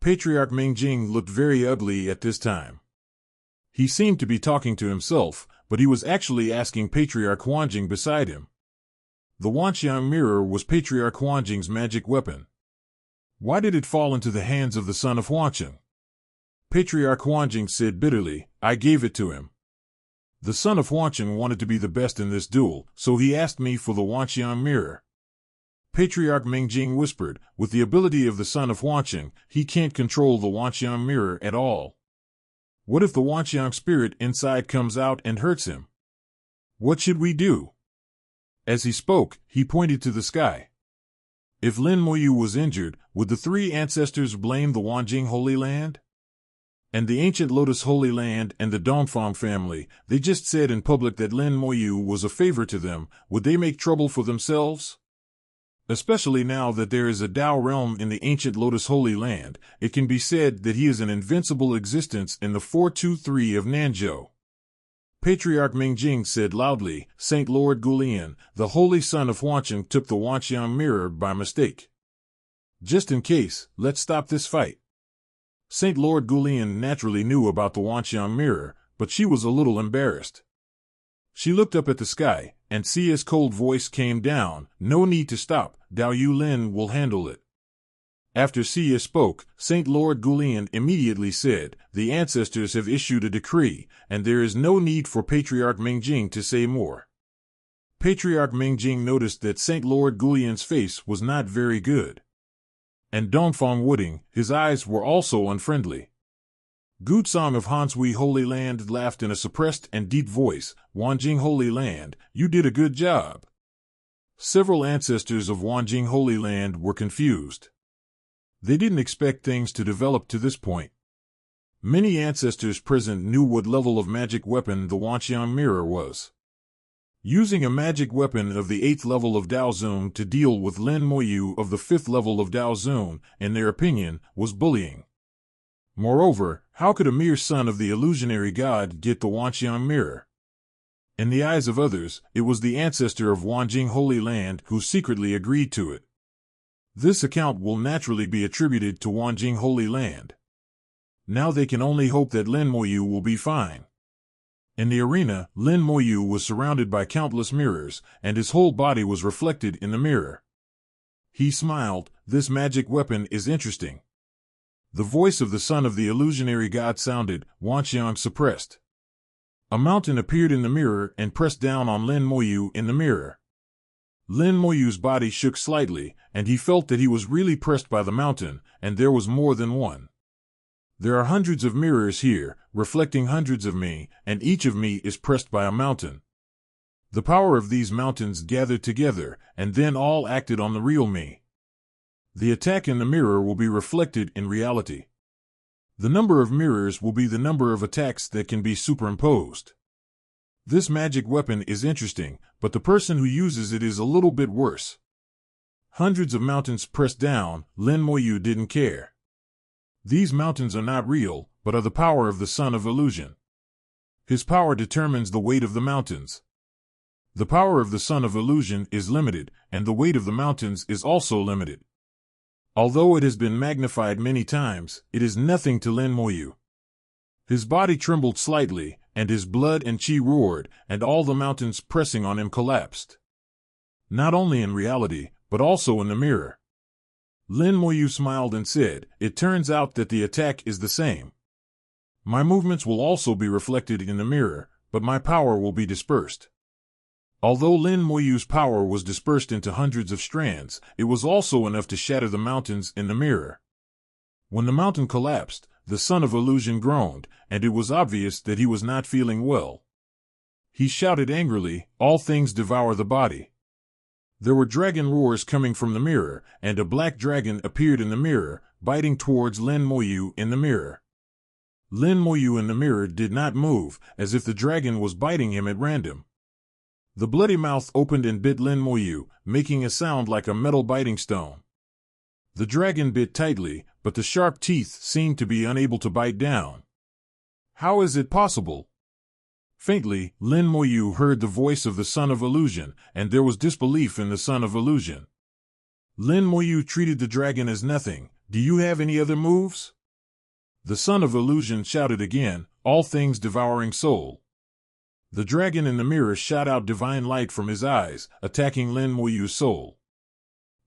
Patriarch Mingjing looked very ugly at this time. He seemed to be talking to himself, but he was actually asking Patriarch Huanjing beside him. The Wanxiang mirror was Patriarch Huanjing's magic weapon. Why did it fall into the hands of the son of Huanqiang? Patriarch Huanjing said bitterly, I gave it to him. The son of Huanqiang wanted to be the best in this duel, so he asked me for the Wanxiang mirror. Patriarch Mingjing whispered, with the ability of the son of Huanqiang, he can't control the Wanxiang mirror at all. What if the Wanxiang spirit inside comes out and hurts him? What should we do? As he spoke, he pointed to the sky. If Lin Moyu was injured, would the three ancestors blame the Wanjing Holy Land? And the ancient Lotus Holy Land and the Dongfang family, they just said in public that Lin Moyu was a favor to them, would they make trouble for themselves? Especially now that there is a Dao realm in the ancient Lotus Holy Land, it can be said that he is an invincible existence in the 423 of Nanzhou. Patriarch Mingjing said loudly, Saint Lord Gulian, the holy son of Huanqiang took the Wanxiang mirror by mistake. Just in case, let's stop this fight. Saint Lord Gulian naturally knew about the Wanxiang mirror, but she was a little embarrassed. She looked up at the sky, and Sia's cold voice came down, no need to stop, Dao Yulin will handle it. After Sia spoke, Saint Lord Gulian immediately said, the ancestors have issued a decree, and there is no need for Patriarch Mingjing to say more. Patriarch Mingjing noticed that Saint Lord Gulian's face was not very good. And Dongfang Wooding, his eyes were also unfriendly. Gutsong of Hansui Holy Land laughed in a suppressed and deep voice, Wanjing Holy Land, you did a good job. Several ancestors of Wanjing Holy Land were confused. They didn't expect things to develop to this point. Many ancestors present knew what level of magic weapon the Wanxiang mirror was. Using a magic weapon of the 8th level of Daozun to deal with Lin Moyu of the 5th level of Daozun, in their opinion, was bullying. Moreover, how could a mere son of the illusionary god get the Wanxiang mirror? In the eyes of others, it was the ancestor of Wanjing Holy Land who secretly agreed to it. This account will naturally be attributed to Wanjing Holy Land. Now they can only hope that Lin Moyu will be fine. In the arena, Lin Moyu was surrounded by countless mirrors, and his whole body was reflected in the mirror. He smiled, this magic weapon is interesting. The voice of the son of the illusionary god sounded, Wanxiang suppressed. A mountain appeared in the mirror and pressed down on Lin Moyu in the mirror. Lin Moyu's body shook slightly, and he felt that he was really pressed by the mountain, and there was more than one. There are hundreds of mirrors here, reflecting hundreds of me, and each of me is pressed by a mountain. The power of these mountains gathered together, and then all acted on the real me. The attack in the mirror will be reflected in reality. The number of mirrors will be the number of attacks that can be superimposed. This magic weapon is interesting, but the person who uses it is a little bit worse. Hundreds of mountains pressed down, Lin Moyu didn't care. These mountains are not real, but are the power of the son of illusion. His power determines the weight of the mountains. The power of the son of illusion is limited, and the weight of the mountains is also limited. Although it has been magnified many times, it is nothing to Lin Moyu. His body trembled slightly, and his blood and chi roared, and all the mountains pressing on him collapsed. Not only in reality, but also in the mirror. Lin Moyu smiled and said, it turns out that the attack is the same. My movements will also be reflected in the mirror, but my power will be dispersed. Although Lin Moyu's power was dispersed into hundreds of strands, it was also enough to shatter the mountains in the mirror. When the mountain collapsed, the son of illusion groaned, and it was obvious that he was not feeling well. He shouted angrily, all things devour the body. There were dragon roars coming from the mirror, and a black dragon appeared in the mirror, biting towards Lin Moyu in the mirror. Lin Moyu in the mirror did not move, as if the dragon was biting him at random. The bloody mouth opened and bit Lin Moyu, making a sound like a metal biting stone. The dragon bit tightly, but the sharp teeth seemed to be unable to bite down. How is it possible? Faintly, Lin Moyu heard the voice of the son of illusion, and there was disbelief in the son of illusion. Lin Moyu treated the dragon as nothing. Do you have any other moves? The son of illusion shouted again, all things devouring soul. The dragon in the mirror shot out divine light from his eyes, attacking Lin Moyu's soul.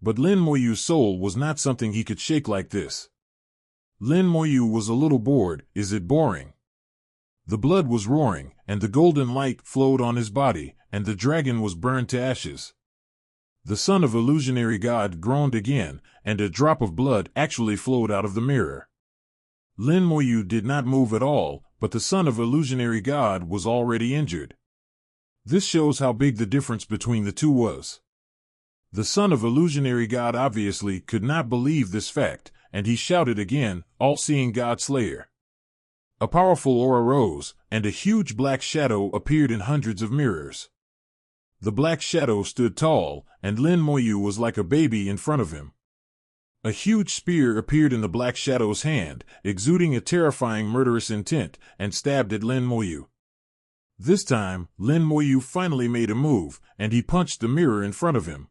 But Lin Moyu's soul was not something he could shake like this. Lin Moyu was a little bored. Is it boring? The blood was roaring, and the golden light flowed on his body, and the dragon was burned to ashes. The son of illusionary god groaned again, and a drop of blood actually flowed out of the mirror. Lin Moyu did not move at all, but the son of illusionary god was already injured. This shows how big the difference between the two was. The son of illusionary god obviously could not believe this fact, and he shouted again, all-seeing God Slayer. A powerful aura rose, and a huge black shadow appeared in hundreds of mirrors. The black shadow stood tall, and Lin Moyu was like a baby in front of him. A huge spear appeared in the black shadow's hand, exuding a terrifying murderous intent, and stabbed at Lin Moyu. This time, Lin Moyu finally made a move, and he punched the mirror in front of him.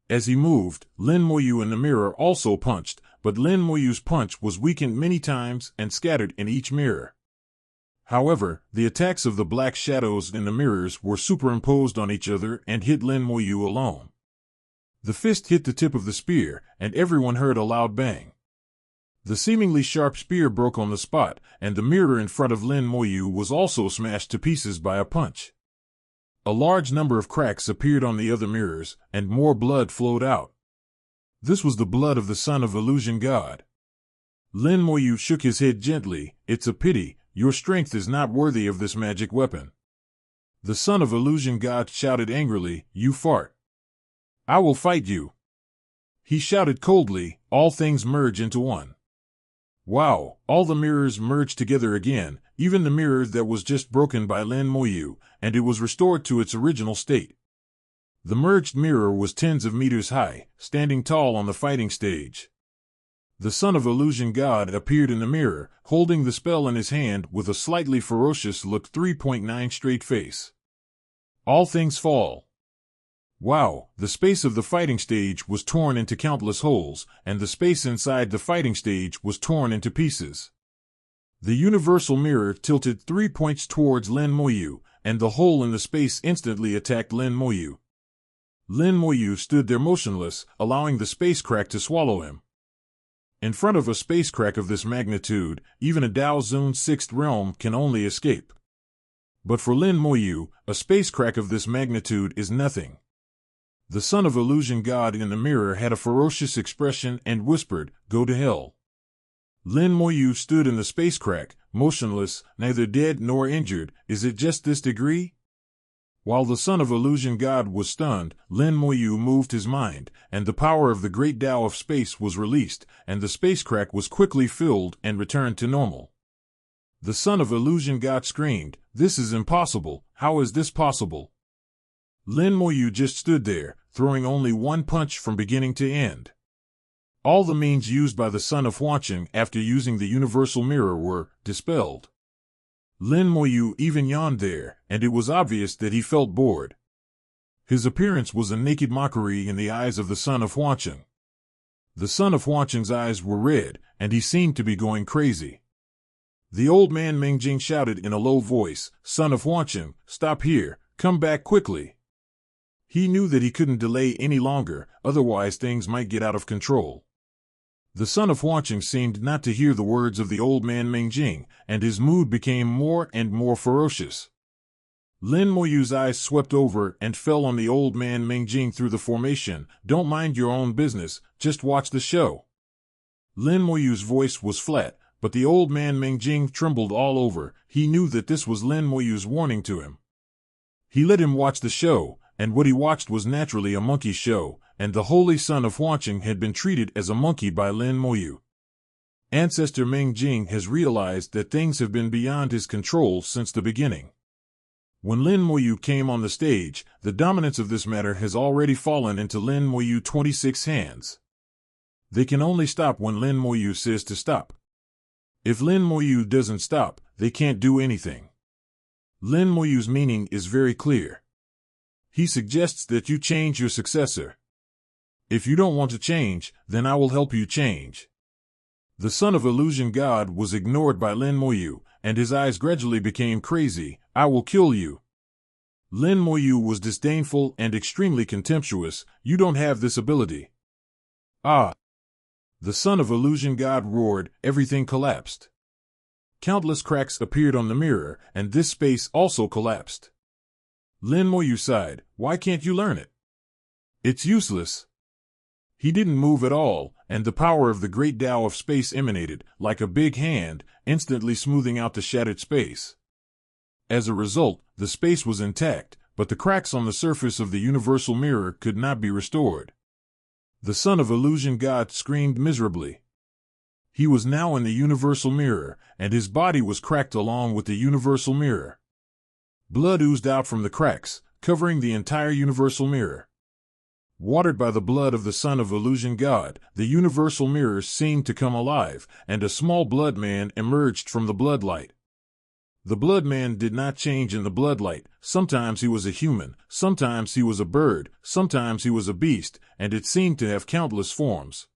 As he moved, Lin Moyu in the mirror also punched, but Lin Moyu's punch was weakened many times and scattered in each mirror. However, the attacks of the black shadows in the mirrors were superimposed on each other and hit Lin Moyu alone. The fist hit the tip of the spear, and everyone heard a loud bang. The seemingly sharp spear broke on the spot, and the mirror in front of Lin Moyu was also smashed to pieces by a punch. A large number of cracks appeared on the other mirrors, and more blood flowed out. This was the blood of the son of illusion god. Lin Moyu shook his head gently. It's a pity, your strength is not worthy of this magic weapon. The son of illusion god shouted angrily, you fart. I will fight you. He shouted coldly, all things merge into one. Wow, all the mirrors merged together again, even the mirror that was just broken by Lin Moyu, and it was restored to its original state. The merged mirror was tens of meters high, standing tall on the fighting stage. The son of illusion god appeared in the mirror, holding the spell in his hand with a slightly ferocious look 3.9 straight face. All things fall. Wow, the space of the fighting stage was torn into countless holes, and the space inside the fighting stage was torn into pieces. The universal mirror tilted 3 points towards Lin Moyu, and the hole in the space instantly attacked Lin Moyu. Lin Moyu stood there motionless, allowing the space crack to swallow him. In front of a space crack of this magnitude, even a Dao Zun 6th realm can only escape. But for Lin Moyu, a space crack of this magnitude is nothing. The son of illusion god in the mirror had a ferocious expression and whispered, go to hell. Lin Moyu stood in the space crack, motionless, neither dead nor injured. Is it just this degree? While the son of illusion god was stunned, Lin Moyu moved his mind, and the power of the great Tao of space was released, and the space crack was quickly filled and returned to normal. The son of illusion god screamed, this is impossible, how is this possible? Lin Moyu just stood there, throwing only one punch from beginning to end. All the means used by the son of Huancheng after using the universal mirror were dispelled. Lin Moyu even yawned there, and it was obvious that he felt bored. His appearance was a naked mockery in the eyes of the son of Huancheng. The son of Huancheng's eyes were red, and he seemed to be going crazy. The old man Mengjing shouted in a low voice, son of Huancheng, stop here, come back quickly. He knew that he couldn't delay any longer, otherwise things might get out of control. The son of Huancheng seemed not to hear the words of the old man Mengjing, and his mood became more and more ferocious. Lin Moyu's eyes swept over and fell on the old man Mengjing through the formation, don't mind your own business, just watch the show. Lin Moyu's voice was flat, but the old man Mengjing trembled all over. He knew that this was Lin Moyu's warning to him. He let him watch the show, and what he watched was naturally a monkey show, and the holy son of Huancheng had been treated as a monkey by Lin Moyu. Ancestor Mengjing has realized that things have been beyond his control since the beginning. When Lin Moyu came on the stage, the dominance of this matter has already fallen into Lin Moyu 26 hands. They can only stop when Lin Moyu says to stop. If Lin Moyu doesn't stop, they can't do anything. Lin Moyu's meaning is very clear. He suggests that you change your successor. If you don't want to change, then I will help you change. The son of illusion god was ignored by Lin Moyu, and his eyes gradually became crazy. I will kill you. Lin Moyu was disdainful and extremely contemptuous. You don't have this ability. Ah! The son of illusion god roared. Everything collapsed. Countless cracks appeared on the mirror, and this space also collapsed. Lin Moyu sighed. Why can't you learn it? It's useless. He didn't move at all, and the power of the great Tao of space emanated, like a big hand, instantly smoothing out the shattered space. As a result, the space was intact, but the cracks on the surface of the universal mirror could not be restored. The son of illusion god screamed miserably. He was now in the universal mirror, and his body was cracked along with the universal mirror. Blood oozed out from the cracks, covering the entire universal mirror. Watered by the blood of the son of illusion god, the universal mirror seemed to come alive, and a small blood man emerged from the bloodlight. The blood man did not change in the bloodlight. Sometimes he was a human, sometimes he was a bird, sometimes he was a beast, and it seemed to have countless forms.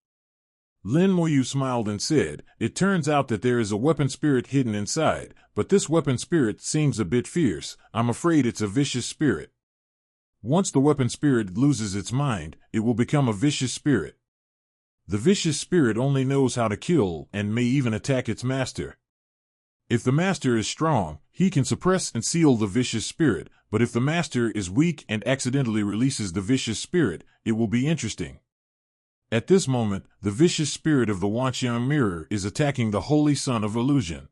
Lin Moyu smiled and said, It turns out that there is a weapon spirit hidden inside, but this weapon spirit seems a bit fierce. I'm afraid it's a vicious spirit. Once the weapon spirit loses its mind, it will become a vicious spirit. The vicious spirit only knows how to kill and may even attack its master. If the master is strong, he can suppress and seal the vicious spirit, but if the master is weak and accidentally releases the vicious spirit, it will be interesting. At this moment, the vicious spirit of the Wanxiang mirror is attacking the holy son of illusion.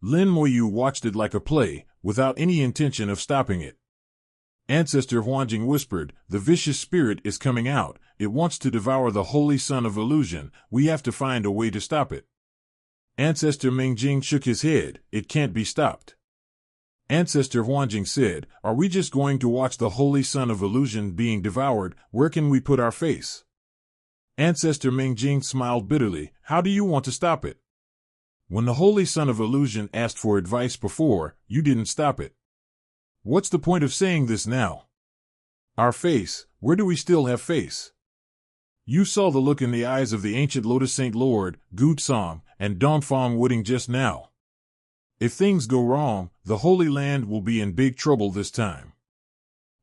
Lin Moyu watched it like a play, without any intention of stopping it. Ancestor Huanjing whispered, The vicious spirit is coming out. It wants to devour the holy son of illusion. We have to find a way to stop it. Ancestor Mingjing shook his head. It can't be stopped. Ancestor Huanjing said, Are we just going to watch the holy son of illusion being devoured? Where can we put our face? Ancestor Mingjing smiled bitterly. How do you want to stop it? When the holy son of illusion asked for advice before, you didn't stop it. What's the point of saying this now? Our face, where do we still have face? You saw the look in the eyes of the ancient Lotus Saint Lord, Gu Tsang, and Dongfang Wooding just now. If things go wrong, the Holy Land will be in big trouble this time.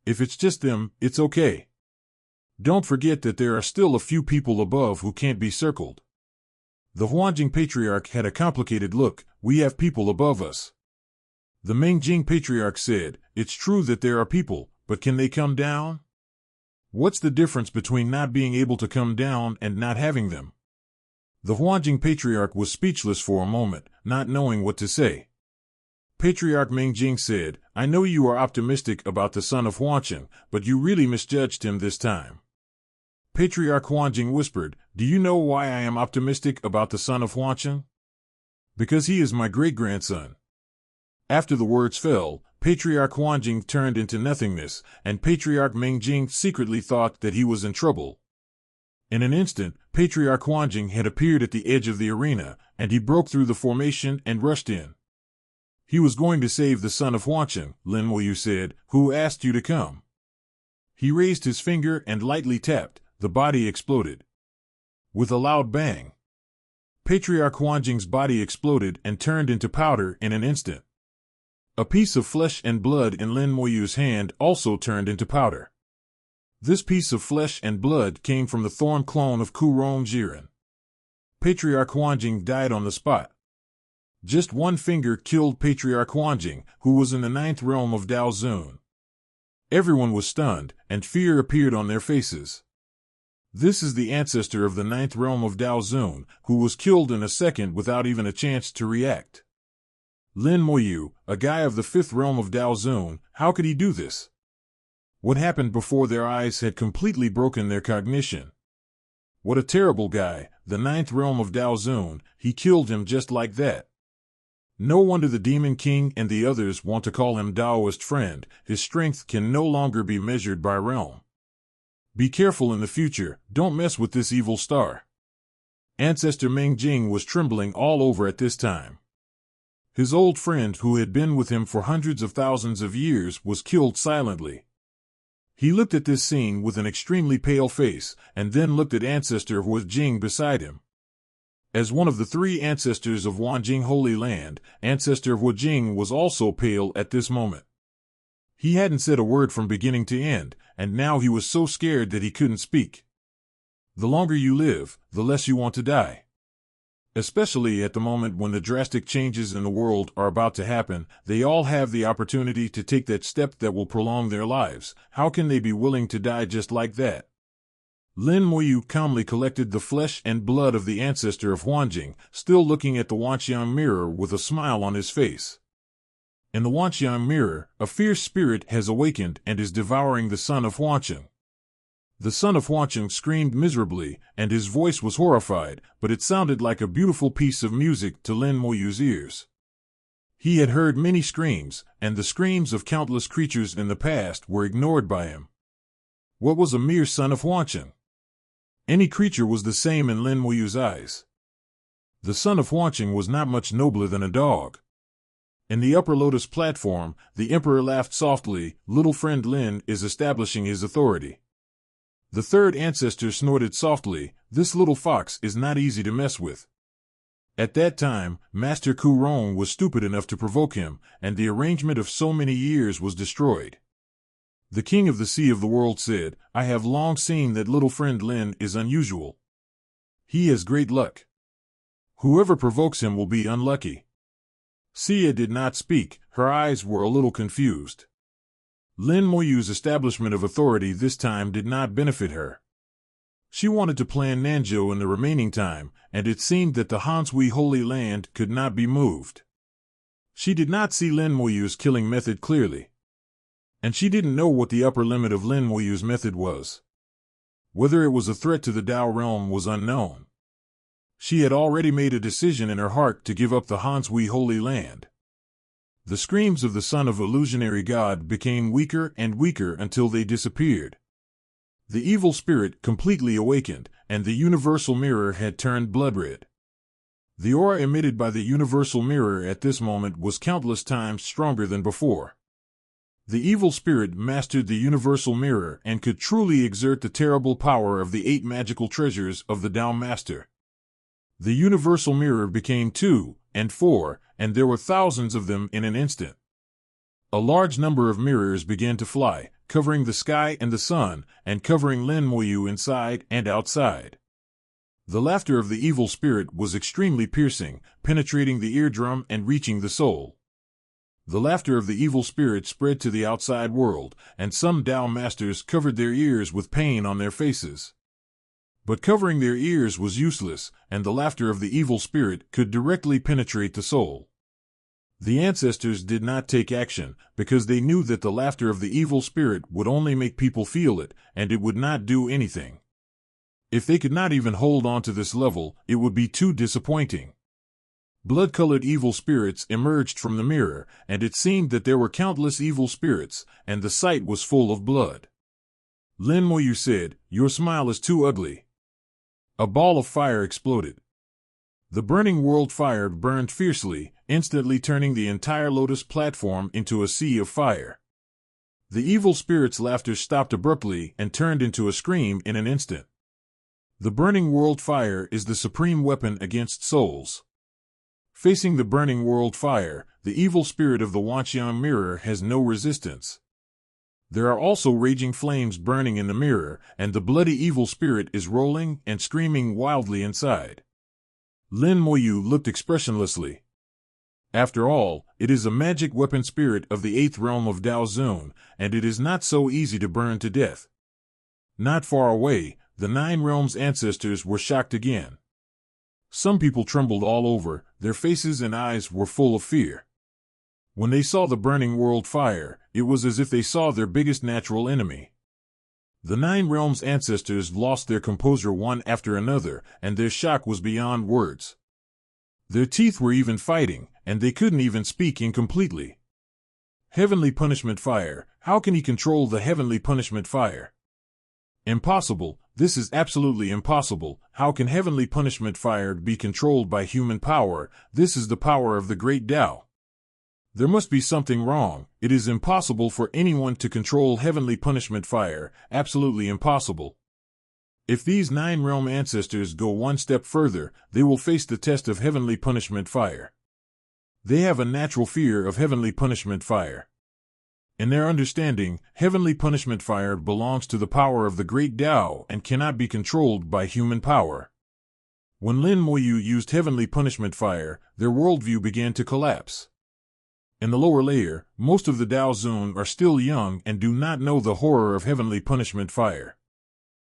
If it's just them, it's okay. Don't forget that there are still a few people above who can't be circled. The Huanjing Patriarch had a complicated look. We have people above us. The Mingjing Patriarch said, It's true that there are people, but can they come down? What's the difference between not being able to come down and not having them? The Huanjing Patriarch was speechless for a moment, not knowing what to say. Patriarch Mingjing said, I know you are optimistic about the son of Huanqing, but you really misjudged him this time. Patriarch Huanjing whispered, Do you know why I am optimistic about the son of Huanqing? Because he is my great-grandson. After the words fell, Patriarch Huanjing turned into nothingness, and Patriarch Mingjing secretly thought that he was in trouble. In an instant, Patriarch Huanjing had appeared at the edge of the arena, and he broke through the formation and rushed in. He was going to save the son of Huanqing, Lin Moyu said, Who asked you to come? He raised his finger and lightly tapped. The body exploded. With a loud bang, Patriarch Huanjing's body exploded and turned into powder in an instant. A piece of flesh and blood in Lin Moyu's hand also turned into powder. This piece of flesh and blood came from the thorn clone of Kurong Jiren. Patriarch Huanjing died on the spot. Just one finger killed Patriarch Huanjing, who was in the 9th realm of Dao Zun. Everyone was stunned, and fear appeared on their faces. This is the ancestor of the 9th realm of Dao Zun, who was killed in a second without even a chance to react. Lin Moyu, a guy of the 5th realm of Dao Zun, how could he do this? What happened before their eyes had completely broken their cognition? What a terrible guy, the 9th realm of Dao Zun, he killed him just like that. No wonder the Demon King and the others want to call him Daoist friend. His strength can no longer be measured by realm. Be careful in the future, don't mess with this evil star. Ancestor Mingjing was trembling all over at this time. His old friend who had been with him for hundreds of thousands of years was killed silently. He looked at this scene with an extremely pale face, and then looked at Ancestor Huanjing beside him. As one of the three ancestors of Wanjing Holy Land, ancestor Wujing was also pale at this moment. He hadn't said a word from beginning to end, and now he was so scared that he couldn't speak. The longer you live, the less you want to die. Especially at the moment when the drastic changes in the world are about to happen, they all have the opportunity to take that step that will prolong their lives. How can they be willing to die just like that? Lin Muyu calmly collected the flesh and blood of the ancestor of Wanjing, still looking at the Wanxiang mirror with a smile on his face. In the Wanxiang mirror, a fierce spirit has awakened and is devouring the son of Wancheng. The son of Wancheng screamed miserably, and his voice was horrified, but it sounded like a beautiful piece of music to Lin Muyu's ears. He had heard many screams, and the screams of countless creatures in the past were ignored by him. What was a mere son of Wancheng? Any creature was the same in Lin Muyu's eyes. The son of Wancheng was not much nobler than a dog. In the upper lotus platform, the emperor laughed softly. Little friend Lin is establishing his authority. The third ancestor snorted softly. This little fox is not easy to mess with. At that time, Master Ku Rong was stupid enough to provoke him, and the arrangement of so many years was destroyed. The king of the sea of the world said, I have long seen that little friend Lin is unusual. He has great luck. Whoever provokes him will be unlucky. Xia did not speak, her eyes were a little confused. Lin Muyu's establishment of authority this time did not benefit her. She wanted to plan Nanzhou in the remaining time, and it seemed that the Hanshui Holy Land could not be moved. She did not see Lin Muyu's killing method clearly. And she didn't know what the upper limit of Lin Muyu's method was. Whether it was a threat to the Dao realm was unknown. She had already made a decision in her heart to give up the Hanshui Holy Land. The screams of the son of illusionary god became weaker and weaker until they disappeared. The evil spirit completely awakened, and the universal mirror had turned blood-red. The aura emitted by the universal mirror at this moment was countless times stronger than before. The evil spirit mastered the universal mirror and could truly exert the terrible power of the 8 magical treasures of the Dao Master. The universal mirror became 2 and 4, and there were thousands of them in an instant. A large number of mirrors began to fly, covering the sky and the sun, and covering Lin Muyu inside and outside. The laughter of the evil spirit was extremely piercing, penetrating the eardrum and reaching the soul. The laughter of the evil spirit spread to the outside world, and some Dao masters covered their ears with pain on their faces. But covering their ears was useless, and the laughter of the evil spirit could directly penetrate the soul. The ancestors did not take action, because they knew that the laughter of the evil spirit would only make people feel it, and it would not do anything. If they could not even hold on to this level, it would be too disappointing. Blood-colored evil spirits emerged from the mirror, and it seemed that there were countless evil spirits, and the sight was full of blood. Lin Muyu said, Your smile is too ugly. A ball of fire exploded. The burning world fire burned fiercely, instantly turning the entire lotus platform into a sea of fire. The evil spirit's laughter stopped abruptly and turned into a scream in an instant. The burning world fire is the supreme weapon against souls. Facing the burning world fire, the evil spirit of the Wanxiang mirror has no resistance. There are also raging flames burning in the mirror, and the bloody evil spirit is rolling and screaming wildly inside. Lin Muyu looked expressionlessly. After all, it is a magic weapon spirit of the 8th realm of Dao Zun, and it is not so easy to burn to death. Not far away, the 9 realms ancestors were shocked again. Some people trembled all over, their faces and eyes were full of fear. When they saw the burning world fire, it was as if they saw their biggest natural enemy. The 9 realms ancestors lost their composure one after another, and their shock was beyond words. Their teeth were even fighting, and they couldn't even speak incompletely. Heavenly punishment fire, how can he control the heavenly punishment fire? Impossible, this is absolutely impossible. How can heavenly punishment fire be controlled by human power? This is the power of the great Tao. There must be something wrong. It is impossible for anyone to control heavenly punishment fire, absolutely impossible. If these 9-realm ancestors go one step further, they will face the test of heavenly punishment fire. They have a natural fear of heavenly punishment fire. In their understanding, heavenly punishment fire belongs to the power of the great Tao and cannot be controlled by human power. When Lin Moyu used heavenly punishment fire, their worldview began to collapse. In the lower layer, most of the Dao Zun are still young and do not know the horror of heavenly punishment fire.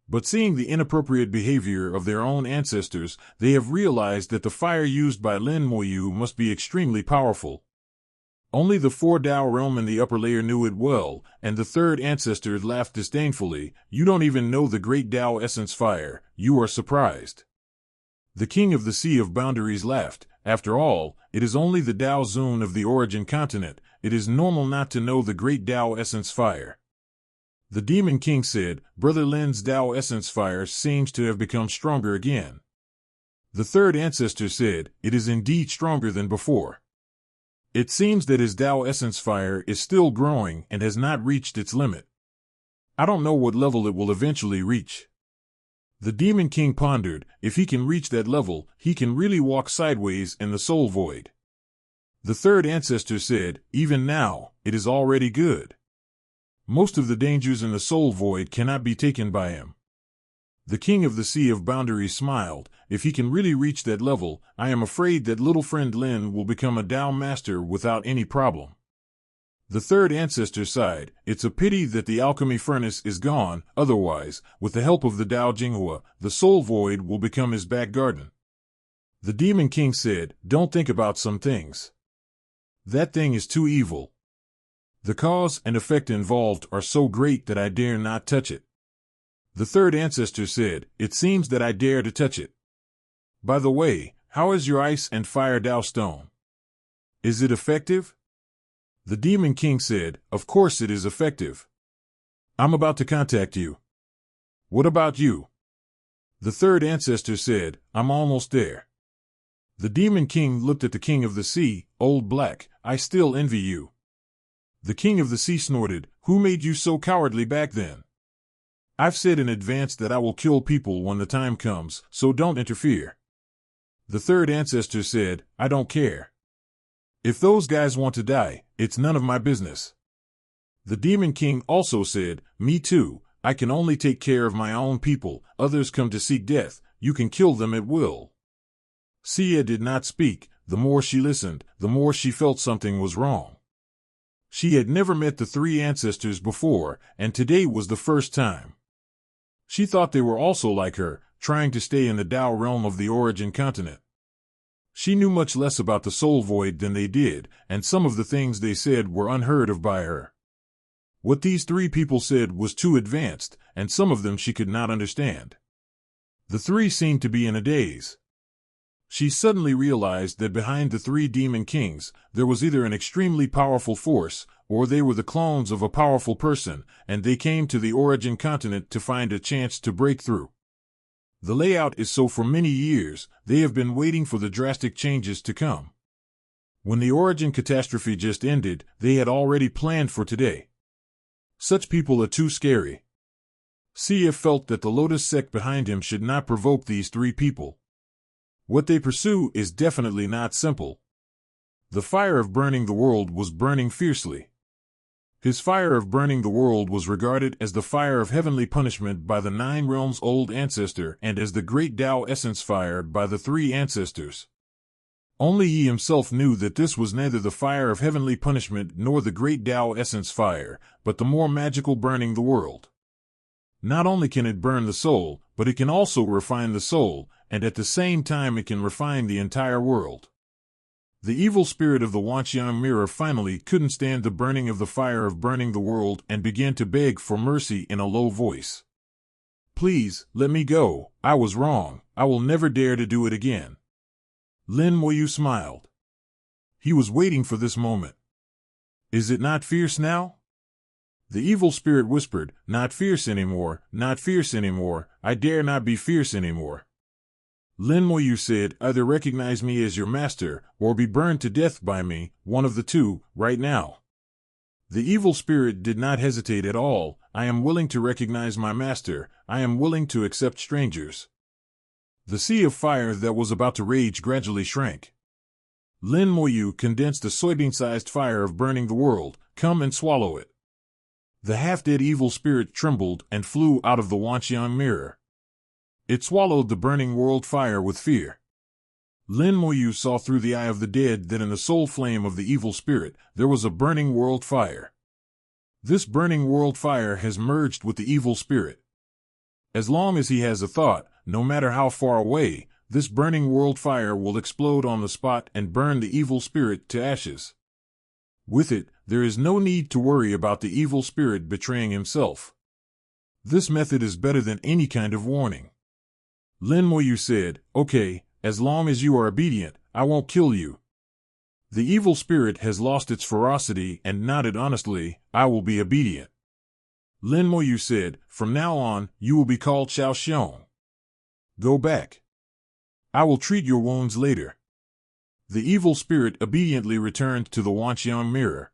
But seeing the inappropriate behavior of their own ancestors, they have realized that the fire used by Lin Moyu must be extremely powerful. Only the 4 Dao realm in the upper layer knew it well, and the third ancestor laughed disdainfully. You don't even know the great Dao essence fire, you are surprised. The king of the Sea of Boundaries laughed. After all, it is only the Dao Zun of the origin continent. It is normal not to know the great Dao essence fire. The Demon King said, Brother Lin's Dao essence fire seems to have become stronger again. The third ancestor said, it is indeed stronger than before. It seems that his Dao essence fire is still growing and has not reached its limit. I don't know what level it will eventually reach. The Demon King pondered, if he can reach that level, he can really walk sideways in the soul void. The third ancestor said, even now, it is already good. Most of the dangers in the soul void cannot be taken by him. The king of the Sea of Boundaries smiled. If he can really reach that level, I am afraid that little friend Lin will become a Dao master without any problem. The third ancestor sighed. It's a pity that the alchemy furnace is gone, otherwise, with the help of the Dao Jinghua, the soul void will become his back garden. The Demon King said, don't think about some things. That thing is too evil. The cause and effect involved are so great that I dare not touch it. The third ancestor said, it seems that I dare to touch it. By the way, how is your ice and fire Dao stone? Is it effective? The Demon King said, of course it is effective. I'm about to contact you. What about you? The third ancestor said, I'm almost there. The Demon King looked at the King of the Sea. Old Black, I still envy you. The King of the Sea snorted, who made you so cowardly back then? I've said in advance that I will kill people when the time comes, so don't interfere. The third ancestor said, I don't care. If those guys want to die, it's none of my business. The Demon King also said, me too, I can only take care of my own people, others come to seek death, you can kill them at will. Sia did not speak. The more she listened, the more she felt something was wrong. She had never met the 3 ancestors before, and today was the first time. She thought they were also like her, trying to stay in the Dao realm of the origin continent. She knew much less about the soul void than they did, and some of the things they said were unheard of by her. What these 3 people said was too advanced, and some of them she could not understand. The 3 seemed to be in a daze. She suddenly realized that behind the 3 demon kings, there was either an extremely powerful force, or they were the clones of a powerful person, and they came to the origin continent to find a chance to break through. The layout is so for many years, they have been waiting for the drastic changes to come. When the origin catastrophe just ended, they had already planned for today. Such people are too scary. Sia felt that the Lotus sect behind him should not provoke these 3 people. What they pursue is definitely not simple. The fire of burning the world was burning fiercely. His fire of burning the world was regarded as the fire of heavenly punishment by the 9 realms old ancestor and as the great Tao essence fire by the 3 ancestors. Only he himself knew that this was neither the fire of heavenly punishment nor the great Tao essence fire, but the more magical burning the world. Not only can it burn the soul, but it can also refine the soul, and at the same time it can refine the entire world. The evil spirit of the Wanxiang mirror finally couldn't stand the burning of the fire of burning the world and began to beg for mercy in a low voice. Please, let me go. I was wrong. I will never dare to do it again. Lin Moyu smiled. He was waiting for this moment. Is it not fierce now? The evil spirit whispered, not fierce anymore, not fierce anymore, I dare not be fierce anymore. Lin Moyu said, either recognize me as your master, or be burned to death by me, one of the two, right now. The evil spirit did not hesitate at all. I am willing to recognize my master. I am willing to accept strangers. The sea of fire that was about to rage gradually shrank. Lin Moyu condensed a soybean-sized fire of burning the world. Come and swallow it. The half-dead evil spirit trembled and flew out of the Wanxian mirror. It swallowed the burning world fire with fear. Lin Moyu saw through the eye of the dead that in the soul flame of the evil spirit there was a burning world fire. This burning world fire has merged with the evil spirit. As long as he has a thought, no matter how far away, this burning world fire will explode on the spot and burn the evil spirit to ashes. With it, there is no need to worry about the evil spirit betraying himself. This method is better than any kind of warning. Lin Moyu said, "Okay, as long as you are obedient, I won't kill you." The evil spirit has lost its ferocity and nodded honestly, "I will be obedient." Lin Moyu said, "From now on, you will be called Xiao Xiong. Go back. I will treat your wounds later." The evil spirit obediently returned to the Wanxian mirror.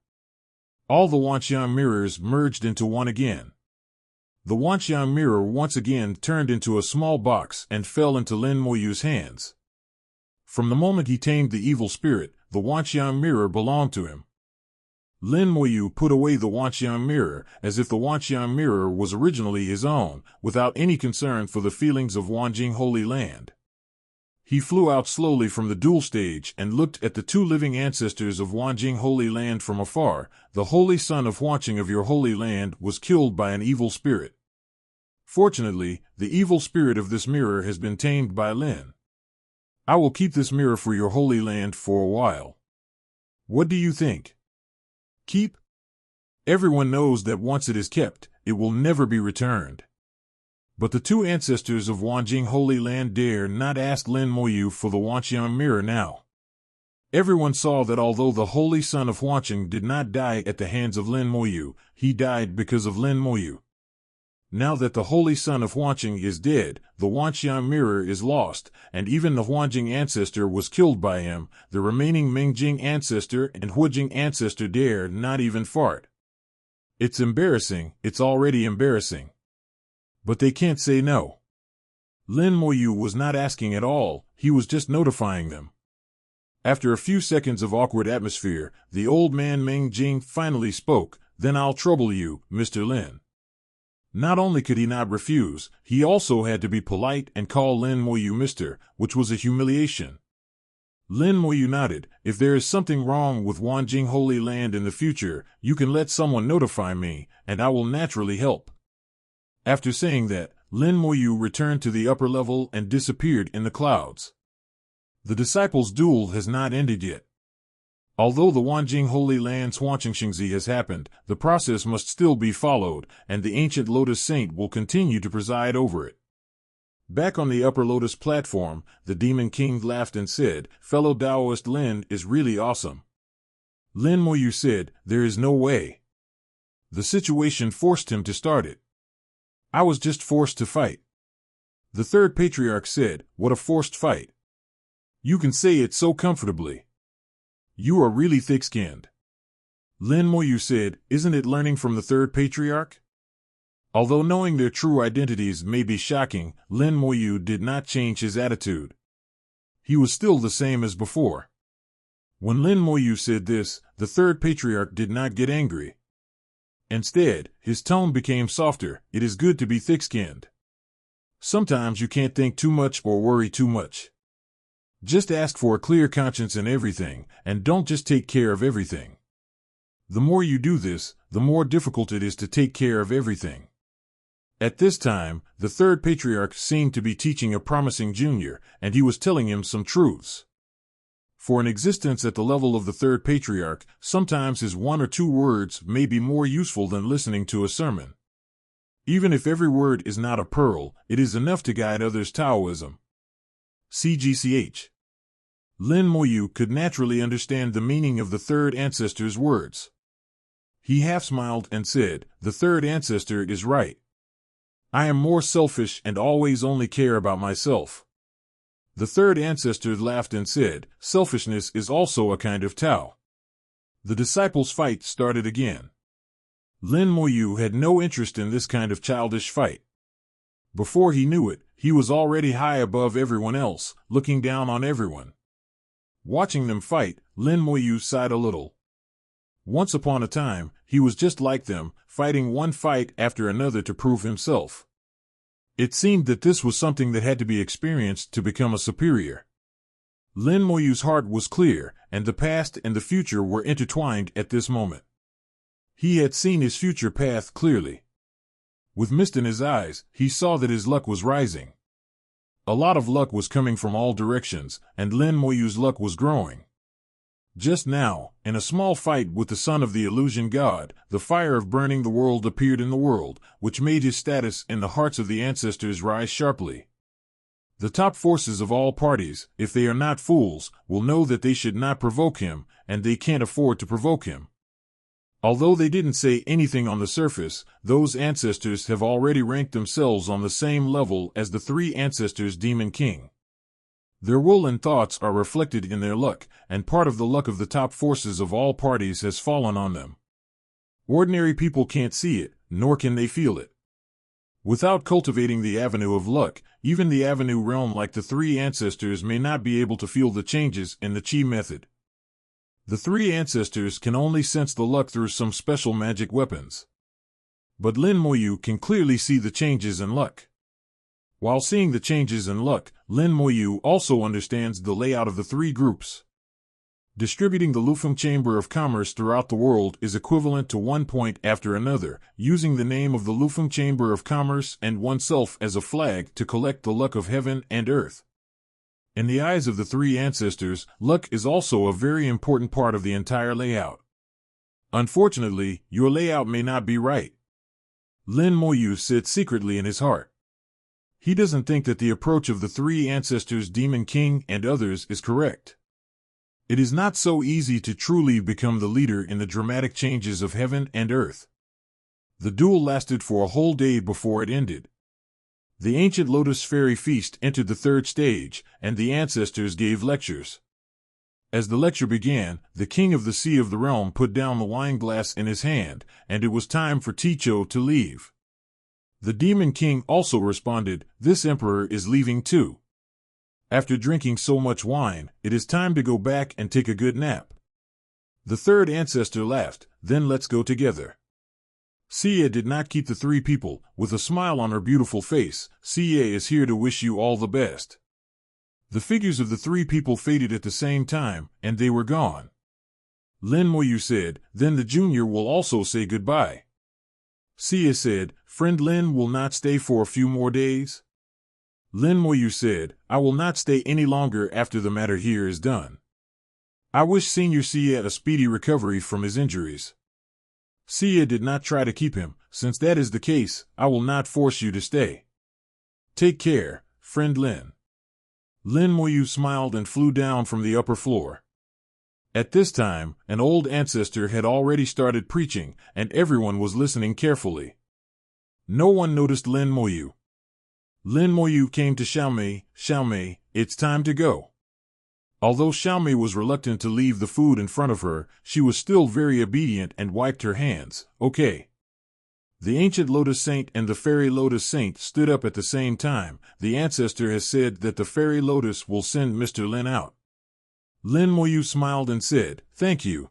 All the Wanxian mirrors merged into one again. The Wanxian mirror once again turned into a small box and fell into Lin Moyu's hands. From the moment he tamed the evil spirit, the Wanxian mirror belonged to him. Lin Moyu put away the Wanxian mirror as if the Wanxian mirror was originally his own, without any concern for the feelings of Wanjing Holy Land. He flew out slowly from the duel stage and looked at the two living ancestors of Wanjing Holy Land from afar. The holy son of Wanqing of your holy land was killed by an evil spirit. Fortunately, the evil spirit of this mirror has been tamed by Lin. I will keep this mirror for your holy land for a while. What do you think? Keep? Everyone knows that once it is kept, it will never be returned. But the two ancestors of Wanjing Holy Land dare not ask Lin Moyu for the Wanxian mirror now. Everyone saw that although the holy son of Wanqing did not die at the hands of Lin Moyu, he died because of Lin Moyu. Now that the holy son of Wanqing is dead, the Wanxian mirror is lost, and even the Huanjing ancestor was killed by him. The remaining Mingjing ancestor and Huijing ancestor dare not even fart. It's embarrassing, it's already embarrassing. But they can't say no. Lin Moyu was not asking at all, he was just notifying them. After a few seconds of awkward atmosphere, the old man Meng Jing finally spoke, "Then I'll trouble you, Mr. Lin." Not only could he not refuse, he also had to be polite and call Lin Moyu Mr., which was a humiliation. Lin Moyu nodded, "If there is something wrong with Wanjing Holy Land in the future, you can let someone notify me, and I will naturally help." After saying that, Lin Moyu returned to the upper level and disappeared in the clouds. The disciples' duel has not ended yet. Although the Wanjing Holy Land's Huanqingxingzi has happened, the process must still be followed, and the ancient Lotus Saint will continue to preside over it. Back on the upper Lotus platform, the Demon King laughed and said, "Fellow Taoist Lin is really awesome." Lin Moyu said, "There is no way. The situation forced him to start it. I was just forced to fight." The third patriarch said, "What a forced fight. You can say it so comfortably. You are really thick-skinned." Lin Moyu said, "Isn't it learning from the third patriarch?" Although knowing their true identities may be shocking, Lin Moyu did not change his attitude. He was still the same as before. When Lin Moyu said this, the third patriarch did not get angry. Instead, his tone became softer. "It is good to be thick-skinned. Sometimes you can't think too much or worry too much. Just ask for a clear conscience in everything, and don't just take care of everything. The more you do this, the more difficult it is to take care of everything." At this time, the third patriarch seemed to be teaching a promising junior, and he was telling him some truths. For an existence at the level of the third patriarch, sometimes his one or two words may be more useful than listening to a sermon. Even if every word is not a pearl, it is enough to guide others' Taoism. CGCH. Lin Moyu could naturally understand the meaning of the third ancestor's words. He half-smiled and said, "The third ancestor is right. I am more selfish and always only care about myself." The third ancestor laughed and said, "Selfishness is also a kind of Tao." The disciples' fight started again. Lin Moyu had no interest in this kind of childish fight. Before he knew it, he was already high above everyone else, looking down on everyone. Watching them fight, Lin Moyu sighed a little. Once upon a time, he was just like them, fighting one fight after another to prove himself. It seemed that this was something that had to be experienced to become a superior. Lin Moyu's heart was clear, and the past and the future were intertwined at this moment. He had seen his future path clearly. With mist in his eyes, he saw that his luck was rising. A lot of luck was coming from all directions, and Lin Moyu's luck was growing. Just now, in a small fight with the son of the illusion god, the fire of burning the world appeared in the world, which made his status in the hearts of the ancestors rise sharply. The top forces of all parties, if they are not fools, will know that they should not provoke him, and they can't afford to provoke him. Although they didn't say anything on the surface, those ancestors have already ranked themselves on the same level as the three ancestors Demon King. Their will and thoughts are reflected in their luck, and part of the luck of the top forces of all parties has fallen on them. Ordinary people can't see it, nor can they feel it. Without cultivating the avenue of luck, even the avenue realm like the three ancestors may not be able to feel the changes in the chi method. The three ancestors can only sense the luck through some special magic weapons. But Lin Moyu can clearly see the changes in luck. While seeing the changes in luck, Lin Moyu also understands the layout of the three groups. Distributing the Lufeng Chamber of Commerce throughout the world is equivalent to one point after another, using the name of the Lufeng Chamber of Commerce and oneself as a flag to collect the luck of heaven and earth. In the eyes of the three ancestors, luck is also a very important part of the entire layout. Unfortunately, your layout may not be right. Lin Moyu said secretly in his heart. He doesn't think that the approach of the three ancestors Demon King and others is correct. It is not so easy to truly become the leader in the dramatic changes of heaven and earth. The duel lasted for a whole day before it ended. The ancient Lotus Fairy Feast entered the third stage, and the ancestors gave lectures. As the lecture began, the king of the sea of the realm put down the wine glass in his hand, and it was time for Ticho to leave. The Demon King also responded, "This emperor is leaving too. After drinking so much wine, it is time to go back and take a good nap." The third ancestor laughed, "Then let's go together." Sia did not keep the three people. With a smile on her beautiful face, "Sia is here to wish you all the best." The figures of the three people faded at the same time, and they were gone. Lin Moyu said, "Then the junior will also say goodbye." Sia said, "Friend Lin will not stay for a few more days?" Lin Moyu said, "I will not stay any longer after the matter here is done. I wish Senior Sia a speedy recovery from his injuries." Sia did not try to keep him. "Since that is the case, I will not force you to stay. Take care, friend Lin." Lin Moyu smiled and flew down from the upper floor. At this time, an old ancestor had already started preaching, and everyone was listening carefully. No one noticed Lin Moyu. Lin Moyu came to Xiaomei. "Xiaomei, it's time to go." Although Xiaomei was reluctant to leave the food in front of her, she was still very obedient and wiped her hands. "Okay." The ancient Lotus Saint and the Fairy Lotus Saint stood up at the same time. The ancestor has said that the Fairy Lotus will send Mr. Lin out. Lin Moyu smiled and said, "Thank you."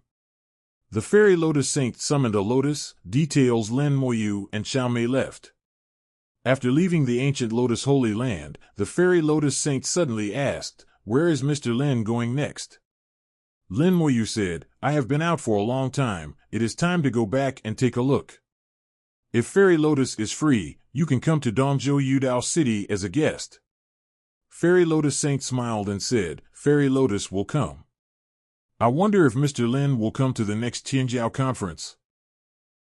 The Fairy Lotus Saint summoned a lotus, details Lin Moyu and Xiaomei left. After leaving the ancient Lotus Holy Land, the Fairy Lotus Saint suddenly asked, "Where is Mr. Lin going next?" Lin Moyu said, "I have been out for a long time. It is time to go back and take a look. If Fairy Lotus is free, you can come to Dongzhou Yudao City as a guest." Fairy Lotus Saint smiled and said, "Fairy Lotus will come. I wonder if Mr. Lin will come to the next Tianjiao conference."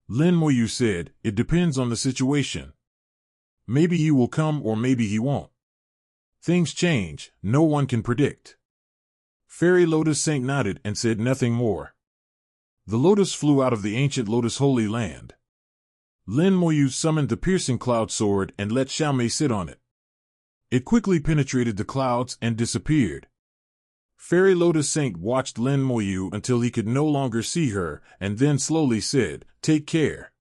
Lin Moyu said, "It depends on the situation. Maybe he will come or maybe he won't. Things change, no one can predict." Fairy Lotus Saint nodded and said nothing more. The lotus flew out of the ancient Lotus Holy Land. Lin Moyu summoned the piercing cloud sword and let Xiaomei sit on it. It quickly penetrated the clouds and disappeared. Fairy Lotus Saint watched Lin Moyu until he could no longer see her, and then slowly said, "Take care."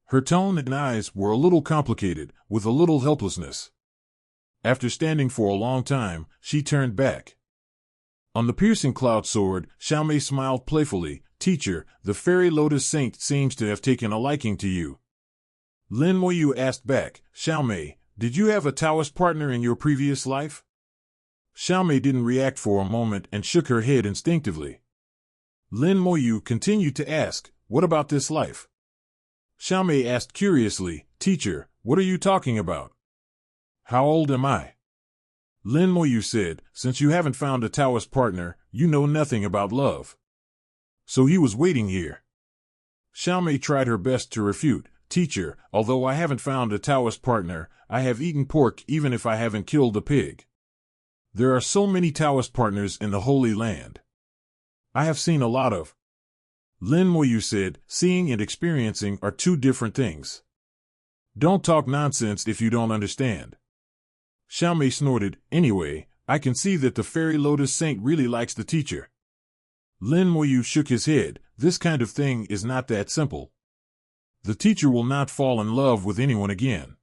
Her tone and eyes were a little complicated, with a little helplessness. After standing for a long time, she turned back. On the piercing cloud sword, Xiaomei smiled playfully. Teacher, the fairy lotus saint seems to have taken a liking to you. Lin Moyu asked back, Xiaomei, did you have a Taoist partner in your previous life? Xiaomei didn't react for a moment and shook her head instinctively. Lin Moyu continued to ask, what about this life? Xiaomei asked curiously, Teacher, what are you talking about? How old am I? Lin Moyu said, since you haven't found a Taoist partner, you know nothing about love. So he was waiting here. Xiaomei tried her best to refute, Teacher, although I haven't found a Taoist partner, I have eaten pork even if I haven't killed a pig. There are so many Taoist partners in the Holy Land. I have seen a lot of. Lin Moyu said, seeing and experiencing are two different things. Don't talk nonsense if you don't understand. Xiaomei snorted, anyway, I can see that the fairy lotus saint really likes the teacher. Lin Moyu shook his head, this kind of thing is not that simple. The teacher will not fall in love with anyone again.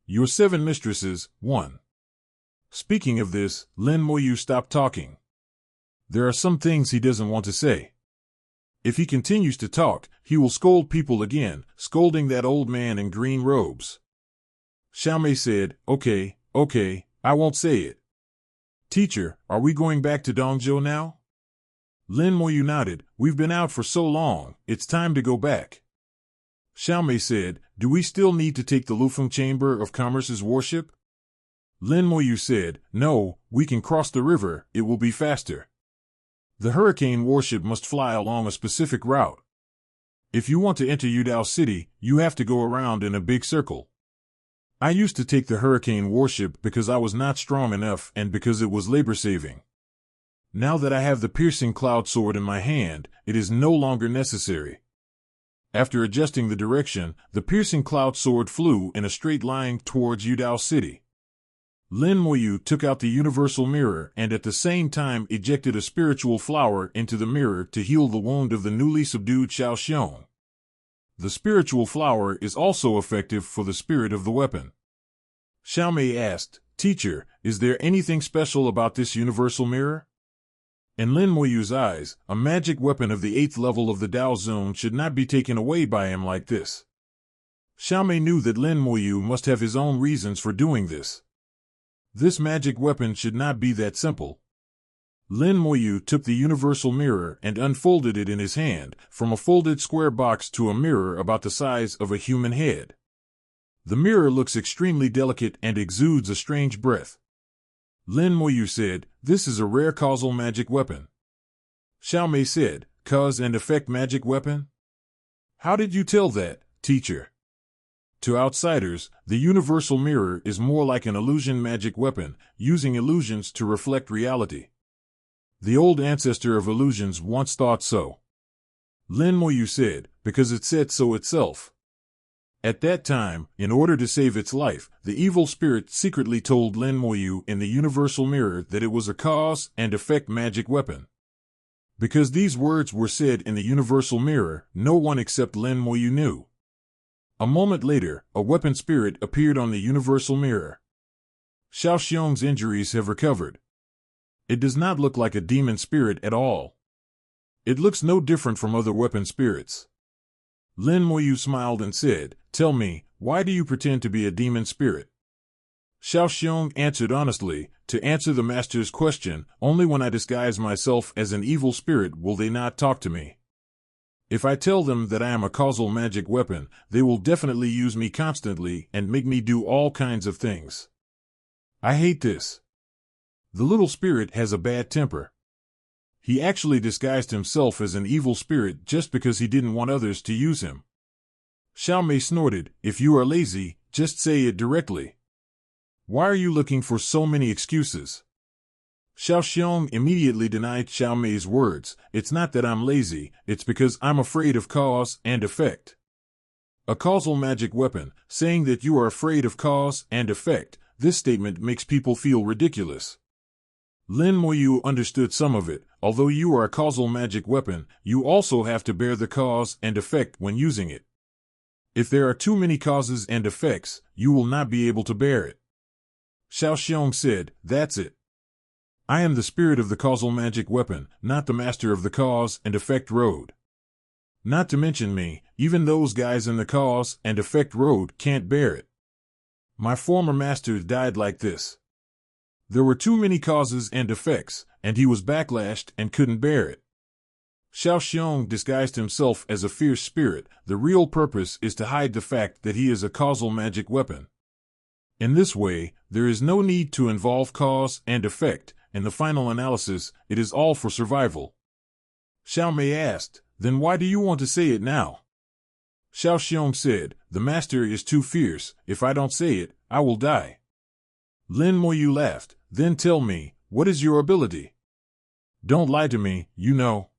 Your 7 mistresses, 1. Speaking of this, Lin Moyu stopped talking. There are some things he doesn't want to say. If he continues to talk, he will scold people again, scolding that old man in green robes. Xiaomei said, okay, I won't say it. Teacher, are we going back to Dongzhou now? Lin Moyu nodded, we've been out for so long, it's time to go back. Xiaomei said, do we still need to take the Lufeng Chamber of Commerce's warship? Lin Moyu said, no, we can cross the river, it will be faster. The Hurricane warship must fly along a specific route. If you want to enter Yudao City, you have to go around in a big circle. I used to take the Hurricane warship because I was not strong enough and because it was labor-saving. Now that I have the piercing cloud sword in my hand, it is no longer necessary. After adjusting the direction, the piercing cloud sword flew in a straight line towards Yudao City. Lin Moyu took out the universal mirror and at the same time ejected a spiritual flower into the mirror to heal the wound of the newly subdued Xiao Xiong. The spiritual flower is also effective for the spirit of the weapon. Xiaomei asked, Teacher, is there anything special about this universal mirror? In Lin Moyu's eyes, a magic weapon of the 8th level of the Dao Zone should not be taken away by him like this. Xiaomei knew that Lin Moyu must have his own reasons for doing this. This magic weapon should not be that simple. Lin Moyu took the universal mirror and unfolded it in his hand, from a folded square box to a mirror about the size of a human head. The mirror looks extremely delicate and exudes a strange breath. Lin Moyu said, this is a rare causal magic weapon. Xiaomei said, cause and effect magic weapon? How did you tell that, teacher? To outsiders, the universal mirror is more like an illusion magic weapon, using illusions to reflect reality. The old ancestor of illusions once thought so. Lin Moyu said, because it said so itself. At that time, in order to save its life, the evil spirit secretly told Lin Moyu in the universal mirror that it was a cause and effect magic weapon. Because these words were said in the universal mirror, no one except Lin Moyu knew. A moment later, a weapon spirit appeared on the universal mirror. Xiao Xiong's injuries have recovered. It does not look like a demon spirit at all. It looks no different from other weapon spirits. Lin Moyu smiled and said, tell me, why do you pretend to be a demon spirit? Xiao Xiong answered honestly, to answer the master's question, only when I disguise myself as an evil spirit will they not talk to me. If I tell them that I am a causal magic weapon, they will definitely use me constantly and make me do all kinds of things. I hate this. The little spirit has a bad temper. He actually disguised himself as an evil spirit just because he didn't want others to use him. Xiaomei snorted, if you are lazy, just say it directly. Why are you looking for so many excuses? Xiao Xiong immediately denied Xiaomei's words, it's not that I'm lazy, it's because I'm afraid of cause and effect. A causal magic weapon, saying that you are afraid of cause and effect, this statement makes people feel ridiculous. Lin Moyu understood some of it, although you are a causal magic weapon, you also have to bear the cause and effect when using it. If there are too many causes and effects, you will not be able to bear it. Xiao Xiong said, "That's it. I am the spirit of the causal magic weapon, not the master of the cause and effect road. Not to mention me, even those guys in the cause and effect road can't bear it. My former master died like this. There were too many causes and effects, and he was backlashed and couldn't bear it." Xiao Xiong disguised himself as a fierce spirit. The real purpose is to hide the fact that he is a causal magic weapon. In this way, there is no need to involve cause and effect. In the final analysis, it is all for survival. Xiao Mei asked, "Then why do you want to say it now?" Xiao Xiong said, "The master is too fierce. If I don't say it, I will die." Lin Moyu laughed. "Then tell me, what is your ability?" "Don't lie to me, you know."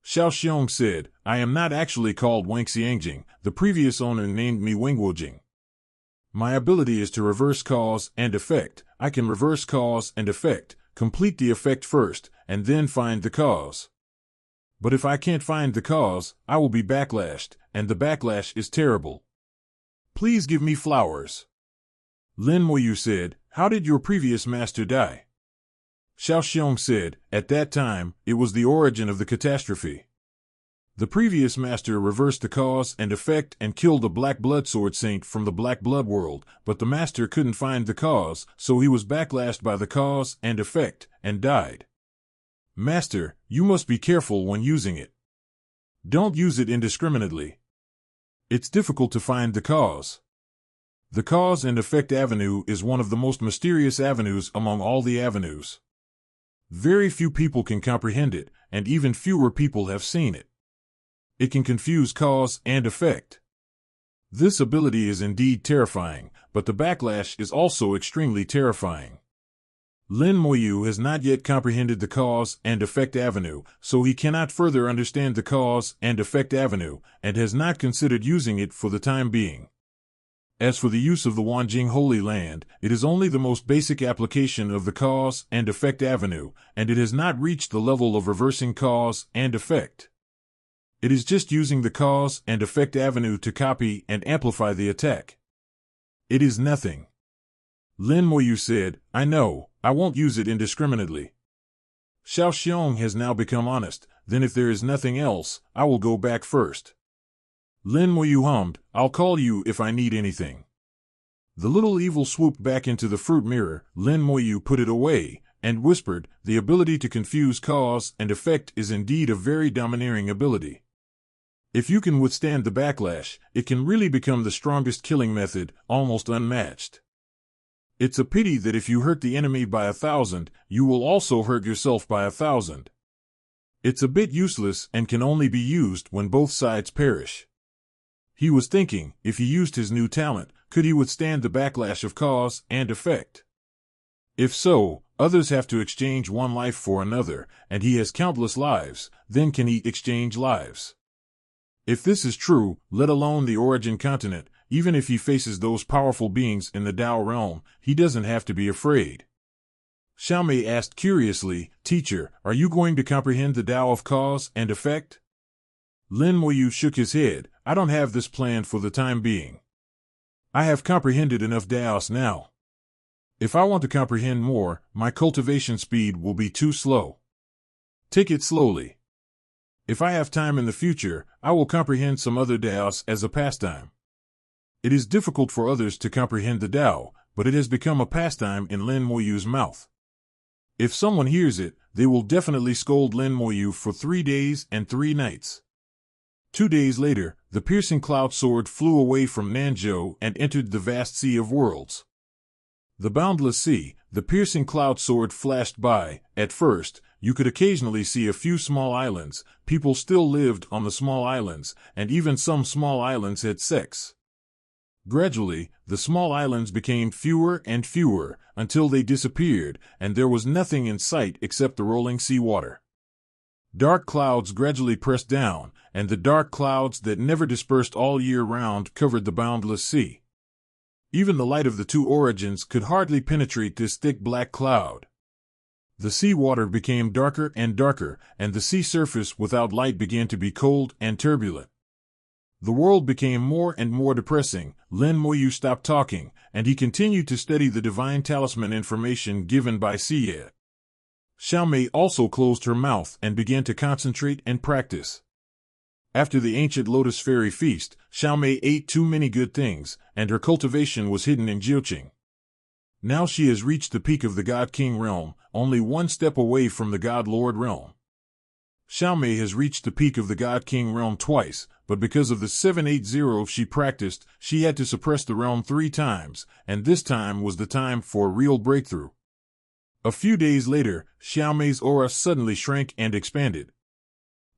Xiao Xiong said, "I am not actually called Wang Xiangjing. The previous owner named me Wang Wujing. My ability is to reverse cause and effect. I can reverse cause and effect, complete the effect first, and then find the cause. But if I can't find the cause, I will be backlashed, and the backlash is terrible. Please give me flowers." Lin Moyu said, "How did your previous master die?" Xiao Xiong said, "At that time, it was the origin of the catastrophe. The previous master reversed the cause and effect and killed a black blood sword saint from the black blood world, but the master couldn't find the cause, so he was backlashed by the cause and effect, and died. Master, you must be careful when using it. Don't use it indiscriminately. It's difficult to find the cause. The cause and effect avenue is one of the most mysterious avenues among all the avenues. Very few people can comprehend it, and even fewer people have seen it. It can confuse cause and effect. This ability is indeed terrifying, but the backlash is also extremely terrifying. Lin Moyu has not yet comprehended the cause and effect avenue, so he cannot further understand the cause and effect avenue, and has not considered using it for the time being. As for the use of the Wanjing Holy Land, it is only the most basic application of the cause and effect avenue, and it has not reached the level of reversing cause and effect. It is just using the cause and effect avenue to copy and amplify the attack. It is nothing. Lin Moyu said, "I know, I won't use it indiscriminately." Xiao Xiong has now become honest. "Then if there is nothing else, I will go back first." Lin Moyu hummed, "I'll call you if I need anything." The little evil swooped back into the fruit mirror. Lin Moyu put it away, and whispered, "The ability to confuse cause and effect is indeed a very domineering ability. If you can withstand the backlash, it can really become the strongest killing method, almost unmatched. It's a pity that if you hurt the enemy by 1,000, you will also hurt yourself by 1,000. It's a bit useless and can only be used when both sides perish." He was thinking, if he used his new talent, could he withstand the backlash of cause and effect? If so, others have to exchange one life for another, and he has countless lives. Then can he exchange lives? If this is true, let alone the origin continent, even if he faces those powerful beings in the Tao realm, he doesn't have to be afraid. Xiao Mei asked curiously, "Teacher, are you going to comprehend the Tao of cause and effect?" Lin Moyu shook his head. "I don't have this planned for the time being. I have comprehended enough Taos now. If I want to comprehend more, my cultivation speed will be too slow. Take it slowly. If I have time in the future, I will comprehend some other Taos as a pastime." It is difficult for others to comprehend the Tao, but it has become a pastime in Lin Moyu's mouth. If someone hears it, they will definitely scold Lin Moyu for 3 days and 3 nights. 2 days later, the piercing cloud sword flew away from Nanzhou and entered the vast sea of worlds. The boundless sea, the piercing cloud sword flashed by. At first, you could occasionally see a few small islands. People still lived on the small islands, and even some small islands had sex. Gradually, the small islands became fewer and fewer, until they disappeared, and there was nothing in sight except the rolling sea water. Dark clouds gradually pressed down, and the dark clouds that never dispersed all year round covered the boundless sea. Even the light of the 2 origins could hardly penetrate this thick black cloud. The sea water became darker and darker, and the sea surface without light began to be cold and turbulent. The world became more and more depressing. Lin Moyu stopped talking, and he continued to study the divine talisman information given by Xie. Xiaomei also closed her mouth and began to concentrate and practice. After the ancient Lotus Fairy Feast, Xiaomei ate too many good things, and her cultivation was hidden in Jiuqing. Now she has reached the peak of the God King realm, only one step away from the God Lord realm. Xiaomei has reached the peak of the God King realm twice, but because of the 780 she practiced, she had to suppress the realm 3 times, and this time was the time for a real breakthrough. A few days later, Xiaomei's aura suddenly shrank and expanded.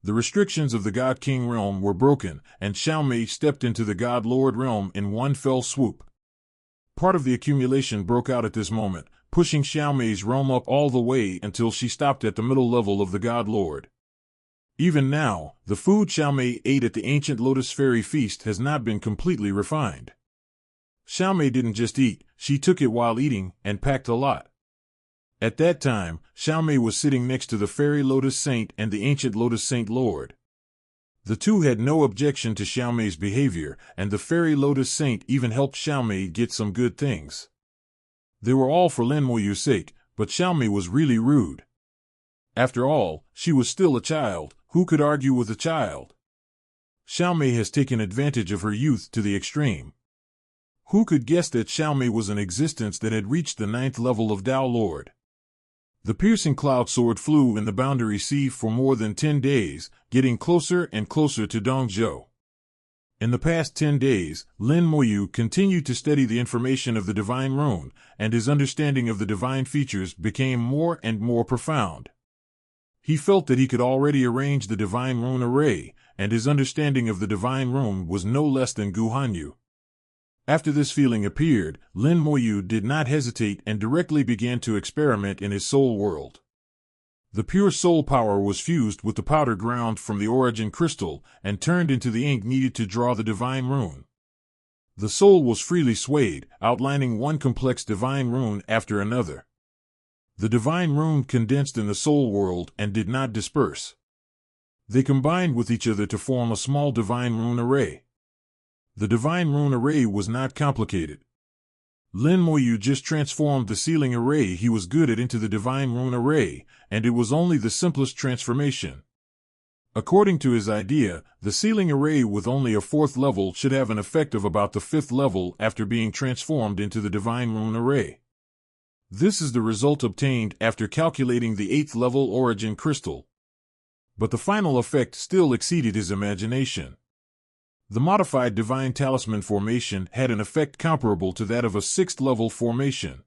The restrictions of the God King realm were broken, and Xiaomei stepped into the God Lord realm in one fell swoop. Part of the accumulation broke out at this moment, pushing Xiaomei's realm up all the way until she stopped at the middle level of the God Lord. Even now, the food Xiaomei ate at the ancient Lotus Fairy Feast has not been completely refined. Xiaomei didn't just eat, she took it while eating, and packed a lot. At that time, Xiaomei was sitting next to the Fairy Lotus Saint and the ancient Lotus Saint Lord. The two had no objection to Xiaomei's behavior, and the Fairy Lotus Saint even helped Xiaomei get some good things. They were all for Lin Moyu's sake, but Xiaomei was really rude. After all, she was still a child. Who could argue with a child? Xiaomei has taken advantage of her youth to the extreme. Who could guess that Xiaomei was an existence that had reached the 9th level of Tao Lord? The piercing cloud sword flew in the boundary sea for more than 10 days, getting closer and closer to Dongzhou. In the past 10 days, Lin Moyu continued to study the information of the divine rune, and his understanding of the divine features became more and more profound. He felt that he could already arrange the divine rune array, and his understanding of the divine rune was no less than Guhanyu. After this feeling appeared, Lin Moyu did not hesitate and directly began to experiment in his soul world. The pure soul power was fused with the powder ground from the origin crystal and turned into the ink needed to draw the divine rune. The soul was freely swayed, outlining one complex divine rune after another. The divine rune condensed in the soul world and did not disperse. They combined with each other to form a small divine rune array. The divine rune array was not complicated. Lin Moyu just transformed the sealing array he was good at into the divine rune array, and it was only the simplest transformation. According to his idea, the sealing array with only a 4th level should have an effect of about the 5th level after being transformed into the divine rune array. This is the result obtained after calculating the 8th level origin crystal. But the final effect still exceeded his imagination. The modified divine talisman formation had an effect comparable to that of a 6th level formation.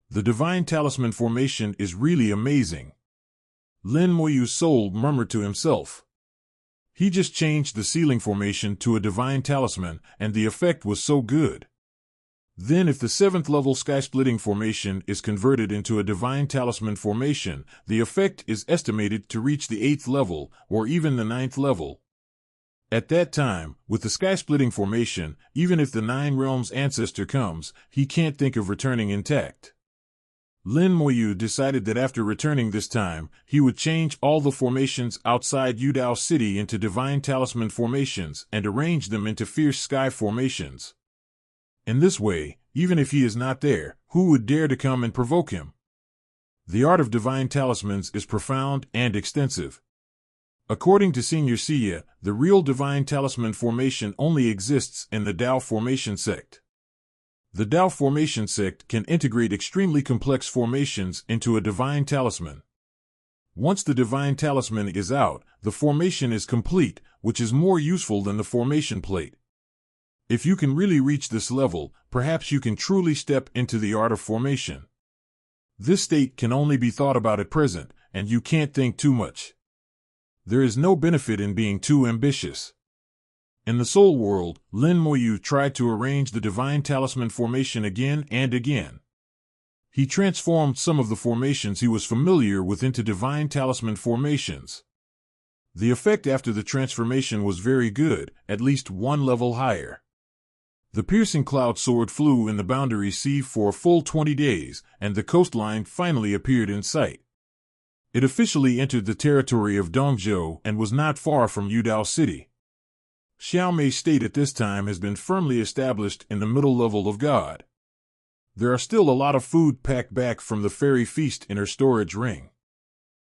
The divine talisman formation is really amazing. Lin Moyu's soul murmured to himself. He just changed the sealing formation to a divine talisman, and the effect was so good. Then if the 7th level sky-splitting formation is converted into a divine talisman formation, the effect is estimated to reach the 8th level, or even the 9th level. At that time, with the sky-splitting formation, even if the 9 realms ancestor comes, he can't think of returning intact. Lin Moyu decided that after returning this time, he would change all the formations outside Yudao City into divine talisman formations and arrange them into fierce sky formations. In this way, even if he is not there, who would dare to come and provoke him? The art of divine talismans is profound and extensive. According to Senior Xie, the real divine talisman formation only exists in the Tao formation sect. The Tao formation sect can integrate extremely complex formations into a divine talisman. Once the divine talisman is out, the formation is complete, which is more useful than the formation plate. If you can really reach this level, perhaps you can truly step into the art of formation. This state can only be thought about at present, and you can't think too much. There is no benefit in being too ambitious. In the soul world, Lin Moyu tried to arrange the divine talisman formation again and again. He transformed some of the formations he was familiar with into divine talisman formations. The effect after the transformation was very good, at least 1 level higher. The piercing cloud sword flew in the boundary sea for a full 20 days, and the coastline finally appeared in sight. It officially entered the territory of Dongzhou and was not far from Yudao City. Xiaomei State at this time has been firmly established in the middle level of God. There are still a lot of food packed back from the fairy feast in her storage ring.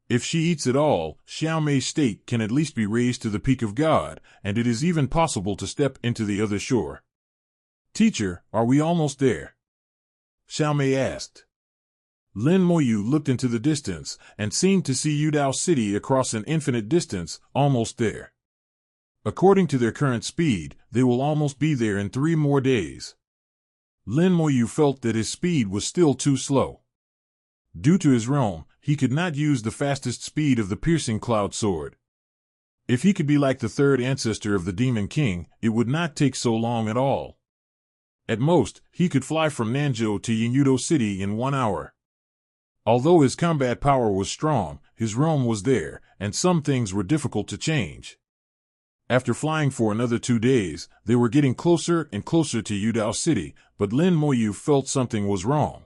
If she eats it all, Xiaomei State can at least be raised to the peak of God, and it is even possible to step into the other shore. Teacher, are we almost there? Xiaomei asked. Lin Moyu looked into the distance and seemed to see Yudao City across an infinite distance, almost there. According to their current speed, they will almost be there in 3 more days. Lin Moyu felt that his speed was still too slow. Due to his realm, he could not use the fastest speed of the piercing cloud sword. If he could be like the third ancestor of the Demon King, it would not take so long at all. At most, he could fly from Nanzhou to Yanyudo City in 1 hour. Although his combat power was strong, his realm was there, and some things were difficult to change. After flying for another 2 days, they were getting closer and closer to Yudao City, but Lin Moyu felt something was wrong.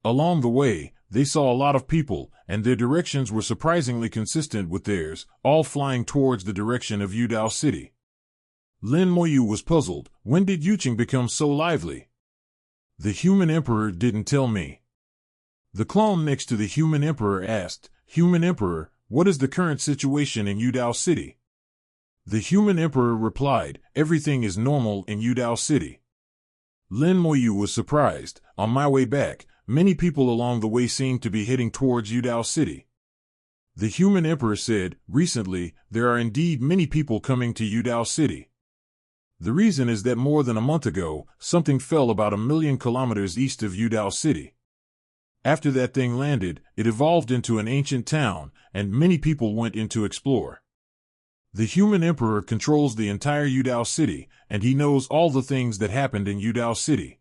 Along the way, they saw a lot of people, and their directions were surprisingly consistent with theirs, all flying towards the direction of Yudao City. Lin Moyu was puzzled. When did Yuqing become so lively? The human emperor didn't tell me. The clone next to the human emperor asked, Human Emperor, what is the current situation in Yudao City? The human emperor replied, everything is normal in Yudao City. Lin Moyu was surprised. On my way back, many people along the way seemed to be heading towards Yudao City. The human emperor said, recently, there are indeed many people coming to Yudao City. The reason is that more than a month ago, something fell about 1,000,000 kilometers east of Yudao City. After that thing landed, it evolved into an ancient town, and many people went in to explore. The human emperor controls the entire Yudao City, and he knows all the things that happened in Yudao City.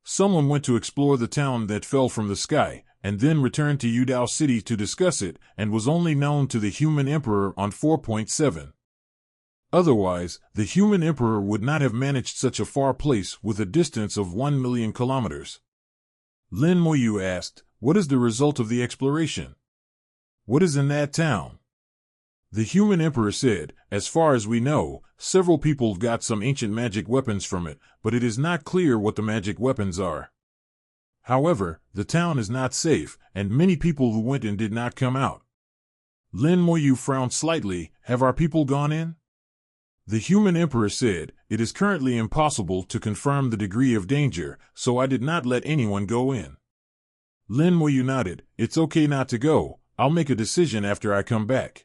Someone went to explore the town that fell from the sky, and then returned to Yudao City to discuss it, and was only known to the human emperor on 4.7. Otherwise, the human emperor would not have managed such a far place with a distance of 1,000,000 kilometers. Lin Moyu asked, what is the result of the exploration? What is in that town? The human emperor said, as far as we know, several people got some ancient magic weapons from it, but it is not clear what the magic weapons are. However, the town is not safe, and many people who went in did not come out. Lin Moyu frowned slightly. Have our people gone in? The human emperor said, it is currently impossible to confirm the degree of danger, so I did not let anyone go in. Lin Moyu nodded. It's okay not to go. I'll make a decision after I come back.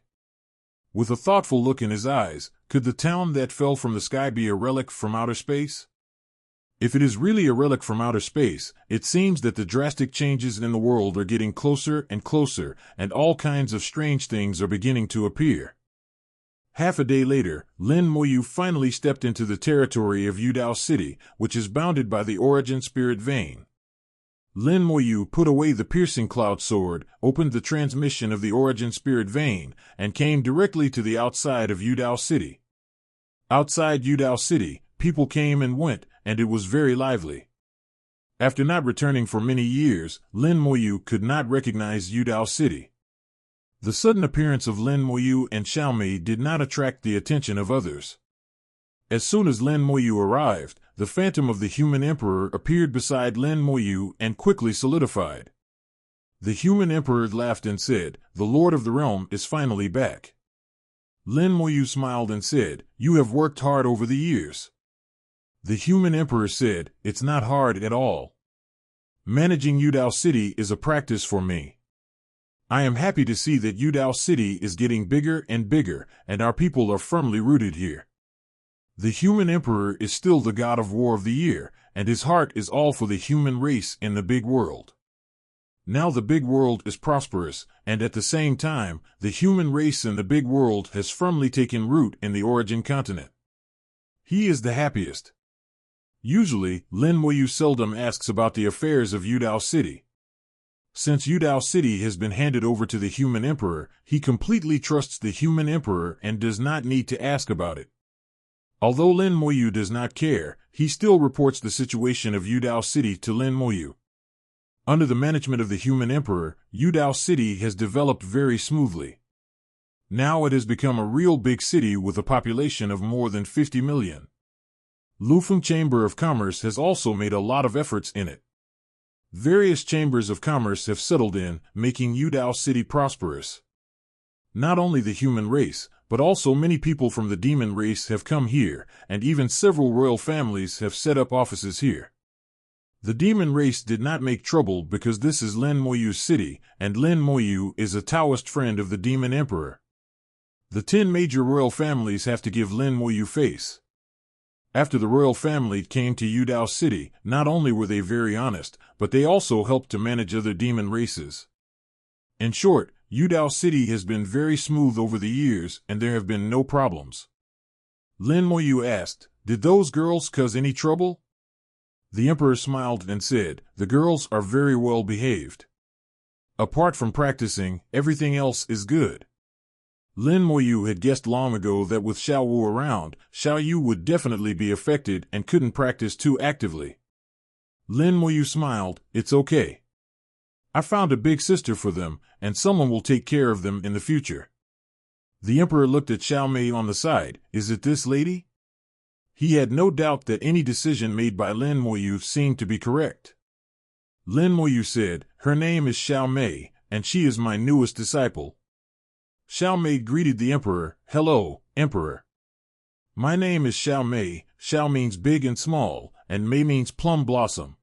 With a thoughtful look in his eyes, could the town that fell from the sky be a relic from outer space? If it is really a relic from outer space, it seems that the drastic changes in the world are getting closer and closer, and all kinds of strange things are beginning to appear. Half a day later, Lin Moyu finally stepped into the territory of Yudao City, which is bounded by the Origin Spirit Vein. Lin Moyu put away the piercing cloud sword, opened the transmission of the Origin Spirit Vein, and came directly to the outside of Yudao City. Outside Yudao City, people came and went, and it was very lively. After not returning for many years, Lin Moyu could not recognize Yudao City. The sudden appearance of Lin Moyu and Xiaomei did not attract the attention of others. As soon as Lin Moyu arrived, the phantom of the human emperor appeared beside Lin Moyu and quickly solidified. The human emperor laughed and said, the Lord of the Realm is finally back. Lin Moyu smiled and said, you have worked hard over the years. The human emperor said, it's not hard at all. Managing Yudao City is a practice for me. I am happy to see that Yudao City is getting bigger and bigger, and our people are firmly rooted here. The human emperor is still the god of war of the year, and his heart is all for the human race in the big world. Now the big world is prosperous, and at the same time, the human race in the big world has firmly taken root in the Origin continent. He is the happiest. Usually, Lin Moyu seldom asks about the affairs of Yudao City. Since Yudao City has been handed over to the human emperor, he completely trusts the human emperor and does not need to ask about it. Although Lin Moyu does not care, he still reports the situation of Yudao City to Lin Moyu. Under the management of the human emperor, Yudao City has developed very smoothly. Now it has become a real big city with a population of more than 50 million. Lufeng Chamber of Commerce has also made a lot of efforts in it. Various chambers of commerce have settled in, making Yudao City prosperous. Not only the human race, but also many people from the demon race have come here, and even several royal families have set up offices here. The demon race did not make trouble because this is Lin Moyu's city, and Lin Moyu is a Taoist friend of the demon emperor. The 10 major royal families have to give Lin Moyu face. After the royal family came to Yudao City, not only were they very honest, but they also helped to manage other demon races. In short, Yudao City has been very smooth over the years, and there have been no problems. Lin Moyu asked, "Did those girls cause any trouble?" The emperor smiled and said, "The girls are very well behaved. Apart from practicing, everything else is good." Lin Moyu had guessed long ago that with Xiao Wu around, Xiao Yu would definitely be affected and couldn't practice too actively. Lin Moyu smiled, "It's okay. I found a big sister for them, and someone will take care of them in the future." The emperor looked at Xiao Mei on the side. "Is it this lady?" He had no doubt that any decision made by Lin Moyu seemed to be correct. Lin Moyu said, "Her name is Xiao Mei, and she is my newest disciple." Xiao Mei greeted the emperor, "Hello, emperor. My name is Xiao Mei." Xiao means big and small, and Mei means plum blossom.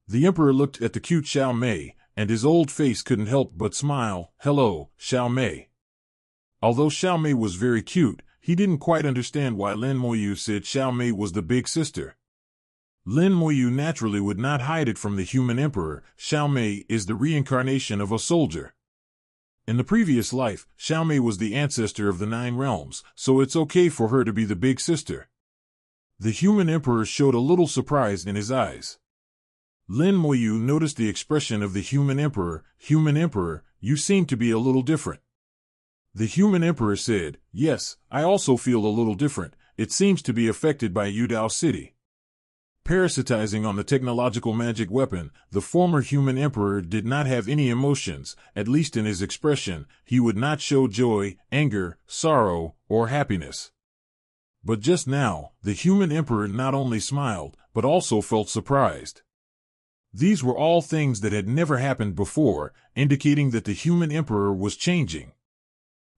The emperor looked at the cute Xiao Mei, and his old face couldn't help but smile. "Hello, Xiao Mei." Although Xiao Mei was very cute, he didn't quite understand why Lin Moyu said Xiao Mei was the big sister. Lin Moyu naturally would not hide it from the human emperor. Xiao Mei is the reincarnation of a soldier. In the previous life, Xiao Mei was the ancestor of the 9 realms, so it's okay for her to be the big sister. The human emperor showed a little surprise in his eyes. Lin Moyu noticed the expression of the human emperor. "Human emperor, you seem to be a little different." The human emperor said, "Yes, I also feel a little different. It seems to be affected by Yudao City." Parasitizing on the technological magic weapon, the former human emperor did not have any emotions, at least in his expression. He would not show joy, anger, sorrow, or happiness. But just now, the human emperor not only smiled, but also felt surprised. These were all things that had never happened before, indicating that the human emperor was changing.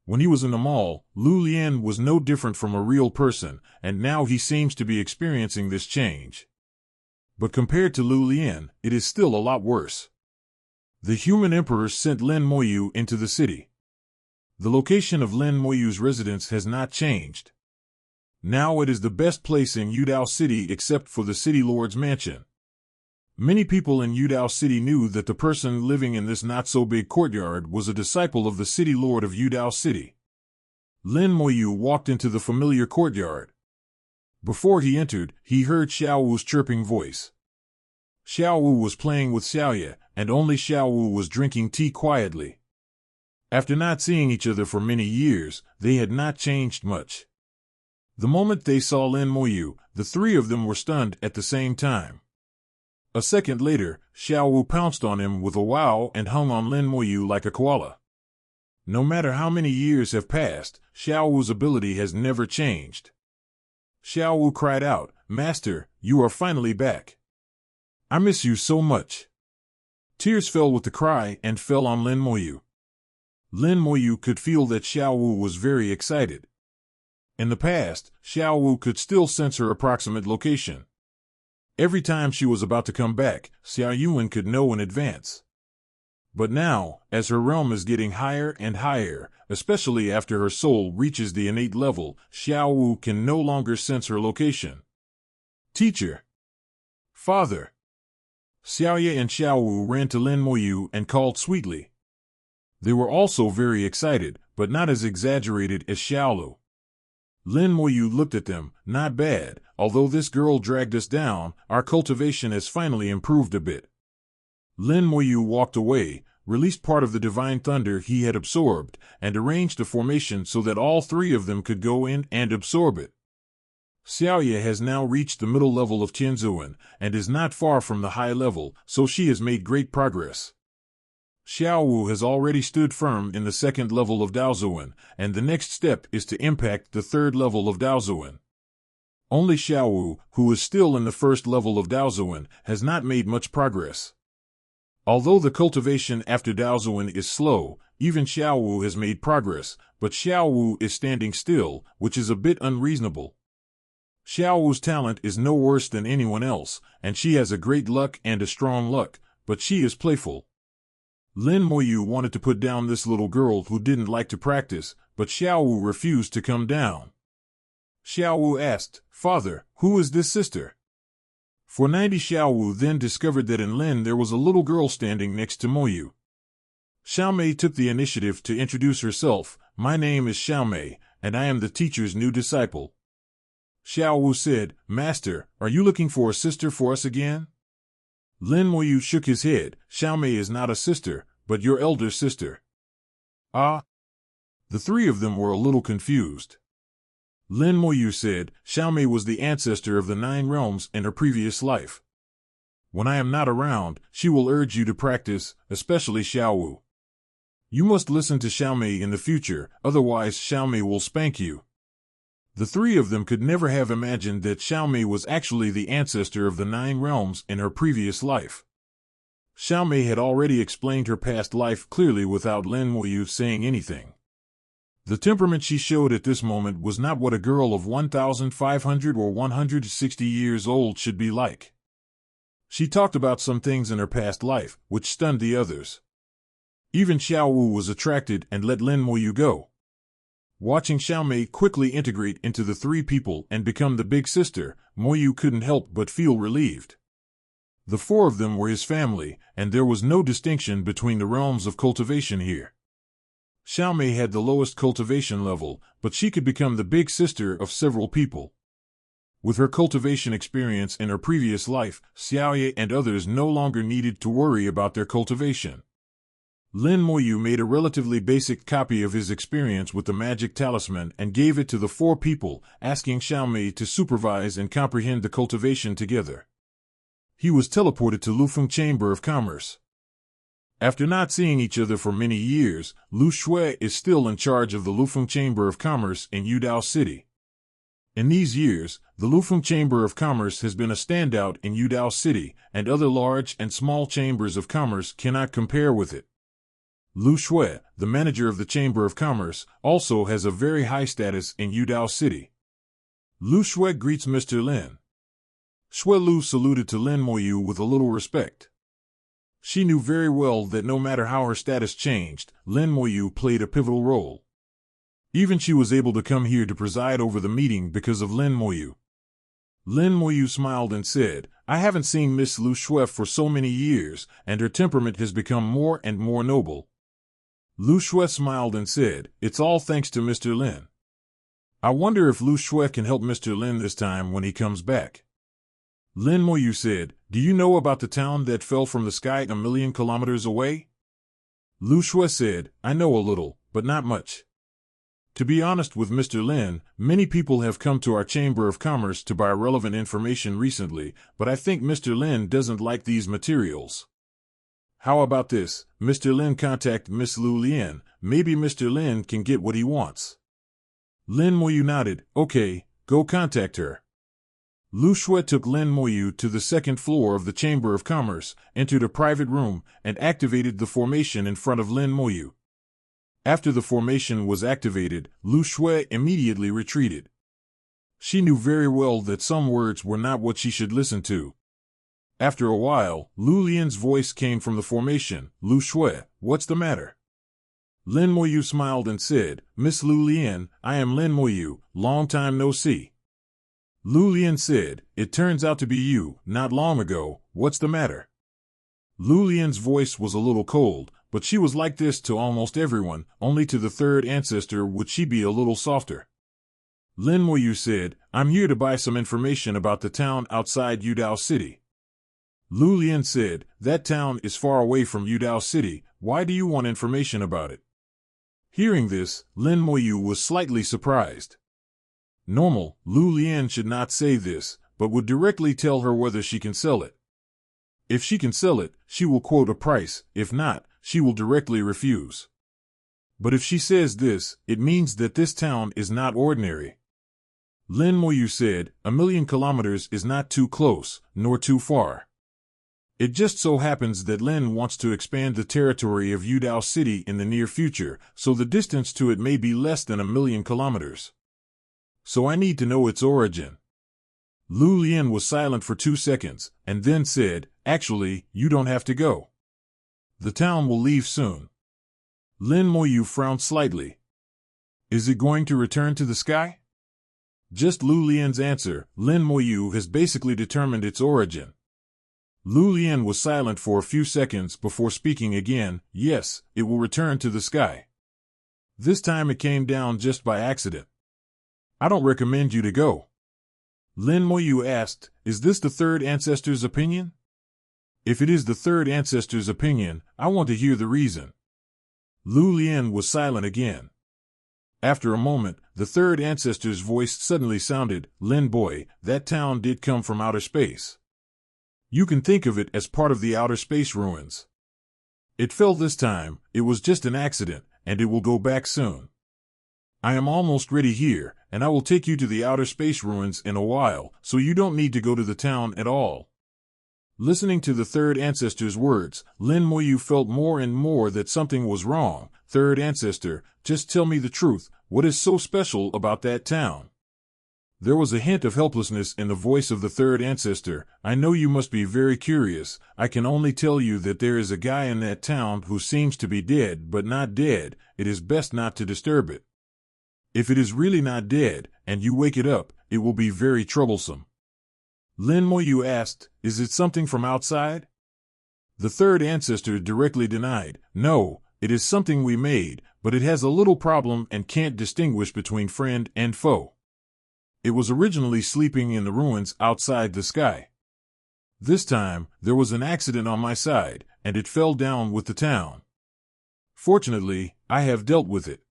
When he was in the mall, Lu Lian was no different from a real person, and now he seems to be experiencing this change. But compared to Lu Lian, it is still a lot worse. The human emperor sent Lin Moyu into the city. The location of Lin Moyu's residence has not changed. Now it is the best place in Yudao City except for the city lord's mansion. Many people in Yudao City knew that the person living in this not-so-big courtyard was a disciple of the city lord of Yudao City. Lin Moyu walked into the familiar courtyard. Before he entered, he heard Xiao Wu's chirping voice. Xiao Wu was playing with Xiaoye, and only Xiao Wu was drinking tea quietly. After not seeing each other for many years, they had not changed much. The moment they saw Lin Moyu, the 3 of them were stunned at the same time. A second later, Xiao Wu pounced on him with a wow and hung on Lin Moyu like a koala. No matter how many years have passed, Xiao Wu's ability has never changed. Xiao Wu cried out, "Master, you are finally back. I miss you so much." Tears fell with the cry and fell on Lin Moyu. Lin Moyu could feel that Xiao Wu was very excited. In the past, Xiao Wu could still sense her approximate location. Every time she was about to come back, Xiao Yuan could know in advance. But now, as her realm is getting higher and higher, especially after her soul reaches the innate level, Xiao Wu can no longer sense her location. "Teacher! Father!" Xiaoye and Xiao Wu ran to Lin Moyu and called sweetly. They were also very excited, but not as exaggerated as Xiaolu. Lin Moyu looked at them. "Not bad, although this girl dragged us down, our cultivation has finally improved a bit." Lin Moyu walked away, released part of the divine thunder he had absorbed, and arranged a formation so that all 3 of them could go in and absorb it. Xiaoye has now reached the middle level of Tianzuan, and is not far from the high level, so she has made great progress. Xiao Wu has already stood firm in the second level of Daozuan, and the next step is to impact the third level of Daozuan. Only Xiao Wu, who is still in the first level of Daozuan, has not made much progress. Although the cultivation after Daozuan is slow, even Xiao Wu has made progress, but Xiao Wu is standing still, which is a bit unreasonable. Xiao Wu's talent is no worse than anyone else, and she has a great luck and a strong luck, but she is playful. Lin Moyu wanted to put down this little girl who didn't like to practice, but Xiao Wu refused to come down. Xiao Wu asked, "Father, who is this sister?" For 90 Xiao Wu then discovered that in Lin there was a little girl standing next to Moyu. Xiaomei took the initiative to introduce herself. "My name is Xiaomei, and I am the teacher's new disciple." Xiao Wu said, "Master, are you looking for a sister for us again?" Lin Moyu shook his head. "Xiaomei is not a sister, but your elder sister." Ah! The three of them were a little confused. Lin Moyu said, "Xiaomei was the ancestor of the 9 realms in her previous life. When I am not around, she will urge you to practice, especially Xiao Wu. You must listen to Xiaomei in the future, otherwise Xiaomei will spank you." The three of them could never have imagined that Xiaomei was actually the ancestor of the 9 realms in her previous life. Xiaomei had already explained her past life clearly without Lin Moyu saying anything. The temperament she showed at this moment was not what a girl of 1,500 or 160 years old should be like. She talked about some things in her past life, which stunned the others. Even Xiao Wu was attracted and let Lin Moyu go. Watching Xiaomei quickly integrate into the three people and become the big sister, Moyu couldn't help but feel relieved. The 4 of them were his family, and there was no distinction between the realms of cultivation here. Xiaomei had the lowest cultivation level, but she could become the big sister of several people. With her cultivation experience in her previous life, Xiaoye and others no longer needed to worry about their cultivation. Lin Moyu made a relatively basic copy of his experience with the magic talisman and gave it to the 4 people, asking Xiaomei to supervise and comprehend the cultivation together. He was teleported to Lufeng Chamber of Commerce. After not seeing each other for many years, Lu Shui is still in charge of the Lufeng Chamber of Commerce in Yudao City. In these years, the Lufeng Chamber of Commerce has been a standout in Yudao City, and other large and small chambers of commerce cannot compare with it. Lu Shui, the manager of the Chamber of Commerce, also has a very high status in Yudao City. Lu Shui greets Mr. Lin. Shui Lu saluted to Lin Moyu with a little respect. She knew very well that no matter how her status changed, Lin Moyu played a pivotal role. Even she was able to come here to preside over the meeting because of Lin Moyu. Lin Moyu smiled and said, "I haven't seen Miss Lu Shui for so many years, and her temperament has become more and more noble." Lu Shui smiled and said, "It's all thanks to Mr. Lin. I wonder if Lu Shui can help Mr. Lin this time when he comes back." Lin Moyu said, "Do you know about the town that fell from the sky 1,000,000 kilometers away?" Lu Shui said, "I know a little, but not much. To be honest with Mr. Lin, many people have come to our Chamber of Commerce to buy relevant information recently, but I think Mr. Lin doesn't like these materials. How about this, Mr. Lin contact Miss Lu Lian, maybe Mr. Lin can get what he wants." Lin Moyu nodded, "Okay, go contact her." Lu Shui took Lin Moyu to the second floor of the Chamber of Commerce, entered a private room, and activated the formation in front of Lin Moyu. After the formation was activated, Lu Shui immediately retreated. She knew very well that some words were not what she should listen to. After a while, Lu Lian's voice came from the formation. "Lu Shui, what's the matter?" Lin Moyu smiled and said, "Miss Lu Lian, I am Lin Moyu, long time no see." Lu Lian said, "It turns out to be you, not long ago, what's the matter?" Lu Lian's voice was a little cold, but she was like this to almost everyone, only to the 3rd ancestor would she be a little softer. Lin Moyu said, "I'm here to buy some information about the town outside Yudao City." Lu Lian said, "That town is far away from Yudao City, why do you want information about it?" Hearing this, Lin Moyu was slightly surprised. Normal, Lu Lian should not say this, but would directly tell her whether she can sell it. If she can sell it, she will quote a price, if not, she will directly refuse. But if she says this, it means that this town is not ordinary. Lin Moyu said, 1,000,000 kilometers is not too close, nor too far. It just so happens that Lin wants to expand the territory of Yudao City in the near future, so the distance to it may be less than 1,000,000 kilometers. So I need to know its origin. Lu Lian was silent for 2 seconds, and then said, actually, you don't have to go. The town will leave soon. Lin Moyu frowned slightly. Is it going to return to the sky? Just Lu Lian's answer, Lin Moyu has basically determined its origin. Lu Lian was silent for a few seconds before speaking again. Yes, it will return to the sky. This time it came down just by accident. I don't recommend you to go. Lin Moyu asked, is this the third ancestor's opinion? If it is the third ancestor's opinion, I want to hear the reason. Lu Lian was silent again. After a moment, the third ancestor's voice suddenly sounded, Lin boy, that town did come from outer space. You can think of it as part of the outer space ruins. It fell this time, it was just an accident, and it will go back soon. I am almost ready here, and I will take you to the outer space ruins in a while, so you don't need to go to the town at all. Listening to the third ancestor's words, Lin Moyu felt more and more that something was wrong. Third ancestor, just tell me the truth, what is so special about that town? There was a hint of helplessness in the voice of the third ancestor. I know you must be very curious. I can only tell you that there is a guy in that town who seems to be dead but not dead. It is best not to disturb it. If it is really not dead, and you wake it up, it will be very troublesome. Lin Moyu asked, is it something from outside? The third ancestor directly denied, no, it is something we made, but it has a little problem and can't distinguish between friend and foe. It was originally sleeping in the ruins outside the sky. This time, there was an accident on my side, and it fell down with the town. Fortunately, I have dealt with it.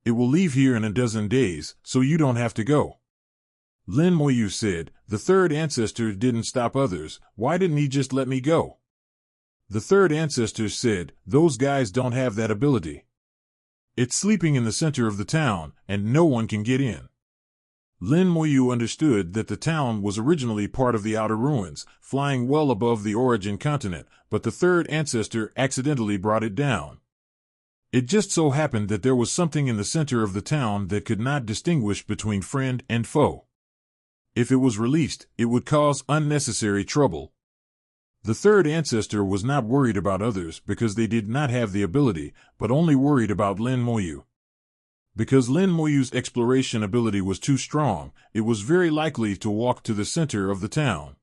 It will leave here in a dozen days, so you don't have to go. Lin Moyu said, the third ancestor didn't stop others, why didn't he just let me go? The third ancestor said, those guys don't have that ability. It's sleeping in the center of the town, and no one can get in. Lin Moyu understood that the town was originally part of the outer ruins, flying well above the origin continent, but the third ancestor accidentally brought it down. It just so happened that there was something in the center of the town that could not distinguish between friend and foe. If it was released, it would cause unnecessary trouble. The third ancestor was not worried about others because they did not have the ability, but only worried about Lin Moyu. Because Lin Moyu's exploration ability was too strong, it was very likely to walk to the center of the town.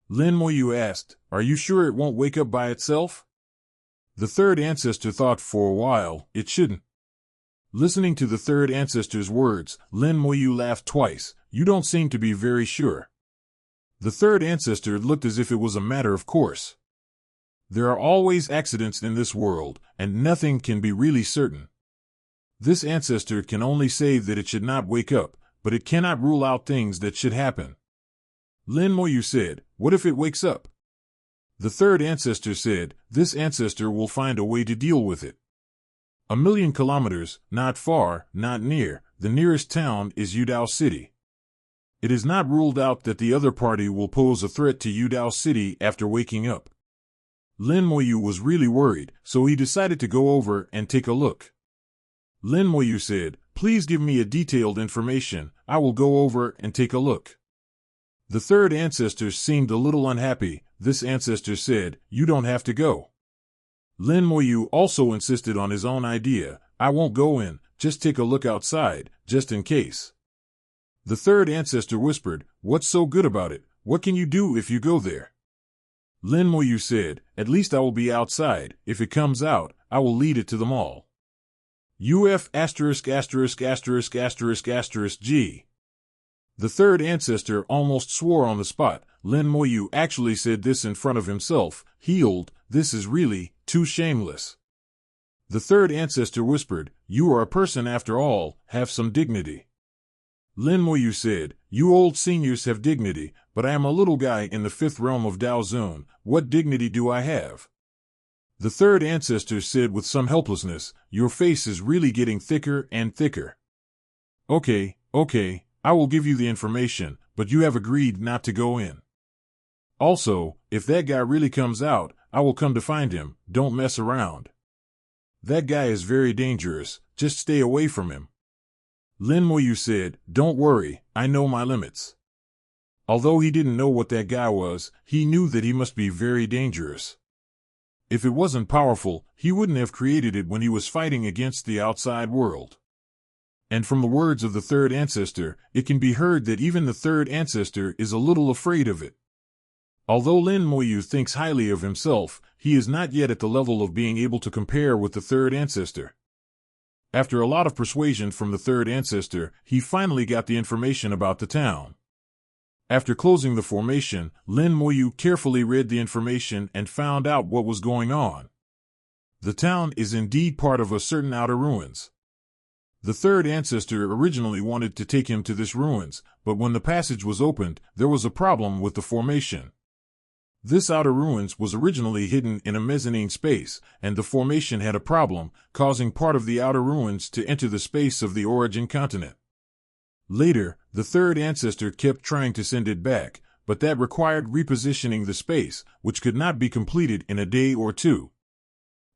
Lin Moyu asked, are you sure it won't wake up by itself? The third ancestor thought for a while, it shouldn't. Listening to the third ancestor's words, Lin Moyu laughed twice, you don't seem to be very sure. The third ancestor looked as if it was a matter of course. There are always accidents in this world, and nothing can be really certain. This ancestor can only say that it should not wake up, but it cannot rule out things that should happen. Lin Moyu said, what if it wakes up? The third ancestor said, this ancestor will find a way to deal with it. 1,000,000 kilometers, not far, not near, the nearest town is Yudao City. It is not ruled out that the other party will pose a threat to Yudao City after waking up. Lin Moyu was really worried, so he decided to go over and take a look. Lin Moyu said, please give me a detailed information, I will go over and take a look. The third ancestor seemed a little unhappy. This ancestor said, you don't have to go. Lin Moyu also insisted on his own idea, I won't go in, just take a look outside, just in case. The third ancestor whispered, what's so good about it, what can you do if you go there? Lin Moyu said, at least I will be outside, if it comes out, I will lead it to them all. UF***********G. The third ancestor almost swore on the spot. Lin Moyu actually said this in front of himself, healed, this is really, too shameless. The third ancestor whispered, you are a person after all, have some dignity. Lin Moyu said, you old seniors have dignity, but I am a little guy in the fifth realm of Dao Zun, what dignity do I have? The third ancestor said with some helplessness, "Your face is really getting thicker and thicker." Okay, I will give you the information, but you have agreed not to go in. Also, if that guy really comes out, I will come to find him. Don't mess around. That guy is very dangerous. Just stay away from him. Lin Moyu said, "Don't worry, I know my limits." Although he didn't know what that guy was, he knew that he must be very dangerous. If it wasn't powerful, he wouldn't have created it when he was fighting against the outside world. And from the words of the third ancestor, it can be heard that even the third ancestor is a little afraid of it. Although Lin Moyu thinks highly of himself, he is not yet at the level of being able to compare with the third ancestor. After a lot of persuasion from the third ancestor, he finally got the information about the town. After closing the formation, Lin Moyu carefully read the information and found out what was going on. The town is indeed part of a certain outer ruins. The third ancestor originally wanted to take him to this ruins, but when the passage was opened, there was a problem with the formation. This outer ruins was originally hidden in a mezzanine space, and the formation had a problem, causing part of the outer ruins to enter the space of the origin continent. Later, the third ancestor kept trying to send it back, but that required repositioning the space, which could not be completed in a day or two.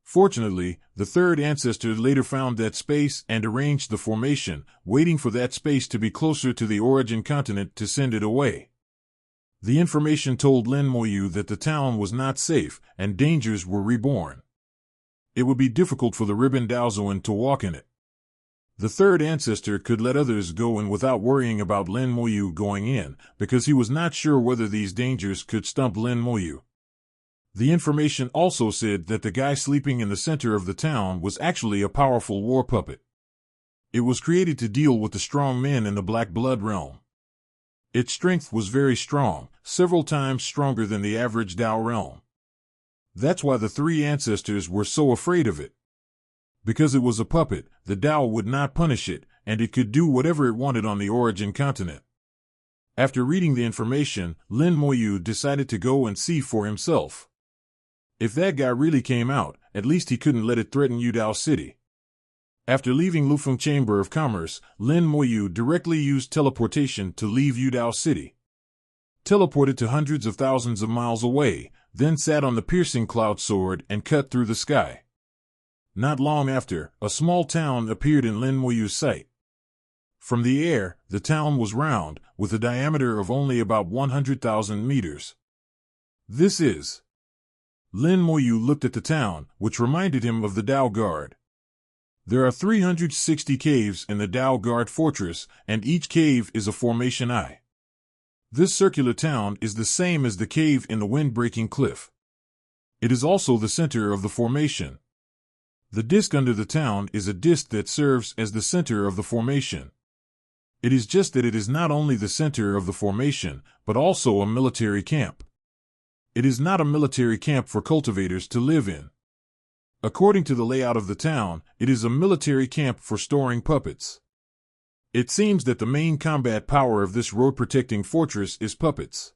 Fortunately, the third ancestor later found that space and arranged the formation, waiting for that space to be closer to the origin continent to send it away. The information told Lin Moyu that the town was not safe, and dangers were reborn. It would be difficult for the Ribbon Daozuan to walk in it. The third ancestor could let others go in without worrying about Lin Moyu going in, because he was not sure whether these dangers could stump Lin Moyu. The information also said that the guy sleeping in the center of the town was actually a powerful war puppet. It was created to deal with the strong men in the Black Blood realm. Its strength was very strong, several times stronger than the average Dao realm. That's why the three ancestors were so afraid of it. Because it was a puppet, the Dao would not punish it, and it could do whatever it wanted on the origin continent. After reading the information, Lin Moyu decided to go and see for himself. If that guy really came out, at least he couldn't let it threaten Yudao City. After leaving Lufeng Chamber of Commerce, Lin Moyu directly used teleportation to leave Yudao City. Teleported to hundreds of thousands of miles away, then sat on the piercing cloud sword and cut through the sky. Not long after, a small town appeared in Lin Moyu's sight. From the air, the town was round, with a diameter of only about 100,000 meters. This is... Lin Moyu looked at the town, which reminded him of the Dao Guard. There are 360 caves in the Dao Guard fortress, and each cave is a formation eye. This circular town is the same as the cave in the wind-breaking cliff. It is also the center of the formation. The disk under the town is a disk that serves as the center of the formation. It is just that it is not only the center of the formation, but also a military camp. It is not a military camp for cultivators to live in. According to the layout of the town, it is a military camp for storing puppets. It seems that the main combat power of this road-protecting fortress is puppets.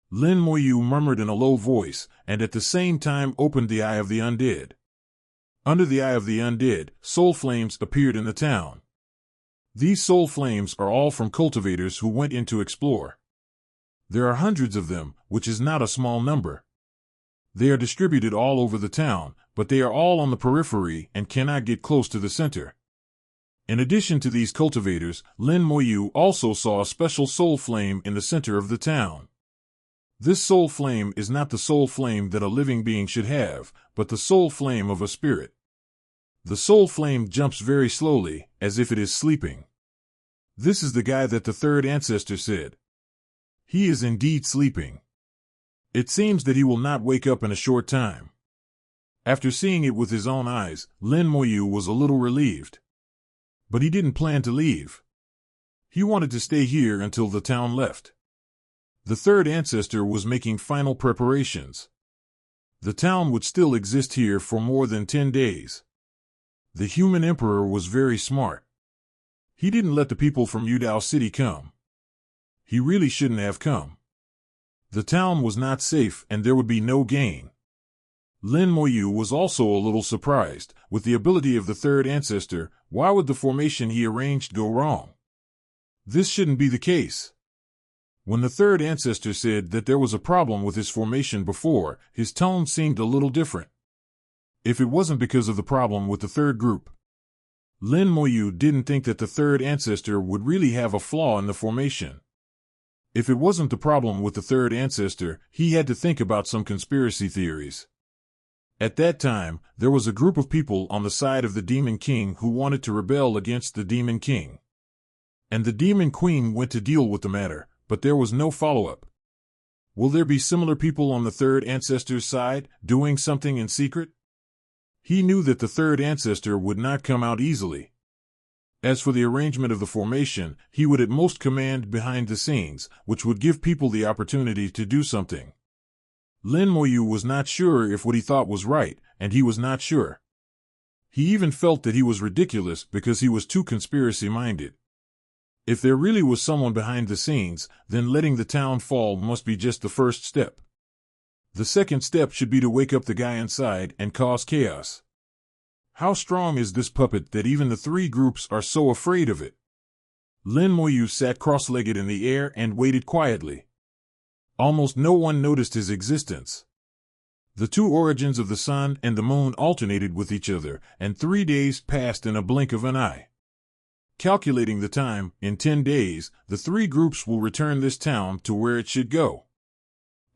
Lin Moyu murmured in a low voice, and at the same time opened the Eye of the Undead. Under the Eye of the Undead, soul flames appeared in the town. These soul flames are all from cultivators who went in to explore. There are hundreds of them, which is not a small number. They are distributed all over the town, but they are all on the periphery and cannot get close to the center. In addition to these cultivators, Lin Moyu also saw a special soul flame in the center of the town. This soul flame is not the soul flame that a living being should have, but the soul flame of a spirit. The soul flame jumps very slowly, as if it is sleeping. This is the guy that the third ancestor said. He is indeed sleeping. It seems that he will not wake up in a short time. After seeing it with his own eyes, Lin Moyu was a little relieved. But he didn't plan to leave. He wanted to stay here until the town left. The third ancestor was making final preparations. The town would still exist here for more than 10 days. The human emperor was very smart. He didn't let the people from Yudao City come. He really shouldn't have come. The town was not safe and there would be no gain. Lin Moyu was also a little surprised. With the ability of the third ancestor, why would the formation he arranged go wrong? This shouldn't be the case. When the third ancestor said that there was a problem with his formation before, his tone seemed a little different. If it wasn't because of the problem with the third group, Lin Moyu didn't think that the third ancestor would really have a flaw in the formation. If it wasn't the problem with the third ancestor, he had to think about some conspiracy theories. At that time, there was a group of people on the side of the Demon King who wanted to rebel against the Demon King. And the Demon Queen went to deal with the matter, but there was no follow-up. Will there be similar people on the third ancestor's side, doing something in secret? He knew that the third ancestor would not come out easily. As for the arrangement of the formation, he would at most command behind the scenes, which would give people the opportunity to do something. Lin Moyu was not sure if what he thought was right, and he was not sure. He even felt that he was ridiculous because he was too conspiracy-minded. If there really was someone behind the scenes, then letting the town fall must be just the first step. The second step should be to wake up the guy inside and cause chaos. How strong is this puppet that even the three groups are so afraid of it? Lin Moyu sat cross-legged in the air and waited quietly. Almost no one noticed his existence. The two origins of the sun and the moon alternated with each other, and 3 days passed in a blink of an eye. Calculating the time, in 10 days, the three groups will return this town to where it should go.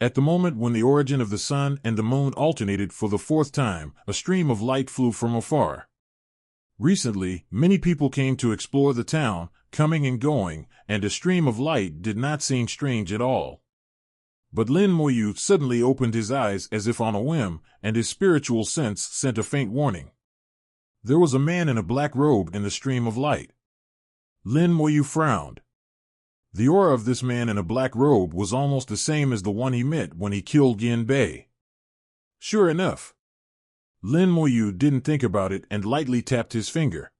At the moment when the origin of the sun and the moon alternated for the 4th time, a stream of light flew from afar. Recently, many people came to explore the town, coming and going, and a stream of light did not seem strange at all. But Lin Moyu suddenly opened his eyes as if on a whim, and his spiritual sense sent a faint warning. There was a man in a black robe in the stream of light. Lin Moyu frowned. The aura of this man in a black robe was almost the same as the one he met when he killed Yin Bei. Sure enough. Lin Moyu didn't think about it and lightly tapped his finger.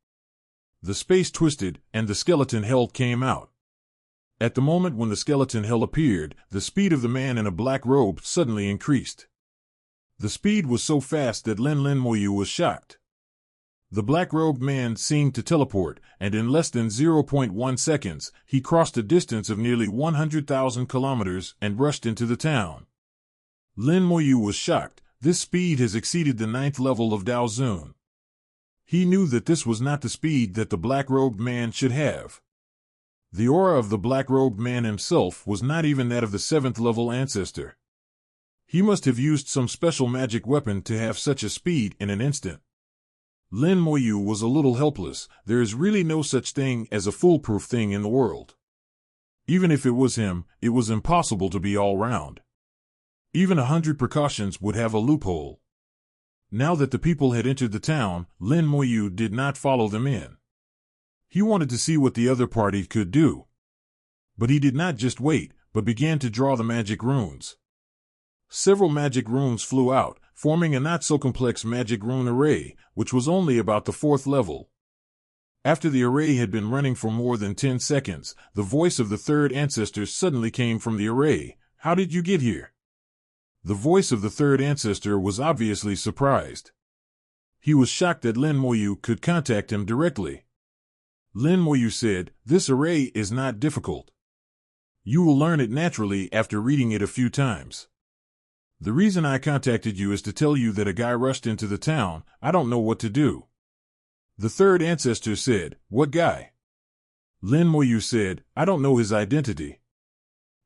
The space twisted, and the skeleton hell came out. At the moment when the skeleton hell appeared, the speed of the man in a black robe suddenly increased. The speed was so fast that Lin Moyu was shocked. The black-robed man seemed to teleport, and in less than 0.1 seconds, he crossed a distance of nearly 100,000 kilometers and rushed into the town. Lin Moyu was shocked. This speed has exceeded the 9th level of Dao Zun. He knew that this was not the speed that the black-robed man should have. The aura of the black-robed man himself was not even that of the 7th level ancestor. He must have used some special magic weapon to have such a speed in an instant. Lin Moyu was a little helpless. There is really no such thing as a foolproof thing in the world. Even if it was him, it was impossible to be all round. Even 100 precautions would have a loophole. Now that the people had entered the town, Lin Moyu did not follow them in. He wanted to see what the other party could do. But he did not just wait, but began to draw the magic runes. Several magic runes flew out, forming a not-so-complex magic rune array, which was only about the 4th level. After the array had been running for more than 10 seconds, the voice of the third ancestor suddenly came from the array. "How did you get here?" The voice of the third ancestor was obviously surprised. He was shocked that Lin Moyu could contact him directly. Lin Moyu said, "This array is not difficult. You will learn it naturally after reading it a few times. The reason I contacted you is to tell you that a guy rushed into the town. I don't know what to do." The third ancestor said, "What guy?" Lin Moyu said, "I don't know his identity.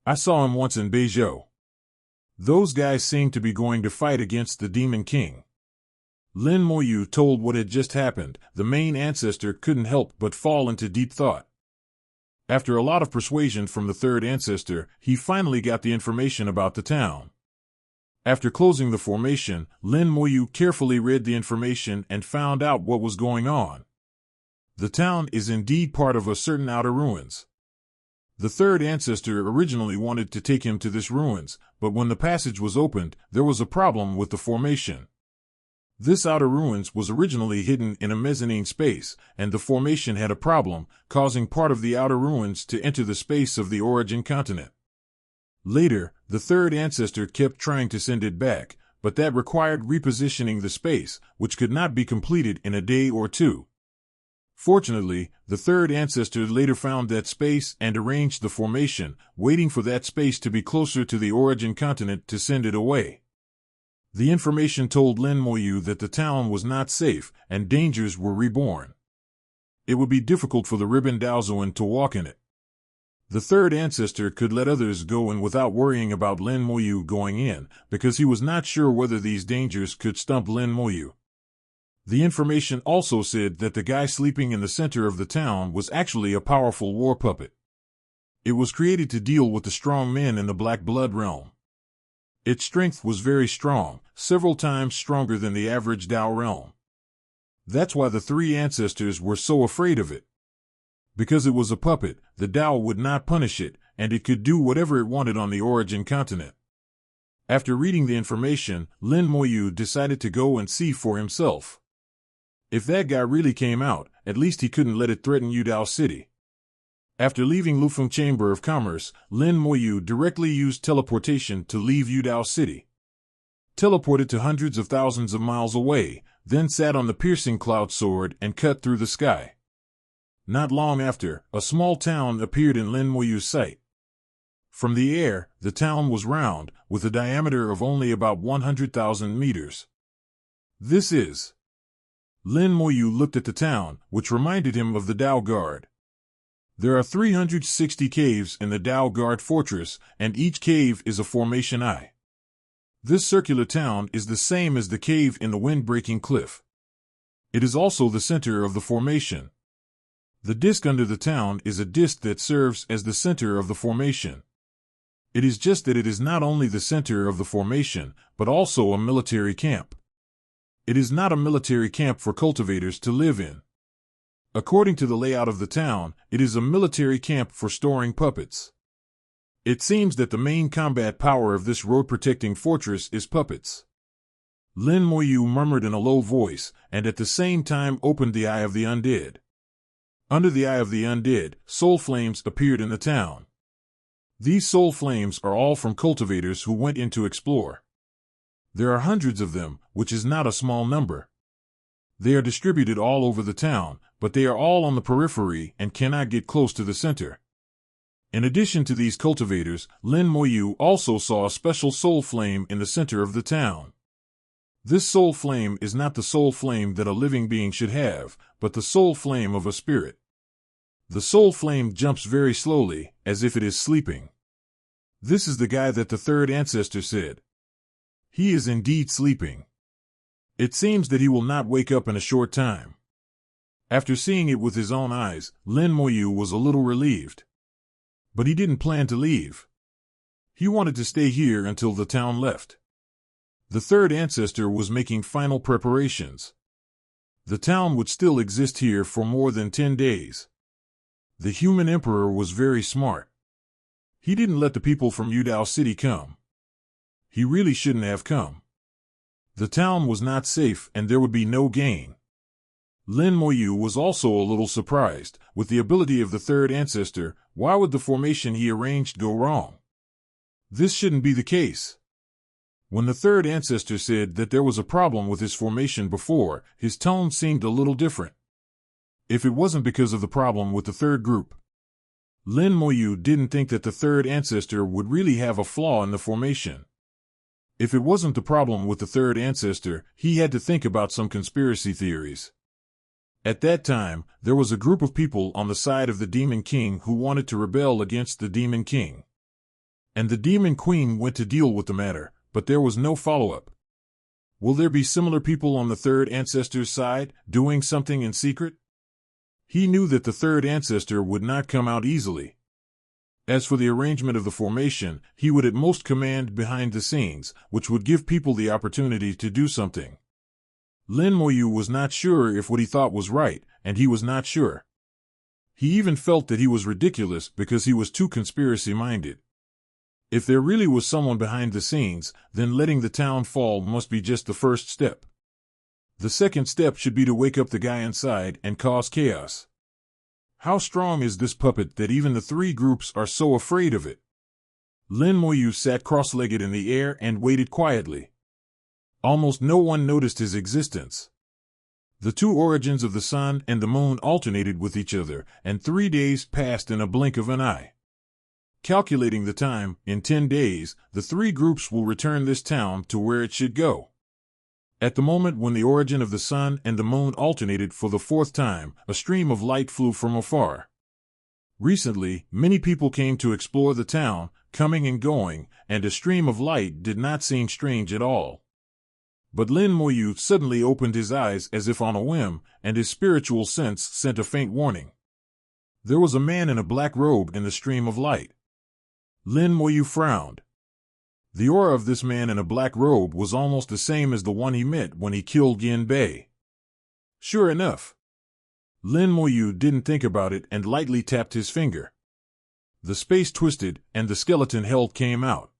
I saw him once in Beizhou. Those guys seem to be going to fight against the Demon King." Lin Moyu told what had just happened. The main ancestor couldn't help but fall into deep thought. After a lot of persuasion from the third ancestor, he finally got the information about the town. After closing the formation, Lin Moyu carefully read the information and found out what was going on. The town is indeed part of a certain outer ruins. The third ancestor originally wanted to take him to this ruins, but when the passage was opened, there was a problem with the formation. This outer ruins was originally hidden in a mezzanine space, and the formation had a problem, causing part of the outer ruins to enter the space of the origin continent. Later, the third ancestor kept trying to send it back, but that required repositioning the space, which could not be completed in a day or two. Fortunately, the third ancestor later found that space and arranged the formation, waiting for that space to be closer to the origin continent to send it away. The information told Lin Moyu that the town was not safe and dangers were reborn. It would be difficult for the Ribbon Daozuan to walk in it. The third ancestor could let others go in without worrying about Lin Moyu going in, because he was not sure whether these dangers could stump Lin Moyu. The information also said that the guy sleeping in the center of the town was actually a powerful war puppet. It was created to deal with the strong men in the Black Blood realm. Its strength was very strong, several times stronger than the average Dao realm. That's why the three ancestors were so afraid of it. Because it was a puppet, the Dao would not punish it, and it could do whatever it wanted on the origin continent. After reading the information, Lin Moyu decided to go and see for himself. If that guy really came out, at least he couldn't let it threaten Yudao City. After leaving Lufeng Chamber of Commerce, Lin Moyu directly used teleportation to leave Yudao City. Teleported to hundreds of thousands of miles away, then sat on the piercing cloud sword and cut through the sky. Not long after, a small town appeared in Lin Moyu's sight. From the air, the town was round, with a diameter of only about 100,000 meters. This is... Lin Moyu looked at the town, which reminded him of the Dao Guard. There are 360 caves in the Dao Guard fortress, and each cave is a formation eye. This circular town is the same as the cave in the wind-breaking cliff. It is also the center of the formation. The disc under the town is a disc that serves as the center of the formation. It is just that it is not only the center of the formation, but also a military camp. It is not a military camp for cultivators to live in. According to the layout of the town, it is a military camp for storing puppets. It seems that the main combat power of this road-protecting fortress is puppets. Lin Moyu murmured in a low voice, and at the same time opened the Eye of the Undead. Under the Eye of the Undead, soul flames appeared in the town. These soul flames are all from cultivators who went in to explore. There are hundreds of them, which is not a small number. They are distributed all over the town, but they are all on the periphery and cannot get close to the center. In addition to these cultivators, Lin Moyu also saw a special soul flame in the center of the town. This soul flame is not the soul flame that a living being should have, but the soul flame of a spirit. The soul flame jumps very slowly, as if it is sleeping. This is the guy that the third ancestor said. He is indeed sleeping. It seems that he will not wake up in a short time. After seeing it with his own eyes, Lin Moyu was a little relieved. But he didn't plan to leave. He wanted to stay here until the town left. The third ancestor was making final preparations. The town would still exist here for more than 10 days. The human emperor was very smart. He didn't let the people from Yudao City come. He really shouldn't have come. The town was not safe and there would be no gain. Lin Moyu was also a little surprised. With the ability of the third ancestor, why would the formation he arranged go wrong? This shouldn't be the case. When the third ancestor said that there was a problem with his formation before, his tone seemed a little different. If it wasn't because of the problem with the third group. Lin Moyu didn't think that the third ancestor would really have a flaw in the formation. If it wasn't the problem with the third ancestor, he had to think about some conspiracy theories. At that time, there was a group of people on the side of the Demon King who wanted to rebel against the Demon King. And the Demon Queen went to deal with the matter, but there was no follow-up. Will there be similar people on the third ancestor's side, doing something in secret? He knew that the third ancestor would not come out easily. As for the arrangement of the formation, he would at most command behind the scenes, which would give people the opportunity to do something. Lin Moyu was not sure if what he thought was right, and he was not sure. He even felt that he was ridiculous because he was too conspiracy-minded. If there really was someone behind the scenes, then letting the town fall must be just the first step. The second step should be to wake up the guy inside and cause chaos. How strong is this puppet that even the three groups are so afraid of it? Lin Moyu sat cross-legged in the air and waited quietly. Almost no one noticed his existence. The two origins of the sun and the moon alternated with each other, and 3 days passed in a blink of an eye. Calculating the time, in 10 days, the three groups will return this town to where it should go. At the moment when the origin of the sun and the moon alternated for the 4th time, a stream of light flew from afar. Recently, many people came to explore the town, coming and going, and a stream of light did not seem strange at all. But Lin Moyu suddenly opened his eyes as if on a whim, and his spiritual sense sent a faint warning. There was a man in a black robe in the stream of light. Lin Moyu frowned. The aura of this man in a black robe was almost the same as the one he met when he killed Yin Bei. Sure enough. Lin Moyu didn't think about it and lightly tapped his finger. The space twisted, and the skeleton hell came out.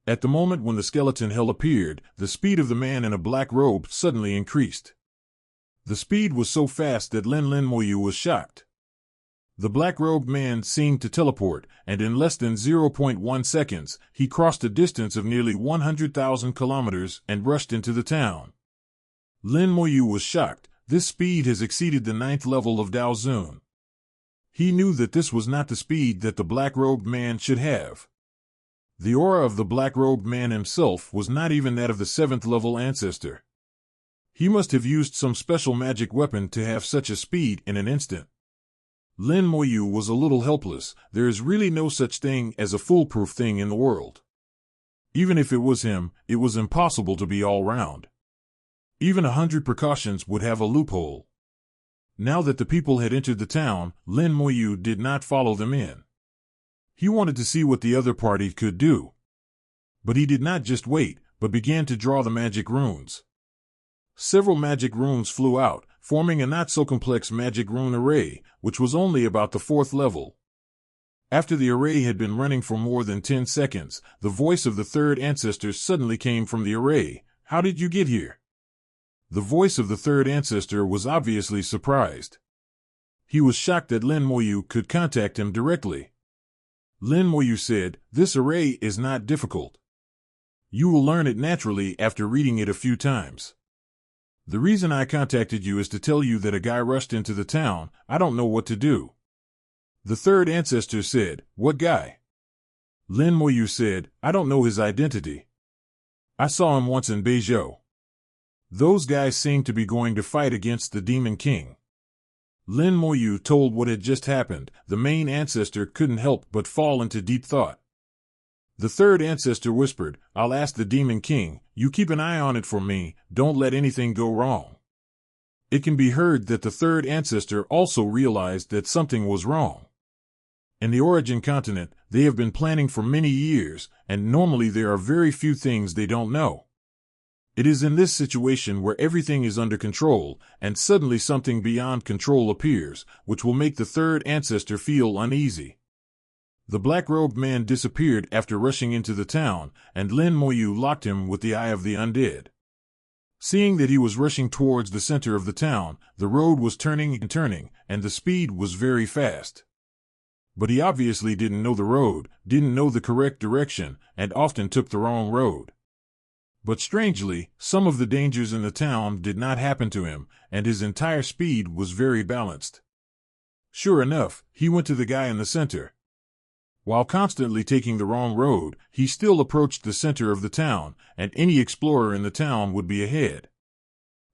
At the moment when the skeleton hell appeared, the speed of the man in a black robe suddenly increased. The speed was so fast that Lin Moyu was shocked. The black-robed man seemed to teleport, and in less than 0.1 seconds, he crossed a distance of nearly 100,000 kilometers and rushed into the town. Lin Moyu was shocked. This speed has exceeded the 9th level of Dao Zun. He knew that this was not the speed that the black-robed man should have. The aura of the black-robed man himself was not even that of the 7th level ancestor. He must have used some special magic weapon to have such a speed in an instant. Lin Moyu was a little helpless. There is really no such thing as a foolproof thing in the world. Even if it was him, it was impossible to be all round. Even 100 precautions would have a loophole. Now that the people had entered the town, Lin Moyu did not follow them in. He wanted to see what the other party could do. But he did not just wait, but began to draw the magic runes. Several magic runes flew out, forming a not-so-complex magic rune array, which was only about the 4th level. After the array had been running for more than 10 seconds, the voice of the 3rd ancestor suddenly came from the array. "How did you get here?" The voice of the 3rd ancestor was obviously surprised. He was shocked that Lin Moyu could contact him directly. Lin Moyu said, "This array is not difficult. You will learn it naturally after reading it a few times. The reason I contacted you is to tell you that a guy rushed into the town. I don't know what to do." The 3rd ancestor said, "What guy?" Lin Moyu said, "I don't know his identity. I saw him once in Beizhou. Those guys seem to be going to fight against the Demon King." Lin Moyu told what had just happened. The main ancestor couldn't help but fall into deep thought. The 3rd ancestor whispered, "I'll ask the Demon King. You keep an eye on it for me. Don't let anything go wrong." It can be heard that the 3rd ancestor also realized that something was wrong. In the origin continent, they have been planning for many years, and normally there are very few things they don't know. It is in this situation where everything is under control, and suddenly something beyond control appears, which will make the 3rd ancestor feel uneasy. The black-robed man disappeared after rushing into the town, and Lin Moyu locked him with the Eye of the Undead. Seeing that he was rushing towards the center of the town, the road was turning and turning, and the speed was very fast. But he obviously didn't know the road, didn't know the correct direction, and often took the wrong road. But strangely, some of the dangers in the town did not happen to him, and his entire speed was very balanced. Sure enough, he went to the guy in the center. While constantly taking the wrong road, he still approached the center of the town, and any explorer in the town would be ahead.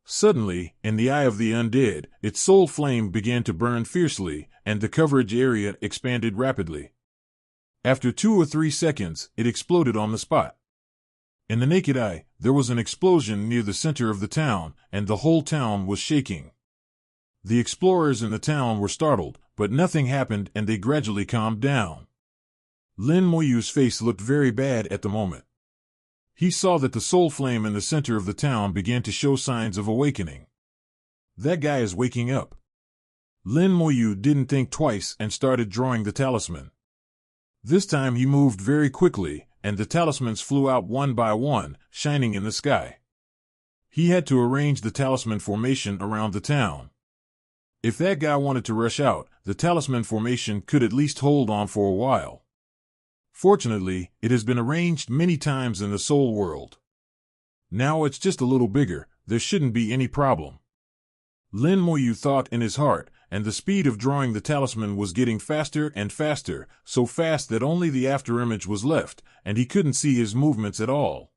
Suddenly, in the Eye of the Undead, its soul flame began to burn fiercely, and the coverage area expanded rapidly. After 2 or 3 seconds, it exploded on the spot. In the naked eye, there was an explosion near the center of the town, and the whole town was shaking. The explorers in the town were startled, but nothing happened and they gradually calmed down. Lin Moyu's face looked very bad at the moment. He saw that the soul flame in the center of the town began to show signs of awakening. That guy is waking up. Lin Moyu didn't think twice and started drawing the talisman. This time he moved very quickly, and the talismans flew out one by one, shining in the sky. He had to arrange the talisman formation around the town. If that guy wanted to rush out, the talisman formation could at least hold on for a while. Fortunately, it has been arranged many times in the soul world. Now it's just a little bigger, there shouldn't be any problem. Lin Moyu thought in his heart, and the speed of drawing the talisman was getting faster and faster, so fast that only the afterimage was left, and he couldn't see his movements at all.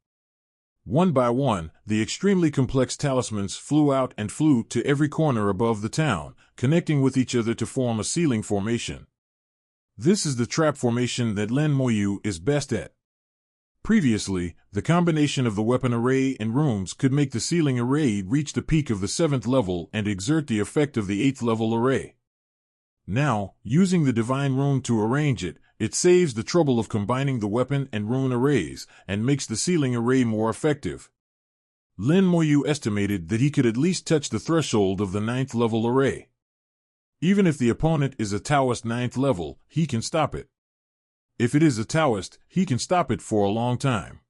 One by one, the extremely complex talismans flew out and flew to every corner above the town, connecting with each other to form a ceiling formation. This is the trap formation that Lin Moyu is best at. Previously, the combination of the weapon array and runes could make the ceiling array reach the peak of the 7th level and exert the effect of the 8th level array. Now, using the divine rune to arrange it, it saves the trouble of combining the weapon and rune arrays, and makes the ceiling array more effective. Lin Moyu estimated that he could at least touch the threshold of the 9th level array. Even if the opponent is a Taoist 9th level, he can stop it. If it is a Taoist, he can stop it for a long time.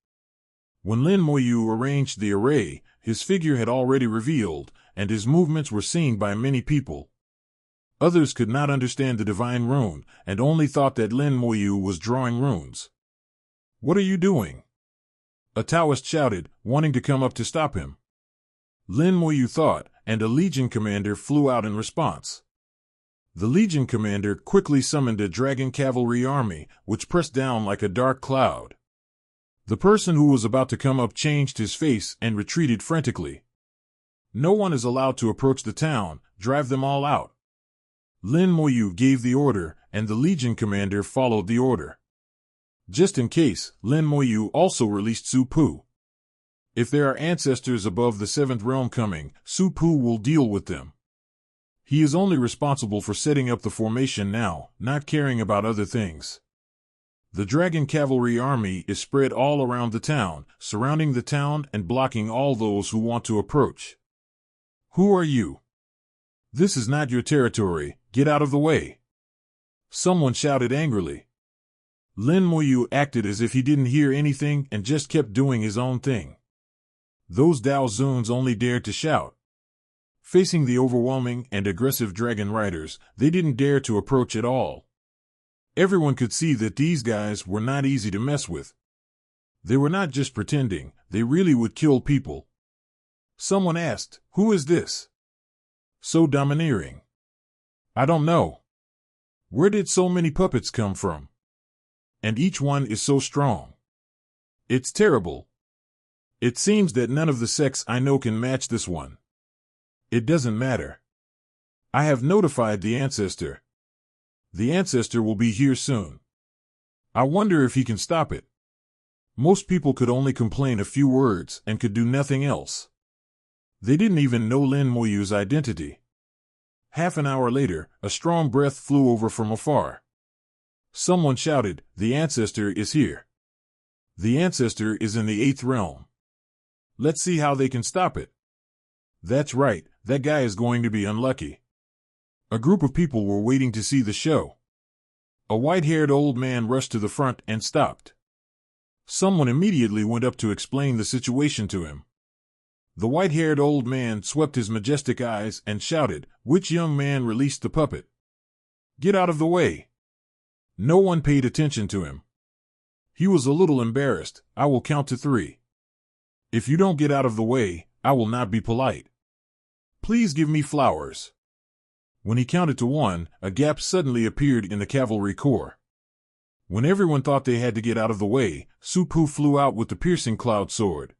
When Lin Moyu arranged the array, his figure had already revealed, and his movements were seen by many people. Others could not understand the divine rune, and only thought that Lin Moyu was drawing runes. "What are you doing?" a Taoist shouted, wanting to come up to stop him. Lin Moyu thought, and a legion commander flew out in response. The legion commander quickly summoned a dragon cavalry army, which pressed down like a dark cloud. The person who was about to come up changed his face and retreated frantically. "No one is allowed to approach the town, drive them all out." Lin Moyu gave the order, and the legion commander followed the order. Just in case, Lin Moyu also released Su Pu. If there are ancestors above the 7th realm coming, Su Pu will deal with them. He is only responsible for setting up the formation now, not caring about other things. The dragon cavalry army is spread all around the town, surrounding the town and blocking all those who want to approach. "Who are you? This is not your territory, get out of the way!" someone shouted angrily. Lin Moyu acted as if he didn't hear anything and just kept doing his own thing. Those Dao Zuns only dared to shout. Facing the overwhelming and aggressive dragon riders, they didn't dare to approach at all. Everyone could see that these guys were not easy to mess with. They were not just pretending, they really would kill people. Someone asked, "Who is this? So domineering?" "I don't know. Where did so many puppets come from? And each one is so strong. It's terrible. It seems that none of the sects I know can match this one. It doesn't matter. I have notified the ancestor. The ancestor will be here soon. I wonder if he can stop it." Most people could only complain a few words and could do nothing else. They didn't even know Lin Moyu's identity. Half an hour later, a strong breath flew over from afar. Someone shouted, "The ancestor is here. The ancestor is in the 8th realm. Let's see how they can stop it." That's right, that guy is going to be unlucky. A group of people were waiting to see the show. A white-haired old man rushed to the front and stopped. Someone immediately went up to explain the situation to him. The white-haired old man swept his majestic eyes and shouted, "Which young man released the puppet? Get out of the way." No one paid attention to him. He was a little embarrassed. "I will count to 3. If you don't get out of the way, I will not be polite. Please give me flowers." When he counted to 1, a gap suddenly appeared in the cavalry corps. When everyone thought they had to get out of the way, Su Pu flew out with the piercing cloud sword.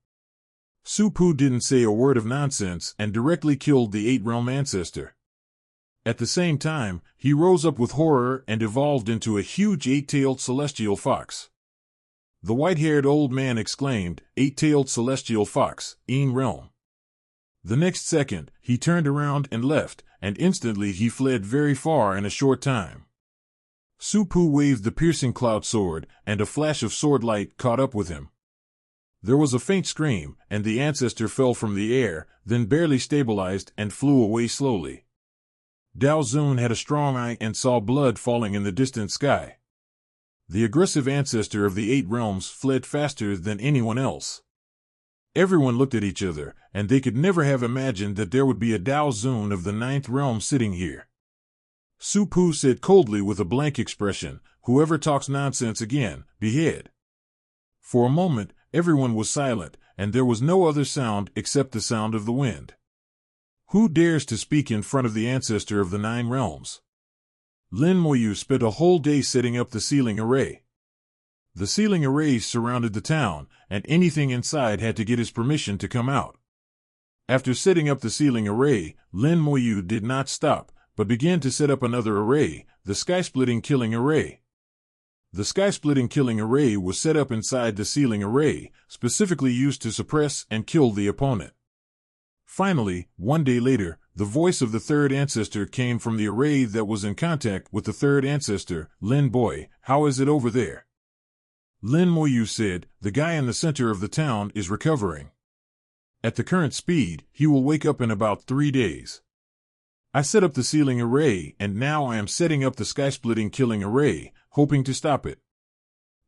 Su Pu didn't say a word of nonsense and directly killed the 8-realm ancestor. At the same time, he rose up with horror and evolved into a huge 8-tailed celestial fox. The white-haired old man exclaimed, "8-tailed celestial fox, in realm." The next second, he turned around and left, and instantly he fled very far in a short time. Su Pu waved the piercing cloud sword, and a flash of sword light caught up with him. There was a faint scream, and the ancestor fell from the air, then barely stabilized and flew away slowly. Dao Zun had a strong eye and saw blood falling in the distant sky. The aggressive ancestor of the 8 realms fled faster than anyone else. Everyone looked at each other, and they could never have imagined that there would be a Dao Zun of the 9th realm sitting here. Su Pu said coldly with a blank expression, "Whoever talks nonsense again, behead." For a moment, everyone was silent, and there was no other sound except the sound of the wind. Who dares to speak in front of the ancestor of the 9 realms? Lin Moyu spent a whole day setting up the sealing array. The sealing arrays surrounded the town, and anything inside had to get his permission to come out. After setting up the sealing array, Lin Moyu did not stop, but began to set up another array, the sky-splitting killing array. The sky-splitting killing array was set up inside the sealing array, specifically used to suppress and kill the opponent. Finally, one day later, the voice of the 3rd ancestor came from the array that was in contact with the 3rd ancestor. Lin boy, how is it over there? Lin Moyu said, the guy in the center of the town is recovering. At the current speed, he will wake up in about 3 days. I set up the sealing array, and now I am setting up the sky-splitting killing array, hoping to stop it.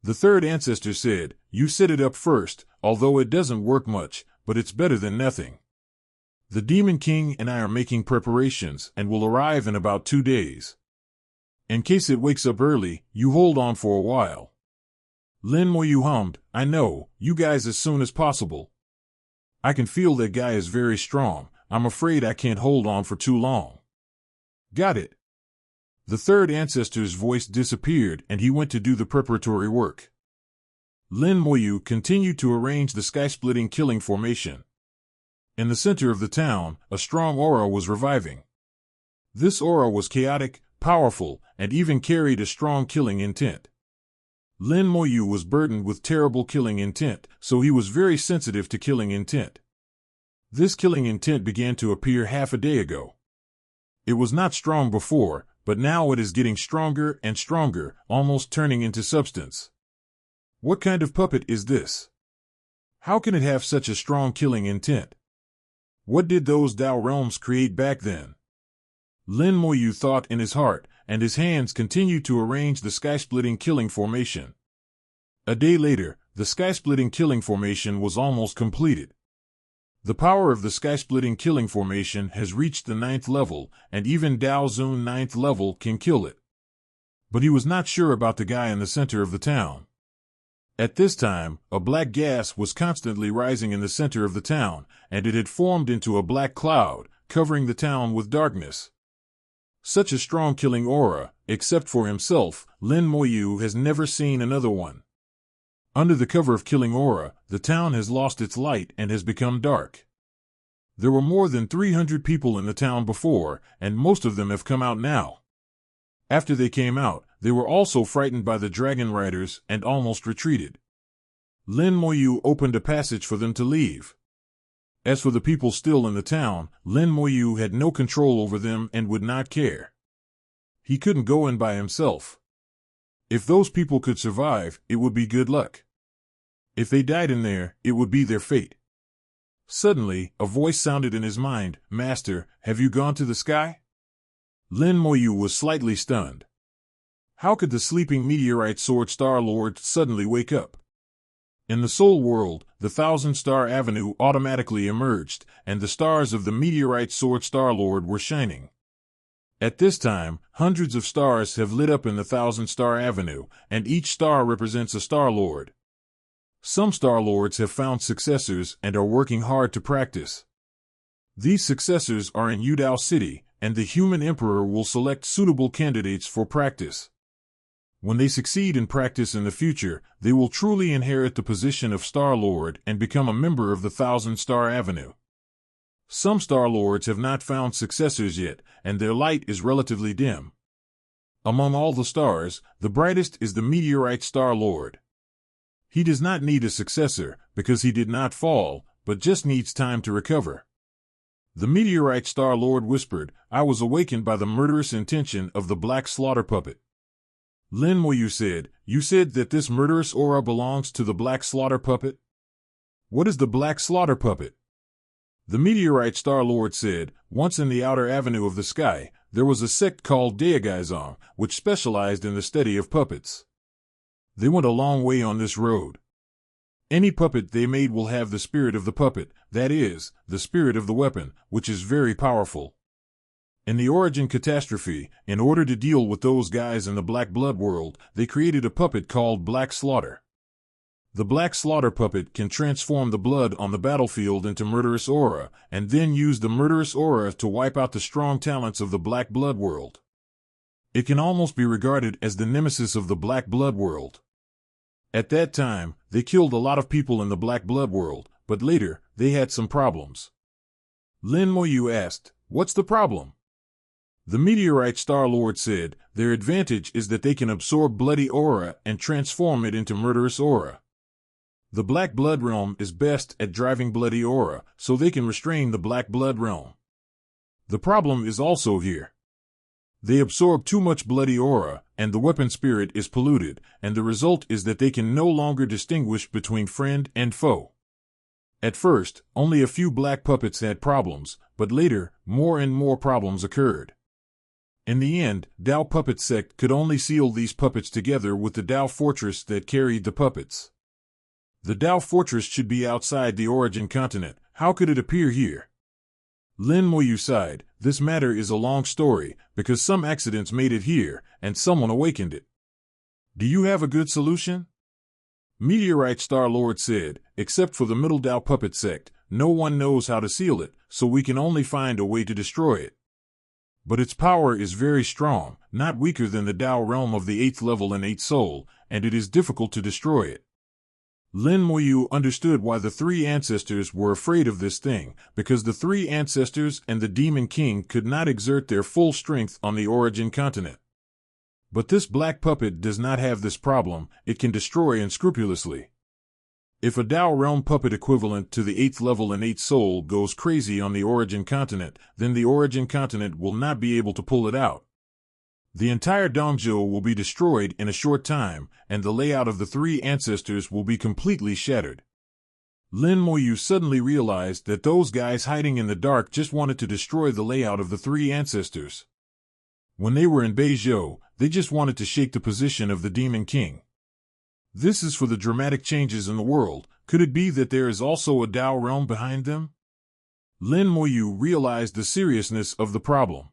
The 3rd ancestor said, you set it up first, although it doesn't work much, but it's better than nothing. The Demon King and I are making preparations and will arrive in about 2 days. In case it wakes up early, you hold on for a while. Lin Moyu hummed, I know, you guys as soon as possible. I can feel that guy is very strong. I'm afraid I can't hold on for too long. Got it. The 3rd ancestor's voice disappeared and he went to do the preparatory work. Lin Moyu continued to arrange the sky-splitting killing formation. In the center of the town, a strong aura was reviving. This aura was chaotic, powerful, and even carried a strong killing intent. Lin Moyu was burdened with terrible killing intent, so he was very sensitive to killing intent. This killing intent began to appear half a day ago. It was not strong before, but now it is getting stronger and stronger, almost turning into substance. What kind of puppet is this? How can it have such a strong killing intent? What did those Dao realms create back then? Lin Moyu thought in his heart, and his hands continued to arrange the sky-splitting killing formation. A day later, the sky-splitting killing formation was almost completed. The power of the sky-splitting killing formation has reached the 9th level, and even Dao Zun 9th level can kill it. But he was not sure about the guy in the center of the town. At this time, a black gas was constantly rising in the center of the town, and it had formed into a black cloud, covering the town with darkness. Such a strong killing aura, except for himself, Lin Moyu has never seen another one. Under the cover of killing aura, the town has lost its light and has become dark. There were more than 300 people in the town before, and most of them have come out now. After they came out, they were also frightened by the dragon riders and almost retreated. Lin Moyu opened a passage for them to leave. As for the people still in the town, Lin Moyu had no control over them and would not care. He couldn't go in by himself. If those people could survive, it would be good luck. If they died in there, it would be their fate. Suddenly, a voice sounded in his mind, Master, have you gone to the sky? Lin Moyu was slightly stunned. How could the sleeping meteorite sword Star Lord suddenly wake up? In the soul world, the 1,000-star avenue automatically emerged, and the stars of the meteorite sword Star Lord were shining. At this time, hundreds of stars have lit up in the 1,000-star avenue, and each star represents a Star Lord. Some Star Lords have found successors and are working hard to practice. These successors are in Yudao City, and the human emperor will select suitable candidates for practice. When they succeed in practice in the future, they will truly inherit the position of Star Lord and become a member of the 1,000-star avenue. Some Star Lords have not found successors yet, and their light is relatively dim. Among all the stars, the brightest is the meteorite Star Lord. He does not need a successor, because he did not fall, but just needs time to recover. The meteorite Star Lord whispered, I was awakened by the murderous intention of the black slaughter puppet. Lin Moyu said, you said that this murderous aura belongs to the black slaughter puppet? What is the black slaughter puppet? The meteorite Star Lord said, once in the outer avenue of the sky, there was a sect called Daegaizong, which specialized in the study of puppets. They went a long way on this road. Any puppet they made will have the spirit of the puppet, that is, the spirit of the weapon, which is very powerful. In the Origin catastrophe, in order to deal with those guys in the Black Blood world, they created a puppet called Black Slaughter. The black slaughter puppet can transform the blood on the battlefield into murderous aura, and then use the murderous aura to wipe out the strong talents of the black blood world. It can almost be regarded as the nemesis of the black blood world. At that time, they killed a lot of people in the black blood world, but later, they had some problems. Lin Moyu asked, "What's the problem?" The Meteorite Star-Lord said, "Their advantage is that they can absorb bloody aura and transform it into murderous aura. The Black Blood Realm is best at driving bloody aura, so they can restrain the Black Blood Realm. The problem is also here. They absorb too much bloody aura, and the weapon spirit is polluted, and the result is that they can no longer distinguish between friend and foe. At first, only a few black puppets had problems, but later, more and more problems occurred. In the end, Dao Puppet Sect could only seal these puppets together with the Dao Fortress that carried the puppets. The Dao Fortress should be outside the origin continent. How could it appear here?" Lin Moyu sighed. "This matter is a long story, because some accidents made it here, and someone awakened it. Do you have a good solution?" Meteorite Star-Lord said, "Except for the Middle Dao Puppet Sect, no one knows how to seal it, so we can only find a way to destroy it. But its power is very strong, not weaker than the Dao realm of the 8th level and 8th soul, and it is difficult to destroy it." Lin Moyu understood why the three ancestors were afraid of this thing, because the three ancestors and the Demon King could not exert their full strength on the origin continent. But this black puppet does not have this problem. It can destroy unscrupulously. If a Dao realm puppet equivalent to the 8th level and 8th soul goes crazy on the origin continent, then the origin continent will not be able to pull it out. The entire Dongzhou will be destroyed in a short time, and the layout of the three ancestors will be completely shattered. Lin Moyu suddenly realized that those guys hiding in the dark just wanted to destroy the layout of the three ancestors. When they were in Beizhou, they just wanted to shake the position of the Demon King. This is for the dramatic changes in the world. Could it be that there is also a Dao realm behind them? Lin Moyu realized the seriousness of the problem.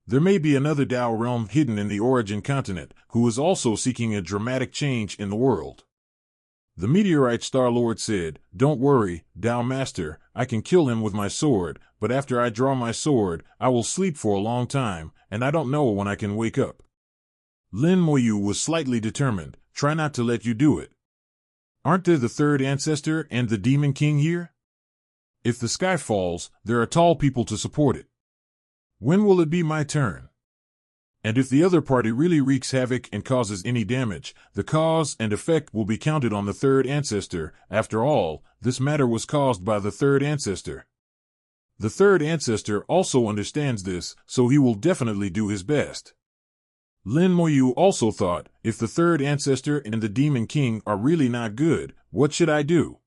There may be another Dao realm hidden in the origin continent, who is also seeking a dramatic change in the world. The Meteorite Star-Lord said, "Don't worry, Dao Master, I can kill him with my sword, but after I draw my sword, I will sleep for a long time, and I don't know when I can wake up." Lin Moyu was slightly determined. "Try not to let you do it. Aren't there the third ancestor and the Demon King here? If the sky falls, there are tall people to support it. When will it be my turn? And if the other party really wreaks havoc and causes any damage, the cause and effect will be counted on the third ancestor. After all, this matter was caused by the third ancestor. The third ancestor also understands this, so he will definitely do his best." Lin Moyu also thought, if the third ancestor and the Demon King are really not good, what should I do?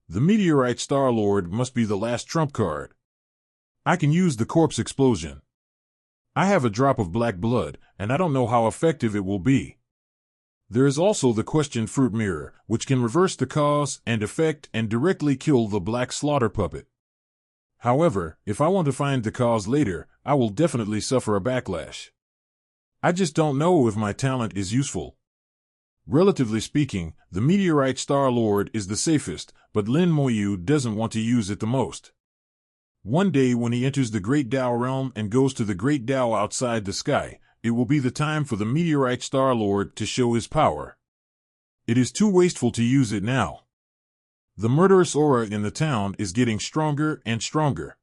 The Meteorite Star-Lord must be the last trump card. I can use the corpse explosion. I have a drop of black blood, and I don't know how effective it will be. There is also the question fruit mirror, which can reverse the cause and effect and directly kill the black slaughter puppet. However, if I want to find the cause later, I will definitely suffer a backlash. I just don't know if my talent is useful. Relatively speaking, the Meteorite Star-Lord is the safest, but Lin Moyu doesn't want to use it the most. One day when he enters the Great Dao realm and goes to the Great Dao outside the sky, it will be the time for the Meteorite Star-Lord to show his power. It is too wasteful to use it now. The murderous aura in the town is getting stronger and stronger.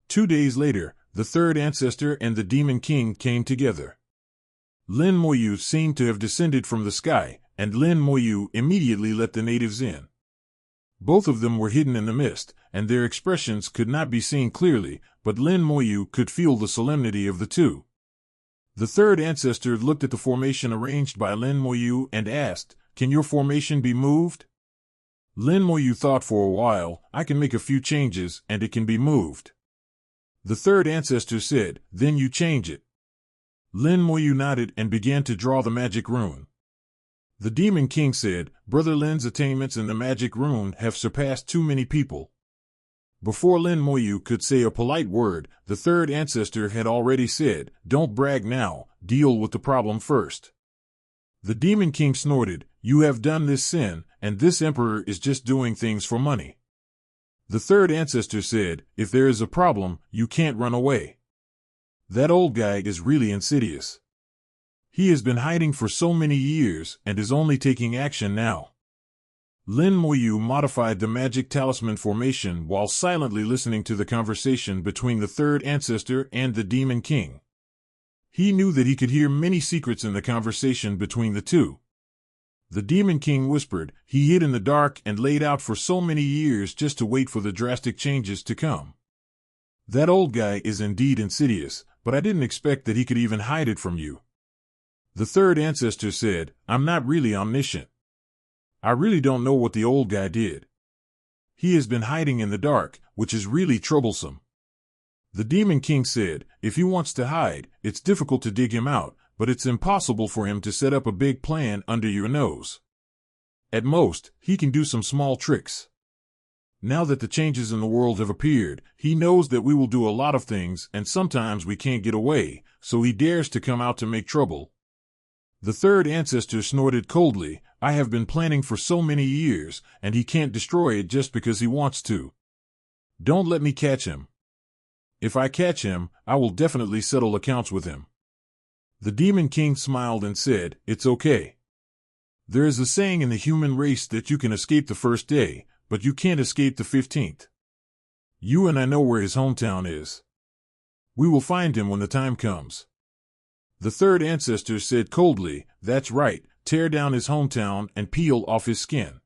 2 days later, the third ancestor and the Demon King came together. Lin Moyu seemed to have descended from the sky, and Lin Moyu immediately let the natives in. Both of them were hidden in the mist, and their expressions could not be seen clearly, but Lin Moyu could feel the solemnity of the two. The third ancestor looked at the formation arranged by Lin Moyu and asked, "Can your formation be moved?" Lin Moyu thought for a while. "I can make a few changes, and it can be moved." The third ancestor said, "Then you change it." Lin Moyu nodded and began to draw the magic rune. The Demon King said, "Brother Lin's attainments in the magic rune have surpassed too many people." Before Lin Moyu could say a polite word, the third ancestor had already said, "Don't brag now, deal with the problem first." The Demon King snorted, you have done this sin, and this emperor is just doing things for money. The third ancestor said, if there is a problem, you can't run away. That old guy is really insidious. He has been hiding for so many years and is only taking action now. Lin Moyu modified the magic talisman formation while silently listening to the conversation between the third ancestor and the Demon King. He knew that he could hear many secrets in the conversation between the two. The Demon King whispered, he hid in the dark and laid out for so many years just to wait for the drastic changes to come. That old guy is indeed insidious, but I didn't expect that he could even hide it from you. The third ancestor said, I'm not really omniscient. I really don't know what the old guy did. He has been hiding in the dark, which is really troublesome. The Demon King said, if he wants to hide, it's difficult to dig him out, but it's impossible for him to set up a big plan under your nose. At most, he can do some small tricks. Now that the changes in the world have appeared, he knows that we will do a lot of things and sometimes we can't get away, so he dares to come out to make trouble. The third ancestor snorted coldly, I have been planning for so many years, and he can't destroy it just because he wants to. Don't let me catch him. If I catch him, I will definitely settle accounts with him. The Demon King smiled and said, it's okay. There is a saying in the human race that you can escape the first day, but you can't escape the 15th. You and I know where his hometown is. We will find him when the time comes. The third ancestor said coldly, that's right, tear down his hometown and peel off his skin.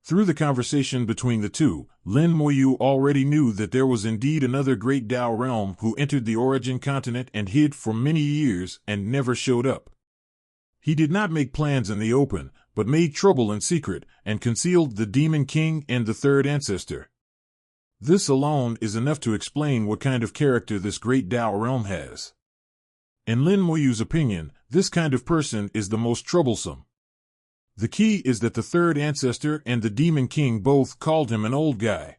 Through the conversation between the two, Lin Moyu already knew that there was indeed another great Dao realm who entered the origin continent and hid for many years and never showed up. He did not make plans in the open, but made trouble in secret and concealed the Demon King and the third ancestor. This alone is enough to explain what kind of character this great Dao realm has. In Lin Moyu's opinion, this kind of person is the most troublesome. The key is that the third ancestor and the Demon King both called him an old guy.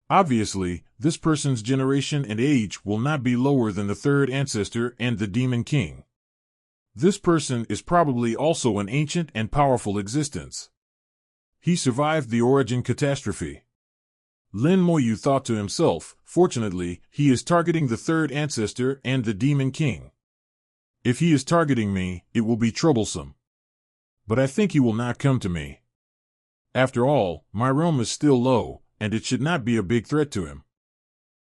Obviously, this person's generation and age will not be lower than the third ancestor and the Demon King. This person is probably also an ancient and powerful existence. He survived the origin catastrophe. Lin Moyu thought to himself, fortunately, he is targeting the third ancestor and the Demon King. If he is targeting me, it will be troublesome. But I think he will not come to me. After all, my realm is still low, and it should not be a big threat to him.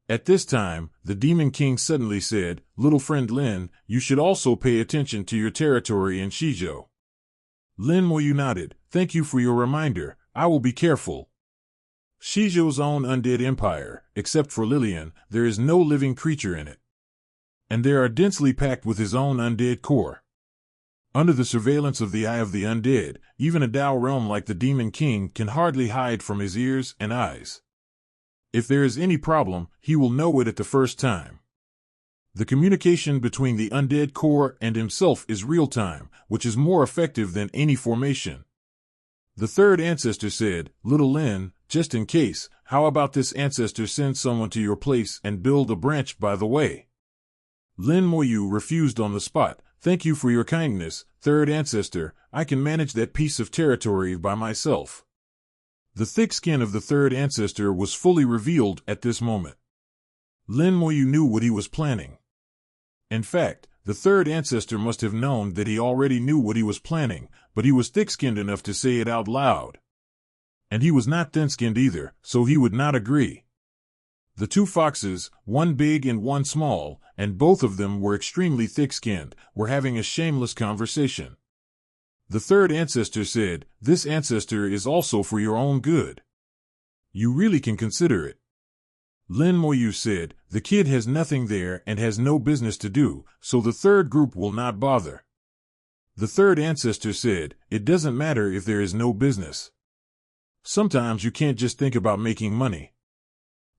At this time, the Demon King suddenly said, little friend Lin, you should also pay attention to your territory in Shizhou. Lin Moyu nodded, thank you for your reminder, I will be careful. Shizhou's own undead empire, except for Lilian, there is no living creature in it. And they are densely packed with his own undead core. Under the surveillance of the eye of the undead, even a Dao realm like the Demon King can hardly hide from his ears and eyes. If there is any problem, he will know it at the first time. The communication between the undead core and himself is real-time, which is more effective than any formation. The third ancestor said, little Lin, just in case, how about this ancestor send someone to your place and build a branch by the way? Lin Moyu refused on the spot. Thank you for your kindness, third ancestor, I can manage that piece of territory by myself. The thick skin of the third ancestor was fully revealed at this moment. Lin Moyu knew what he was planning. In fact, the third ancestor must have known that he already knew what he was planning, but he was thick-skinned enough to say it out loud. And he was not thin-skinned either, so he would not agree. The two foxes, one big and one small, and both of them were extremely thick-skinned, were having a shameless conversation. The third ancestor said, this ancestor is also for your own good. You really can consider it. Lin Moyu said, the kid has nothing there and has no business to do, so the third group will not bother. The third ancestor said, it doesn't matter if there is no business. Sometimes you can't just think about making money.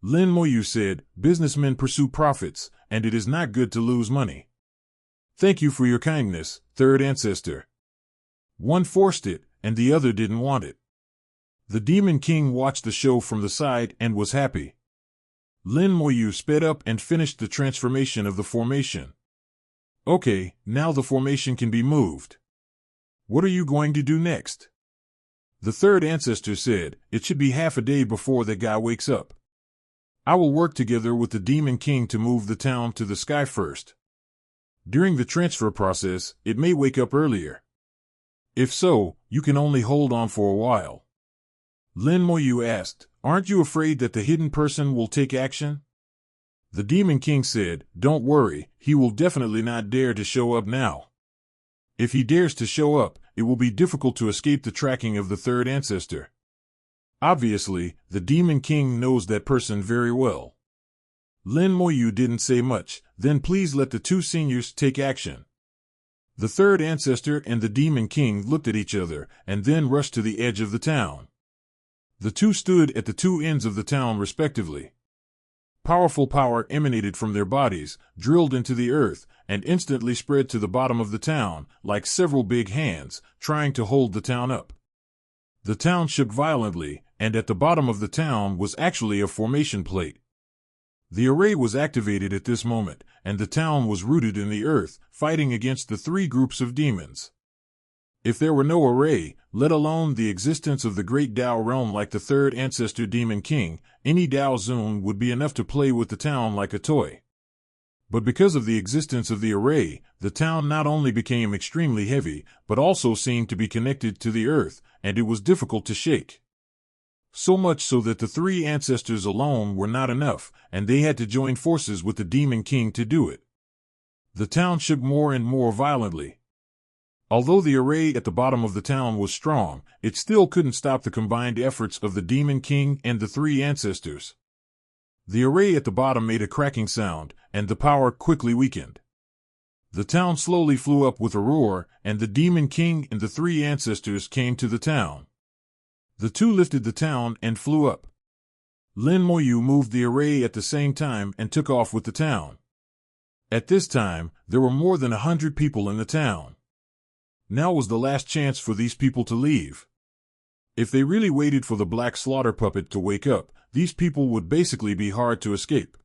Lin Moyu said, businessmen pursue profits, and it is not good to lose money. Thank you for your kindness, third ancestor. One forced it, and the other didn't want it. The Demon King watched the show from the side and was happy. Lin Moyu sped up and finished the transformation of the formation. Okay, now the formation can be moved. What are you going to do next? The third ancestor said, it should be half a day before that guy wakes up. I will work together with the Demon King to move the town to the sky first. During the transfer process, it may wake up earlier. If so, you can only hold on for a while. Lin Moyu asked, aren't you afraid that the hidden person will take action? The Demon King said, don't worry, he will definitely not dare to show up now. If he dares to show up, it will be difficult to escape the tracking of the third ancestor. Obviously, the Demon King knows that person very well. Lin Moyu didn't say much, then please let the two seniors take action. The third ancestor and the Demon King looked at each other and then rushed to the edge of the town. The two stood at the two ends of the town respectively. Powerful power emanated from their bodies, drilled into the earth, and instantly spread to the bottom of the town, like several big hands, trying to hold the town up. The town shook violently, and at the bottom of the town was actually a formation plate. The array was activated at this moment, and the town was rooted in the earth, fighting against the three groups of demons. If there were no array, let alone the existence of the great Dao realm like the third ancestor Demon King, any Dao Zun would be enough to play with the town like a toy. But because of the existence of the array, the town not only became extremely heavy, but also seemed to be connected to the earth, and it was difficult to shake. So much so that the three ancestors alone were not enough, and they had to join forces with the Demon King to do it. The town shook more and more violently. Although the array at the bottom of the town was strong, it still couldn't stop the combined efforts of the Demon King and the three ancestors. The array at the bottom made a cracking sound, and the power quickly weakened. The town slowly flew up with a roar, and the Demon King and the three ancestors came to the town. The two lifted the town and flew up. Lin Moyu moved the array at the same time and took off with the town. At this time, there were more than 100 people in the town. Now was the last chance for these people to leave. If they really waited for the black slaughter puppet to wake up, these people would basically be hard to escape.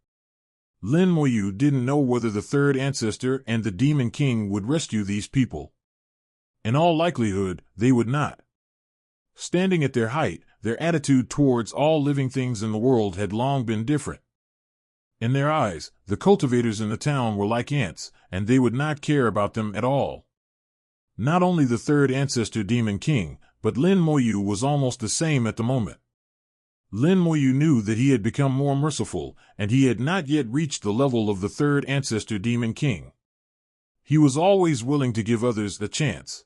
Lin Moyu didn't know whether the third ancestor and the Demon King would rescue these people. In all likelihood, they would not. Standing at their height, their attitude towards all living things in the world had long been different. In their eyes, the cultivators in the town were like ants, and they would not care about them at all. Not only the third ancestor Demon King, but Lin Moyu was almost the same at the moment. Lin Moyu knew that he had become more merciful, and he had not yet reached the level of the third ancestor Demon King. He was always willing to give others a chance.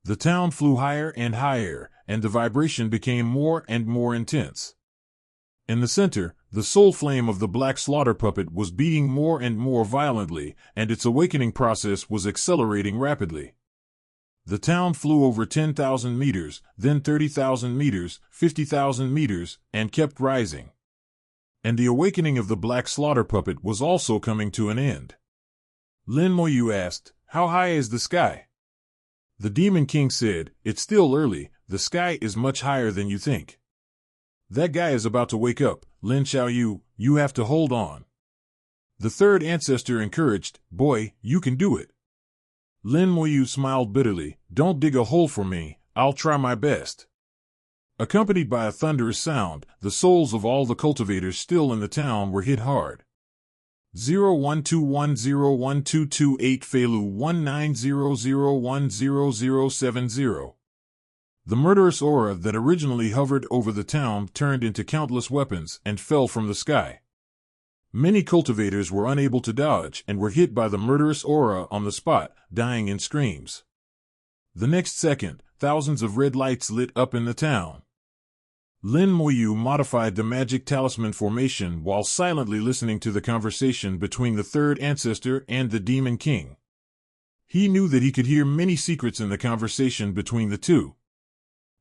The town flew higher and higher, and the vibration became more and more intense. In the center, the soul flame of the black slaughter puppet was beating more and more violently, and its awakening process was accelerating rapidly. The town flew over 10,000 meters, then 30,000 meters, 50,000 meters, and kept rising. And the awakening of the black slaughter puppet was also coming to an end. Lin Moyu asked, how high is the sky? The Demon King said, it's still early, the sky is much higher than you think. That guy is about to wake up, Lin Xiaoyu, you have to hold on. The third ancestor encouraged, boy, you can do it. Lin Moyu smiled bitterly, don't dig a hole for me, I'll try my best. Accompanied by a thunderous sound, the souls of all the cultivators still in the town were hit hard. 0121012228 Feilu 1900100070. The murderous aura that originally hovered over the town turned into countless weapons and fell from the sky. Many cultivators were unable to dodge and were hit by the murderous aura on the spot, dying in screams. The next second, thousands of red lights lit up in the town. Lin Moyu modified the magic talisman formation while silently listening to the conversation between the third ancestor and the Demon King. He knew that he could hear many secrets in the conversation between the two.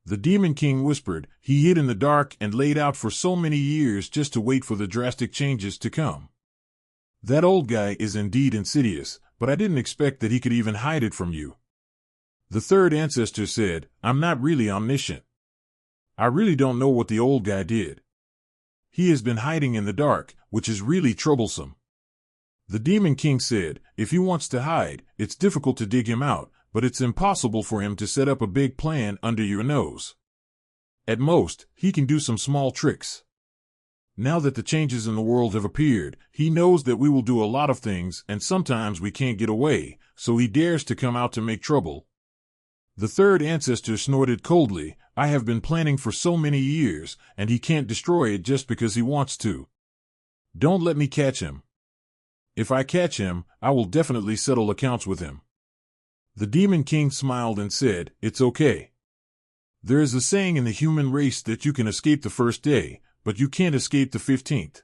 The Demon King whispered, he hid in the dark and laid out for so many years just to wait for the drastic changes to come. That old guy is indeed insidious, but I didn't expect that he could even hide it from you. The third ancestor said, I'm not really omniscient. I really don't know what the old guy did. He has been hiding in the dark, which is really troublesome. The Demon King said, if he wants to hide, it's difficult to dig him out, but it's impossible for him to set up a big plan under your nose. At most, he can do some small tricks. Now that the changes in the world have appeared, he knows that we will do a lot of things and sometimes we can't get away, so he dares to come out to make trouble. The third ancestor snorted coldly. I have been planning for so many years, and he can't destroy it just because he wants to. Don't let me catch him. If I catch him, I will definitely settle accounts with him. The Demon King smiled and said, It's okay. There is a saying in the human race that you can escape the first day, but you can't escape the 15th.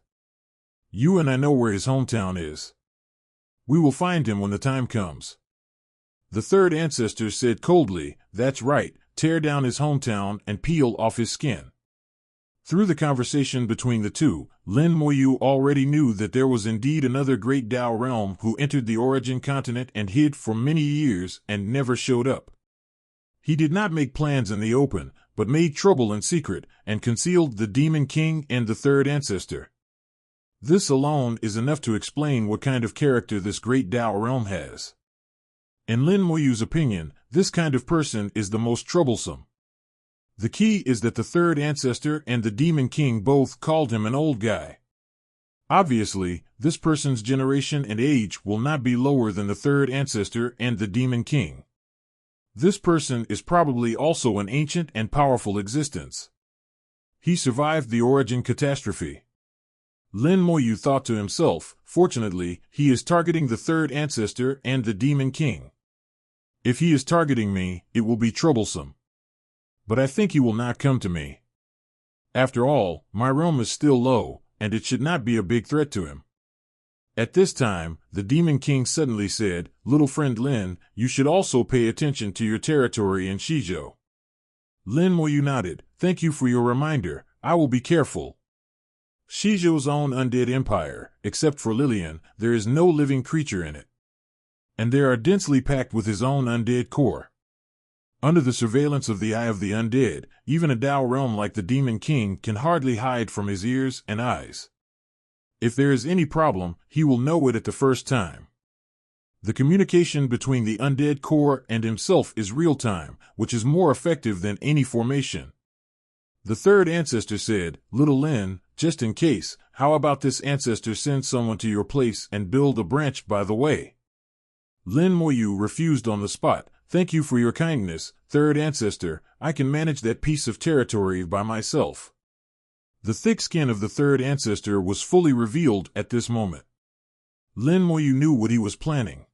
You and I know where his hometown is. We will find him when the time comes. The third ancestor said coldly, That's right, tear down his hometown and peel off his skin. Through the conversation between the two, Lin Moyu already knew that there was indeed another great Dao realm who entered the origin continent and hid for many years and never showed up. He did not make plans in the open, but made trouble in secret and concealed the Demon King and the third ancestor. This alone is enough to explain what kind of character this great Dao realm has. In Lin Moyu's opinion, this kind of person is the most troublesome. The key is that the third ancestor and the Demon King both called him an old guy. Obviously, this person's generation and age will not be lower than the third ancestor and the Demon King. This person is probably also an ancient and powerful existence. He survived the origin catastrophe. Lin Moyu thought to himself, fortunately, he is targeting the third ancestor and the Demon King. If he is targeting me, it will be troublesome. But I think he will not come to me. After all, my realm is still low, and it should not be a big threat to him. At this time, the Demon King suddenly said, Little friend Lin, you should also pay attention to your territory in Shizhou. Lin Moyu nodded, Thank you for your reminder, I will be careful. Shizhou's own undead empire, except for Lilian, there is no living creature in it. And they are densely packed with his own undead core. Under the surveillance of the Eye of the Undead, even a Dao realm like the Demon King can hardly hide from his ears and eyes. If there is any problem, he will know it at the first time. The communication between the undead core and himself is real-time, which is more effective than any formation. The third ancestor said, Little Lin, just in case, how about this ancestor send someone to your place and build a branch by the way? Lin Moyu refused on the spot. Thank you for your kindness, third ancestor, I can manage that piece of territory by myself. The thick skin of the third ancestor was fully revealed at this moment. Lin Moyu knew what he was planning.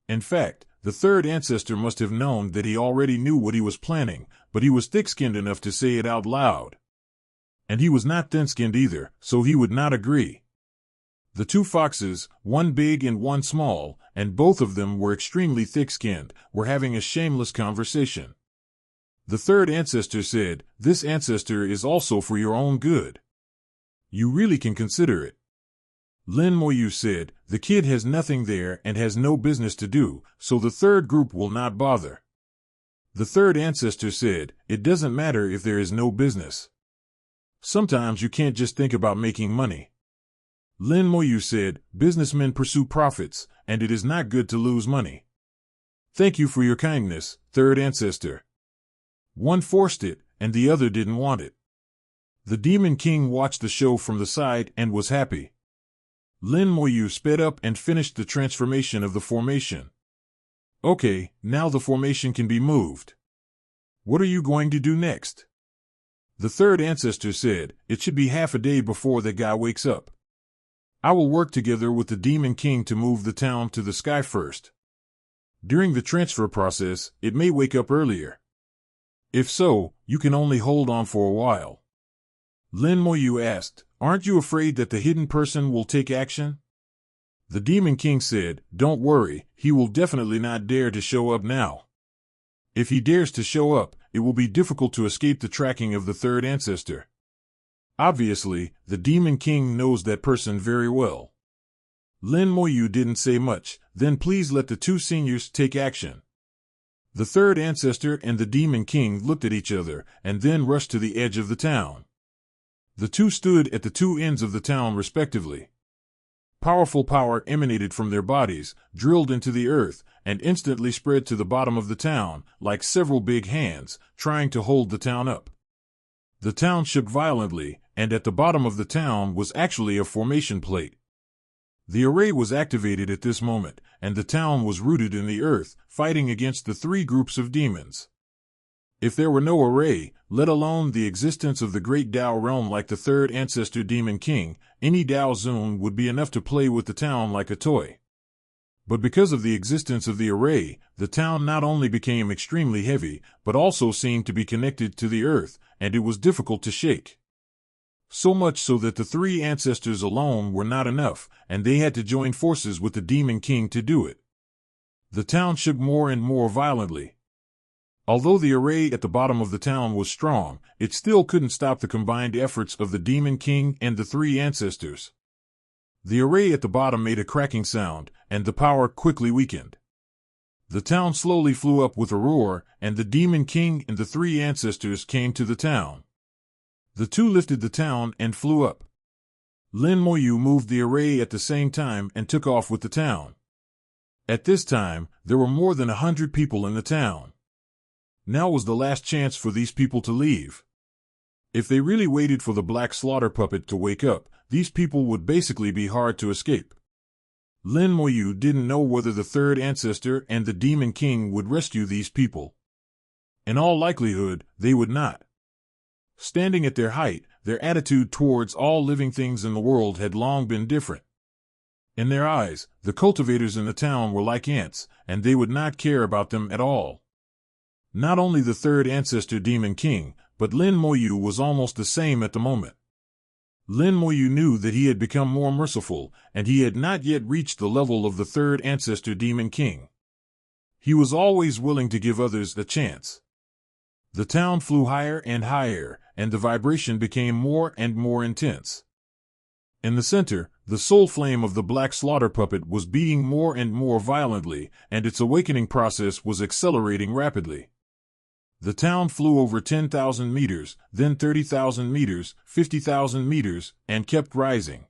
In fact, the third ancestor must have known that he already knew what he was planning, but he was thick-skinned enough to say it out loud. And he was not thin-skinned either, so he would not agree. The two foxes, one big and one small, and both of them were extremely thick-skinned, were having a shameless conversation. The third ancestor said, This ancestor is also for your own good. You really can consider it. Lin Moyu said, The kid has nothing there and has no business to do, so the third group will not bother. The third ancestor said, It doesn't matter if there is no business. Sometimes you can't just think about making money. Lin Moyu said, Businessmen pursue profits, and it is not good to lose money. Thank you for your kindness, third ancestor. One forced it, and the other didn't want it. The Demon King watched the show from the side and was happy. Lin Moyu sped up and finished the transformation of the formation. Okay, now the formation can be moved. What are you going to do next? The third ancestor said, It should be half a day before that guy wakes up. I will work together with the Demon King to move the town to the sky first. During the transfer process, it may wake up earlier. If so, you can only hold on for a while. Lin Moyu asked, Aren't you afraid that the hidden person will take action? The Demon King said, Don't worry, he will definitely not dare to show up now. If he dares to show up, it will be difficult to escape the tracking of the third ancestor. Obviously, the Demon King knows that person very well. Lin Moyu didn't say much, then please let the two seniors take action. The third ancestor and the Demon King looked at each other, and then rushed to the edge of the town. The two stood at the two ends of the town respectively. Powerful power emanated from their bodies, drilled into the earth, and instantly spread to the bottom of the town, like several big hands, trying to hold the town up. The town shook violently, and at the bottom of the town was actually a formation plate. The array was activated at this moment, and the town was rooted in the earth, fighting against the three groups of demons. If there were no array, let alone the existence of the great Dao realm like the third ancestor demon king, any Dao Zun would be enough to play with the town like a toy. But because of the existence of the array, the town not only became extremely heavy, but also seemed to be connected to the earth, and it was difficult to shake. So much so that the three ancestors alone were not enough, and they had to join forces with the demon king to do it. The town shook more and more violently. Although the array at the bottom of the town was strong, it still couldn't stop the combined efforts of the demon king and the three ancestors. The array at the bottom made a cracking sound, and the power quickly weakened. The town slowly flew up with a roar, and the demon king and the three ancestors came to the town. The two lifted the town and flew up. Lin Moyu moved the array at the same time and took off with the town. At this time, there were more than 100 people in the town. Now was the last chance for these people to leave. If they really waited for the black slaughter puppet to wake up, these people would basically be hard to escape. Lin Moyu didn't know whether the third ancestor and the demon king would rescue these people. In all likelihood, they would not. Standing at their height, their attitude towards all living things in the world had long been different. In their eyes, the cultivators in the town were like ants, and they would not care about them at all. Not only the third ancestor demon king, but Lin Moyu was almost the same at the moment. Lin Moyu knew that he had become more merciful, and he had not yet reached the level of the third ancestor demon king. He was always willing to give others a chance. The town flew higher and higher, and the vibration became more and more intense. In the center, the soul flame of the black slaughter puppet was beating more and more violently, and its awakening process was accelerating rapidly. The town flew over 10,000 meters, then 30,000 meters, 50,000 meters, and kept rising.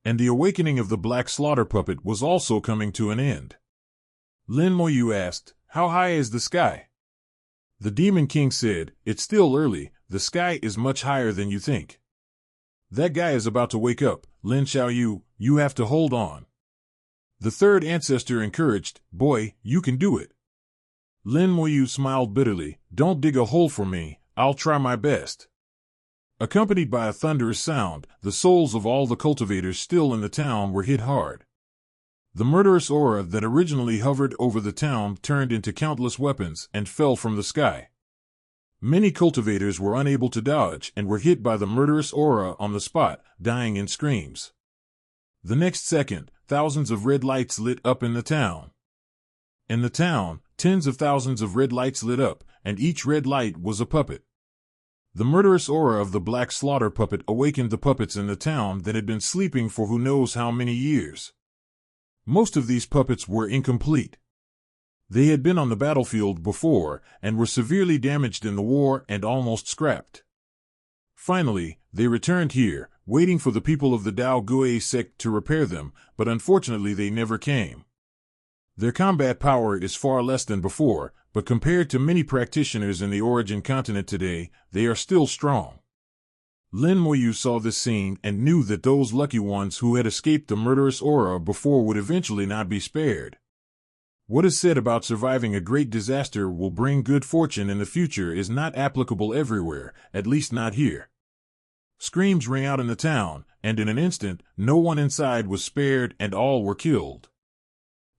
And the awakening of the black slaughter puppet was also coming to an end. Lin Moyu asked, "How high is the sky?" The demon king said, "It's still early, the sky is much higher than you think. That guy is about to wake up, Lin Xiaoyu, you have to hold on." The third ancestor encouraged, "Boy, you can do it." Lin Moyu smiled bitterly, "Don't dig a hole for me, I'll try my best." Accompanied by a thunderous sound, the souls of all the cultivators still in the town were hit hard. The murderous aura that originally hovered over the town turned into countless weapons and fell from the sky. Many cultivators were unable to dodge and were hit by the murderous aura on the spot, dying in screams. The next second, thousands of red lights lit up in the town. In the town, tens of thousands of red lights lit up, and each red light was a puppet. The murderous aura of the black slaughter puppet awakened the puppets in the town that had been sleeping for who knows how many years. Most of these puppets were incomplete. They had been on the battlefield before, and were severely damaged in the war and almost scrapped. Finally, they returned here, waiting for the people of the Dao Gui sect to repair them, but unfortunately they never came. Their combat power is far less than before, but compared to many practitioners in the Origin continent today, they are still strong. Lin Moyu saw this scene and knew that those lucky ones who had escaped the murderous aura before would eventually not be spared. What is said about surviving a great disaster will bring good fortune in the future is not applicable everywhere, at least not here. Screams rang out in the town, and in an instant, no one inside was spared and all were killed.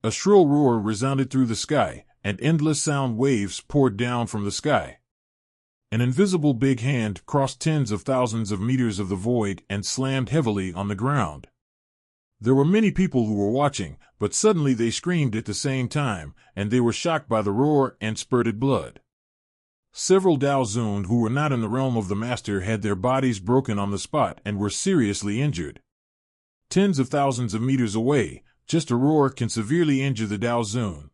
A shrill roar resounded through the sky, and endless sound waves poured down from the sky. An invisible big hand crossed tens of thousands of meters of the void and slammed heavily on the ground. There were many people who were watching, but suddenly they screamed at the same time, and they were shocked by the roar and spurted blood. Several Dao Zun who were not in the realm of the Master had their bodies broken on the spot and were seriously injured. Tens of thousands of meters away, just a roar can severely injure the Dao Zun.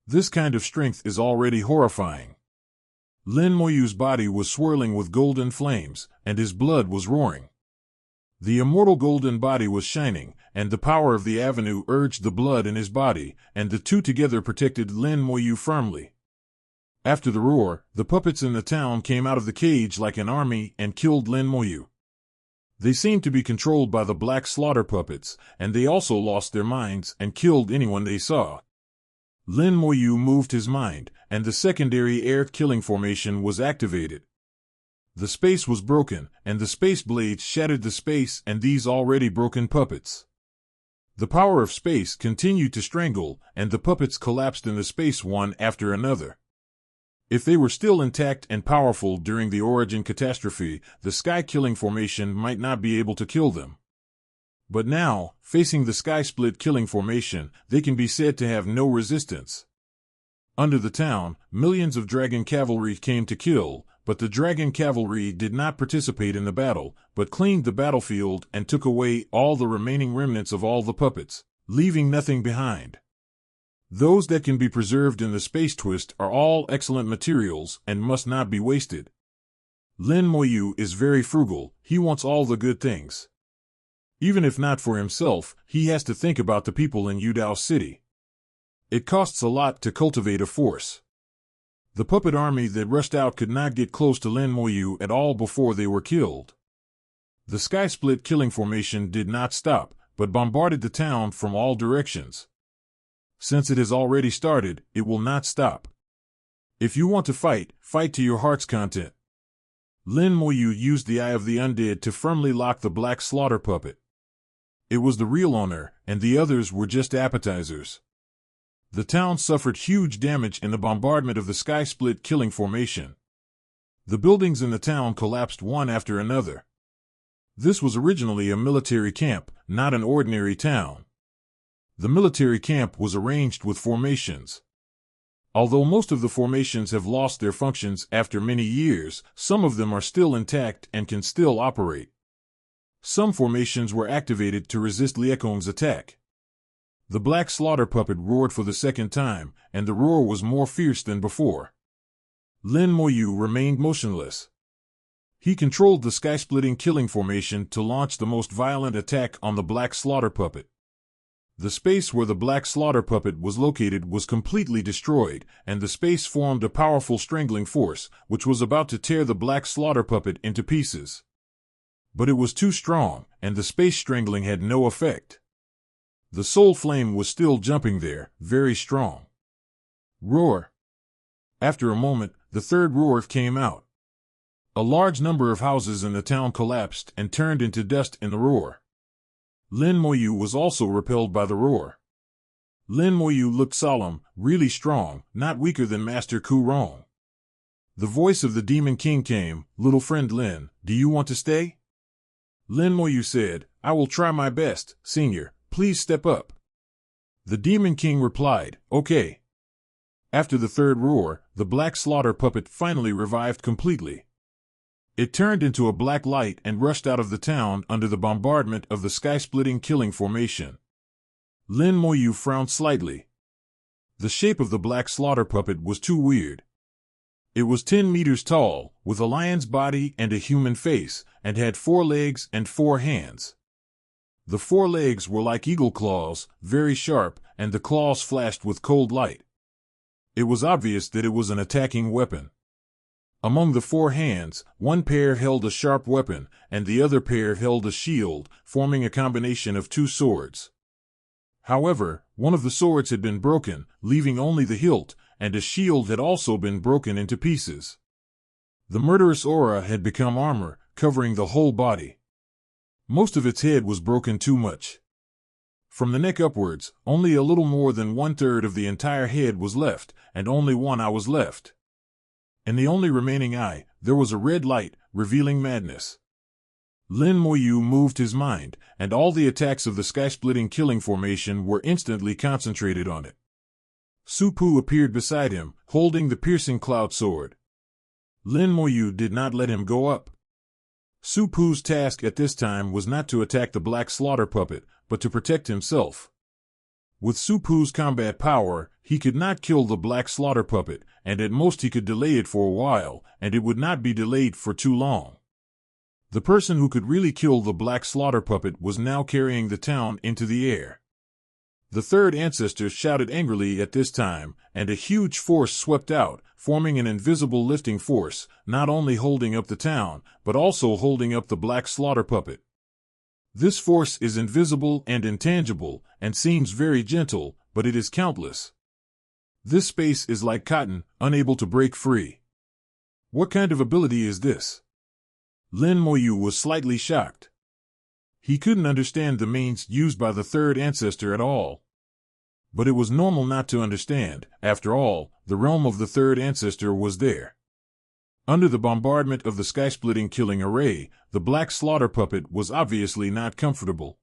This kind of strength is already horrifying. Lin Moyu's body was swirling with golden flames, and his blood was roaring. The immortal golden body was shining, and the power of the avenue urged the blood in his body, and the two together protected Lin Moyu firmly. After the roar, the puppets in the town came out of the cage like an army and killed Lin Moyu. They seemed to be controlled by the black slaughter puppets, and they also lost their minds and killed anyone they saw. Lin Moyu moved his mind, and the secondary air killing formation was activated. The space was broken, and the space blades shattered the space and these already broken puppets. The power of space continued to strangle, and the puppets collapsed in the space one after another. If they were still intact and powerful during the origin catastrophe, the sky killing formation might not be able to kill them. But now, facing the sky split killing formation, they can be said to have no resistance. Under the town, millions of dragon cavalry came to kill, but the dragon cavalry did not participate in the battle, but cleaned the battlefield and took away all the remaining remnants of all the puppets, leaving nothing behind. Those that can be preserved in the space twist are all excellent materials and must not be wasted. Lin Moyu is very frugal, he wants all the good things. Even if not for himself, he has to think about the people in Yudao City. It costs a lot to cultivate a force. The puppet army that rushed out could not get close to Lin Moyu at all before they were killed. The sky split killing formation did not stop, but bombarded the town from all directions. Since it has already started, it will not stop. If you want to fight, fight to your heart's content. Lin Moyu used the Eye of the Undead to firmly lock the black slaughter puppet. It was the real owner, and the others were just appetizers. The town suffered huge damage in the bombardment of the sky split killing formation. The buildings in the town collapsed one after another. This was originally a military camp, not an ordinary town. The military camp was arranged with formations. Although most of the formations have lost their functions after many years, some of them are still intact and can still operate. Some formations were activated to resist Liekong's attack. The black slaughter puppet roared for the second time, and the roar was more fierce than before. Lin Moyu remained motionless. He controlled the sky-splitting killing formation to launch the most violent attack on the black slaughter puppet. The space where the black slaughter puppet was located was completely destroyed, and the space formed a powerful strangling force, which was about to tear the black slaughter puppet into pieces. But it was too strong, and the space strangling had no effect. The soul flame was still jumping there, very strong. Roar! After a moment, the third roar came out. A large number of houses in the town collapsed and turned into dust in the roar. Lin Moyu was also repelled by the roar. Lin Moyu looked solemn, really strong, not weaker than Master Ku Rong. The voice of the Demon King came, "Little friend Lin, do you want to stay?" Lin Moyu said, "I will try my best, Senior. Please step up." The Demon King replied, "Okay." After the third roar, the black slaughter puppet finally revived completely. It turned into a black light and rushed out of the town under the bombardment of the sky-splitting killing formation. Lin Moyu frowned slightly. The shape of the black slaughter puppet was too weird. It was 10 meters tall, with a lion's body and a human face, and had 4 legs and 4 hands. The 4 legs were like eagle claws, very sharp, and the claws flashed with cold light. It was obvious that it was an attacking weapon. Among the 4 hands, one pair held a sharp weapon, and the other pair held a shield, forming a combination of 2 swords. However, one of the swords had been broken, leaving only the hilt, and a shield had also been broken into pieces. The murderous aura had become armor, covering the whole body. Most of its head was broken too much. From the neck upwards, only a little more than 1/3 of the entire head was left, and only one eye was left. In the only remaining eye, there was a red light, revealing madness. Lin Moyu moved his mind, and all the attacks of the sky-splitting killing formation were instantly concentrated on it. Su Pu appeared beside him, holding the piercing cloud sword. Lin Moyu did not let him go up. Su Pu's task at this time was not to attack the black slaughter puppet, but to protect himself. With Su Pu's combat power, he could not kill the black slaughter puppet, and at most he could delay it for a while, and it would not be delayed for too long. The person who could really kill the black slaughter puppet was now carrying the town into the air. The third ancestor shouted angrily at this time, and a huge force swept out, forming an invisible lifting force, not only holding up the town, but also holding up the black slaughter puppet. This force is invisible and intangible, and seems very gentle, but it is countless. This space is like cotton, unable to break free. What kind of ability is this? Lin Moyu was slightly shocked. He couldn't understand the means used by the third ancestor at all. But it was normal not to understand. After all, the realm of the third ancestor was there. Under the bombardment of the sky-splitting killing array, the black slaughter puppet was obviously not comfortable.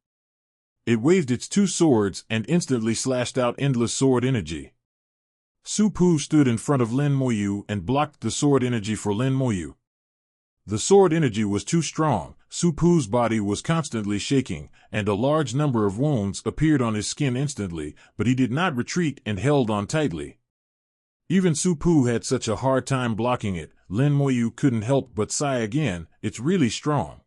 It waved its two swords and instantly slashed out endless sword energy. Su Pu stood in front of Lin Moyu and blocked the sword energy for Lin Moyu. The sword energy was too strong. Su Pu's body was constantly shaking, and a large number of wounds appeared on his skin instantly, but he did not retreat and held on tightly. Even Su Pu had such a hard time blocking it. Lin Moyu couldn't help but sigh again. It's really strong.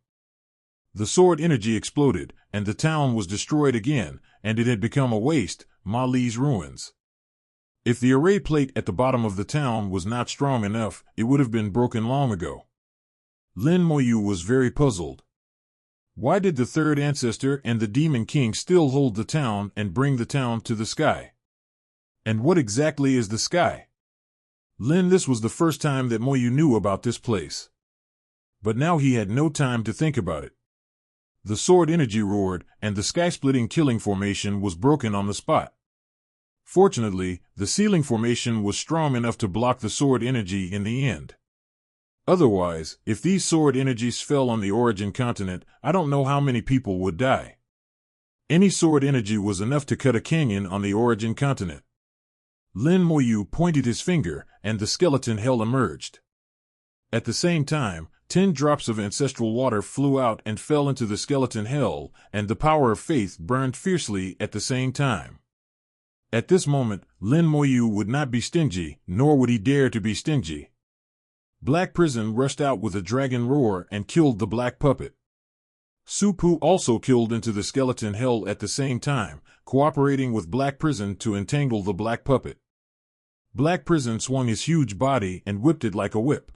The sword energy exploded, and the town was destroyed again, and it had become a waste, Mali's ruins. If the array plate at the bottom of the town was not strong enough, it would have been broken long ago. Lin Moyu was very puzzled. Why did the third ancestor and the Demon King still hold the town and bring the town to the sky? And what exactly is the sky? This was the first time that Moyu knew about this place. But now he had no time to think about it. The sword energy roared, and the sky-splitting killing formation was broken on the spot. Fortunately, the ceiling formation was strong enough to block the sword energy in the end. Otherwise, if these sword energies fell on the origin continent, I don't know how many people would die. Any sword energy was enough to cut a canyon on the origin continent. Lin Moyu pointed his finger, and the skeleton hell emerged. At the same time, 10 drops of ancestral water flew out and fell into the skeleton hell, and the power of faith burned fiercely at the same time. At this moment, Lin Moyu would not be stingy, nor would he dare to be stingy. Black Prison rushed out with a dragon roar and killed the black puppet. Su Pu also killed into the skeleton hell at the same time, cooperating with Black Prison to entangle the black puppet. Black Prison swung his huge body and whipped it like a whip.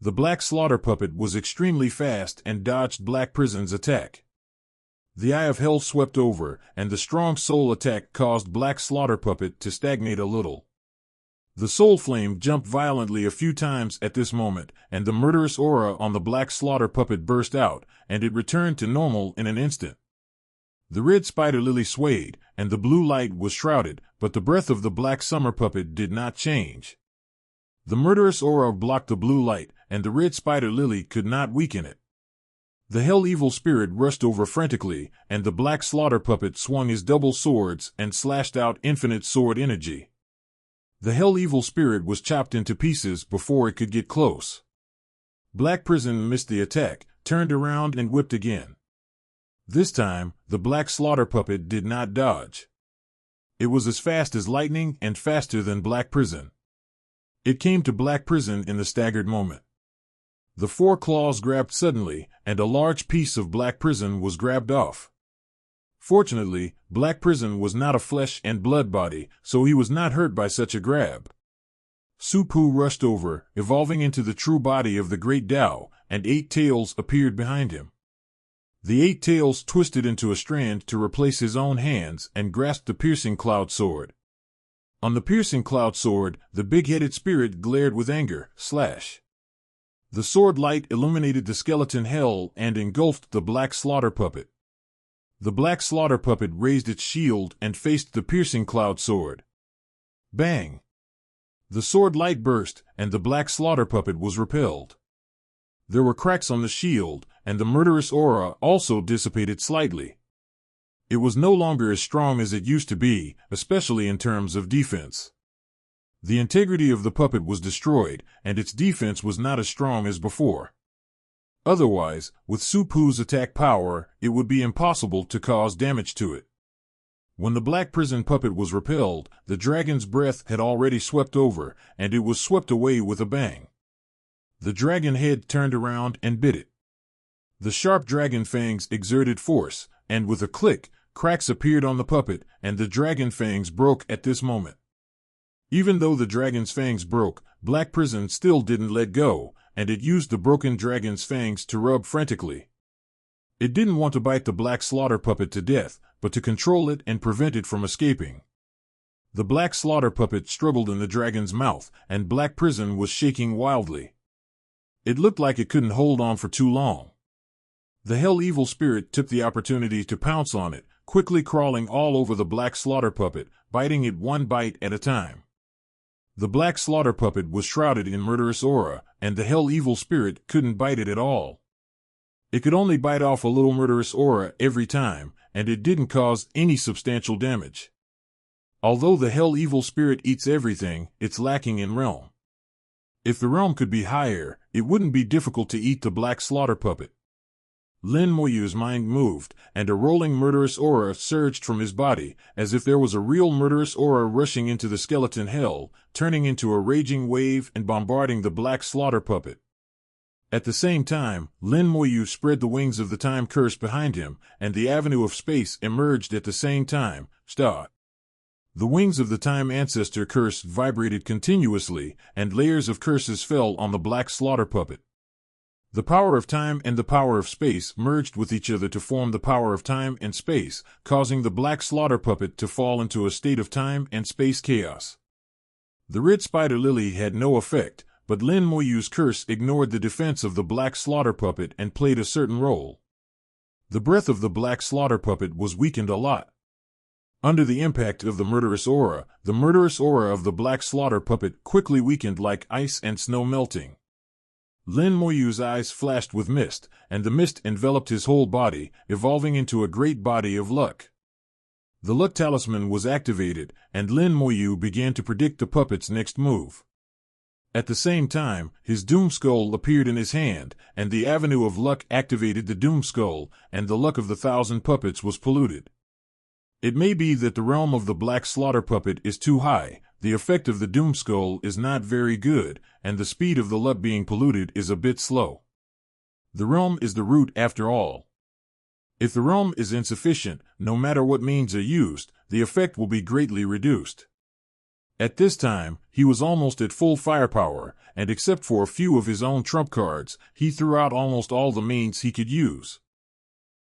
The black slaughter puppet was extremely fast and dodged Black Prison's attack. The Eye of Hell swept over, and the strong soul attack caused Black Slaughter Puppet to stagnate a little. The soul flame jumped violently a few times at this moment, and the murderous aura on the Black Slaughter Puppet burst out, and it returned to normal in an instant. The red spider lily swayed, and the blue light was shrouded, but the breath of the Black Summer Puppet did not change. The murderous aura blocked the blue light, and the red spider lily could not weaken it. The Hell Evil Spirit rushed over frantically, and the Black Slaughter Puppet swung his double swords and slashed out infinite sword energy. The Hell Evil Spirit was chopped into pieces before it could get close. Black Prison missed the attack, turned around and whipped again. This time, the Black Slaughter Puppet did not dodge. It was as fast as lightning and faster than Black Prison. It came to Black Prison in the staggered moment. The four claws grabbed suddenly, and a large piece of Black Prison was grabbed off. Fortunately, Black Prison was not a flesh and blood body, so he was not hurt by such a grab. Su Pu rushed over, evolving into the true body of the Great Tao, and 8 tails appeared behind him. The 8 tails twisted into a strand to replace his own hands and grasped the piercing cloud sword. On the piercing cloud sword, the big-headed spirit glared with anger, slash. The sword light illuminated the skeleton hell and engulfed the Black Slaughter Puppet. The Black Slaughter Puppet raised its shield and faced the piercing cloud sword. Bang! The sword light burst, and the Black Slaughter Puppet was repelled. There were cracks on the shield, and the murderous aura also dissipated slightly. It was no longer as strong as it used to be, especially in terms of defense. The integrity of the puppet was destroyed, and its defense was not as strong as before. Otherwise, with Su Pu's attack power, it would be impossible to cause damage to it. When the Black Prison Puppet was repelled, the dragon's breath had already swept over, and it was swept away with a bang. The dragon head turned around and bit it. The sharp dragon fangs exerted force, and with a click, cracks appeared on the puppet, and the dragon fangs broke at this moment. Even though the dragon's fangs broke, Black Prison still didn't let go, and it used the broken dragon's fangs to rub frantically. It didn't want to bite the Black Slaughter puppet to death, but to control it and prevent it from escaping. The Black Slaughter puppet struggled in the dragon's mouth, and Black Prison was shaking wildly. It looked like it couldn't hold on for too long. The Hell Evil Spirit took the opportunity to pounce on it, quickly crawling all over the Black Slaughter puppet, biting it one bite at a time. The Black Slaughter puppet was shrouded in murderous aura, and the Hell Evil Spirit couldn't bite it at all. It could only bite off a little murderous aura every time, and it didn't cause any substantial damage. Although the Hell Evil Spirit eats everything, it's lacking in realm. If the realm could be higher, it wouldn't be difficult to eat the Black Slaughter puppet. Lin Moyu's mind moved, and a rolling murderous aura surged from his body, as if there was a real murderous aura rushing into the skeleton hell, turning into a raging wave and bombarding the Black Slaughter puppet. At the same time, Lin Moyu spread the wings of the time curse behind him, and the avenue of space emerged at the same time. Start. The wings of the time ancestor curse vibrated continuously, and layers of curses fell on the Black Slaughter puppet. The power of time and the power of space merged with each other to form the power of time and space, causing the Black Slaughter puppet to fall into a state of time and space chaos. The red spider lily had no effect, but Lin Moyu's curse ignored the defense of the Black Slaughter puppet and played a certain role. The breath of the Black Slaughter puppet was weakened a lot. Under the impact of the murderous aura of the Black Slaughter puppet quickly weakened like ice and snow melting. Lin Moyu's eyes flashed with mist, and the mist enveloped his whole body, evolving into a great body of luck. The luck talisman was activated, and Lin Moyu began to predict the puppet's next move. At the same time, his Doom Skull appeared in his hand, and the avenue of luck activated the Doom Skull, and the luck of the 1,000 puppets was polluted. It may be that the realm of the Black Slaughter puppet is too high, the effect of the Doom Skull is not very good, and the speed of the luck being polluted is a bit slow. The realm is the root after all. If the realm is insufficient, no matter what means are used, the effect will be greatly reduced. At this time, he was almost at full firepower, and except for a few of his own trump cards, he threw out almost all the means he could use.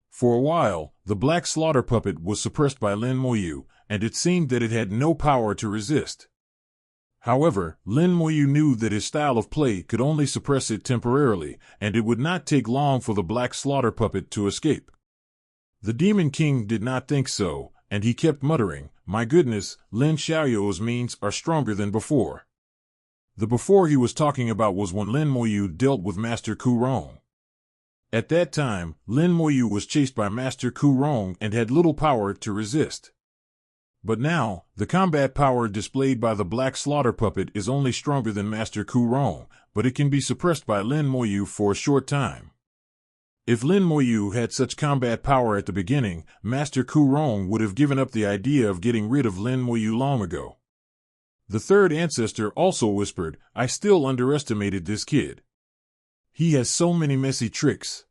For a while, the Black Slaughter puppet was suppressed by Lin Moyu, and it seemed that it had no power to resist. However, Lin Moyu knew that his style of play could only suppress it temporarily, and it would not take long for the Black Slaughter puppet to escape. The Demon King did not think so, and he kept muttering, "My goodness, Lin Xiaoyou's means are stronger than before." The before he was talking about was when Lin Moyu dealt with Master Ku Rong. At that time, Lin Moyu was chased by Master Ku Rong and had little power to resist. But now, the combat power displayed by the Black Slaughter puppet is only stronger than Master Ku Rong, but it can be suppressed by Lin Moyu for a short time. If Lin Moyu had such combat power at the beginning, Master Ku Rong would have given up the idea of getting rid of Lin Moyu long ago. The third ancestor also whispered, "I still underestimated this kid. He has so many messy tricks."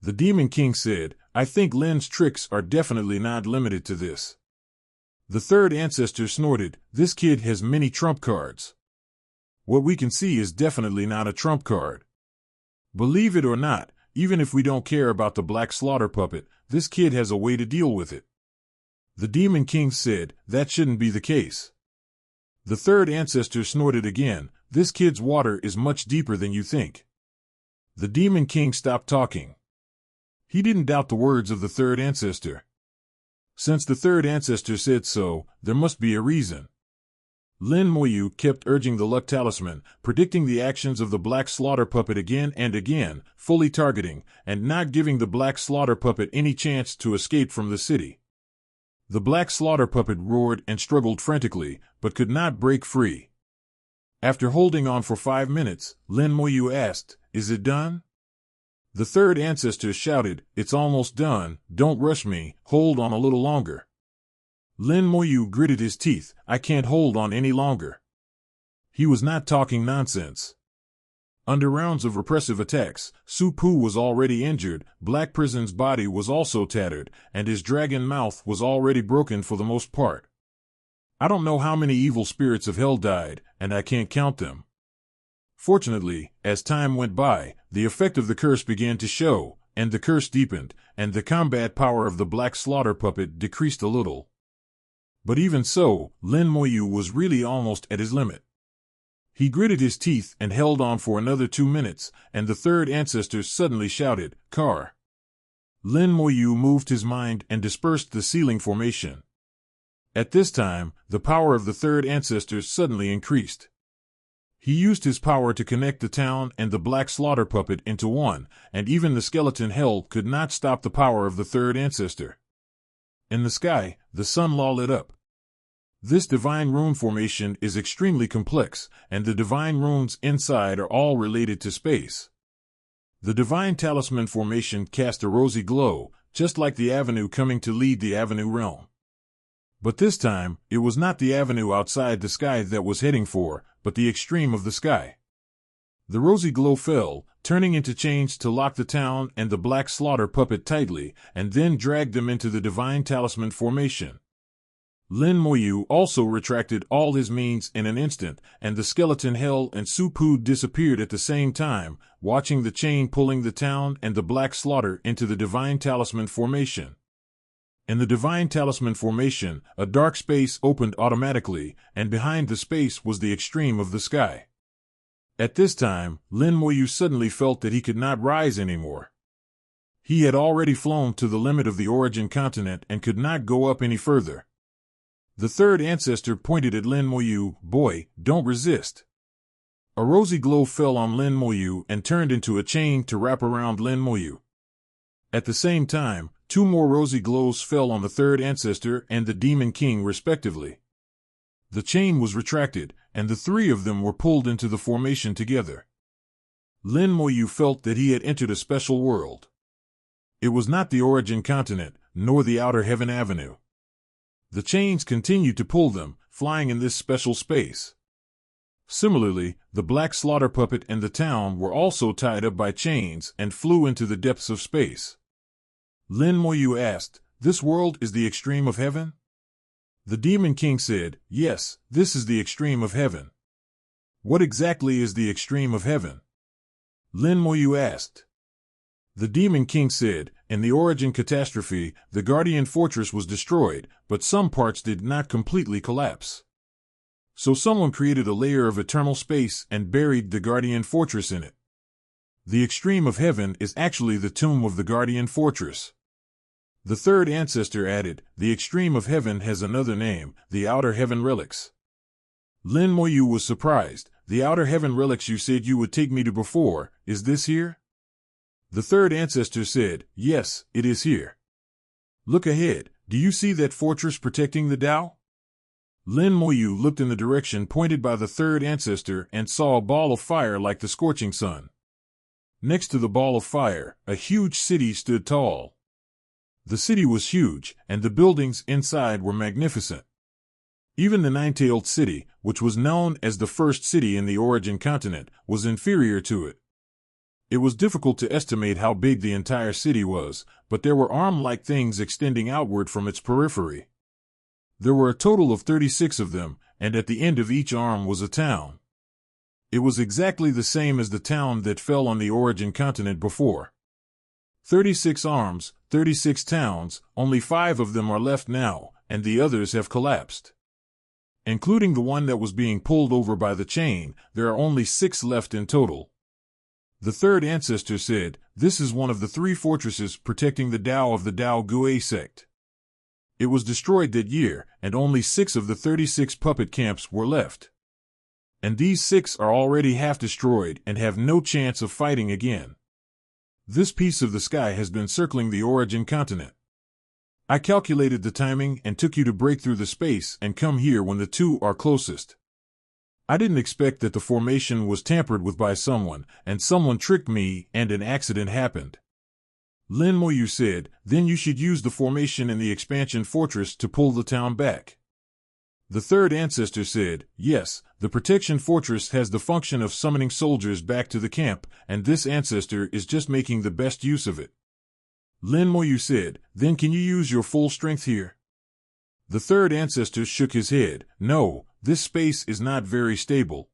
The Demon King said, "I think Lin's tricks are definitely not limited to this." The third ancestor snorted, "This kid has many trump cards. What we can see is definitely not a trump card. Believe it or not, even if we don't care about the Black Slaughter puppet, this kid has a way to deal with it." The Demon King said, "That shouldn't be the case." The third ancestor snorted again, "This kid's water is much deeper than you think." The Demon King stopped talking. He didn't doubt the words of the third ancestor. Since the third ancestor said so, there must be a reason. Lin Moyu kept urging the luck talisman, predicting the actions of the Black Slaughter puppet again and again, fully targeting, and not giving the Black Slaughter puppet any chance to escape from the city. The Black Slaughter puppet roared and struggled frantically, but could not break free. After holding on for 5 minutes, Lin Moyu asked, "Is it done?" The third ancestor shouted, "It's almost done, don't rush me, hold on a little longer." Lin Moyu gritted his teeth, "I can't hold on any longer." He was not talking nonsense. Under rounds of repressive attacks, Su-Pu was already injured, Black Prison's body was also tattered, and his dragon mouth was already broken for the most part. I don't know how many evil spirits of hell died, and I can't count them. Fortunately, as time went by, the effect of the curse began to show, and the curse deepened, and the combat power of the Black Slaughter puppet decreased a little. But even so, Lin Moyu was really almost at his limit. He gritted his teeth and held on for another 2 minutes, and the third ancestor suddenly shouted, "Car!" Lin Moyu moved his mind and dispersed the ceiling formation. At this time, the power of the third ancestor suddenly increased. He used his power to connect the town and the Black Slaughter puppet into one, and even the skeleton hell could not stop the power of the third ancestor. In the sky, the sun law lit up. This divine rune formation is extremely complex, and the divine runes inside are all related to space. The divine talisman formation cast a rosy glow, just like the avenue coming to lead the avenue realm. But this time, it was not the avenue outside the sky that was heading for, but the extreme of the sky. The rosy glow fell, turning into chains to lock the town and the Black Slaughter puppet tightly, and then dragged them into the divine talisman formation. Lin Moyu also retracted all his means in an instant, and the skeleton hell and Su-Pu disappeared at the same time, watching the chain pulling the town and the Black Slaughter into the divine talisman formation. In the divine talisman formation, a dark space opened automatically, and behind the space was the extreme of the sky. At this time, Lin Moyu suddenly felt that he could not rise anymore. He had already flown to the limit of the origin continent and could not go up any further. The third ancestor pointed at Lin Moyu, "Boy, don't resist." A rosy glow fell on Lin Moyu and turned into a chain to wrap around Lin Moyu. At the same time, 2 more rosy glows fell on the third ancestor and the Demon King respectively. The chain was retracted, and the 3 of them were pulled into the formation together. Lin Moyu felt that he had entered a special world. It was not the origin continent, nor the outer heaven avenue. The chains continued to pull them, flying in this special space. Similarly, the Black Slaughter puppet and the town were also tied up by chains and flew into the depths of space. Lin Moyu asked, "This world is the extreme of heaven?" The Demon King said, "Yes, this is the extreme of heaven." "What exactly is the extreme of heaven?" Lin Moyu asked. The Demon King said, "In the origin catastrophe, the Guardian Fortress was destroyed, but some parts did not completely collapse. So someone created a layer of eternal space and buried the Guardian Fortress in it. The extreme of heaven is actually the tomb of the Guardian Fortress." The third ancestor added, "The extreme of heaven has another name, the Outer Heaven Relics." Lin Moyu was surprised. "The Outer Heaven Relics you said you would take me to before, is this here?" The third ancestor said, "Yes, it is here. Look ahead, do you see that fortress protecting the Tao?" Lin Moyu looked in the direction pointed by the third ancestor and saw a ball of fire like the scorching sun. Next to the ball of fire, a huge city stood tall. The city was huge, and the buildings inside were magnificent. Even the nine-tailed city, which was known as the first city in the origin continent, was inferior to it. It was difficult to estimate how big the entire city was, but there were arm-like things extending outward from its periphery. There were a total of 36 of them, and at the end of each arm was a town. It was exactly the same as the town that fell on the origin continent before. 36 arms, 36 towns, only 5 of them are left now, and the others have collapsed. Including the one that was being pulled over by the chain, there are only 6 left in total. The third ancestor said, "This is one of the 3 fortresses protecting the Tao of the Tao Gui sect. It was destroyed that year, and only 6 of the 36 puppet camps were left. And these 6 are already half destroyed and have no chance of fighting again. This piece of the sky has been circling the origin continent. I calculated the timing and took you to break through the space and come here when the 2 are closest. I didn't expect that the formation was tampered with by someone, and someone tricked me and an accident happened." Lin Moyu said, "Then you should use the formation in the expansion fortress to pull the town back." The third ancestor said, "Yes, The protection fortress has the function of summoning soldiers back to the camp, and this ancestor is just making the best use of it. Lin Moyu said, then can you use your full strength here? The third ancestor shook his head. No, this space is not very stable.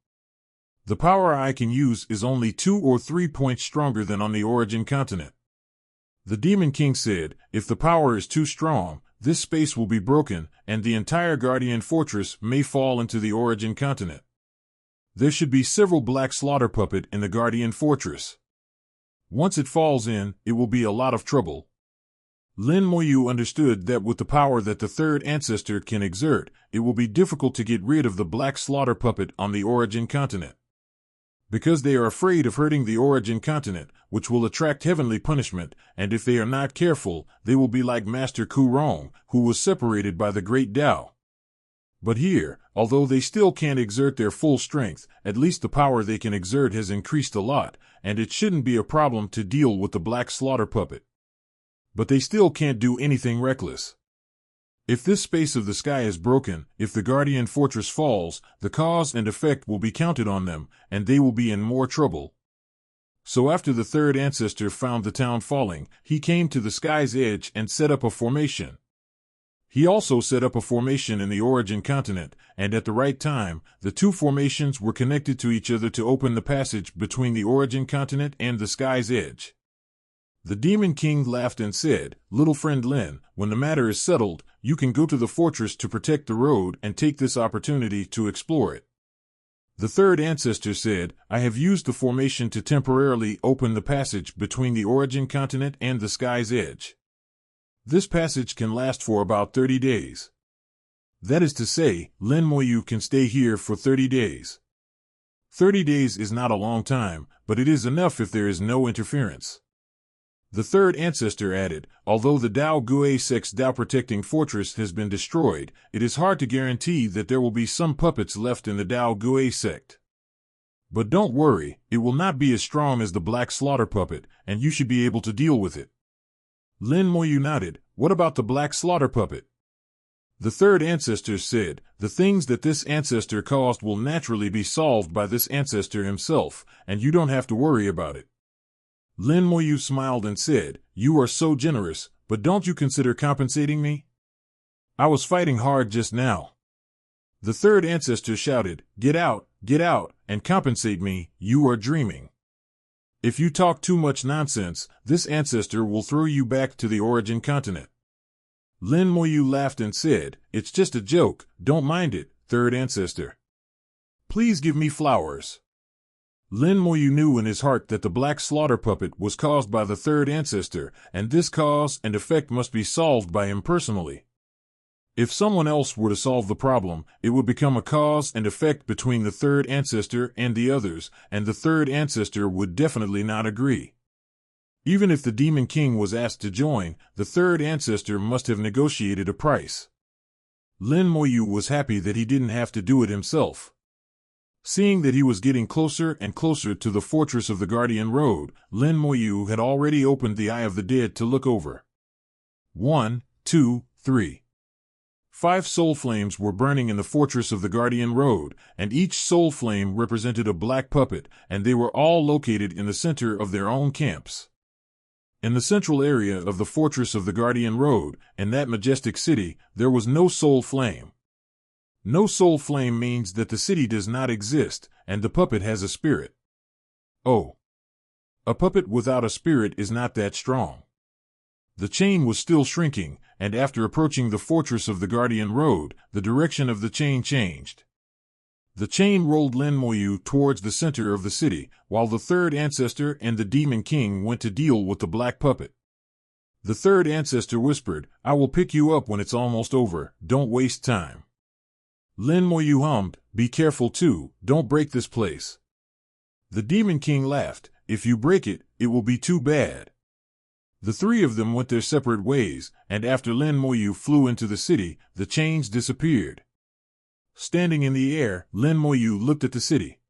The power I can use is only 2 or 3 points stronger than on the origin continent. The Demon King said, if the power is too strong, this space will be broken, and the entire Guardian Fortress may fall into the origin continent. There should be several black slaughter puppet in the Guardian Fortress. Once it falls in, it will be a lot of trouble. Lin Moyu understood that with the power that the third ancestor can exert, it will be difficult to get rid of the black slaughter puppet on the origin continent. Because they are afraid of hurting the origin continent, which will attract heavenly punishment, and if they are not careful, they will be like Master Ku Rong, who was separated by the Great Tao. But here, although they still can't exert their full strength, at least the power they can exert has increased a lot, and it shouldn't be a problem to deal with the black slaughter puppet. But they still can't do anything reckless. If this space of the sky is broken, if the Guardian Fortress falls, the cause and effect will be counted on them, and they will be in more trouble. So after the third ancestor found the town falling, he came to the sky's edge and set up a formation. He also set up a formation in the origin continent, and at the right time, the two formations were connected to each other to open the passage between the origin continent and the sky's edge. The Demon King laughed and said, little friend Lin, when the matter is settled, you can go to the fortress to protect the road and take this opportunity to explore it. The third ancestor said, I have used the formation to temporarily open the passage between the origin continent and the sky's edge. This passage can last for about 30 days. That is to say, Lin Moyu can stay here for 30 days. 30 days is not a long time, but it is enough if there is no interference. The third ancestor added, although the Dao Gue Sect's Dao protecting fortress has been destroyed, it is hard to guarantee that there will be some puppets left in the Dao Gue Sect. But don't worry, it will not be as strong as the Black Slaughter puppet, and you should be able to deal with it. Lin Moyu nodded, what about the Black Slaughter puppet? The third ancestor said, the things that this ancestor caused will naturally be solved by this ancestor himself, and you don't have to worry about it. Lin Moyu smiled and said, you are so generous, but don't you consider compensating me? I was fighting hard just now. The third ancestor shouted, get out, and compensate me, you are dreaming. If you talk too much nonsense, this ancestor will throw you back to the origin continent. Lin Moyu laughed and said, it's just a joke, don't mind it, third ancestor. Please give me flowers. Lin Moyu knew in his heart that the Black Slaughter puppet was caused by the third ancestor, and this cause and effect must be solved by him personally. If someone else were to solve the problem, it would become a cause and effect between the third ancestor and the others, and the third ancestor would definitely not agree. Even if the Demon King was asked to join, the third ancestor must have negotiated a price. Lin Moyu was happy that he didn't have to do it himself. Seeing that he was getting closer and closer to the fortress of the Guardian Road, Lin Moyu had already opened the Eye of the Dead to look over. 1, 2, 3. 5 soul flames were burning in the fortress of the Guardian Road, and each soul flame represented a black puppet, and they were all located in the center of their own camps. In the central area of the fortress of the Guardian Road, in that majestic city, there was no soul flame. No soul flame means that the city does not exist, and the puppet has a spirit. Oh. A puppet without a spirit is not that strong. The chain was still shrinking, and after approaching the fortress of the Guardian Road, the direction of the chain changed. The chain rolled Lin Moyu towards the center of the city, while the third ancestor and the Demon King went to deal with the black puppet. The third ancestor whispered, I will pick you up when it's almost over, don't waste time. Lin Moyu hummed, be careful too, don't break this place. The Demon King laughed, if you break it, it will be too bad. The three of them went their separate ways, and after Lin Moyu flew into the city, the chains disappeared. Standing in the air, Lin Moyu looked at the city.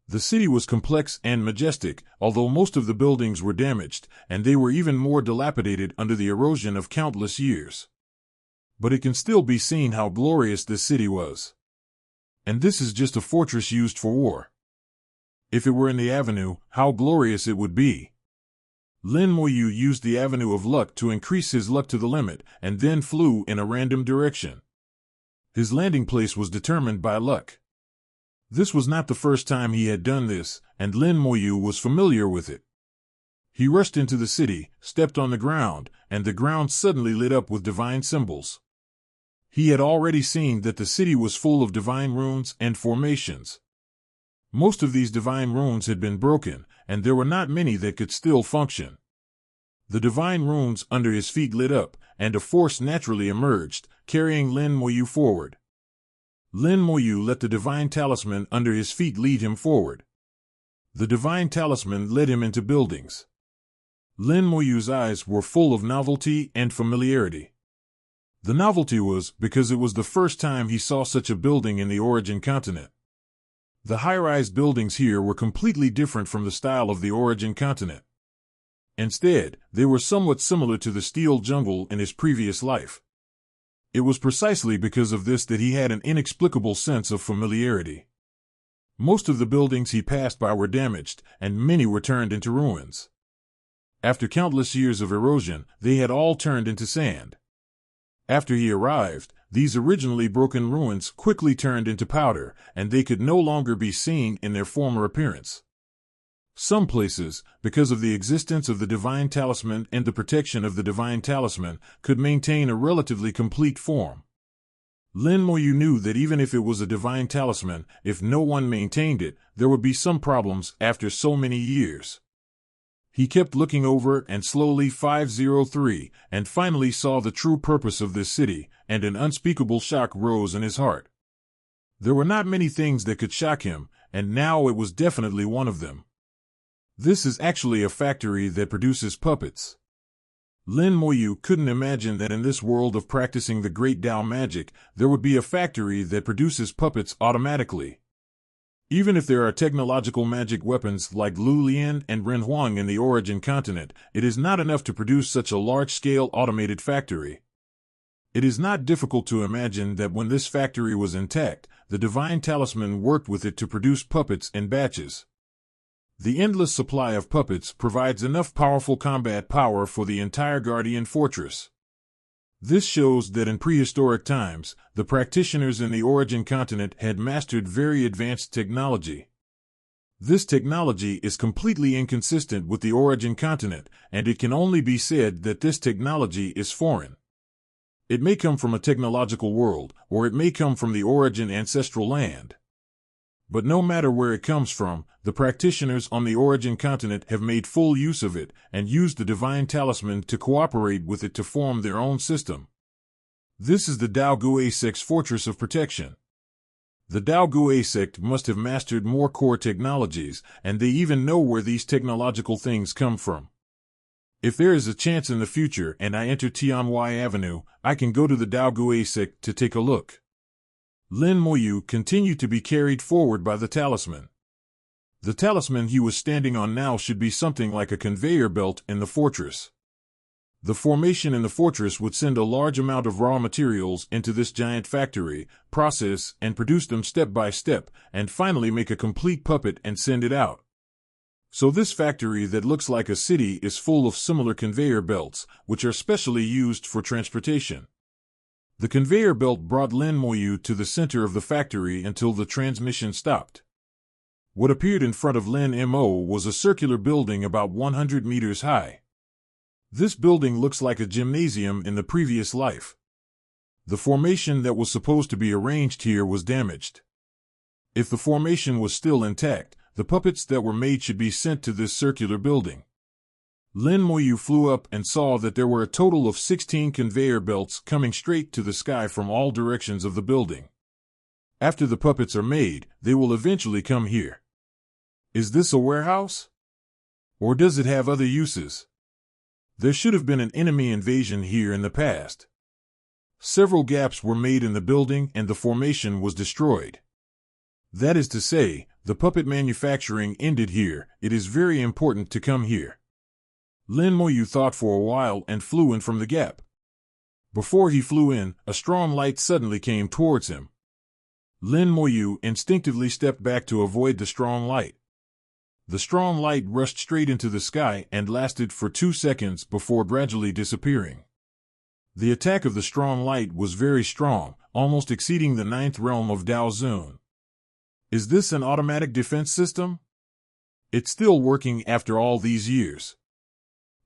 The city was complex and majestic, although most of the buildings were damaged, and they were even more dilapidated under the erosion of countless years. But it can still be seen how glorious this city was. And this is just a fortress used for war. If it were in the avenue, how glorious it would be. Lin Moyu used the avenue of luck to increase his luck to the limit, and then flew in a random direction. His landing place was determined by luck. This was not the first time he had done this, and Lin Moyu was familiar with it. He rushed into the city, stepped on the ground, and the ground suddenly lit up with divine symbols. He had already seen that the city was full of divine runes and formations. Most of these divine runes had been broken, and there were not many that could still function. The divine runes under his feet lit up, and a force naturally emerged, carrying Lin Moyu forward. Lin Moyu let the divine talisman under his feet lead him forward. The divine talisman led him into buildings. Lin Moyu's eyes were full of novelty and familiarity. The novelty was because it was the first time he saw such a building in the Origin continent. The high-rise buildings here were completely different from the style of the Origin continent. Instead, they were somewhat similar to the steel jungle in his previous life. It was precisely because of this that he had an inexplicable sense of familiarity. Most of the buildings he passed by were damaged, and many were turned into ruins. After countless years of erosion, they had all turned into sand. After he arrived, these originally broken ruins quickly turned into powder, and they could no longer be seen in their former appearance. Some places, because of the existence of the divine talisman and the protection of the divine talisman, could maintain a relatively complete form. Lin Moyu knew that even if it was a divine talisman, if no one maintained it, there would be some problems after so many years. He kept looking over and slowly 503, and finally saw the true purpose of this city, and an unspeakable shock rose in his heart. There were not many things that could shock him, and now it was definitely one of them. This is actually a factory that produces puppets. Lin Moyu couldn't imagine that in this world of practicing the great Tao magic, there would be a factory that produces puppets automatically. Even if there are technological magic weapons like Lu Lian and Ren Huang in the Origin continent, it is not enough to produce such a large-scale automated factory. It is not difficult to imagine that when this factory was intact, the divine talisman worked with it to produce puppets in batches. The endless supply of puppets provides enough powerful combat power for the entire Guardian Fortress. This shows that in prehistoric times, the practitioners in the Origin continent had mastered very advanced technology. This technology is completely inconsistent with the Origin continent, and it can only be said that this technology is foreign. It may come from a technological world, or it may come from the Origin ancestral land. But no matter where it comes from, the practitioners on the Origin continent have made full use of it, and used the divine talisman to cooperate with it to form their own system. This is the Dao Gue sect's fortress of protection. The Dao Gue sect must have mastered more core technologies, and they even know where these technological things come from. If there is a chance in the future and I enter Tianwai Avenue, I can go to the Dao Gue sect to take a look. Lin Moyu continued to be carried forward by the talisman. The talisman he was standing on now should be something like a conveyor belt in the fortress. The formation in the fortress would send a large amount of raw materials into this giant factory, process and produce them step by step, and finally make a complete puppet and send it out. So this factory that looks like a city is full of similar conveyor belts, which are specially used for transportation. The conveyor belt brought Lin Moyu to the center of the factory until the transmission stopped. What appeared in front of Lin Mo was a circular building about 100 meters high. This building looks like a gymnasium in the previous life. The formation that was supposed to be arranged here was damaged. If the formation was still intact, the puppets that were made should be sent to this circular building. Lin Moyu flew up and saw that there were a total of 16 conveyor belts coming straight to the sky from all directions of the building. After the puppets are made, they will eventually come here. Is this a warehouse? Or does it have other uses? There should have been an enemy invasion here in the past. Several gaps were made in the building and the formation was destroyed. That is to say, the puppet manufacturing ended here. It is very important to come here. Lin Moyu thought for a while and flew in from the gap. Before he flew in, a strong light suddenly came towards him. Lin Moyu instinctively stepped back to avoid the strong light. The strong light rushed straight into the sky and lasted for 2 seconds before gradually disappearing. The attack of the strong light was very strong, almost exceeding the 9th realm of Dao Zun. Is this an automatic defense system? It's still working after all these years.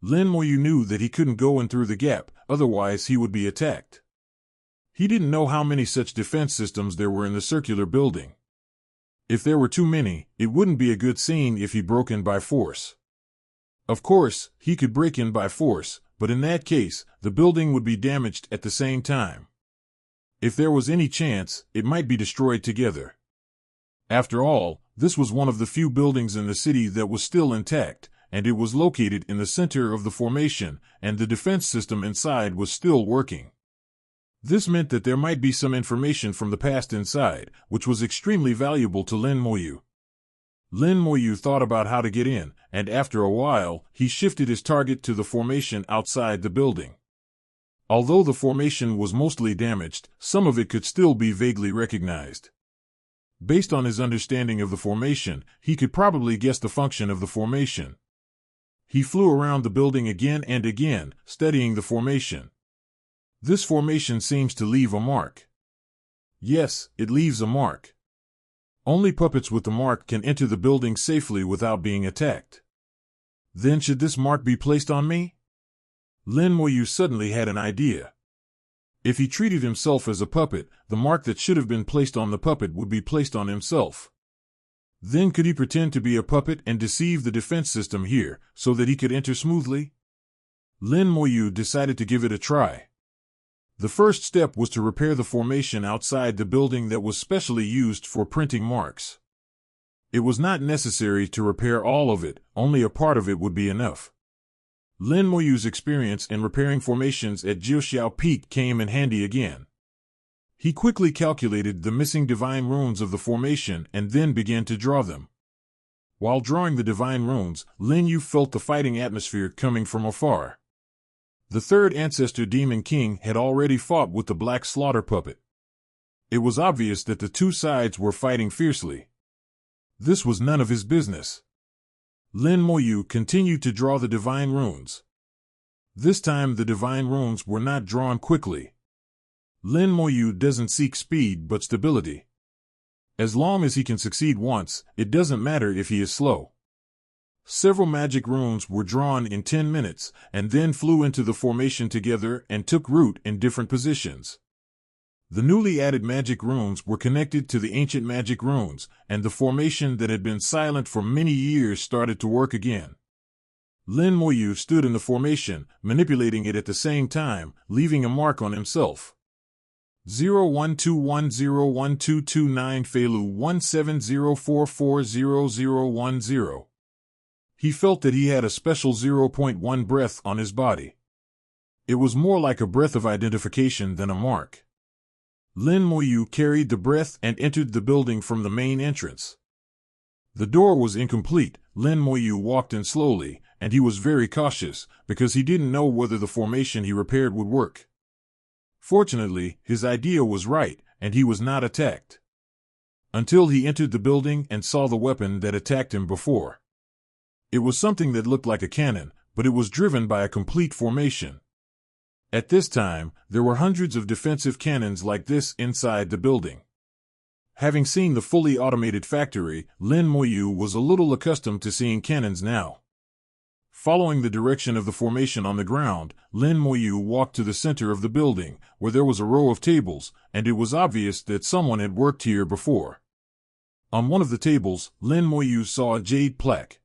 Lin Moyu knew that he couldn't go in through the gap, otherwise he would be attacked. He didn't know how many such defense systems there were in the circular building. If there were too many, it wouldn't be a good scene if he broke in by force. Of course, he could break in by force, but in that case, the building would be damaged at the same time. If there was any chance, it might be destroyed together. After all, this was one of the few buildings in the city that was still intact, and it was located in the center of the formation, and the defense system inside was still working. This meant that there might be some information from the past inside, which was extremely valuable to Lin Moyu. Lin Moyu thought about how to get in, and after a while, he shifted his target to the formation outside the building. Although the formation was mostly damaged, some of it could still be vaguely recognized. Based on his understanding of the formation, he could probably guess the function of the formation. He flew around the building again and again, studying the formation. This formation seems to leave a mark. Yes, it leaves a mark. Only puppets with the mark can enter the building safely without being attacked. Then should this mark be placed on me? Lin Moyu suddenly had an idea. If he treated himself as a puppet, the mark that should have been placed on the puppet would be placed on himself. Then could he pretend to be a puppet and deceive the defense system here, so that he could enter smoothly? Lin Moyu decided to give it a try. The first step was to repair the formation outside the building that was specially used for printing marks. It was not necessary to repair all of it, only a part of it would be enough. Lin Moyu's experience in repairing formations at Jiuxiao Peak came in handy again. He quickly calculated the missing divine runes of the formation and then began to draw them. While drawing the divine runes, Lin Yu felt the fighting atmosphere coming from afar. The third ancestor Demon King had already fought with the Black Slaughter puppet. It was obvious that the two sides were fighting fiercely. This was none of his business. Lin Moyu continued to draw the divine runes. This time the divine runes were not drawn quickly. Lin Moyu doesn't seek speed but stability. As long as he can succeed once, it doesn't matter if he is slow. Several magic runes were drawn in 10 minutes, and then flew into the formation together and took root in different positions. The newly added magic runes were connected to the ancient magic runes, and the formation that had been silent for many years started to work again. Lin Moyu stood in the formation, manipulating it at the same time, leaving a mark on himself. 0121012229 Feilu 170440010. He felt that he had a special 0.1 breath on his body. It was more like a breath of identification than a mark. Lin Moyu carried the breath and entered the building from the main entrance. The door was incomplete. Lin Moyu walked in slowly, and he was very cautious, because he didn't know whether the formation he repaired would work. Fortunately, his idea was right, and he was not attacked. Until he entered the building and saw the weapon that attacked him before. It was something that looked like a cannon, but it was driven by a complete formation. At this time, there were hundreds of defensive cannons like this inside the building. Having seen the fully automated factory, Lin Moyu was a little accustomed to seeing cannons now. Following the direction of the formation on the ground, Lin Moyu walked to the center of the building, where there was a row of tables, and it was obvious that someone had worked here before. On one of the tables, Lin Moyu saw a jade plaque.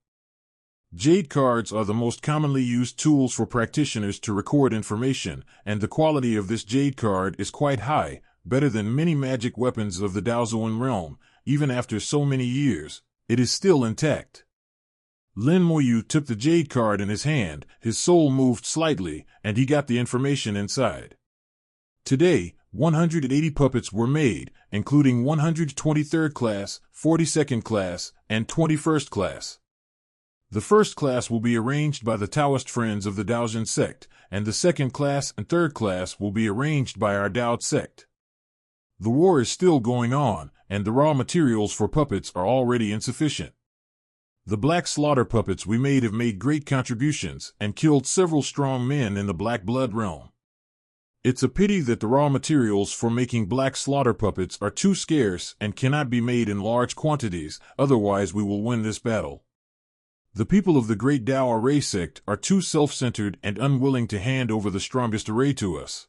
Jade cards are the most commonly used tools for practitioners to record information, and the quality of this jade card is quite high, better than many magic weapons of the Daozuan realm. Even after so many years, it is still intact. Lin Moyu took the jade card in his hand, his soul moved slightly, and he got the information inside. Today, 180 puppets were made, including 123rd class, 42nd class, and 21st class. The first class will be arranged by the Taoist Friends of the Daojian sect, and the second class and third class will be arranged by our Dao sect. The war is still going on, and the raw materials for puppets are already insufficient. The black slaughter puppets we made have made great contributions and killed several strong men in the black blood realm. It's a pity that the raw materials for making black slaughter puppets are too scarce and cannot be made in large quantities, otherwise we will win this battle. The people of the great Tao Array sect are too self-centered and unwilling to hand over the strongest array to us.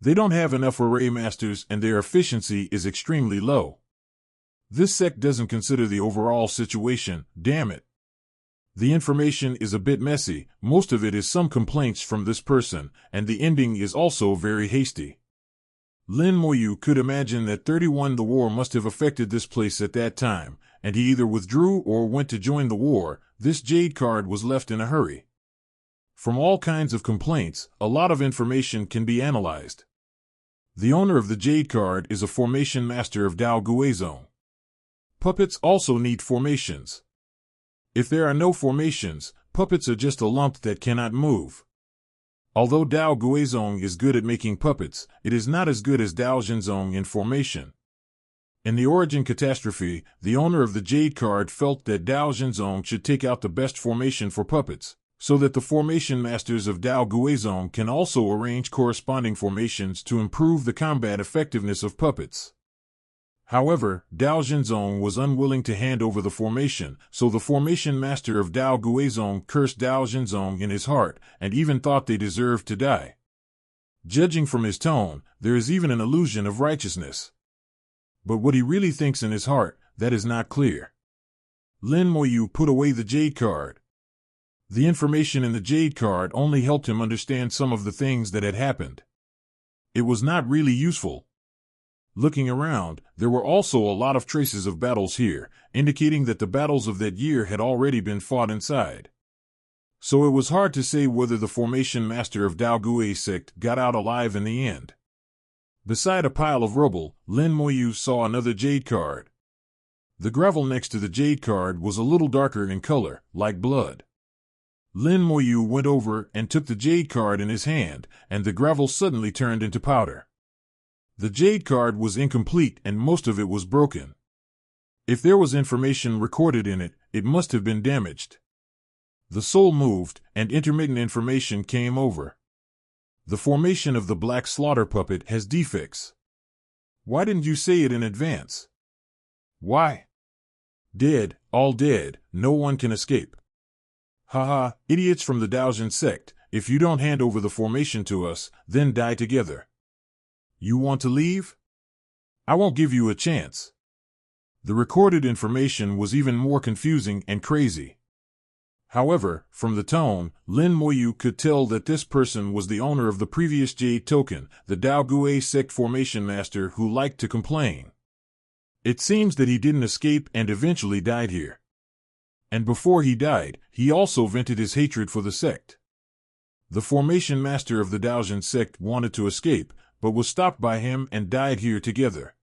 They don't have enough array masters and their efficiency is extremely low. This sect doesn't consider the overall situation, damn it. The information is a bit messy, most of it is some complaints from this person, and the ending is also very hasty. Lin Moyu could imagine that 31 the war must have affected this place at that time, and he either withdrew or went to join the war. This jade card was left in a hurry. From all kinds of complaints, a lot of information can be analyzed. The owner of the jade card is a formation master of Dao Guizhong. Puppets also need formations. If there are no formations, puppets are just a lump that cannot move. Although Dao Guizhong is good at making puppets, it is not as good as Dao Zhenzong in formation. In the origin catastrophe, the owner of the jade card felt that Dao Zhenzong should take out the best formation for puppets, so that the formation masters of Dao Guizhong can also arrange corresponding formations to improve the combat effectiveness of puppets. However, Dao Zhenzong was unwilling to hand over the formation, so the formation master of Dao Guizhong cursed Dao Zhenzong in his heart, and even thought they deserved to die. Judging from his tone, there is even an illusion of righteousness. But what he really thinks in his heart, that is not clear. Lin Moyu put away the jade card. The information in the jade card only helped him understand some of the things that had happened. It was not really useful. Looking around, there were also a lot of traces of battles here, indicating that the battles of that year had already been fought inside. So it was hard to say whether the formation master of Dao Gui sect got out alive in the end. Beside a pile of rubble, Lin Moyu saw another jade card. The gravel next to the jade card was a little darker in color, like blood. Lin Moyu went over and took the jade card in his hand, and the gravel suddenly turned into powder. The jade card was incomplete and most of it was broken. If there was information recorded in it, it must have been damaged. The soul moved, and intermittent information came over. The formation of the black slaughter puppet has defects. Why didn't you say it in advance? Why? Dead, all dead, no one can escape. Haha, idiots from the Daojian sect, if you don't hand over the formation to us, then die together. You want to leave? I won't give you a chance. The recorded information was even more confusing and crazy. However, from the tone, Lin Moyu could tell that this person was the owner of the previous jade token, the Dao Gui sect formation master who liked to complain. It seems that he didn't escape and eventually died here. And before he died, he also vented his hatred for the sect. The formation master of the Daojian sect wanted to escape, but was stopped by him and died here together.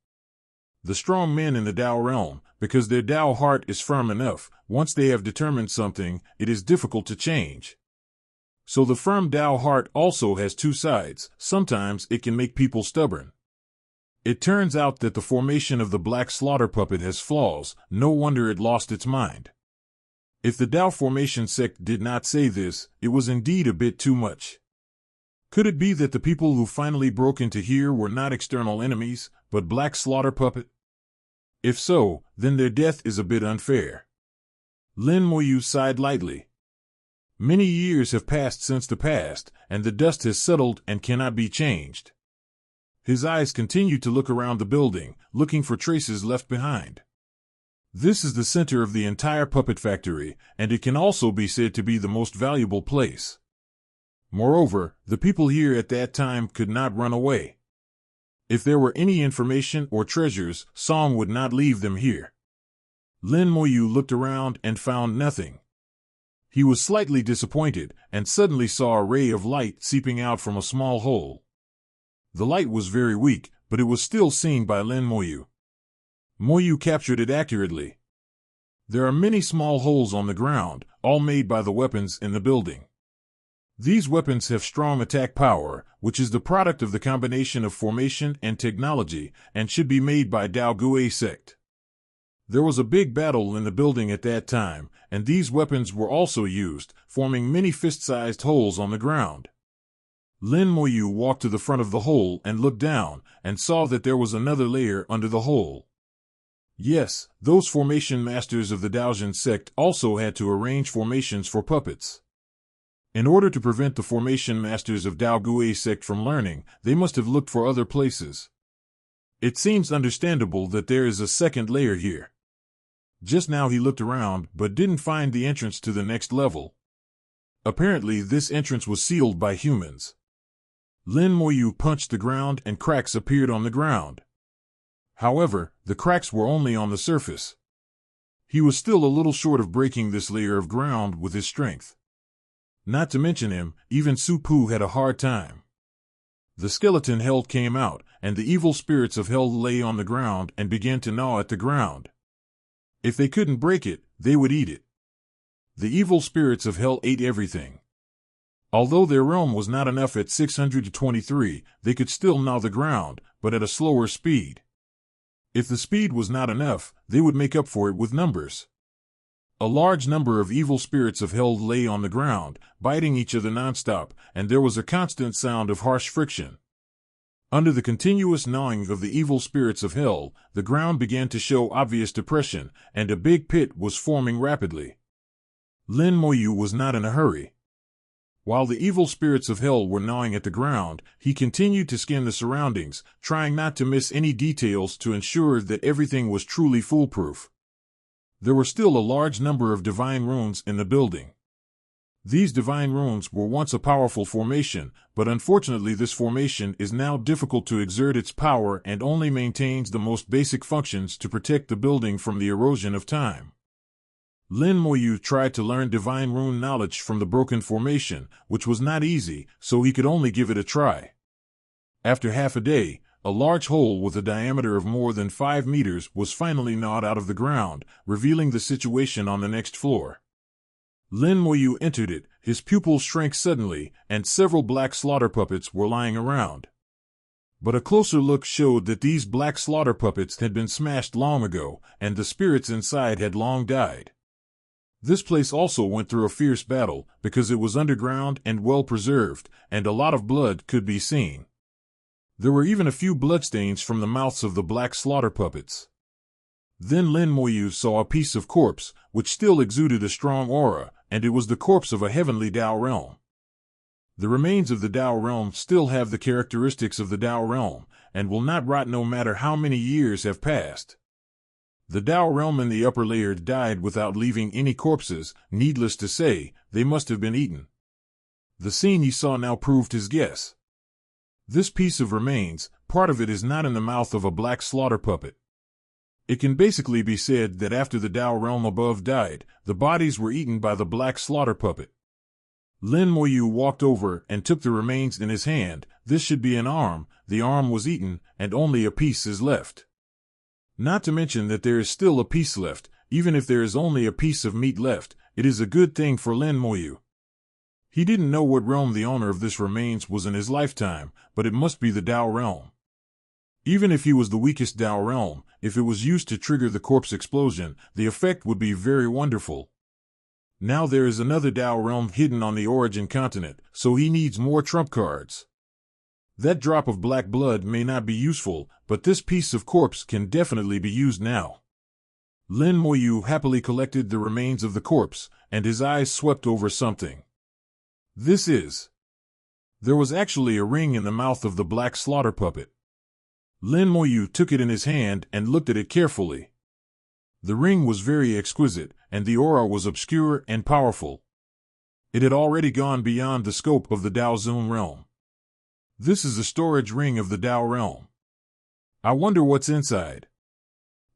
The strong men in the Dao realm, because their Dao heart is firm enough, once they have determined something, it is difficult to change. So the firm Dao heart also has two sides. Sometimes it can make people stubborn. It turns out that the formation of the black slaughter puppet has flaws, no wonder it lost its mind. If the Dao formation sect did not say this, it was indeed a bit too much. Could it be that the people who finally broke into here were not external enemies, but black slaughter puppet? If so, then their death is a bit unfair. Lin Moyu sighed lightly. Many years have passed since the past, and the dust has settled and cannot be changed. His eyes continued to look around the building, looking for traces left behind. This is the center of the entire puppet factory, and it can also be said to be the most valuable place. Moreover, the people here at that time could not run away. If there were any information or treasures, Song would not leave them here. Lin Moyu looked around and found nothing. He was slightly disappointed, and suddenly saw a ray of light seeping out from a small hole. The light was very weak, but it was still seen by Lin Moyu. Moyu captured it accurately. There are many small holes on the ground, all made by the weapons in the building. These weapons have strong attack power, which is the product of the combination of formation and technology, and should be made by Dao Gui sect. There was a big battle in the building at that time, and these weapons were also used, forming many fist-sized holes on the ground. Lin Moyu walked to the front of the hole and looked down, and saw that there was another layer under the hole. Yes, those formation masters of the Daojian sect also had to arrange formations for puppets. In order to prevent the formation masters of Dao Gui sect from learning, they must have looked for other places. It seems understandable that there is a second layer here. Just now he looked around, but didn't find the entrance to the next level. Apparently this entrance was sealed by humans. Lin Moyu punched the ground and cracks appeared on the ground. However, the cracks were only on the surface. He was still a little short of breaking this layer of ground with his strength. Not to mention him, even Su Pu had a hard time. The skeleton hell came out, and the evil spirits of hell lay on the ground and began to gnaw at the ground. If they couldn't break it, they would eat it. The evil spirits of hell ate everything. Although their realm was not enough at 623, they could still gnaw the ground, but at a slower speed. If the speed was not enough, they would make up for it with numbers. A large number of evil spirits of hell lay on the ground, biting each other nonstop, and there was a constant sound of harsh friction. Under the continuous gnawing of the evil spirits of hell, the ground began to show obvious depression, and a big pit was forming rapidly. Lin Moyu was not in a hurry. While the evil spirits of hell were gnawing at the ground, he continued to scan the surroundings, trying not to miss any details to ensure that everything was truly foolproof. There were still a large number of divine runes in the building. These divine runes were once a powerful formation, but unfortunately this formation is now difficult to exert its power and only maintains the most basic functions to protect the building from the erosion of time. Lin Moyu tried to learn divine rune knowledge from the broken formation, which was not easy, so he could only give it a try. After half a day, a large hole with a diameter of more than 5 meters was finally gnawed out of the ground, revealing the situation on the next floor. Lin Moyu entered it, his pupils shrank suddenly, and several black slaughter puppets were lying around. But a closer look showed that these black slaughter puppets had been smashed long ago, and the spirits inside had long died. This place also went through a fierce battle, because it was underground and well preserved, and a lot of blood could be seen. There were even a few bloodstains from the mouths of the black slaughter puppets. Then Lin Moyu saw a piece of corpse, which still exuded a strong aura, and it was the corpse of a heavenly Dao realm. The remains of the Dao realm still have the characteristics of the Dao realm, and will not rot no matter how many years have passed. The Dao realm in the upper layer died without leaving any corpses. Needless to say, they must have been eaten. The scene he saw now proved his guess. This piece of remains, part of it is not in the mouth of a black slaughter puppet. It can basically be said that after the Dao realm above died, the bodies were eaten by the black slaughter puppet. Lin Moyu walked over and took the remains in his hand. This should be an arm. The arm was eaten, and only a piece is left. Not to mention that there is still a piece left. Even if there is only a piece of meat left, it is a good thing for Lin Moyu. He didn't know what realm the owner of this remains was in his lifetime, but it must be the Dao realm. Even if he was the weakest Dao realm, if it was used to trigger the corpse explosion, the effect would be very wonderful. Now there is another Dao realm hidden on the origin continent, so he needs more trump cards. That drop of black blood may not be useful, but this piece of corpse can definitely be used now. Lin Moyu happily collected the remains of the corpse, and his eyes swept over something. This is... There was actually a ring in the mouth of the black slaughter puppet. Lin Moyu took it in his hand and looked at it carefully. The ring was very exquisite, and the aura was obscure and powerful. It had already gone beyond the scope of the Dao Zone realm. This is the storage ring of the Dao realm. I wonder what's inside.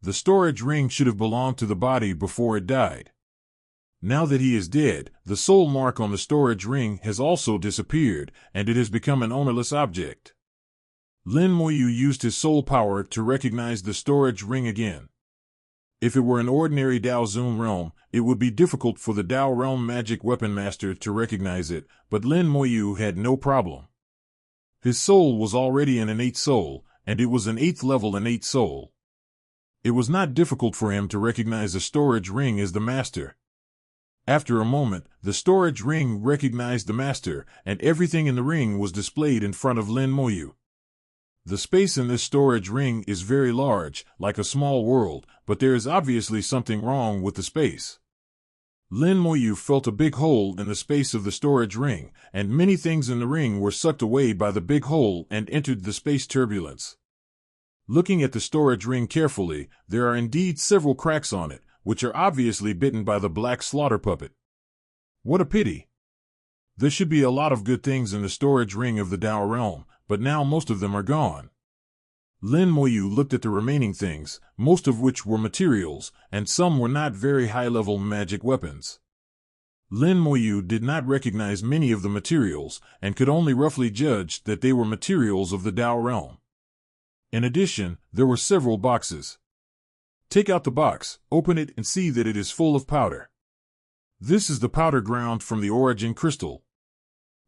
The storage ring should have belonged to the body before it died. Now that he is dead, the soul mark on the storage ring has also disappeared, and it has become an ownerless object. Lin Moyu used his soul power to recognize the storage ring again. If it were an ordinary Dao Zun realm, it would be difficult for the Dao realm magic weapon master to recognize it, but Lin Moyu had no problem. His soul was already an innate soul, and it was an 8th level innate soul. It was not difficult for him to recognize a storage ring as the master. After a moment, the storage ring recognized the master, and everything in the ring was displayed in front of Lin Moyu. The space in this storage ring is very large, like a small world, but there is obviously something wrong with the space. Lin Moyu felt a big hole in the space of the storage ring, and many things in the ring were sucked away by the big hole and entered the space turbulence. Looking at the storage ring carefully, there are indeed several cracks on it, which are obviously bitten by the black slaughter puppet. What a pity! There should be a lot of good things in the storage ring of the Dao realm, but now most of them are gone. Lin Moyu looked at the remaining things, most of which were materials, and some were not very high-level magic weapons. Lin Moyu did not recognize many of the materials, and could only roughly judge that they were materials of the Dao realm. In addition, there were several boxes. Take out the box, open it, and see that it is full of powder. This is the powder ground from the origin crystal.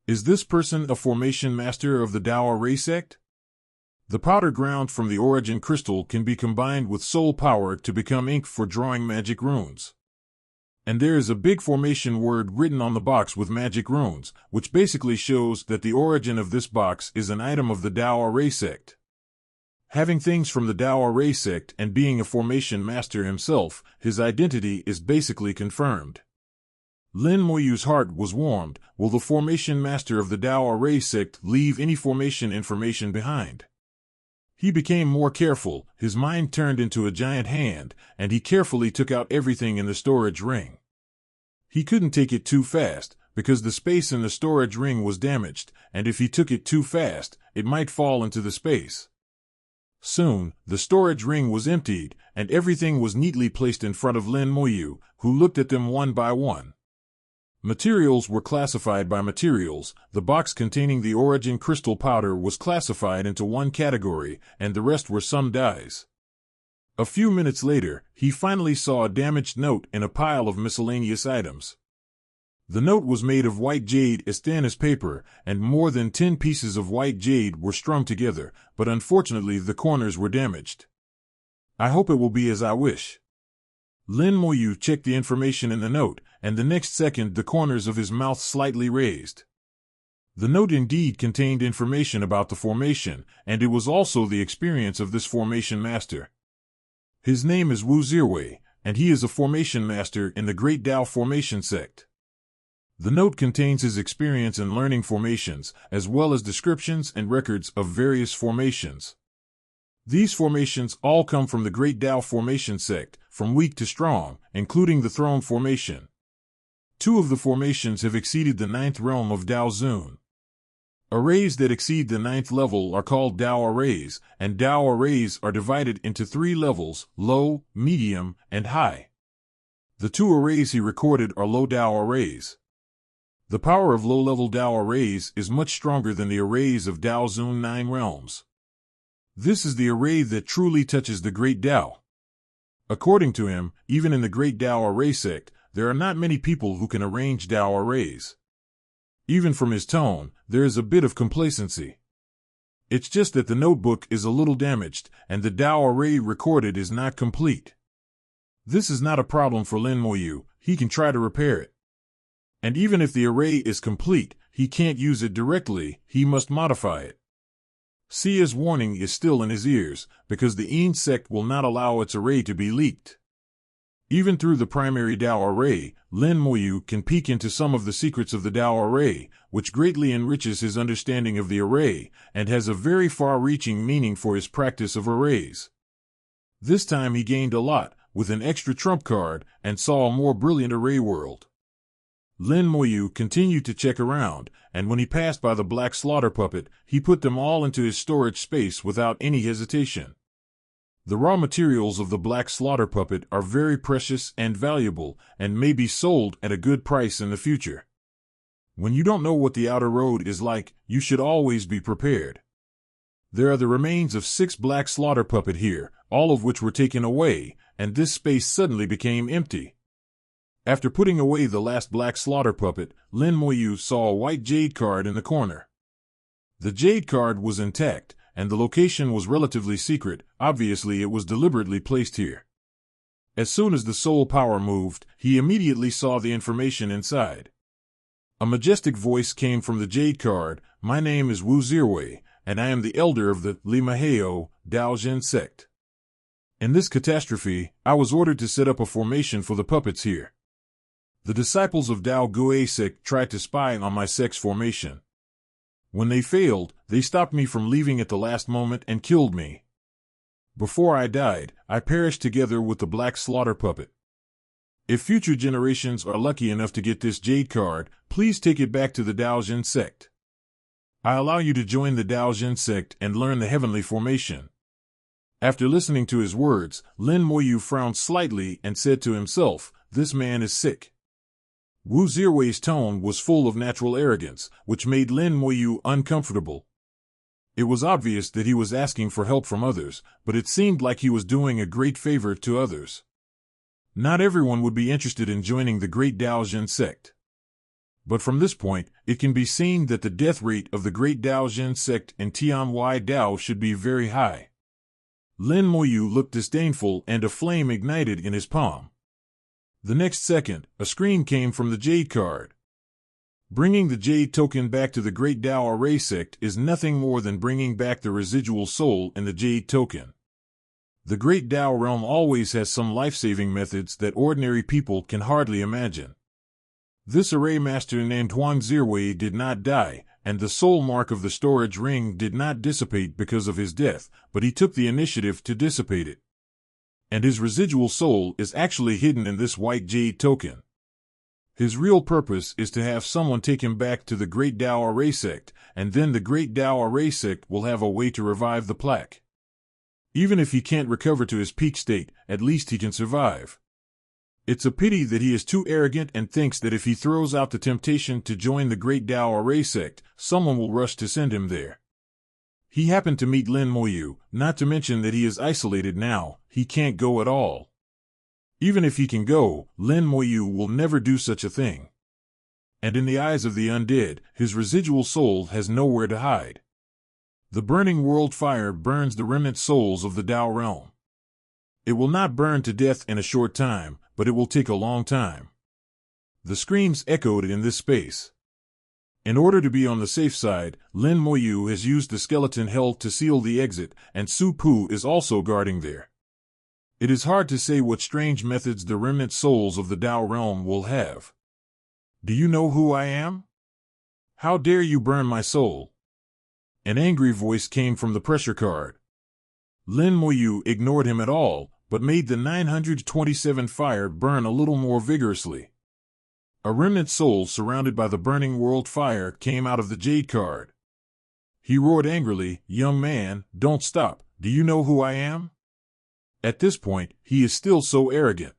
Is this person a formation master of the Dao Array sect? The powder ground from the origin crystal can be combined with soul power to become ink for drawing magic runes. And there is a big formation word written on the box with magic runes, which basically shows that the origin of this box is an item of the Dao Array sect. Having things from the Dao Array sect and being a formation master himself, his identity is basically confirmed. Lin Moyu's heart was warmed. Will the formation master of the Dao Array sect leave any formation information behind? He became more careful, his mind turned into a giant hand, and he carefully took out everything in the storage ring. He couldn't take it too fast, because the space in the storage ring was damaged, and if he took it too fast, it might fall into the space. Soon, the storage ring was emptied, and everything was neatly placed in front of Lin Moyu, who looked at them one by one. Materials were classified by materials. The box containing the origin crystal powder was classified into one category, and the rest were some dyes. A few minutes later, he finally saw a damaged note in a pile of miscellaneous items. The note was made of white jade as thin as paper, and more than 10 pieces of white jade were strung together, but unfortunately the corners were damaged. I hope it will be as I wish. Lin Moyu checked the information in the note, and the next second the corners of his mouth slightly raised. The note indeed contained information about the formation, and it was also the experience of this formation master. His name is Wu Zirwei, and he is a formation master in the Great Dao Formation sect. The note contains his experience in learning formations, as well as descriptions and records of various formations. These formations all come from the Great Dao Formation sect, from weak to strong, including the Throne Formation. 2 of the formations have exceeded the 9th realm of Dao Zun. Arrays that exceed the 9th level are called Dao Arrays, and Dao Arrays are divided into 3 levels, low, medium, and high. The 2 arrays he recorded are low Dao Arrays. The power of low-level Dao Arrays is much stronger than the arrays of Dao Zun 9 realms. This is the array that truly touches the Great Dao. According to him, even in the Great Dao Array sect, there are not many people who can arrange Dao Arrays. Even from his tone, there is a bit of complacency. It's just that the notebook is a little damaged, and the Dao Array recorded is not complete. This is not a problem for Lin Moyu, he can try to repair it. And even if the array is complete, he can't use it directly, he must modify it. Sia's warning is still in his ears, because the Yin sect will not allow its array to be leaked. Even through the primary Dao array, Lin Moyu can peek into some of the secrets of the Dao array, which greatly enriches his understanding of the array, and has a very far-reaching meaning for his practice of arrays. This time he gained a lot, with an extra trump card, and saw a more brilliant array world. Lin Moyu continued to check around, and when he passed by the black slaughter puppet, he put them all into his storage space without any hesitation. The raw materials of the black slaughter puppet are very precious and valuable, and may be sold at a good price in the future. When you don't know what the outer road is like, you should always be prepared. There are the remains of 6 black slaughter puppet here, all of which were taken away, and this space suddenly became empty. After putting away the last black slaughter puppet, Lin Moyu saw a white jade card in the corner. The jade card was intact, and the location was relatively secret. Obviously, it was deliberately placed here. As soon as the soul power moved, he immediately saw the information inside. A majestic voice came from the jade card. My name is Wu Zirwei, and I am the elder of the Limaheo Daojin sect. In this catastrophe, I was ordered to set up a formation for the puppets here. The disciples of Dao Gui sect tried to spy on my sect's formation. When they failed, they stopped me from leaving at the last moment and killed me. Before I died, I perished together with the black slaughter puppet. If future generations are lucky enough to get this jade card, please take it back to the Daojin sect. I allow you to join the Daojin sect and learn the heavenly formation. After listening to his words, Lin Moyu frowned slightly and said to himself, this man is sick. Wu Zirwei's tone was full of natural arrogance, which made Lin Moyu uncomfortable. It was obvious that he was asking for help from others, but it seemed like he was doing a great favor to others. Not everyone would be interested in joining the Great Daojin sect. But from this point, it can be seen that the death rate of the Great Daojin sect in Tianwai Dao should be very high. Lin Moyu looked disdainful and a flame ignited in his palm. The next second, a screen came from the Jade card. Bringing the Jade token back to the Great Dao Array sect is nothing more than bringing back the residual soul in the Jade token. The Great Dao realm always has some life-saving methods that ordinary people can hardly imagine. This array master named Huang Zirwei did not die, and the soul mark of the storage ring did not dissipate because of his death, but he took the initiative to dissipate it. And his residual soul is actually hidden in this white jade token. His real purpose is to have someone take him back to the Great Dao Array sect, and then the Great Dao Array sect will have a way to revive the plaque. Even if he can't recover to his peak state, at least he can survive. It's a pity that he is too arrogant and thinks that if he throws out the temptation to join the Great Dao Array sect, someone will rush to send him there. He happened to meet Lin Moyu, not to mention that he is isolated now, he can't go at all. Even if he can go, Lin Moyu will never do such a thing. And in the eyes of the undead, his residual soul has nowhere to hide. The burning world fire burns the remnant souls of the Dao realm. It will not burn to death in a short time, but it will take a long time. The screams echoed in this space. In order to be on the safe side, Lin Moyu has used the skeleton hell to seal the exit, and Su Pu is also guarding there. It is hard to say what strange methods the remnant souls of the Dao realm will have. Do you know who I am? How dare you burn my soul? An angry voice came from the pressure card. Lin Moyu ignored him at all, but made the 927 fire burn a little more vigorously. A remnant soul surrounded by the burning world fire came out of the jade card. He roared angrily, "Young man, don't stop, do you know who I am?" At this point, he is still so arrogant.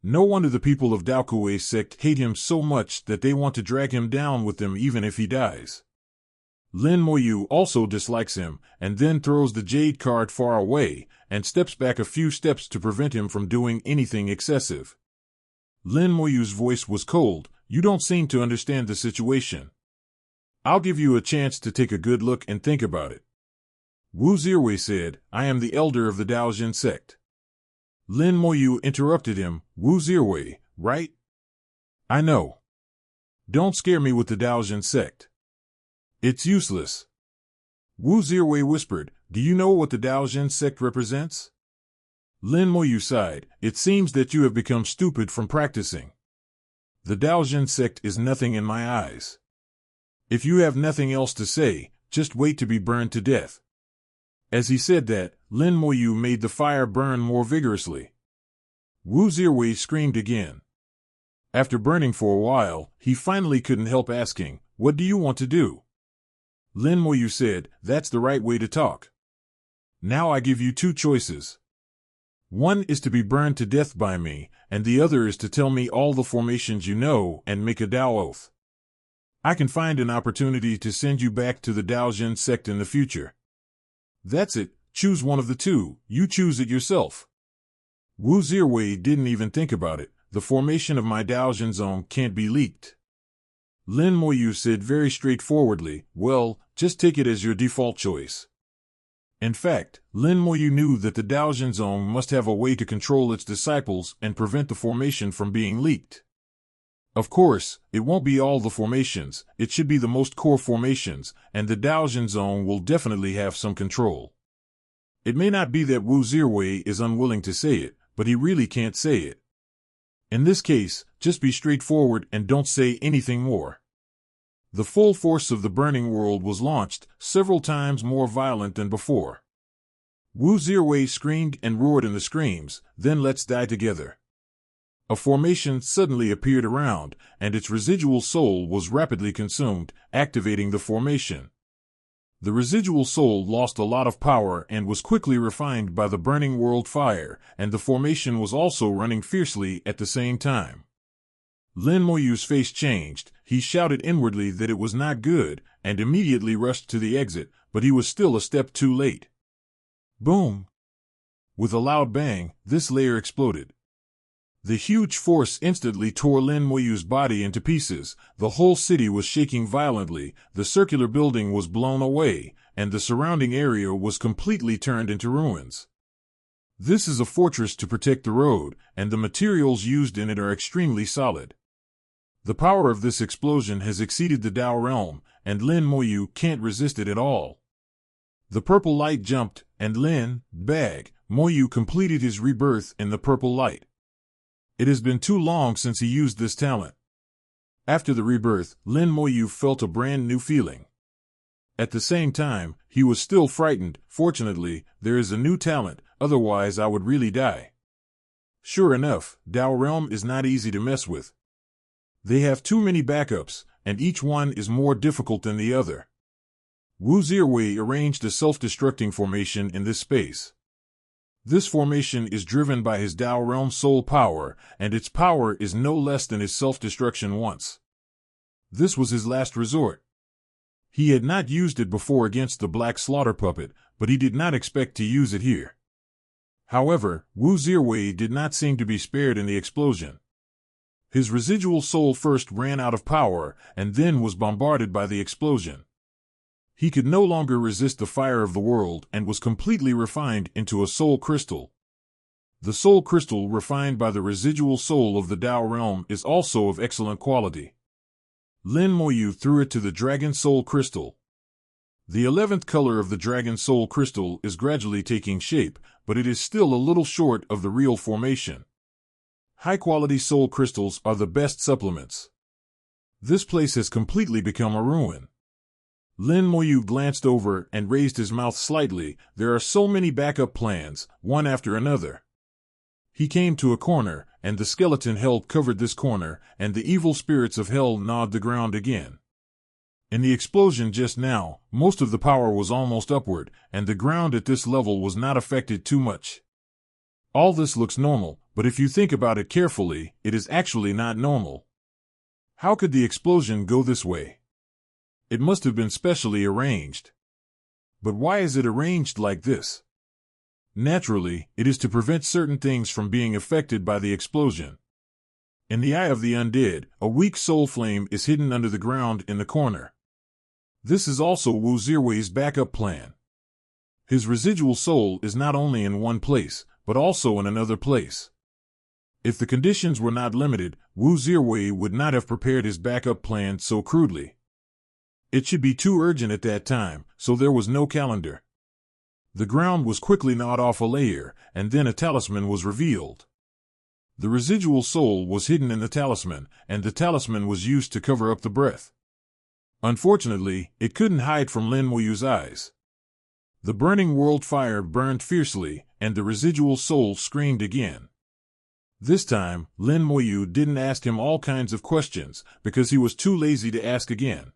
No wonder the people of Daokuei sect hate him so much that they want to drag him down with them even if he dies. Lin Moyu also dislikes him, and then throws the jade card far away, and steps back a few steps to prevent him from doing anything excessive. Lin Moyu's voice was cold. "You don't seem to understand the situation. I'll give you a chance to take a good look and think about it." Wu Zirwei said, "I am the elder of the Daojin sect." Lin Moyu interrupted him, "Wu Zirwei, right? I know. Don't scare me with the Daojin sect. It's useless." Wu Zirwei whispered, "Do you know what the Daojin sect represents?" Lin Moyu sighed, "It seems that you have become stupid from practicing. The Daojin sect is nothing in my eyes. If you have nothing else to say, just wait to be burned to death." As he said that, Lin Moyu made the fire burn more vigorously. Wu Zirwei screamed again. After burning for a while, he finally couldn't help asking, "What do you want to do?" Lin Moyu said, "That's the right way to talk. Now I give you two choices. One is to be burned to death by me, and the other is to tell me all the formations you know and make a Dao oath. I can find an opportunity to send you back to the Daojin sect in the future. That's it, Choose one of the two, you choose it yourself. Wu Zirwei didn't even think about it. The formation of my Daojian zone can't be leaked. Lin Moyu said very straightforwardly, well, just take it as your default choice. In fact, Lin Moyu knew that the Daojian zone must have a way to control its disciples and prevent the formation from being leaked. Of course, it won't be all the formations, it should be the most core formations, and the Daojian zone will definitely have some control. It may not be that Wu Zirwei is unwilling to say it, but he really can't say it. In this case, just be straightforward and don't say anything more. The full force of the burning world was launched, several times more violent than before. Wu Zirwei screamed and roared in the screams, then let's die together. A formation suddenly appeared around, and its residual soul was rapidly consumed, activating the formation. The residual soul lost a lot of power and was quickly refined by the burning world fire, and the formation was also running fiercely at the same time. Lin Moyu's face changed, he shouted inwardly that it was not good, and immediately rushed to the exit, but he was still a step too late. Boom! With a loud bang, this layer exploded. The huge force instantly tore Lin Moyu's body into pieces, the whole city was shaking violently, the circular building was blown away, and the surrounding area was completely turned into ruins. This is a fortress to protect the road, and the materials used in it are extremely solid. The power of this explosion has exceeded the Dao realm, and Lin Moyu can't resist it at all. The purple light jumped, and Moyu completed his rebirth in the purple light. It has been too long since he used this talent. After the rebirth, Lin Moyu felt a brand new feeling. At the same time, he was still frightened. Fortunately, there is a new talent, otherwise I would really die. Sure enough, Dao Realm is not easy to mess with. They have too many backups, and each one is more difficult than the other. Wu Zirwei arranged a self-destructing formation in this space. This formation is driven by his Dao Realm soul power, and its power is no less than his self-destruction once. This was his last resort. He had not used it before against the Black Slaughter Puppet, but he did not expect to use it here. However, Wu Zirwei did not seem to be spared in the explosion. His residual soul first ran out of power, and then was bombarded by the explosion. He could no longer resist the fire of the world and was completely refined into a soul crystal. The soul crystal refined by the residual soul of the Dao realm is also of excellent quality. Lin Moyu threw it to the dragon soul crystal. The 11th color of the dragon soul crystal is gradually taking shape, but it is still a little short of the real formation. High-quality soul crystals are the best supplements. This place has completely become a ruin. Lin Moyu glanced over and raised his mouth slightly. There are so many backup plans, one after another. He came to a corner, and the skeleton hell covered this corner, and the evil spirits of hell gnawed the ground again. In the explosion just now, most of the power was almost upward, and the ground at this level was not affected too much. All this looks normal, but if you think about it carefully, it is actually not normal. How could the explosion go this way? It must have been specially arranged. But why is it arranged like this? Naturally, it is to prevent certain things from being affected by the explosion. In the eye of the undead, a weak soul flame is hidden under the ground in the corner. This is also Wu Zirwei's backup plan. His residual soul is not only in one place, but also in another place. If the conditions were not limited, Wu Zirwei would not have prepared his backup plan so crudely. It should be too urgent at that time, so there was no calendar. The ground was quickly gnawed off a layer, and then a talisman was revealed. The residual soul was hidden in the talisman, and the talisman was used to cover up the breath. Unfortunately, it couldn't hide from Lin Moyu's eyes. The burning world fire burned fiercely, and the residual soul screamed again. This time, Lin Moyu didn't ask him all kinds of questions, because he was too lazy to ask again.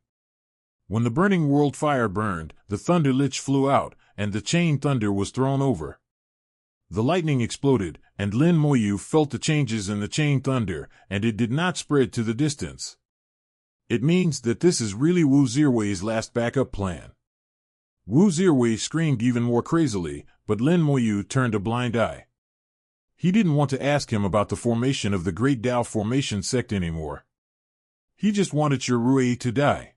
When the burning world fire burned, the thunder lich flew out, and the chain thunder was thrown over. The lightning exploded, and Lin Moyu felt the changes in the chain thunder, and it did not spread to the distance. It means that this is really Wu Zirwei's last backup plan. Wu Zirwei screamed even more crazily, but Lin Moyu turned a blind eye. He didn't want to ask him about the formation of the Great Tao Formation sect anymore. He just wanted Rui to die.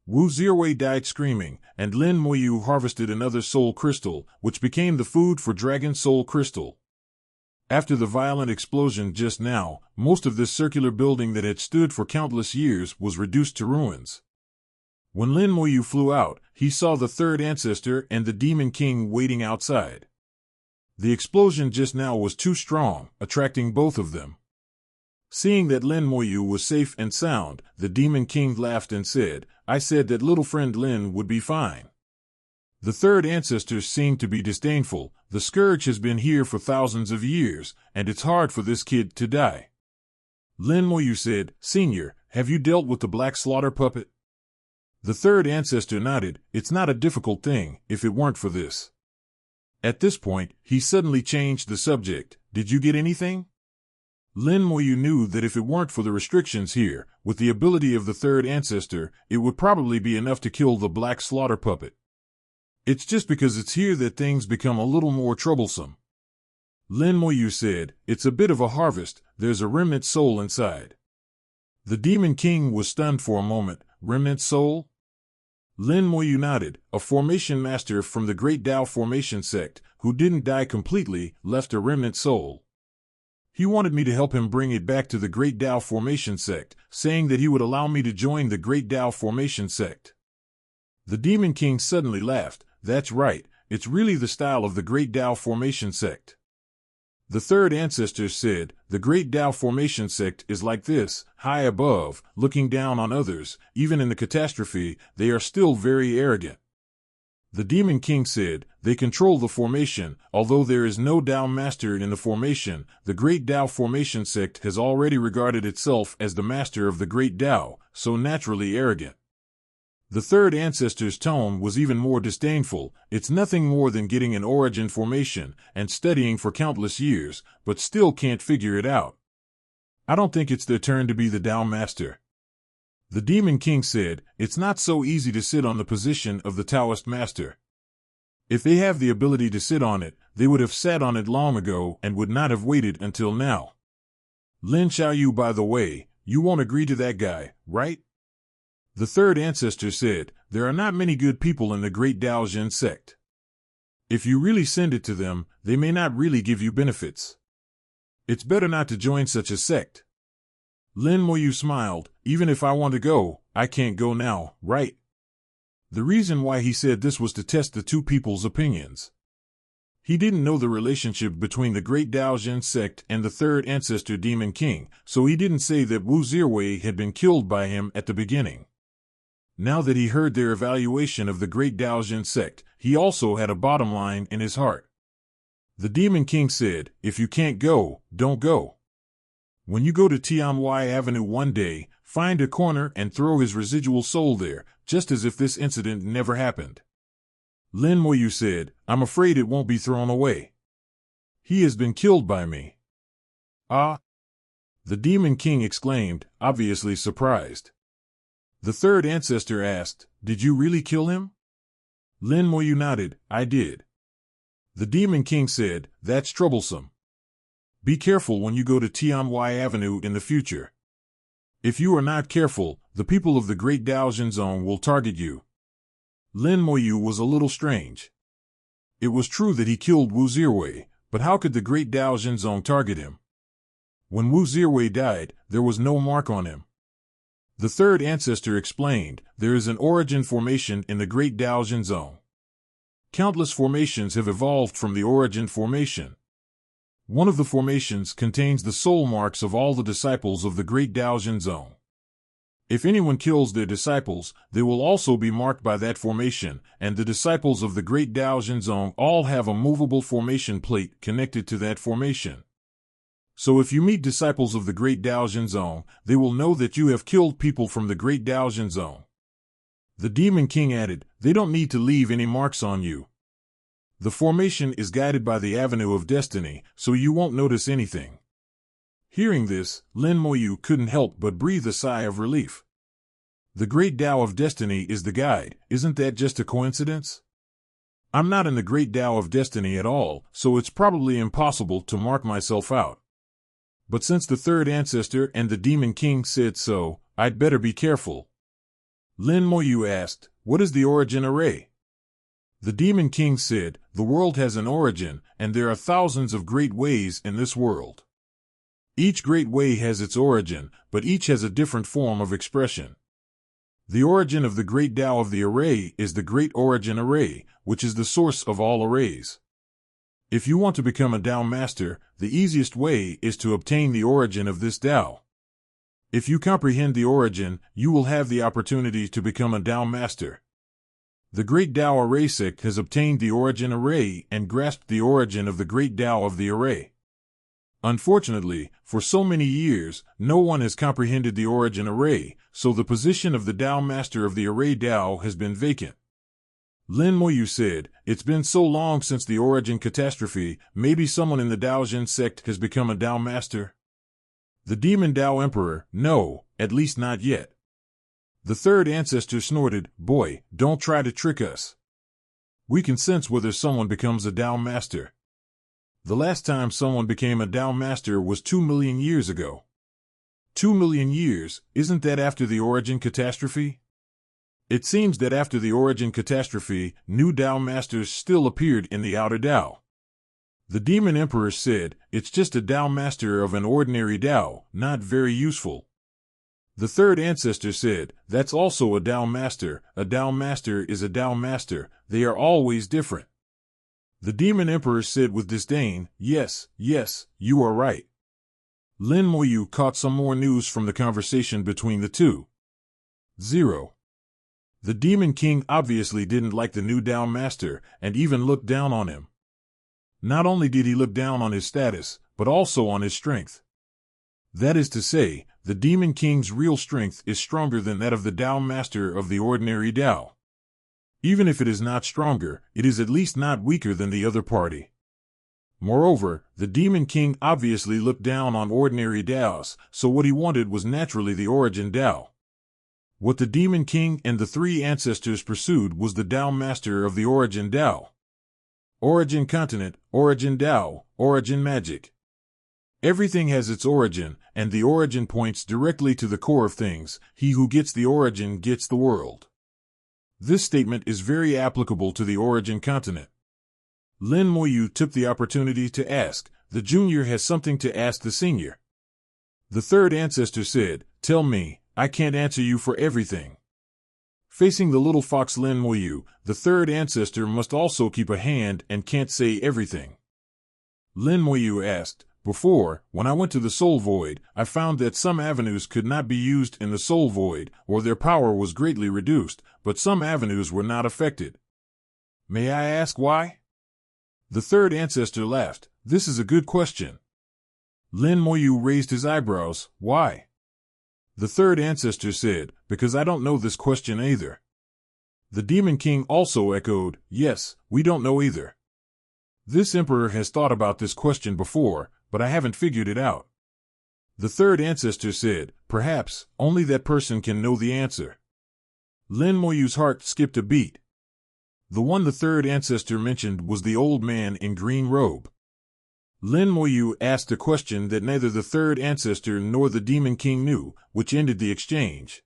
Wu Zirwei died screaming, and Lin Moyu harvested another soul crystal, which became the food for Dragon Soul Crystal. After the violent explosion just now, most of this circular building that had stood for countless years was reduced to ruins. When Lin Moyu flew out, he saw the third ancestor and the Demon King waiting outside. The explosion just now was too strong, attracting both of them. Seeing that Lin Moyu was safe and sound, the Demon King laughed and said, "I said that little friend Lin would be fine." The third ancestor seemed to be disdainful. "The scourge has been here for thousands of years, and it's hard for this kid to die." Lin Moyu said, "Senior, have you dealt with the Black Slaughter puppet?" The third ancestor nodded. "It's not a difficult thing, if it weren't for this." At this point, he suddenly changed the subject. "Did you get anything?" Lin Moyu knew that if it weren't for the restrictions here, with the ability of the third ancestor, it would probably be enough to kill the Black Slaughter puppet. It's just because it's here that things become a little more troublesome. Lin Moyu said, "It's a bit of a harvest, there's a remnant soul inside." The Demon King was stunned for a moment. "Remnant soul?" Lin Moyu nodded. "A formation master from the Great Tao Formation sect, who didn't die completely, left a remnant soul. He wanted me to help him bring it back to the Great Tao Formation sect, saying that he would allow me to join the Great Tao Formation sect." The Demon King suddenly laughed. "That's right, it's really the style of the Great Tao Formation sect." The third ancestor said, "The Great Tao Formation sect is like this, high above, looking down on others. Even in the catastrophe, they are still very arrogant." The Demon King said, "They control the formation. Although there is no Tao master in the formation, the Great Tao Formation sect has already regarded itself as the master of the Great Tao, so naturally arrogant." The third ancestor's tone was even more disdainful. "It's nothing more than getting an origin formation and studying for countless years, but still can't figure it out. I don't think it's their turn to be the Tao master." The Demon King said, "It's not so easy to sit on the position of the Taoist master. If they have the ability to sit on it, they would have sat on it long ago and would not have waited until now. Lin Xiaoyu, by the way, you won't agree to that guy, right?" The third ancestor said, "There are not many good people in the Great Daojian sect. If you really send it to them, they may not really give you benefits. It's better not to join such a sect." Lin Moyu smiled. "Even if I want to go, I can't go now, right?" The reason why he said this was to test the two people's opinions. He didn't know the relationship between the Great Daojian sect and the third ancestor Demon King, so he didn't say that Wu Zirwei had been killed by him at the beginning. Now that he heard their evaluation of the Great Daojian sect, he also had a bottom line in his heart. The Demon King said, "If you can't go, don't go. When you go to Tianwai Avenue one day, find a corner and throw his residual soul there, just as if this incident never happened." Lin Moyu said, "I'm afraid it won't be thrown away. He has been killed by me." "Ah!" the Demon King exclaimed, obviously surprised. The third ancestor asked, "Did you really kill him?" Lin Moyu nodded, "I did." The Demon King said, "That's troublesome. Be careful when you go to Tianwai Avenue in the future. If you are not careful, the people of the Great Daojian Zone will target you." Lin Moyu was a little strange. It was true that he killed Wu Zirwei, but how could the Great Daojian Zone target him? When Wu Zirwei died, there was no mark on him. The third ancestor explained, "There is an origin formation in the Great Daojian Zone. Countless formations have evolved from the origin formation. One of the formations contains the soul marks of all the disciples of the Great Daojian Zone. If anyone kills their disciples, they will also be marked by that formation, and the disciples of the Great Daojian Zone all have a movable formation plate connected to that formation. So if you meet disciples of the Great Daojian Zone, they will know that you have killed people from the Great Daojian Zone." The Demon King added, "They don't need to leave any marks on you. The formation is guided by the Avenue of Destiny, so you won't notice anything." Hearing this, Lin Moyu couldn't help but breathe a sigh of relief. The great Tao of destiny is the guide. Isn't that just a coincidence? I'm not in the great Tao of destiny at all, so it's probably impossible to mark myself out. But since the third ancestor and the Demon King said so, I'd better be careful. Lin Moyu asked, what is the origin array? The Demon King said, the world has an origin, and there are thousands of great ways in this world. Each great way has its origin, but each has a different form of expression. The origin of the great Tao of the array is the great origin array, which is the source of all arrays. If you want to become a Tao master, the easiest way is to obtain the origin of this Tao. If you comprehend the origin, you will have the opportunity to become a Tao master. The great Tao array sect has obtained the origin array and grasped the origin of the great Tao of the array. Unfortunately, for so many years, no one has comprehended the origin array, so the position of the Tao master of the array Tao has been vacant. Lin Moyu said, it's been so long since the origin catastrophe, maybe someone in the Daojin sect has become a Tao master? The Demon Tao Emperor, no, at least not yet. The third ancestor snorted, boy, don't try to trick us. We can sense whether someone becomes a Tao master. The last time someone became a Tao master was 2 million years ago. 2 million years, isn't that after the origin catastrophe? It seems that after the origin catastrophe, new Tao masters still appeared in the outer Tao. The Demon Emperor said, it's just a Tao master of an ordinary Tao, not very useful. The third ancestor said, that's also a Tao master. A Tao master is a Tao master, they are always different. The Demon Emperor said with disdain, yes, you are right. Lin Moyu caught some more news from the conversation between the two. 0. The Demon King obviously didn't like the new Tao master and even looked down on him. Not only did he look down on his status, but also on his strength. That is to say, the Demon King's real strength is stronger than that of the Tao master of the ordinary Tao. Even if it is not stronger, it is at least not weaker than the other party. Moreover, the Demon King obviously looked down on ordinary Taos, so what he wanted was naturally the origin Tao. What the Demon King and the three ancestors pursued was the Tao master of the origin Tao. Origin continent, origin Tao, origin magic. Everything has its origin, and the origin points directly to the core of things. He who gets the origin gets the world. This statement is very applicable to the origin continent. Lin Moyu took the opportunity to ask, the junior has something to ask the senior. The third ancestor said, tell me, I can't answer you for everything. Facing the little fox Lin Moyu, the third ancestor must also keep a hand and can't say everything. Lin Moyu asked, before, when I went to the Soul Void, I found that some avenues could not be used in the Soul Void, or their power was greatly reduced, but some avenues were not affected. May I ask why? The third ancestor laughed. This is a good question. Lin Moyu raised his eyebrows. Why? The third ancestor said, because I don't know this question either. The Demon King also echoed, yes, we don't know either. This emperor has thought about this question before, but I haven't figured it out. The third ancestor said, perhaps, only that person can know the answer. Lin Moyu's heart skipped a beat. The one the third ancestor mentioned was the old man in green robe. Lin Moyu asked a question that neither the third ancestor nor the Demon King knew, which ended the exchange.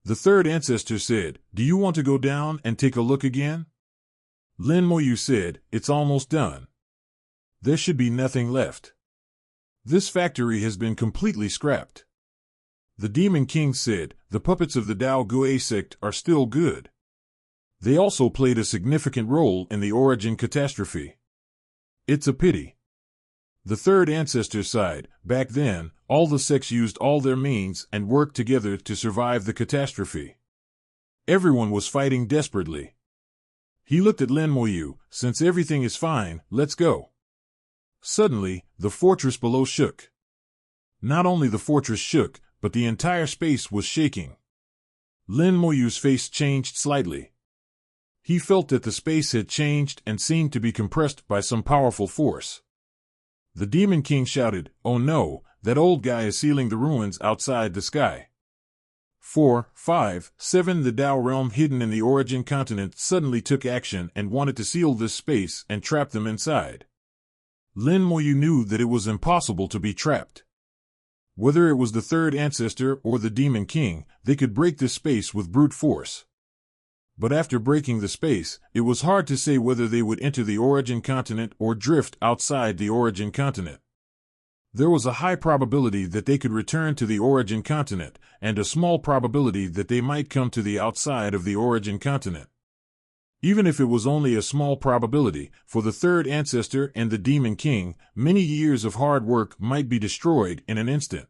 The third ancestor said, do you want to go down and take a look again? Lin Moyu said, it's almost done. There should be nothing left. This factory has been completely scrapped. The Demon King said, the puppets of the Dao Gui sect are still good. They also played a significant role in the origin catastrophe. It's a pity. The third ancestor sighed. Back then, all the sects used all their means and worked together to survive the catastrophe. Everyone was fighting desperately. He looked at Lin Moyu. Since everything is fine, let's go. Suddenly, the fortress below shook. Not only the fortress shook, but the entire space was shaking. Lin Moyu's face changed slightly. He felt that the space had changed and seemed to be compressed by some powerful force. The Demon King shouted, oh no, that old guy is sealing the ruins outside the sky. 4, 5, 7 The Tao realm hidden in the origin continent suddenly took action and wanted to seal this space and trap them inside. Lin Moyu knew that it was impossible to be trapped. Whether it was the third ancestor or the Demon King, they could break this space with brute force. But after breaking the space, it was hard to say whether they would enter the origin continent or drift outside the origin continent. There was a high probability that they could return to the origin continent, and a small probability that they might come to the outside of the origin continent. Even if it was only a small probability, for the third ancestor and the Demon King, many years of hard work might be destroyed in an instant.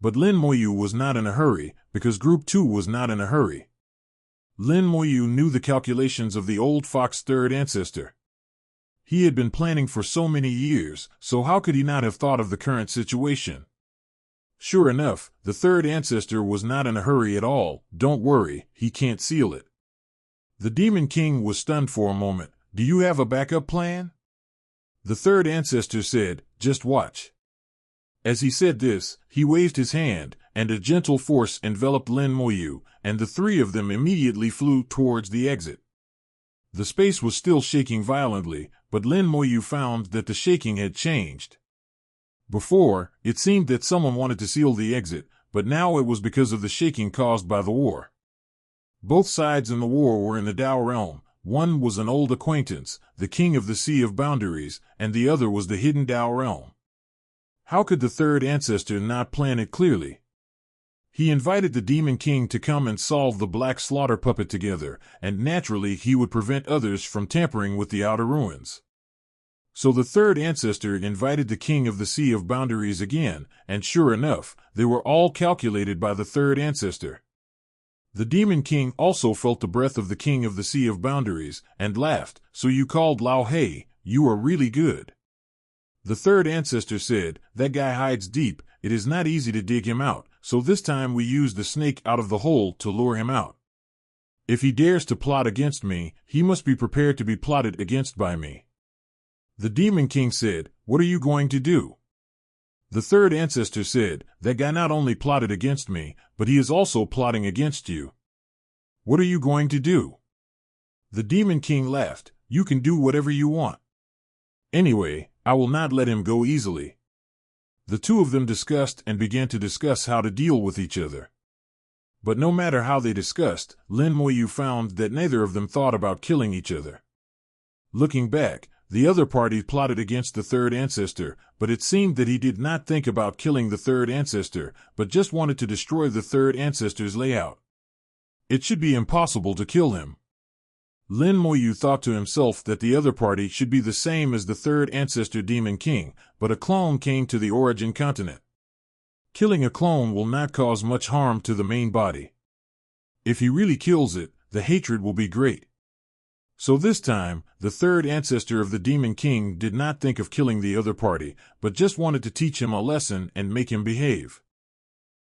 But Lin Moyu was not in a hurry, because Group 2 was not in a hurry. Lin Moyu knew the calculations of the old fox third ancestor. He had been planning for so many years, so how could he not have thought of the current situation? Sure enough, the third ancestor was not in a hurry at all. Don't worry, he can't seal it. The Demon King was stunned for a moment. Do you have a backup plan? The third ancestor said, just watch. As he said this, he waved his hand, and a gentle force enveloped Lin Moyu, and the three of them immediately flew towards the exit. The space was still shaking violently, but Lin Moyu found that the shaking had changed. Before, it seemed that someone wanted to seal the exit, but now it was because of the shaking caused by the war. Both sides in the war were in the Tao realm. One was an old acquaintance, the King of the Sea of Boundaries, and the other was the hidden Tao realm. How could the third ancestor not plan it clearly? He invited the Demon King to come and solve the Black Slaughter puppet together, and naturally he would prevent others from tampering with the outer ruins. So the third ancestor invited the King of the Sea of Boundaries again, and sure enough, they were all calculated by the third ancestor. The Demon King also felt the breath of the King of the Sea of Boundaries, and laughed. So you called Lao Hei, you are really good. The third ancestor said, that guy hides deep, it is not easy to dig him out, so this time we use the snake out of the hole to lure him out. If he dares to plot against me, he must be prepared to be plotted against by me. The Demon King said, what are you going to do? The third ancestor said, that guy not only plotted against me, but he is also plotting against you. What are you going to do? The Demon King laughed, you can do whatever you want. Anyway, I will not let him go easily. The two of them discussed and began to discuss how to deal with each other. But no matter how they discussed, Lin Moyu found that neither of them thought about killing each other. Looking back, the other party plotted against the third ancestor, but it seemed that he did not think about killing the third ancestor, but just wanted to destroy the third ancestor's layout. It should be impossible to kill him. Lin Moyu thought to himself that the other party should be the same as the third ancestor Demon King, but a clone came to the origin continent. Killing a clone will not cause much harm to the main body. If he really kills it, the hatred will be great. So this time, the third ancestor of the Demon King did not think of killing the other party, but just wanted to teach him a lesson and make him behave.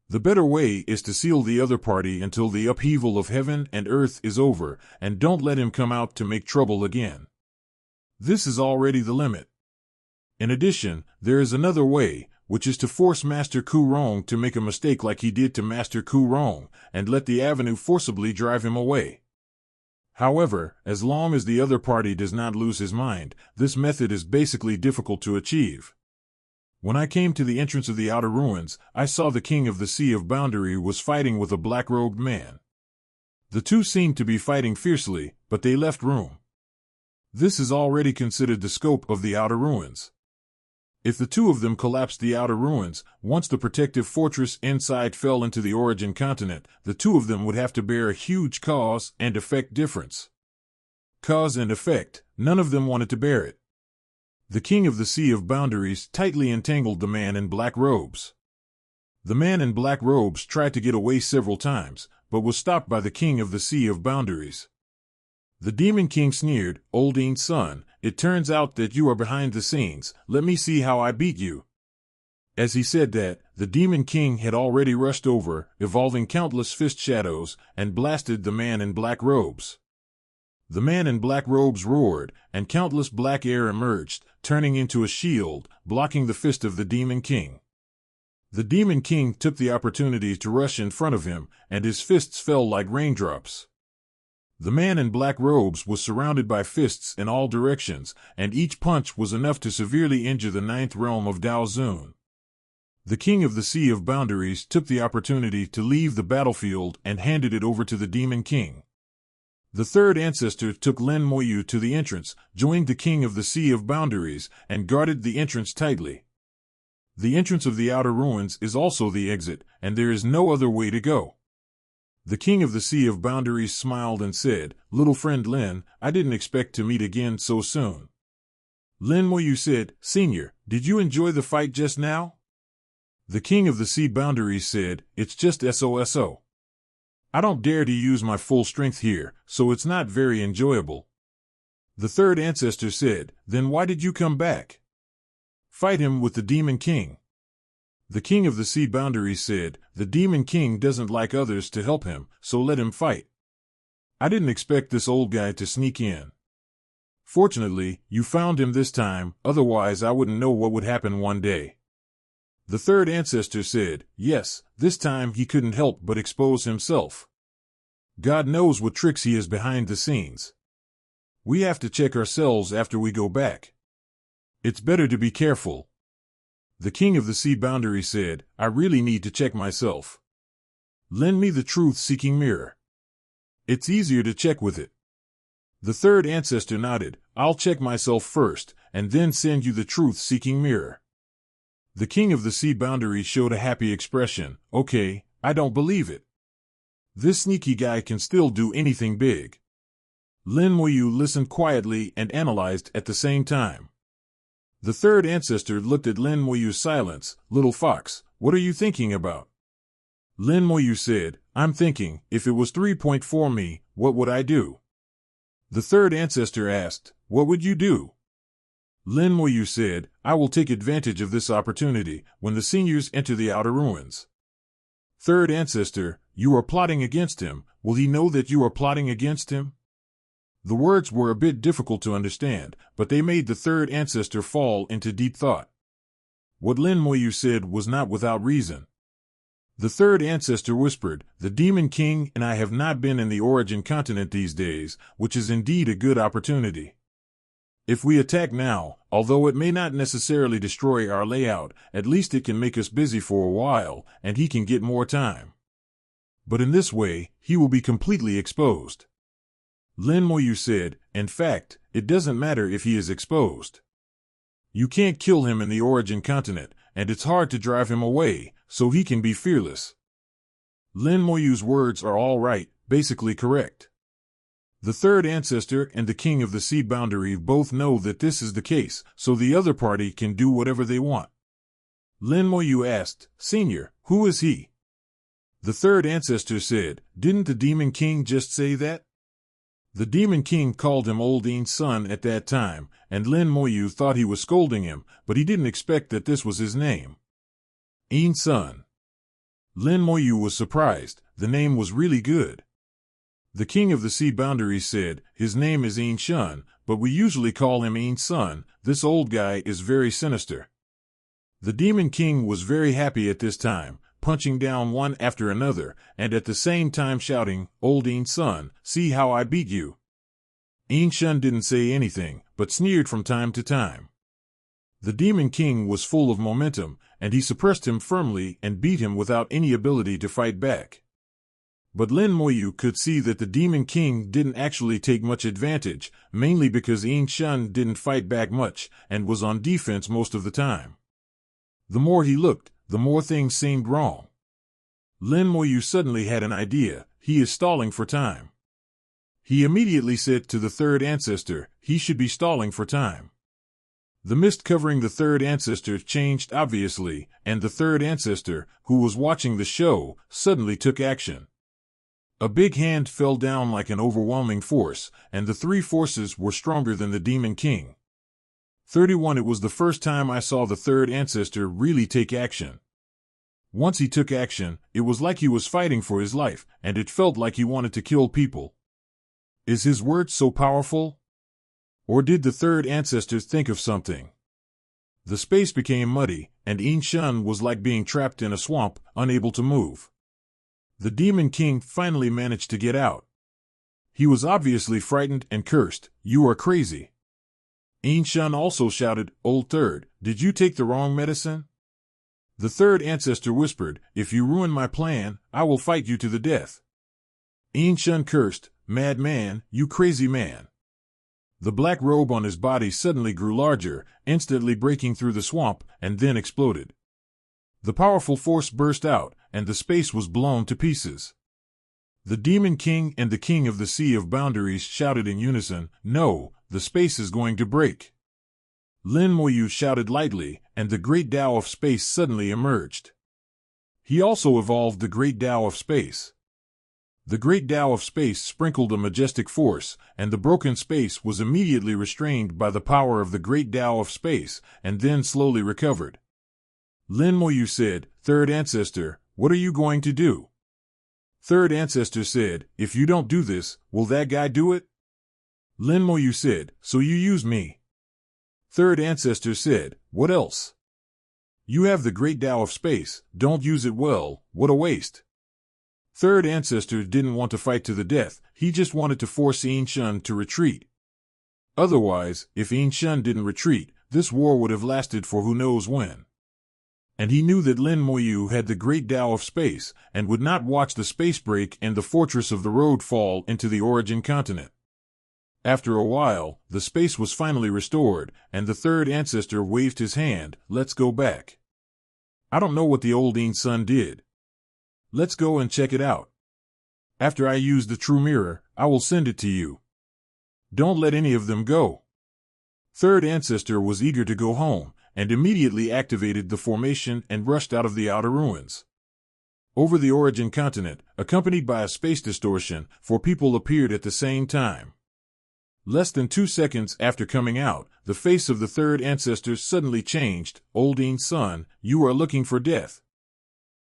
The better way is to seal the other party until the upheaval of heaven and earth is over, and don't let him come out to make trouble again. This is already the limit. In addition, there is another way, which is to force Master Ku Rong to make a mistake like he did to Master Ku Rong, and let the avenue forcibly drive him away. However, as long as the other party does not lose his mind, this method is basically difficult to achieve. When I came to the entrance of the outer ruins, I saw the King of the Sea of Boundary was fighting with a black-robed man. The two seemed to be fighting fiercely, but they left room. This is already considered the scope of the outer ruins. If the two of them collapsed the outer ruins, once the protective fortress inside fell into the origin continent, the two of them would have to bear a huge cause and effect difference. Cause and effect, none of them wanted to bear it. The King of the Sea of Boundaries tightly entangled the man in black robes. The man in black robes tried to get away several times, but was stopped by the King of the Sea of Boundaries. The Demon King sneered, Oldine's son, it turns out that you are behind the scenes, let me see how I beat you. As he said that, the Demon King had already rushed over, evolving countless fist shadows, and blasted the man in black robes. The man in black robes roared, and countless black air emerged, turning into a shield, blocking the fist of the Demon King. The Demon King took the opportunity to rush in front of him, and his fists fell like raindrops. The man in black robes was surrounded by fists in all directions, and each punch was enough to severely injure the ninth realm of Daozun. The King of the Sea of Boundaries took the opportunity to leave the battlefield and handed it over to the Demon King. The third ancestor took Lin Moyu to the entrance, joined the King of the Sea of Boundaries, and guarded the entrance tightly. The entrance of the outer ruins is also the exit, and there is no other way to go. The King of the Sea of Boundaries smiled and said, "Little friend Lin, I didn't expect to meet again so soon." Lin Moyu said, "Senior, did you enjoy the fight just now?" The King of the Sea Boundaries said, "It's just SOSO. I don't dare to use my full strength here, so it's not very enjoyable." The third ancestor said, "Then why did you come back?" "Fight him with the Demon King." The King of the Sea Boundaries said, "The Demon King doesn't like others to help him, so let him fight. I didn't expect this old guy to sneak in. Fortunately, you found him this time, otherwise I wouldn't know what would happen one day." The third ancestor said, "Yes, this time he couldn't help but expose himself. God knows what tricks he has behind the scenes. We have to check ourselves after we go back. It's better to be careful." The King of the Sea Boundary said, "I really need to check myself. Lend me the truth-seeking mirror. It's easier to check with it." The third ancestor nodded, "I'll check myself first, and then send you the truth-seeking mirror." The King of the Sea Boundary showed a happy expression. "Okay, I don't believe it. This sneaky guy can still do anything big." Lin Moyu listened quietly and analyzed at the same time. The third ancestor looked at Lin Moyu's silence. "Little fox, what are you thinking about?" Lin Moyu said, "I'm thinking, if it was 3.4 me, what would I do?" The third ancestor asked, "What would you do?" Lin Moyu said, "I will take advantage of this opportunity when the seniors enter the outer ruins." Third ancestor, "You are plotting against him. Will he know that you are plotting against him?" The words were a bit difficult to understand, but they made the third ancestor fall into deep thought. What Lin Moyu said was not without reason. The third ancestor whispered, "The Demon King and I have not been in the Origin continent these days, which is indeed a good opportunity. If we attack now, although it may not necessarily destroy our layout, at least it can make us busy for a while, and he can get more time. But in this way, he will be completely exposed." Lin Moyu said, "In fact, it doesn't matter if he is exposed. You can't kill him in the Origin continent, and it's hard to drive him away, so he can be fearless." Lin Moyu's words are all right, basically correct. The third ancestor and the King of the Sea Boundary both know that this is the case, so the other party can do whatever they want. Lin Moyu asked, "Senior, who is he?" The third ancestor said, "Didn't the Demon King just say that?" The Demon King called him Old Ain's son at that time, and Lin Moyu thought he was scolding him, but he didn't expect that this was his name. Ain's son. Lin Moyu was surprised. The name was really good. The King of the Sea Boundary said, "His name is Ain Shun, but we usually call him Ain's son. This old guy is very sinister." The Demon King was very happy at this time, punching down one after another, and at the same time shouting, "Old Ain's son, see how I beat you." Ain Shun didn't say anything, but sneered from time to time. The Demon King was full of momentum, and he suppressed him firmly and beat him without any ability to fight back. But Lin Moyu could see that the Demon King didn't actually take much advantage, mainly because Ain Shun didn't fight back much, and was on defense most of the time. The more he looked, the more things seemed wrong. Lin Moyu suddenly had an idea. He is stalling for time. He immediately said to the third ancestor, he should be stalling for time. The mist covering the third ancestor changed obviously, and the third ancestor, who was watching the show, suddenly took action. A big hand fell down like an overwhelming force, and the three forces were stronger than the Demon King. 31 It was the first time I saw the third ancestor really take action. Once he took action, it was like he was fighting for his life, and it felt like he wanted to kill people. Is his words so powerful? Or did the third ancestor think of something? The space became muddy, and Yin Shun was like being trapped in a swamp, unable to move. The Demon King finally managed to get out. He was obviously frightened and cursed, "You are crazy." Yin Shun also shouted, "Old Third, did you take the wrong medicine?" The third ancestor whispered, "If you ruin my plan, I will fight you to the death." Yin Shun cursed, "Madman, you crazy man." The black robe on his body suddenly grew larger, instantly breaking through the swamp, and then exploded. The powerful force burst out, and the space was blown to pieces. The Demon King and the King of the Sea of Boundaries shouted in unison, "No, the space is going to break." Lin Moyu shouted lightly, and the Great Tao of Space suddenly emerged. He also evolved the Great Tao of Space. The Great Tao of Space sprinkled a majestic force, and the broken space was immediately restrained by the power of the Great Tao of Space, and then slowly recovered. Lin Moyu said, "Third Ancestor, what are you going to do?" Third Ancestor said, "If you don't do this, will that guy do it?" Lin Moyu said, "So you use me." Third Ancestor said, "What else? You have the Great Tao of Space, don't use it well, what a waste." Third Ancestor didn't want to fight to the death, he just wanted to force Yin Shun to retreat. Otherwise, if Yin Shun didn't retreat, this war would have lasted for who knows when. And he knew that Lin Moyu had the Great Tao of Space, and would not watch the space break and the fortress of the road fall into the origin continent. After a while, the space was finally restored, and the third ancestor waved his hand, "Let's go back. I don't know what the old Yin Sun did. Let's go and check it out. After I use the true mirror, I will send it to you. Don't let any of them go." Third ancestor was eager to go home, and immediately activated the formation and rushed out of the outer ruins. Over the origin continent, accompanied by a space distortion, 4 people appeared at the same time. Less than 2 seconds after coming out, the face of the third ancestor suddenly changed. "Old Yin Sun, you are looking for death."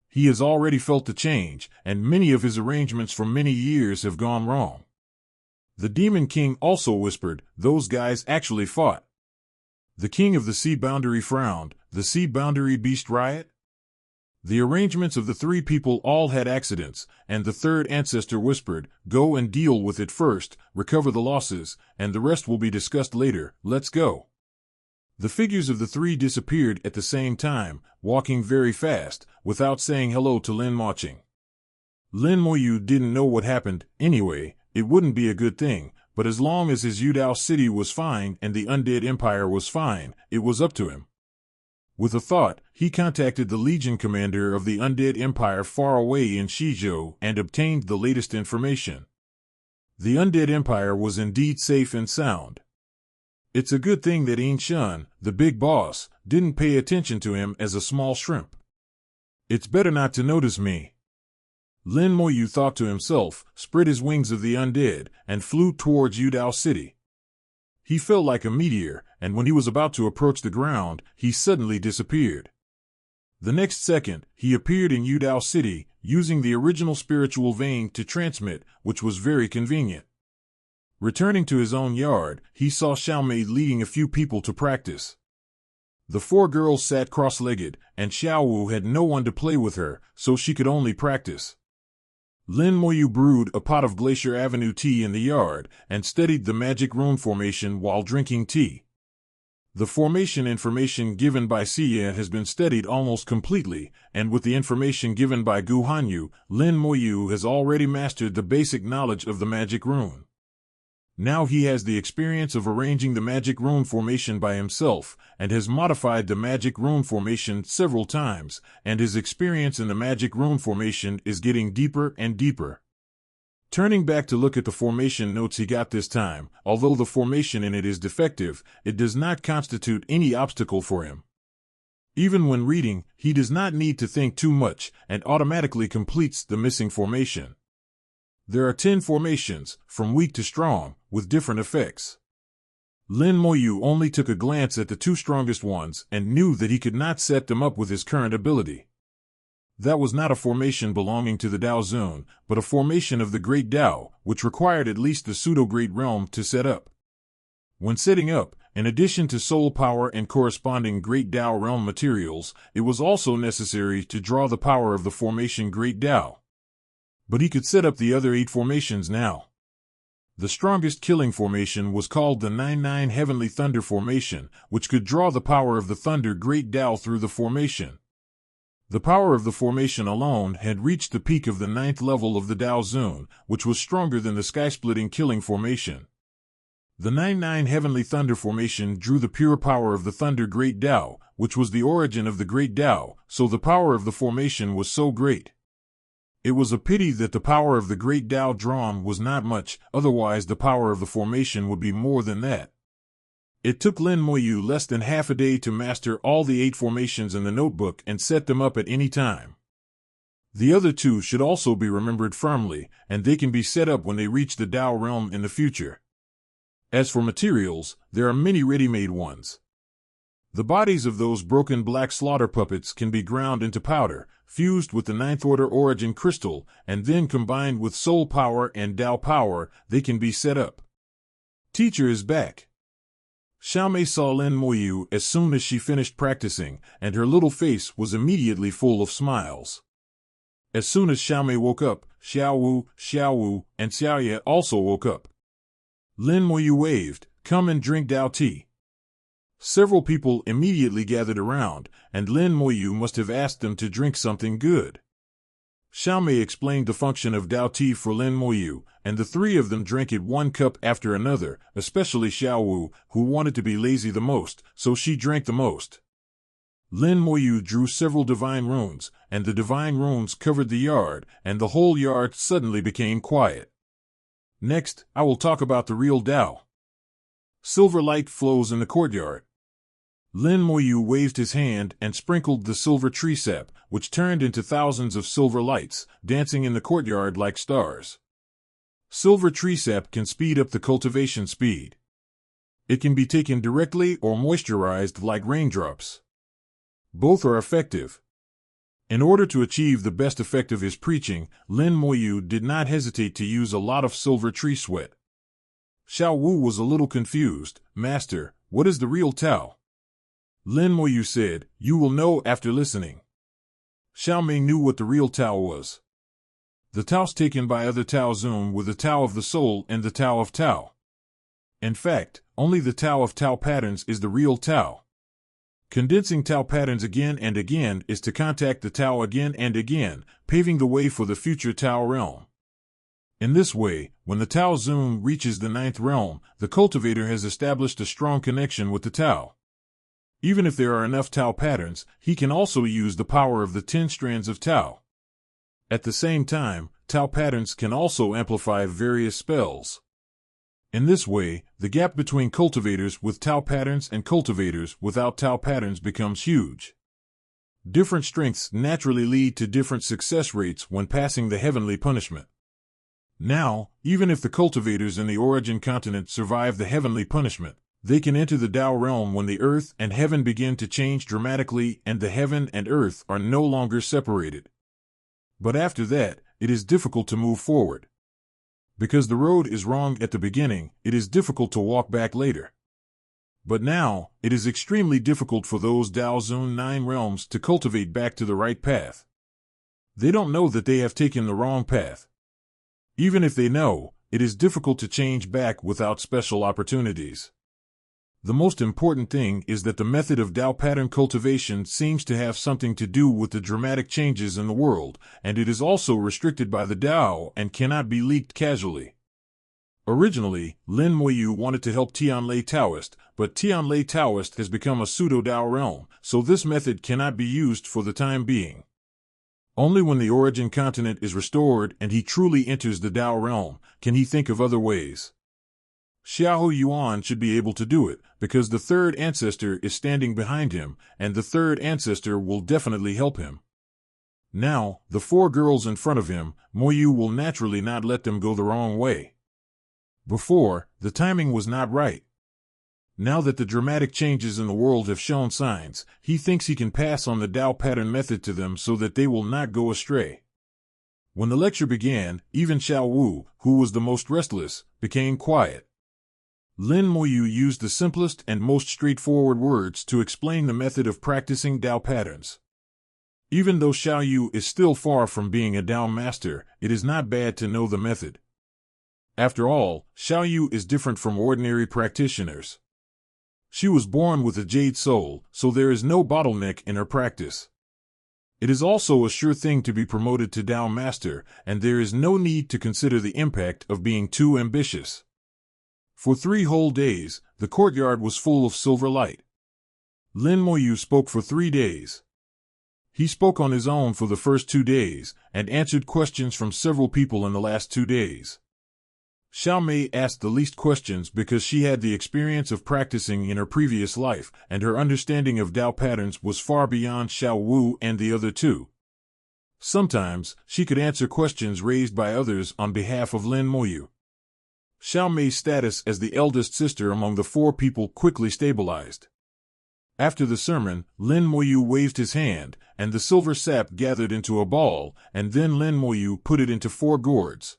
He has already felt the change, and many of his arrangements for many years have gone wrong. The Demon King also whispered, "Those guys actually fought." The King of the Sea Boundary frowned, "The Sea Boundary Beast Riot?" The arrangements of the 3 people all had accidents, and the third ancestor whispered, "Go and deal with it first, recover the losses, and the rest will be discussed later, let's go." The figures of the 3 disappeared at the same time, walking very fast, without saying hello to Lin Moching. Lin Moyu didn't know what happened, anyway, it wouldn't be a good thing, but as long as his Yudao city was fine and the Undead Empire was fine, it was up to him. With a thought, he contacted the Legion commander of the Undead Empire far away in Shizhou and obtained the latest information. The Undead Empire was indeed safe and sound. It's a good thing that Yin Shun, the big boss, didn't pay attention to him as a small shrimp. It's better not to notice me. Lin Moyu thought to himself, spread his wings of the undead, and flew towards Yudao City. He fell like a meteor, and when he was about to approach the ground, he suddenly disappeared. The next second, he appeared in Yudao City, using the original spiritual vein to transmit, which was very convenient. Returning to his own yard, he saw Xiaomei leading a few people to practice. The 4 girls sat cross-legged, and Xiaowu had no one to play with her, so she could only practice. Lin Moyu brewed a pot of Glacier Avenue tea in the yard, and studied the magic rune formation while drinking tea. The formation information given by Xie has been studied almost completely, and with the information given by Gu Hanyu, Lin Moyu has already mastered the basic knowledge of the magic rune. Now he has the experience of arranging the magic rune formation by himself, and has modified the magic rune formation several times, and his experience in the magic rune formation is getting deeper and deeper. Turning back to look at the formation notes he got this time, although the formation in it is defective, it does not constitute any obstacle for him. Even when reading, he does not need to think too much, and automatically completes the missing formation. There are 10 formations, from weak to strong, with different effects. Lin Moyu only took a glance at the 2 strongest ones and knew that he could not set them up with his current ability. That was not a formation belonging to the Dao Zone, but a formation of the Great Dao, which required at least the pseudo-Great Realm to set up. When setting up, In addition to soul power and corresponding Great Tao realm materials, it was also necessary to draw the power of the formation Great Tao. But he could set up the other 8 formations now. The strongest killing formation was called the 9-9 Heavenly Thunder Formation, which could draw the power of the Thunder Great Tao through the formation. The power of the formation alone had reached the peak of the 9th level of the Tao Zun, which was stronger than the sky-splitting killing formation. The 9-9 Heavenly Thunder Formation drew the pure power of the Thunder Great Tao, which was the origin of the Great Tao, so the power of the formation was so great. It was a pity that the power of the Great Tao drawn was not much, otherwise the power of the formation would be more than that. It took Lin Moyu less than half a day to master all the 8 formations in the notebook and set them up at any time. The other 2 should also be remembered firmly, and they can be set up when they reach the Tao realm in the future. As for materials, there are many ready-made ones. The bodies of those broken black slaughter puppets can be ground into powder, fused with the 9th order origin crystal, and then combined with soul power and Tao power, they can be set up. Teacher is back. Xiaomei saw Lin Moyu as soon as she finished practicing, and her little face was immediately full of smiles. As soon as Xiaomei woke up, Xiao Wu, and Xiaoye also woke up. Lin Moyu waved, "Come and drink Tao tea." Several people immediately gathered around, and Lin Moyu must have asked them to drink something good. Xiaomei explained the function of Tao tea for Lin Moyu, and the 3 of them drank it 1 cup after another, especially Xiao Wu, who wanted to be lazy the most, so she drank the most. Lin Moyu drew several divine runes, and the divine runes covered the yard, and the whole yard suddenly became quiet. Next, I will talk about the real Tao. Silver light flows in the courtyard. Lin Moyu waved his hand and sprinkled the silver tree sap, which turned into thousands of silver lights, dancing in the courtyard like stars. Silver tree sap can speed up the cultivation speed. It can be taken directly or moisturized like raindrops. Both are effective. In order to achieve the best effect of his preaching, Lin Moyu did not hesitate to use a lot of silver tree sweat. Xiao Wu was a little confused. "Master, what is the real Tao?" Lin Moyu said, "You will know after listening." Xiaomei knew what the real Tao was. The Taos taken by other Tao Zun were the Tao of the soul and the Tao of Tao. In fact, only the Tao of Tao patterns is the real Tao. Condensing Tao patterns again and again is to contact the Tao again and again, paving the way for the future Tao realm. In this way, when the Tao Zun reaches the 9th realm, the cultivator has established a strong connection with the Tao. Even if there are enough Tao patterns, he can also use the power of the 10 strands of Tao. At the same time, Tao patterns can also amplify various spells. In this way, the gap between cultivators with Tao patterns and cultivators without Tao patterns becomes huge. Different strengths naturally lead to different success rates when passing the heavenly punishment. Now, even if the cultivators in the origin continent survive the heavenly punishment, they can enter the Tao realm when the earth and heaven begin to change dramatically and the heaven and earth are no longer separated. But after that, it is difficult to move forward. Because the road is wrong at the beginning, it is difficult to walk back later. But now, it is extremely difficult for those Tao Zun 9 realms to cultivate back to the right path. They don't know that they have taken the wrong path. Even if they know, it is difficult to change back without special opportunities. The most important thing is that the method of Tao pattern cultivation seems to have something to do with the dramatic changes in the world, and it is also restricted by the Tao and cannot be leaked casually. Originally, Lin Moyu wanted to help Tianlai Taoist, but Tianlai Taoist has become a pseudo-Tao realm, so this method cannot be used for the time being. Only when the origin continent is restored and he truly enters the Tao realm can he think of other ways. Xiao Yuan should be able to do it, because the 3rd ancestor is standing behind him, and the 3rd ancestor will definitely help him. Now, the 4 girls in front of him, Moyu will naturally not let them go the wrong way. Before, the timing was not right. Now that the dramatic changes in the world have shown signs, he thinks he can pass on the Tao pattern method to them so that they will not go astray. When the lecture began, even Xiao Wu, who was the most restless, became quiet. Lin Moyu used the simplest and most straightforward words to explain the method of practicing Tao patterns. Even though Xiao Yu is still far from being a Tao master, it is not bad to know the method. After all, Xiao Yu is different from ordinary practitioners. She was born with a jade soul, so there is no bottleneck in her practice. It is also a sure thing to be promoted to Tao master, and there is no need to consider the impact of being too ambitious. For 3 whole days, the courtyard was full of silver light. Lin Moyu spoke for 3 days. He spoke on his own for the first 2 days, and answered questions from several people in the last 2 days. Xiao Mei asked the least questions because she had the experience of practicing in her previous life, and her understanding of Tao patterns was far beyond Xiao Wu and the other 2. Sometimes, she could answer questions raised by others on behalf of Lin Moyu. Xiao Mei's status as the eldest sister among the 4 people quickly stabilized. After the sermon, Lin Moyu waved his hand, and the silver sap gathered into a ball, and then Lin Moyu put it into 4 gourds.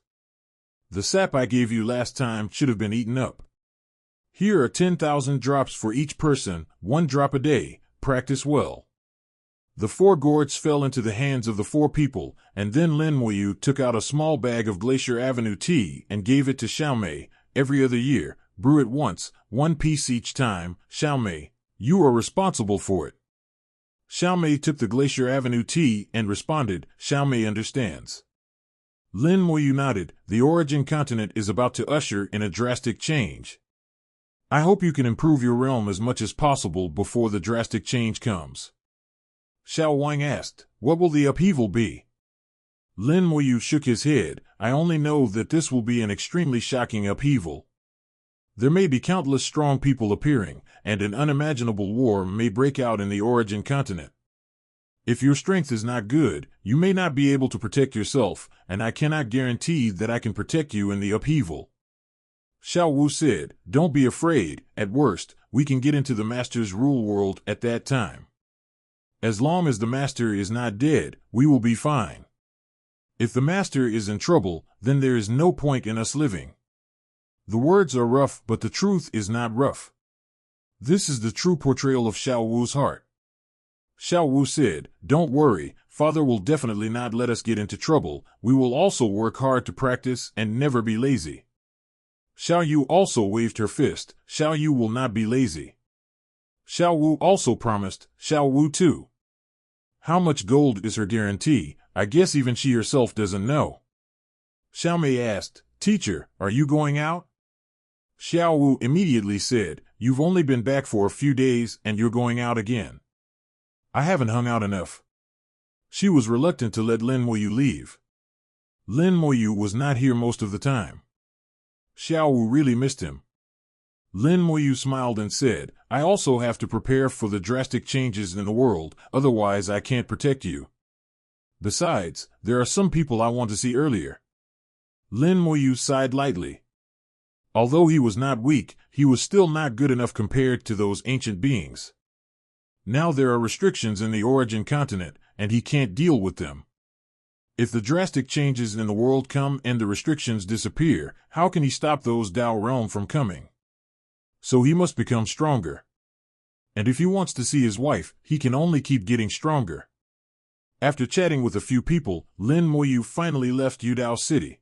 The sap I gave you last time should have been eaten up. Here are 10,000 drops for each person, 1 drop a day. Practice well. The 4 gourds fell into the hands of the 4 people, and then Lin Moyu took out a small bag of Glacier Avenue tea and gave it to Xiao Mei. Every other year, brew it once, 1 piece each time. Xiao Mei, you are responsible for it. Xiao Mei took the Glacier Avenue tea and responded, Xiao Mei understands. Lin Moyu nodded. The origin continent is about to usher in a drastic change. I hope you can improve your realm as much as possible before the drastic change comes. Xiao Wang asked, what will the upheaval be? Lin Moyu shook his head. I only know that this will be an extremely shocking upheaval. There may be countless strong people appearing, and an unimaginable war may break out in the origin continent. If your strength is not good, you may not be able to protect yourself, and I cannot guarantee that I can protect you in the upheaval. Xiao Wu said, don't be afraid. At worst, we can get into the Master's rule world at that time. As long as the Master is not dead, we will be fine. If the Master is in trouble, then there is no point in us living. The words are rough, but the truth is not rough. This is the true portrayal of Xiao Wu's heart. Xiao Wu said, don't worry, Father will definitely not let us get into trouble. We will also work hard to practice and never be lazy. Xiao Yu also waved her fist. Xiao Yu will not be lazy. Xiao Wu also promised. Xiao Wu too. How much gold is her guarantee? I guess even she herself doesn't know. Xiao Mei asked, Teacher, are you going out? Xiao Wu immediately said, you've only been back for a few days and you're going out again. I haven't hung out enough. She was reluctant to let Lin Moyu leave. Lin Moyu was not here most of the time. Xiao Wu really missed him. Lin Moyu smiled and said, I also have to prepare for the drastic changes in the world, otherwise I can't protect you. Besides, there are some people I want to see earlier. Lin Moyu sighed lightly. Although he was not weak, he was still not good enough compared to those ancient beings. Now there are restrictions in the origin continent, and he can't deal with them. If the drastic changes in the world come and the restrictions disappear, how can he stop those Tao realm from coming? So he must become stronger. And if he wants to see his wife, he can only keep getting stronger. After chatting with a few people, Lin Moyu finally left Yudao City.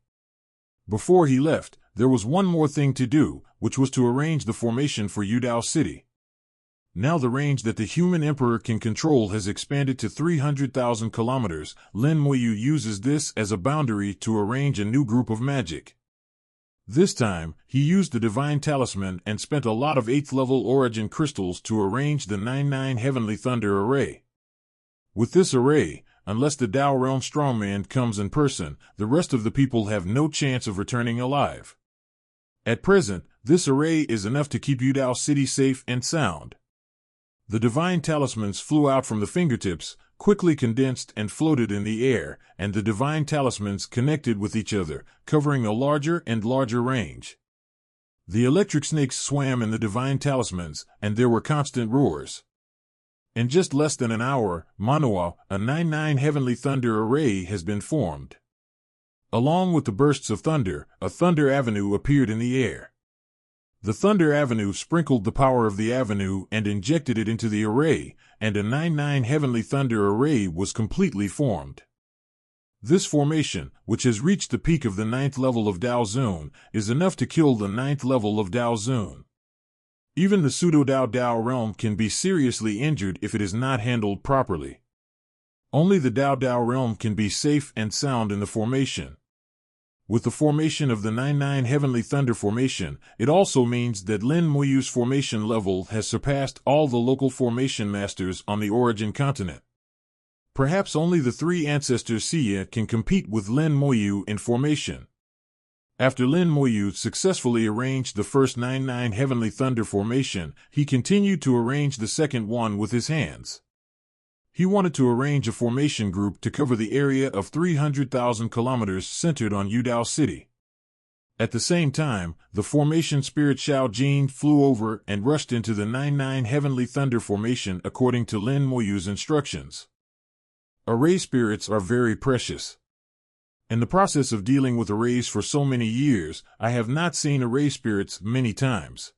Before he left, there was one more thing to do, which was to arrange the formation for Yudao City. Now the range that the human emperor can control has expanded to 300,000 kilometers. Lin Moyu uses this as a boundary to arrange a new group of magic. This time, he used the divine talisman and spent a lot of 8th level origin crystals to arrange the 99 Heavenly Thunder array. With this array, unless the Tao Realm Strongman comes in person, the rest of the people have no chance of returning alive. At present, this array is enough to keep Yudao City safe and sound. The divine talismans flew out from the fingertips, quickly condensed and floated in the air, and the divine talismans connected with each other, covering a larger and larger range. The electric snakes swam in the divine talismans, and there were constant roars. In just less than an hour, Manua, a 99 Heavenly Thunder array has been formed. Along with the bursts of thunder, a thunder avenue appeared in the air. The Thunder Avenue sprinkled the power of the avenue and injected it into the array, and a 9-9 Heavenly Thunder array was completely formed. This formation, which has reached the peak of the 9th level of Dao Zun, is enough to kill the 9th level of Dao Zun. Even the pseudo-Dao Dao realm can be seriously injured if it is not handled properly. Only the Dao Dao realm can be safe and sound in the formation. With the formation of the 9-9 Heavenly Thunder formation, it also means that Lin Muyu's formation level has surpassed all the local formation masters on the Origin continent. Perhaps only the three ancestors Siya can compete with Lin Muyu in formation. After Lin Muyu successfully arranged the first 9-9 Heavenly Thunder formation, he continued to arrange the second one with his hands. He wanted to arrange a formation group to cover the area of 300,000 kilometers centered on Yudao City. At the same time, the formation spirit Xiao Jin flew over and rushed into the 9-9 Heavenly Thunder formation according to Lin Muyu's instructions. Array spirits are very precious. In the process of dealing with arrays for so many years, I have not seen array spirits many times.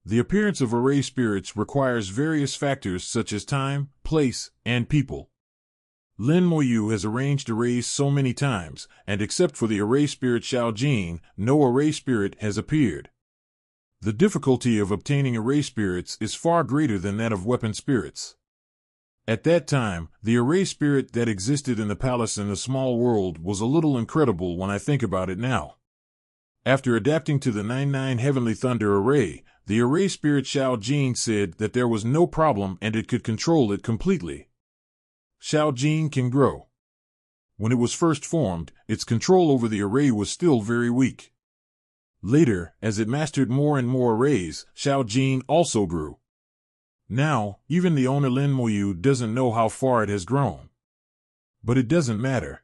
The appearance of array spirits requires various factors such as time, place, and people. Lin Muyu has arranged arrays so many times, and except for the array spirit Xiao Jin, no array spirit has appeared. The difficulty of obtaining array spirits is far greater than that of weapon spirits. At that time, the array spirit that existed in the palace in the small world was a little incredible when I think about it now. After adapting to the 9-9 Heavenly Thunder array, the array spirit Xiao Jin said that there was no problem and it could control it completely. Xiao Jin can grow. When it was first formed, its control over the array was still very weak. Later, as it mastered more and more arrays, Xiao Jin also grew. Now, even the owner Lin Muyu doesn't know how far it has grown. But it doesn't matter.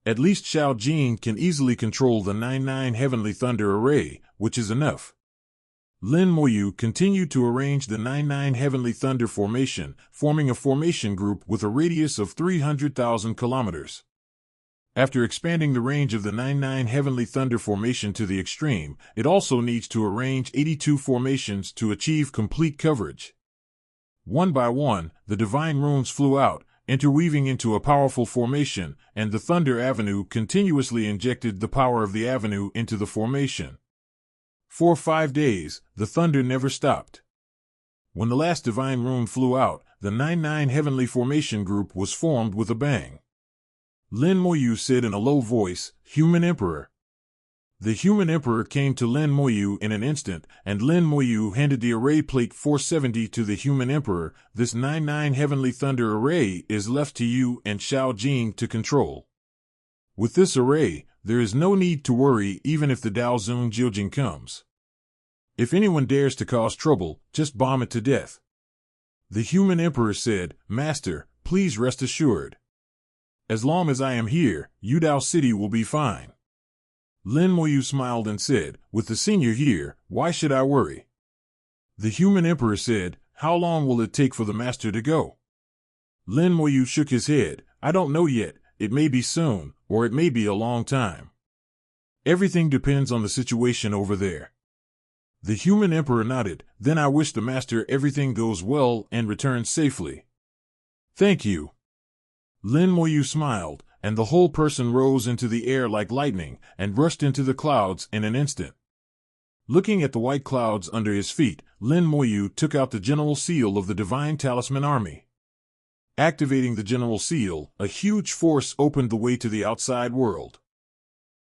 At least Xiao Jin can easily control the 9-9 Heavenly Thunder array, which is enough. Lin Muyu continued to arrange the 9-9 Heavenly Thunder formation, forming a formation group with a radius of 300,000 kilometers. After expanding the range of the 9-9 Heavenly Thunder formation to the extreme, it also needs to arrange 82 formations to achieve complete coverage. One by one, the divine runes flew out, interweaving into a powerful formation, and the Thunder Avenue continuously injected the power of the avenue into the formation. For 5 days, the thunder never stopped. When the last divine rune flew out, the 9-9 Heavenly Formation group was formed with a bang. Lin Muyu said in a low voice, "Human Emperor." The Human Emperor came to Lin Muyu in an instant, and Lin Muyu handed the array plate 470 to the Human Emperor. This 9-9 Heavenly Thunder array is left to you and Xiao Jin to control. With this array, there is no need to worry even if the Dao Zun Jiujing comes. If anyone dares to cause trouble, just bomb it to death. The Human Emperor said, "Master, please rest assured. As long as I am here, Yudao City will be fine." Lin Muyu smiled and said, "With the senior here, why should I worry?" The Human Emperor said, "How long will it take for the master to go?" Lin Muyu shook his head, "I don't know yet. It may be soon, or it may be a long time. Everything depends on the situation over there." The Human Emperor nodded, "Then I wish the master everything goes well and returns safely." "Thank you." Lin Muyu smiled, and the whole person rose into the air like lightning and rushed into the clouds in an instant. Looking at the white clouds under his feet, Lin Muyu took out the General Seal of the Divine Talisman Army. Activating the General Seal, a huge force opened the way to the outside world.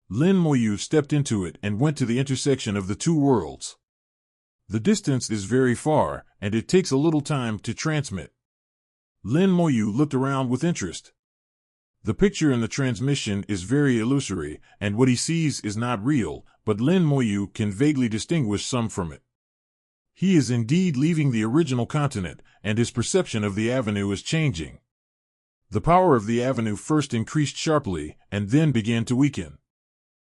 Lin Muyu stepped into it and went to the intersection of the two worlds. The distance is very far, and it takes a little time to transmit. Lin Muyu looked around with interest. The picture in the transmission is very illusory, and what he sees is not real, but Lin Muyu can vaguely distinguish some from it. He is indeed leaving the original continent, and his perception of the avenue is changing. The power of the avenue first increased sharply, and then began to weaken.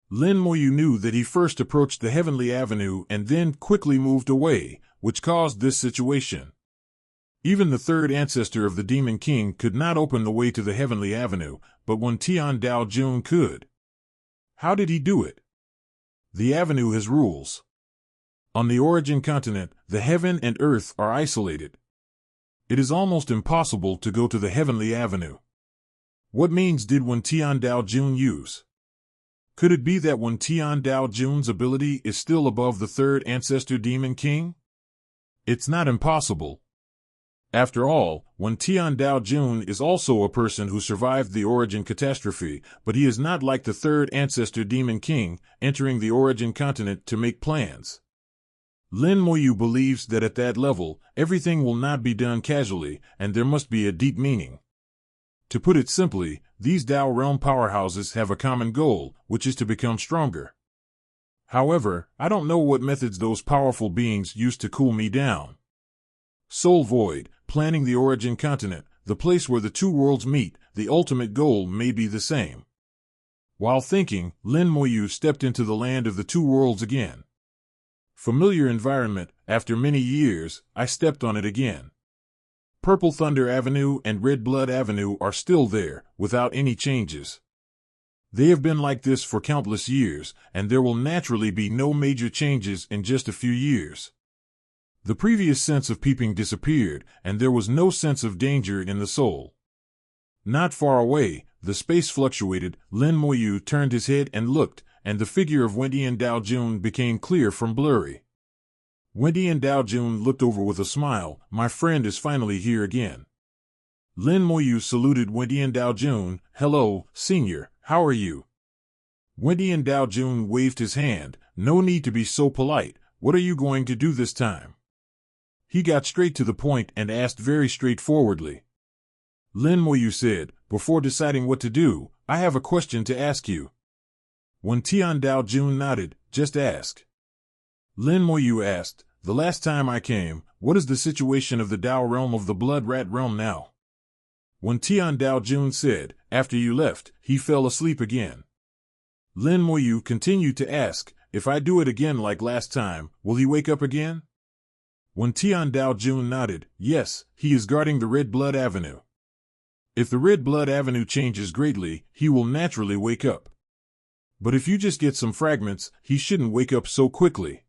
Lin Muyu knew that he first approached the heavenly avenue and then quickly moved away, which caused this situation. Even the third ancestor of the Demon King could not open the way to the heavenly avenue, but Wen Tian Dao Jun could. How did he do it? The avenue has rules. On the origin continent, the heaven and earth are isolated. It is almost impossible to go to the heavenly avenue. What means did Wen Tian Dao Jun use? Could it be that Wen Tian Dao Jun's ability is still above the third ancestor demon king? It's not impossible. After all, Wen Tian Dao Jun is also a person who survived the origin catastrophe, but he is not like the third ancestor demon king, entering the origin continent to make plans. Lin Moyu believes that at that level, everything will not be done casually, and there must be a deep meaning. To put it simply, these Dao realm powerhouses have a common goal, which is to become stronger. However, I don't know what methods those powerful beings used to cool me down. Soul Void, planning the origin continent, the place where the two worlds meet, the ultimate goal may be the same. While thinking, Lin Moyu stepped into the land of the two worlds again. Familiar environment, after many years, I stepped on it again. Purple Thunder Avenue and Red Blood Avenue are still there, without any changes. They have been like this for countless years, and there will naturally be no major changes in just a few years. The previous sense of peeping disappeared, and there was no sense of danger in the soul. Not far away, the space fluctuated. Lin Moyu turned his head and looked, and the figure of Wendian Dao Jun became clear from blurry. Wendian Dao Jun looked over with a smile. My friend is finally here again. Lin Moyu saluted Wendian Dao Jun. Hello, senior, how are you? Wendian Dao Jun waved his hand. No need to be so polite. What are you going to do this time? He got straight to the point and asked very straightforwardly. Lin Moyu said, before deciding what to do, I have a question to ask you. Wen Tian Dao Jun nodded. Just ask. Lin Moyu asked, the last time I came, what is the situation of the Dao realm of the Blood Rat realm now? Wen Tian Dao Jun said, after you left, he fell asleep again. Lin Moyu continued to ask, if I do it again like last time, will he wake up again? Wen Tian Dao Jun nodded, yes, he is guarding the Red Blood Avenue. If the Red Blood Avenue changes greatly, he will naturally wake up. But if you just get some fragments, he shouldn't wake up so quickly.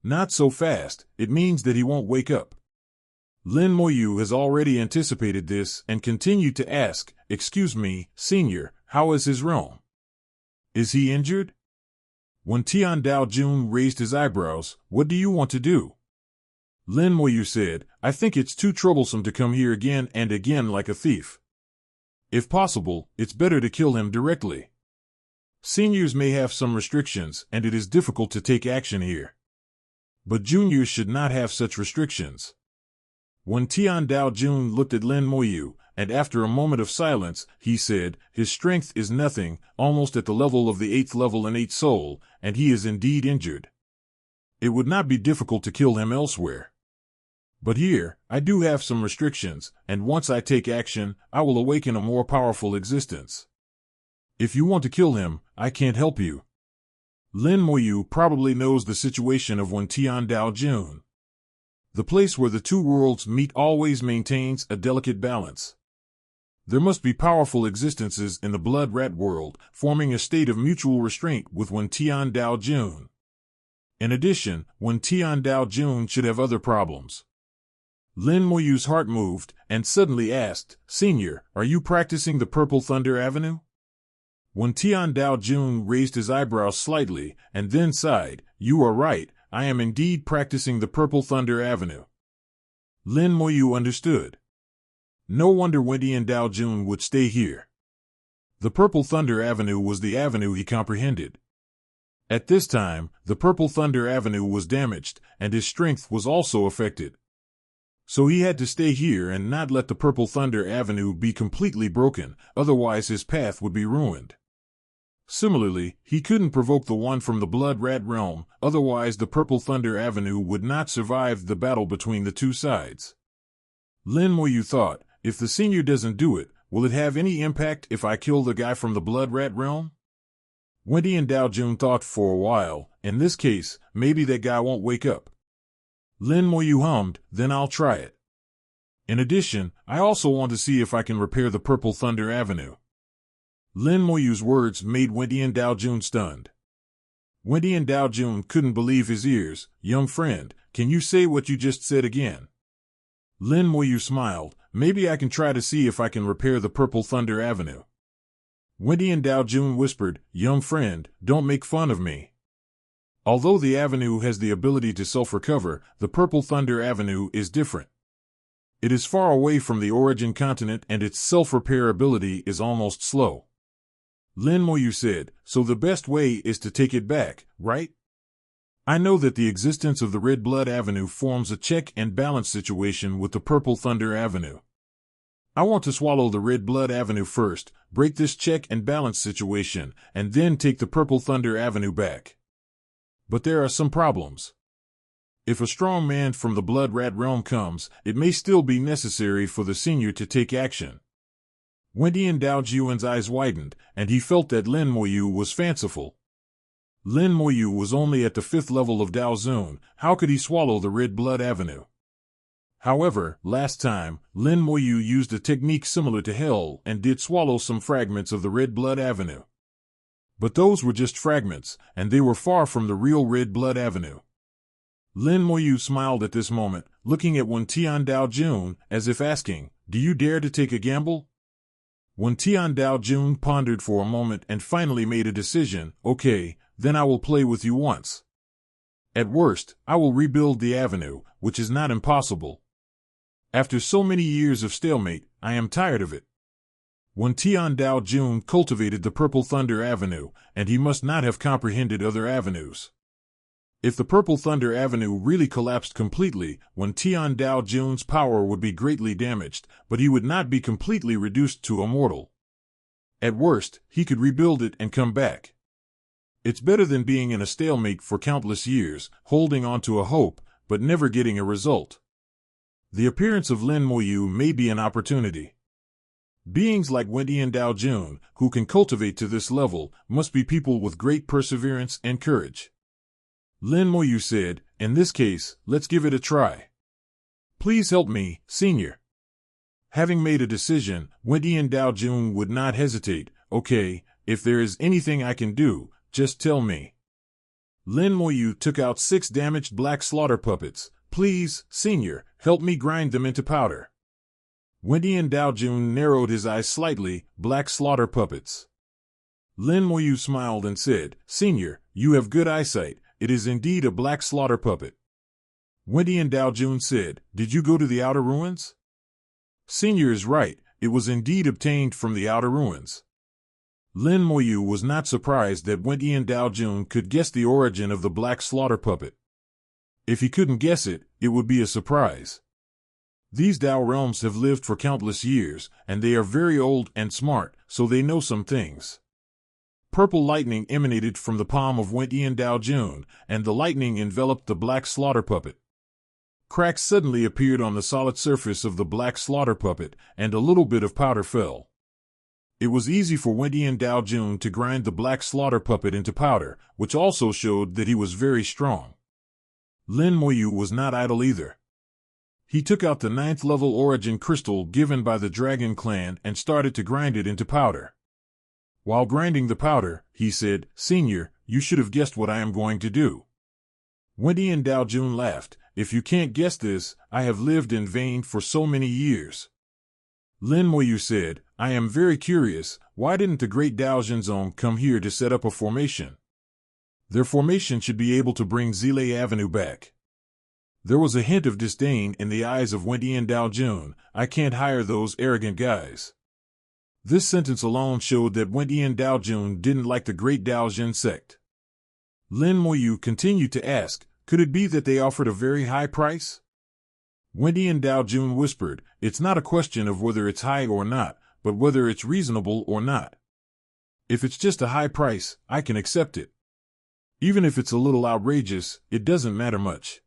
Not so fast, it means that he won't wake up. Lin Moyu has already anticipated this and continued to ask, excuse me, senior, how is his realm? Is he injured? Wen Tian Dao Jun raised his eyebrows, what do you want to do? Lin Moyu said, I think it's too troublesome to come here again and again like a thief. If possible, it's better to kill him directly. Seniors may have some restrictions, and it is difficult to take action here. But juniors should not have such restrictions. Wen Tian Dao Jun looked at Lin Moyu, and after a moment of silence, he said, his strength is nothing, almost at the level of the 8th level innate soul, and he is indeed injured. It would not be difficult to kill him elsewhere. But here, I do have some restrictions, and once I take action, I will awaken a more powerful existence. If you want to kill him, I can't help you. Lin Moyu probably knows the situation of Wen Tian Dao Jun. The place where the two worlds meet always maintains a delicate balance. There must be powerful existences in the Blood Rat world, forming a state of mutual restraint with Wen Tian Dao Jun. In addition, Wen Tian Dao Jun should have other problems. Lin Moyu's heart moved, and suddenly asked, Senior, are you practicing the Purple Thunder Avenue? Wen Tian Dao Jun raised his eyebrows slightly, and then sighed, you are right, I am indeed practicing the Purple Thunder Avenue. Lin Moyu understood. No wonder Wendian Dao Jun would stay here. The Purple Thunder Avenue was the avenue he comprehended. At this time, the Purple Thunder Avenue was damaged, and his strength was also affected. So he had to stay here and not let the Purple Thunder Avenue be completely broken, otherwise his path would be ruined. Similarly, he couldn't provoke the one from the Blood Rat realm, otherwise the Purple Thunder Avenue would not survive the battle between the two sides. Lin Moyu thought, if the senior doesn't do it, will it have any impact if I kill the guy from the Blood Rat realm? Wendian Dao Jun thought for a while, in this case, maybe that guy won't wake up. Lin Moyu hummed, then I'll try it. In addition, I also want to see if I can repair the Purple Thunder Avenue. Lin Moyu's words made Wendian Dao Jun stunned. Wendy and Dao Jun couldn't believe his ears. Young friend, can you say what you just said again? Lin Moyu smiled. Maybe I can try to see if I can repair the Purple Thunder Avenue. Wendy and Dao Jun whispered, young friend, don't make fun of me. Although the avenue has the ability to self-recover, the Purple Thunder Avenue is different. It is far away from the origin continent and its self-repair ability is almost slow. Lin Moyu said, so the best way is to take it back, right? I know that the existence of the Red Blood Avenue forms a check and balance situation with the Purple Thunder Avenue. I want to swallow the Red Blood Avenue first, break this check and balance situation, and then take the Purple Thunder Avenue back. But there are some problems. If a strong man from the Blood Rat realm comes, it may still be necessary for the senior to take action. Wendy and Dao Jun's eyes widened, and he felt that Lin Moyu was fanciful. Lin Moyu was only at the 5th level of Dao Zun. How could he swallow the Red Blood Avenue? However, last time, Lin Moyu used a technique similar to Hell and did swallow some fragments of the Red Blood Avenue. But those were just fragments, and they were far from the real Red Blood Avenue. Lin Moyu smiled at this moment, looking at Wen Tian Dao Jun, as if asking, do you dare to take a gamble? Wen Tian Dao Jun pondered for a moment and finally made a decision, okay, then I will play with you once. At worst, I will rebuild the avenue, which is not impossible. After so many years of stalemate, I am tired of it. Wen Tian Dao Jun cultivated the Purple Thunder Avenue, and he must not have comprehended other avenues. If the Purple Thunder Avenue really collapsed completely, Wen Tian Dao Jun's power would be greatly damaged, but he would not be completely reduced to a mortal. At worst, he could rebuild it and come back. It's better than being in a stalemate for countless years, holding on to a hope, but never getting a result. The appearance of Lin Moyu may be an opportunity. Beings like Wendy and Dao Jun, who can cultivate to this level, must be people with great perseverance and courage. Lin Moyu said, in this case, let's give it a try. Please help me, senior. Having made a decision, Wendy and Dao Jun would not hesitate. Okay, if there is anything I can do, just tell me. Lin Moyu took out 6 damaged black slaughter puppets. Please, senior, help me grind them into powder. Wendy and Dao Jun narrowed his eyes slightly. Black slaughter puppets. Lin Moyu smiled and said, senior, you have good eyesight. It is indeed a black slaughter puppet. Wendy and Dao Jun said, did you go to the outer ruins? Senior is right, it was indeed obtained from the outer ruins. Lin Moyu was not surprised that Wendy and Dao Jun could guess the origin of the black slaughter puppet. If he couldn't guess it, it would be a surprise. These Dao realms have lived for countless years, and they are very old and smart, so they know some things. Purple lightning emanated from the palm of Wendy and Dao Jun, and the lightning enveloped the black slaughter puppet. Cracks suddenly appeared on the solid surface of the black slaughter puppet, and a little bit of powder fell. It was easy for Wendy and Dao Jun to grind the black slaughter puppet into powder, which also showed that he was very strong. Lin Moyu was not idle either. He took out the 9th level origin crystal given by the Dragon Clan and started to grind it into powder. While grinding the powder, he said, senior, you should have guessed what I am going to do. Wendy and Dao Jun laughed. If you can't guess this, I have lived in vain for so many years. Lin Moyu said, I am very curious, why didn't the great Dao Zhenzong come here to set up a formation? Their formation should be able to bring Zile Avenue back. There was a hint of disdain in the eyes of Wendy and Dao Jun. I can't hire those arrogant guys. This sentence alone showed that Wendy and Dao Jun didn't like the great Dao Zhen sect. Lin Moyu continued to ask, could it be that they offered a very high price? Wendy and Dao Jun whispered, it's not a question of whether it's high or not, but whether it's reasonable or not. If it's just a high price, I can accept it. Even if it's a little outrageous, it doesn't matter much.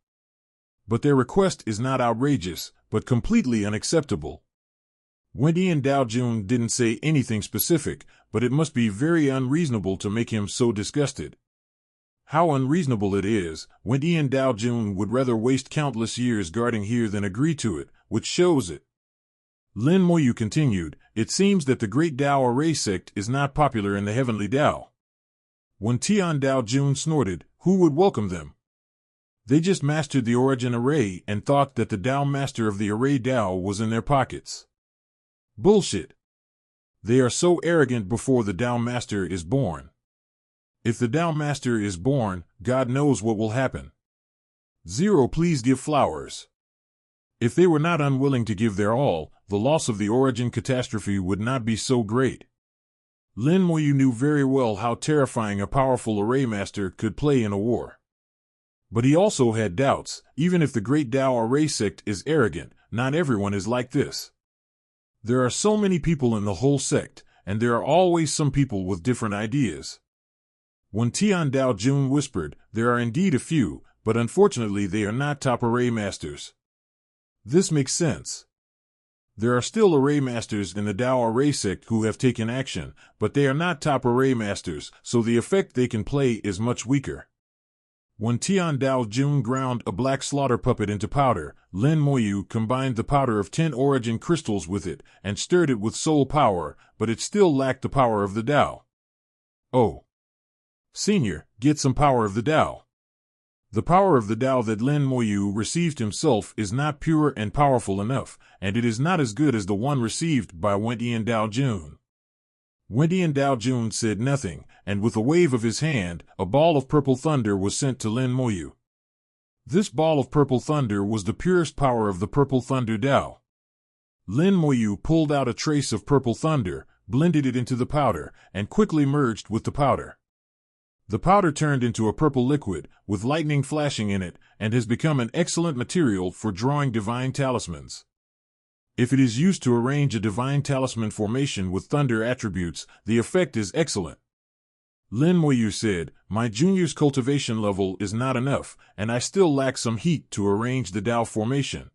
But their request is not outrageous, but completely unacceptable. Wendy and Dao Jun didn't say anything specific, but it must be very unreasonable to make him so disgusted. How unreasonable it is, Wendy and Dao Jun would rather waste countless years guarding here than agree to it, which shows it. Lin Moyu continued, it seems that the great Dao Array sect is not popular in the Heavenly Dao. When Tian Dao Jun snorted, who would welcome them? They just mastered the origin array and thought that the Dao master of the array Dao was in their pockets. Bullshit. They are so arrogant before the Dao master is born. If the Dao master is born, God knows what will happen. 0. Please give flowers. If they were not unwilling to give their all, the loss of the origin catastrophe would not be so great. Lin Moyu knew very well how terrifying a powerful array master could play in a war. But he also had doubts. Even if the great Dao array sect is arrogant, not everyone is like this. There are so many people in the whole sect, and there are always some people with different ideas. When Tian Dao Jun whispered, there are indeed a few, but unfortunately they are not top array masters. This makes sense. There are still array masters in the Dao array sect who have taken action, but they are not top array masters, so the effect they can play is much weaker. When Tian Dao Jun ground a black slaughter puppet into powder, Lin Moyu combined the powder of 10 origin crystals with it and stirred it with soul power, but it still lacked the power of the Dao. Oh. Senior, get some power of the Dao. The power of the Dao that Lin Moyu received himself is not pure and powerful enough, and it is not as good as the one received by Wentian Dao Jun. Wentian Dao Jun said nothing, and with a wave of his hand, a ball of purple thunder was sent to Lin Moyu. This ball of purple thunder was the purest power of the purple thunder Dao. Lin Moyu pulled out a trace of purple thunder, blended it into the powder, and quickly merged with the powder. The powder turned into a purple liquid, with lightning flashing in it, and has become an excellent material for drawing divine talismans. If it is used to arrange a divine talisman formation with thunder attributes, the effect is excellent. Lin Moyu said, my junior's cultivation level is not enough, and I still lack some heat to arrange the Dao formation.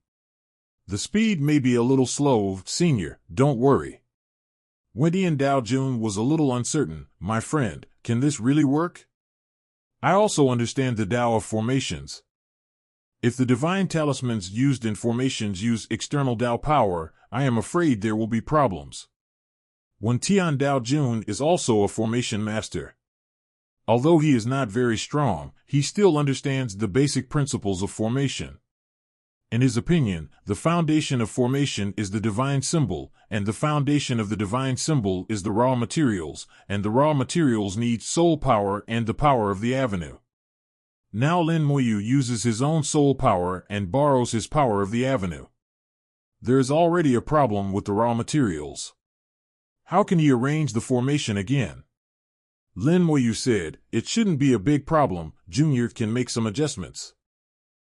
The speed may be a little slow, senior, don't worry. Wentian Dao Jun was a little uncertain. My friend, can this really work? I also understand the Dao of formations. If the divine talismans used in formations use external Dao power, I am afraid there will be problems. When Tian Dao Jun is also a formation master. Although he is not very strong, he still understands the basic principles of formation. In his opinion, the foundation of formation is the divine symbol, and the foundation of the divine symbol is the raw materials, and the raw materials need soul power and the power of the avenue. Now Lin Moyu uses his own soul power and borrows his power of the avenue. There is already a problem with the raw materials. How can he arrange the formation again? Lin Moyu said, it shouldn't be a big problem, Junior can make some adjustments.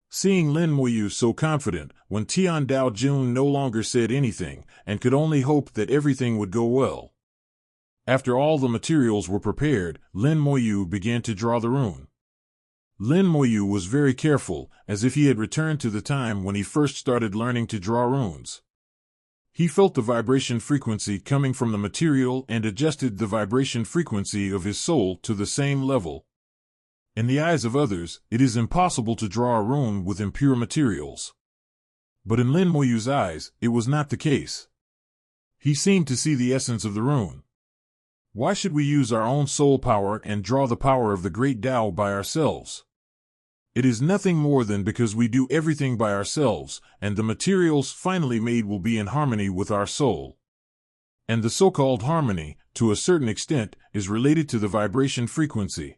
Seeing Lin Moyu so confident, when Tian Dao Jun no longer said anything, and could only hope that everything would go well. After all the materials were prepared, Lin Moyu began to draw the rune. Lin Moyu was very careful, as if he had returned to the time when he first started learning to draw runes. He felt the vibration frequency coming from the material and adjusted the vibration frequency of his soul to the same level. In the eyes of others, it is impossible to draw a rune with impure materials. But in Lin Moyu's eyes, it was not the case. He seemed to see the essence of the rune. Why should we use our own soul power and draw the power of the great Dao by ourselves? It is nothing more than because we do everything by ourselves, and the materials finally made will be in harmony with our soul. And the so-called harmony, to a certain extent, is related to the vibration frequency.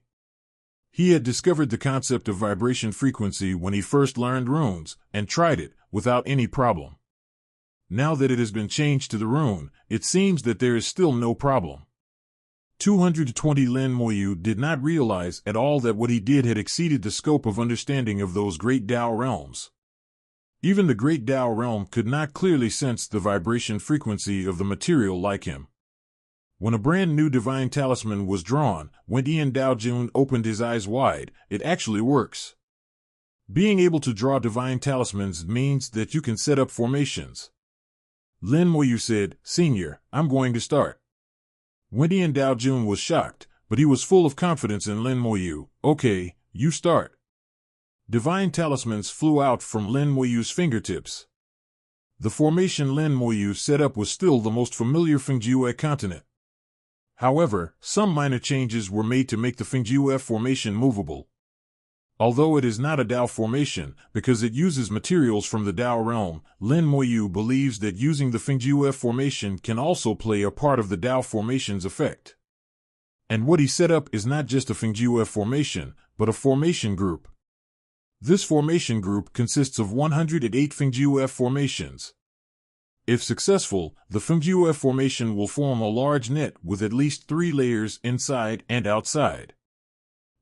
He had discovered the concept of vibration frequency when he first learned runes, and tried it, without any problem. Now that it has been changed to the rune, it seems that there is still no problem. 220 Lin Moyu did not realize at all that what he did had exceeded the scope of understanding of those great Dao realms. Even the great Dao realm could not clearly sense the vibration frequency of the material like him. When a brand new divine talisman was drawn, Wentian Dao Jun opened his eyes wide. It actually works. Being able to draw divine talismans means that you can set up formations. Lin Moyu said, Senior, I'm going to start. Wentian Dao Jun was shocked, but he was full of confidence in Lin Moyu. Okay, you start. Divine talismans flew out from Lin Moyu's fingertips. The formation Lin Moyu set up was still the most familiar Fengjue continent. However, some minor changes were made to make the Fengjiu formation movable. Although it is not a Dao formation, because it uses materials from the Dao realm, Lin Moyu believes that using the Fengjiu formation can also play a part of the Dao formation's effect. And what he set up is not just a Fengjiu formation, but a formation group. This formation group consists of 108 Fengjiu formations. If successful, the Fengjiu formation will form a large net with at least 3 layers inside and outside.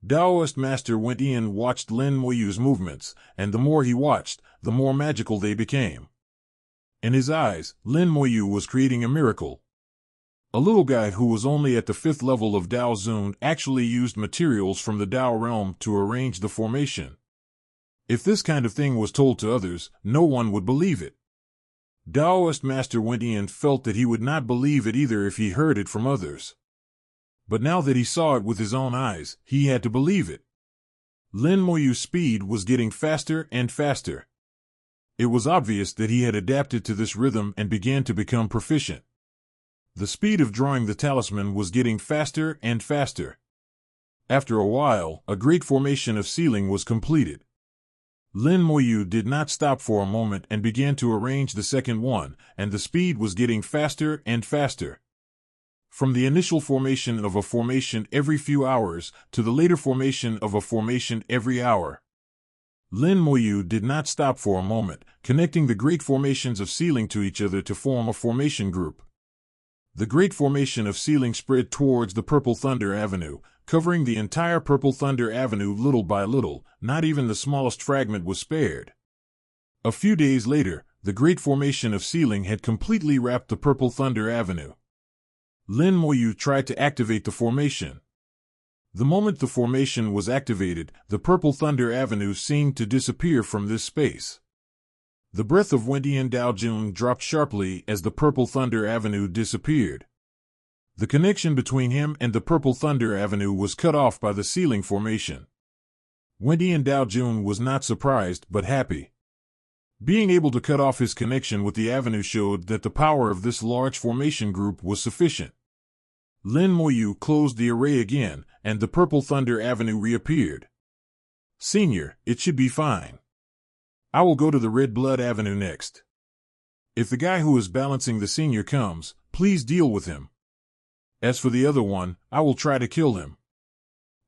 Taoist Master Wen watched Lin Moyu's movements, and the more he watched, the more magical they became. In his eyes, Lin Moyu was creating a miracle. A little guy who was only at the 5th level of Dao Zun actually used materials from the Dao realm to arrange the formation. If this kind of thing was told to others, no one would believe it. Taoist Master Wen felt that he would not believe it either if he heard it from others. But now that he saw it with his own eyes, he had to believe it. Lin Moyu's speed was getting faster and faster. It was obvious that he had adapted to this rhythm and began to become proficient. The speed of drawing the talisman was getting faster and faster. After a while, a great formation of sealing was completed. Lin Moyu did not stop for a moment and began to arrange the second one, and the speed was getting faster and faster. From the initial formation of a formation every few hours to the later formation of a formation every hour. Lin Moyu did not stop for a moment, connecting the great formations of sealing to each other to form a formation group. The great formation of sealing spread towards the Purple Thunder Avenue, covering the entire Purple Thunder Avenue little by little. Not even the smallest fragment was spared. A few days later, the great formation of sealing had completely wrapped the Purple Thunder Avenue. Lin Moyu tried to activate the formation. The moment the formation was activated, the Purple Thunder Avenue seemed to disappear from this space. The breath of Wendian Daojun dropped sharply as the Purple Thunder Avenue disappeared. The connection between him and the Purple Thunder Avenue was cut off by the sealing formation. Wendian Daojun was not surprised but happy. Being able to cut off his connection with the avenue showed that the power of this large formation group was sufficient. Lin Moyu closed the array again, and the Purple Thunder Avenue reappeared. "Senior, it should be fine. I will go to the Red Blood Avenue next. If the guy who is balancing the senior comes, please deal with him. As for the other one, I will try to kill him."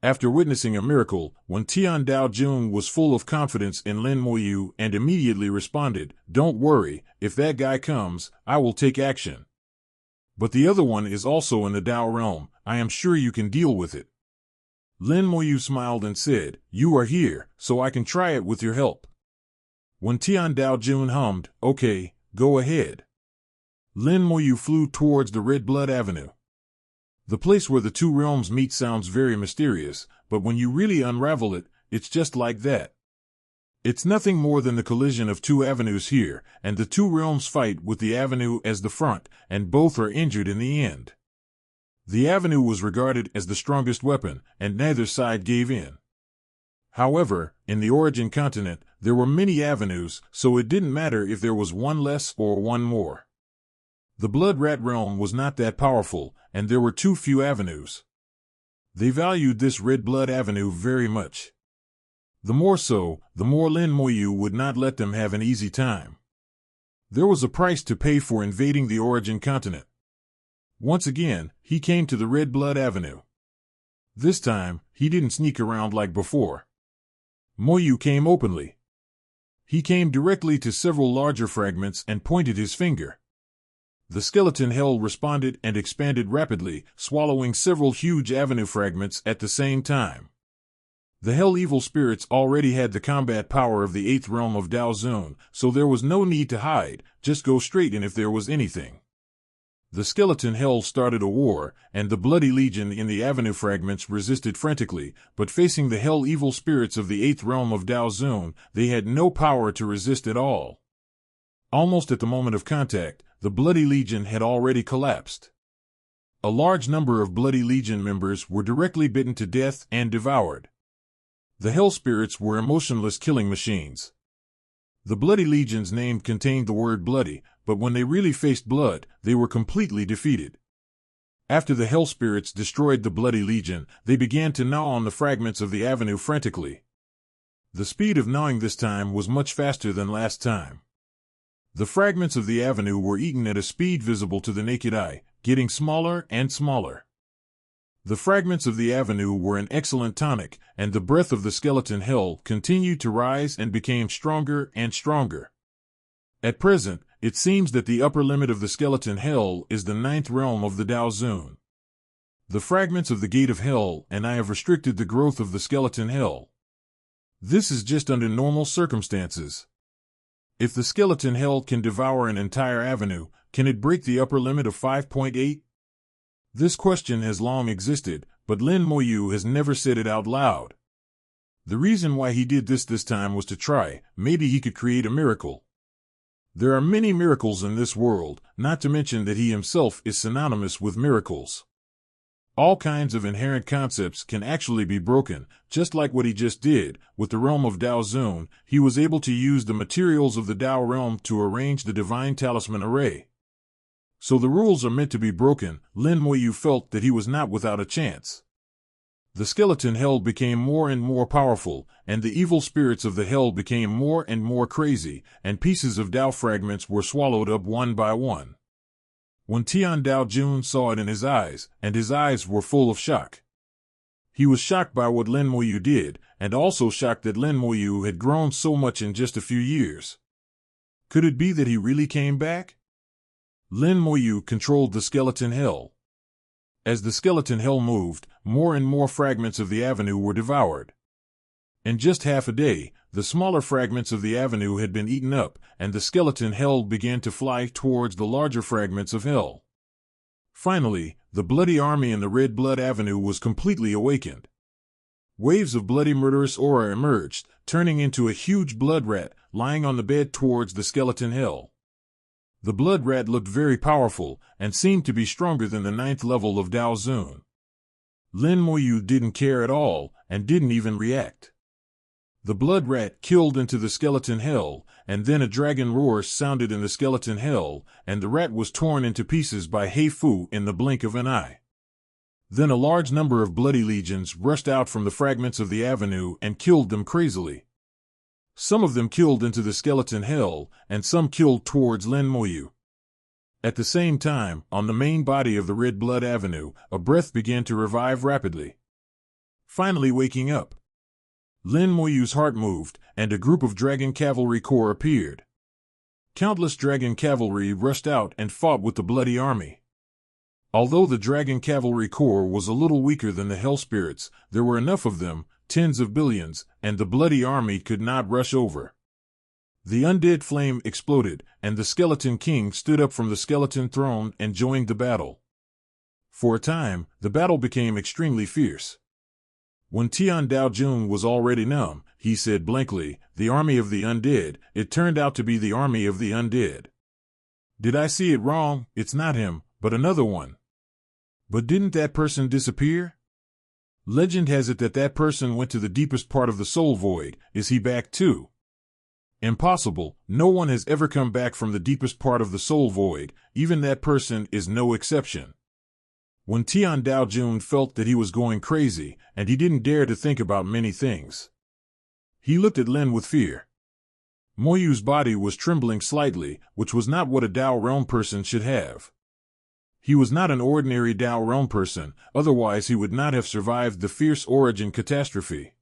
After witnessing a miracle, Wen Tian Daojun was full of confidence in Lin Moyu and immediately responded, "Don't worry, if that guy comes, I will take action. But the other one is also in the Dao realm, I am sure you can deal with it." Lin Moyu smiled and said, "You are here, so I can try it with your help." Wen Tian Daojun hummed, "Okay, go ahead." Lin Moyu flew towards the Red Blood Avenue. The place where the two realms meet sounds very mysterious, but when you really unravel it, it's just like that. It's nothing more than the collision of two avenues here, and the two realms fight with the avenue as the front, and both are injured in the end. The avenue was regarded as the strongest weapon, and neither side gave in. However, in the origin continent, there were many avenues, so it didn't matter if there was one less or one more. The Blood Rat realm was not that powerful, and there were too few avenues. They valued this Red Blood Avenue very much. The more so, the more Lin Moyu would not let them have an easy time. There was a price to pay for invading the origin continent. Once again, he came to the Red Blood Avenue. This time, he didn't sneak around like before. Moyu came openly. He came directly to several larger fragments and pointed his finger. The skeleton hell responded and expanded rapidly, swallowing several huge avenue fragments at the same time. The hell evil spirits already had the combat power of the 8th realm of Dao Zun, so there was no need to hide, just go straight in if there was anything. The skeleton hell started a war, and the bloody legion in the avenue fragments resisted frantically, but facing the hell evil spirits of the 8th realm of Dao Zun, they had no power to resist at all. Almost at the moment of contact, the Bloody Legion had already collapsed. A large number of Bloody Legion members were directly bitten to death and devoured. The Hell Spirits were emotionless killing machines. The Bloody Legion's name contained the word bloody, but when they really faced blood, they were completely defeated. After the Hell Spirits destroyed the Bloody Legion, they began to gnaw on the fragments of the avenue frantically. The speed of gnawing this time was much faster than last time. The fragments of the avenue were eaten at a speed visible to the naked eye, getting smaller and smaller. The fragments of the avenue were an excellent tonic, and the breath of the skeleton hell continued to rise and became stronger and stronger. At present, it seems that the upper limit of the skeleton hell is the 9th realm of the Dao Zun. The fragments of the gate of hell, and I have restricted the growth of the skeleton hell. This is just under normal circumstances. If the skeleton hell can devour an entire avenue, can it break the upper limit of 5.8? This question has long existed, but Lin Moyu has never said it out loud. The reason why he did this time was to try, maybe he could create a miracle. There are many miracles in this world, not to mention that he himself is synonymous with miracles. All kinds of inherent concepts can actually be broken, just like what he just did. With the realm of Dao Zun, he was able to use the materials of the Dao realm to arrange the divine talisman array. So the rules are meant to be broken. Lin Moyu felt that he was not without a chance. The skeleton hell became more and more powerful, and the evil spirits of the hell became more and more crazy, and pieces of Dao fragments were swallowed up one by one. When Tian Dao Jun saw it in his eyes, and his eyes were full of shock. He was shocked by what Lin Moyu did, and also shocked that Lin Moyu had grown so much in just a few years. Could it be that he really came back? Lin Moyu controlled the skeleton hell. As the skeleton hell moved, more and more fragments of the avenue were devoured. In just half a day, the smaller fragments of the avenue had been eaten up, and the skeleton hell began to fly towards the larger fragments of hell. Finally, the bloody army in the Red Blood Avenue was completely awakened. Waves of bloody murderous aura emerged, turning into a huge blood rat, lying on the bed towards the skeleton hell. The blood rat looked very powerful, and seemed to be stronger than the 9th level of Dao Zun. Lin Moyu didn't care at all, and didn't even react. The blood rat killed into the skeleton hell, and then a dragon roar sounded in the skeleton hell, and the rat was torn into pieces by Hei Fu in the blink of an eye. Then a large number of bloody legions rushed out from the fragments of the avenue and killed them crazily. Some of them killed into the skeleton hell, and some killed towards Lin Moyu. At the same time, on the main body of the Red Blood Avenue, a breath began to revive rapidly. Finally waking up, Lin Moyu's heart moved, and a group of Dragon Cavalry Corps appeared. Countless Dragon Cavalry rushed out and fought with the bloody army. Although the Dragon Cavalry Corps was a little weaker than the Hell Spirits, there were enough of them, tens of billions, and the bloody army could not rush over. The undead flame exploded, and the Skeleton King stood up from the skeleton throne and joined the battle. For a time, the battle became extremely fierce. When Tian Dao Jun was already numb, he said blankly, "The army of the undead." It turned out to be the army of the undead. Did I see it wrong? It's not him, but another one. But didn't that person disappear? Legend has it that that person went to the deepest part of the soul void. Is he back too? Impossible. No one has ever come back from the deepest part of the soul void. Even that person is no exception. When Tian Dao Jun felt that he was going crazy, and he didn't dare to think about many things. He looked at Lin with fear. Moyu's body was trembling slightly, which was not what a Dao realm person should have. He was not an ordinary Dao realm person, otherwise he would not have survived the fierce origin catastrophe.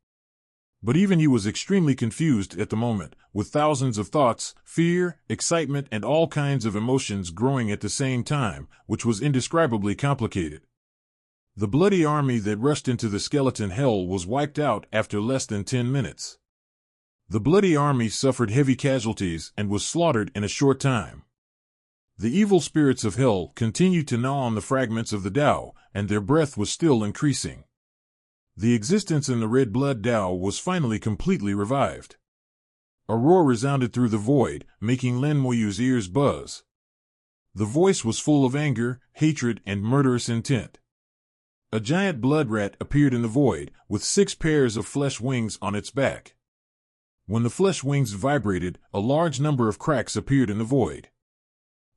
But even he was extremely confused at the moment, with thousands of thoughts, fear, excitement, and all kinds of emotions growing at the same time, which was indescribably complicated. The bloody army that rushed into the skeleton hell was wiped out after less than 10 minutes. The bloody army suffered heavy casualties and was slaughtered in a short time. The evil spirits of hell continued to gnaw on the fragments of the Dao, and their breath was still increasing. The existence in the Red Blood Dao was finally completely revived. A roar resounded through the void, making Lin Moyu's ears buzz. The voice was full of anger, hatred, and murderous intent. A giant blood rat appeared in the void, with 6 pairs of flesh wings on its back. When the flesh wings vibrated, a large number of cracks appeared in the void.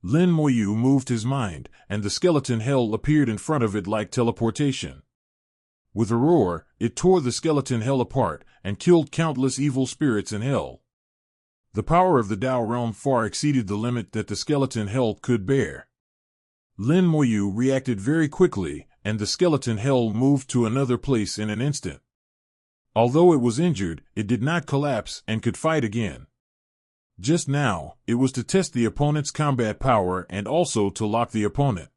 Lin Moyu moved his mind, and the skeleton hell appeared in front of it like teleportation. With a roar, it tore the skeleton hell apart and killed countless evil spirits in hell. The power of the Tao realm far exceeded the limit that the skeleton hell could bear. Lin Moyu reacted very quickly, and the skeleton hell moved to another place in an instant. Although it was injured, it did not collapse and could fight again. Just now, it was to test the opponent's combat power and also to lock the opponent.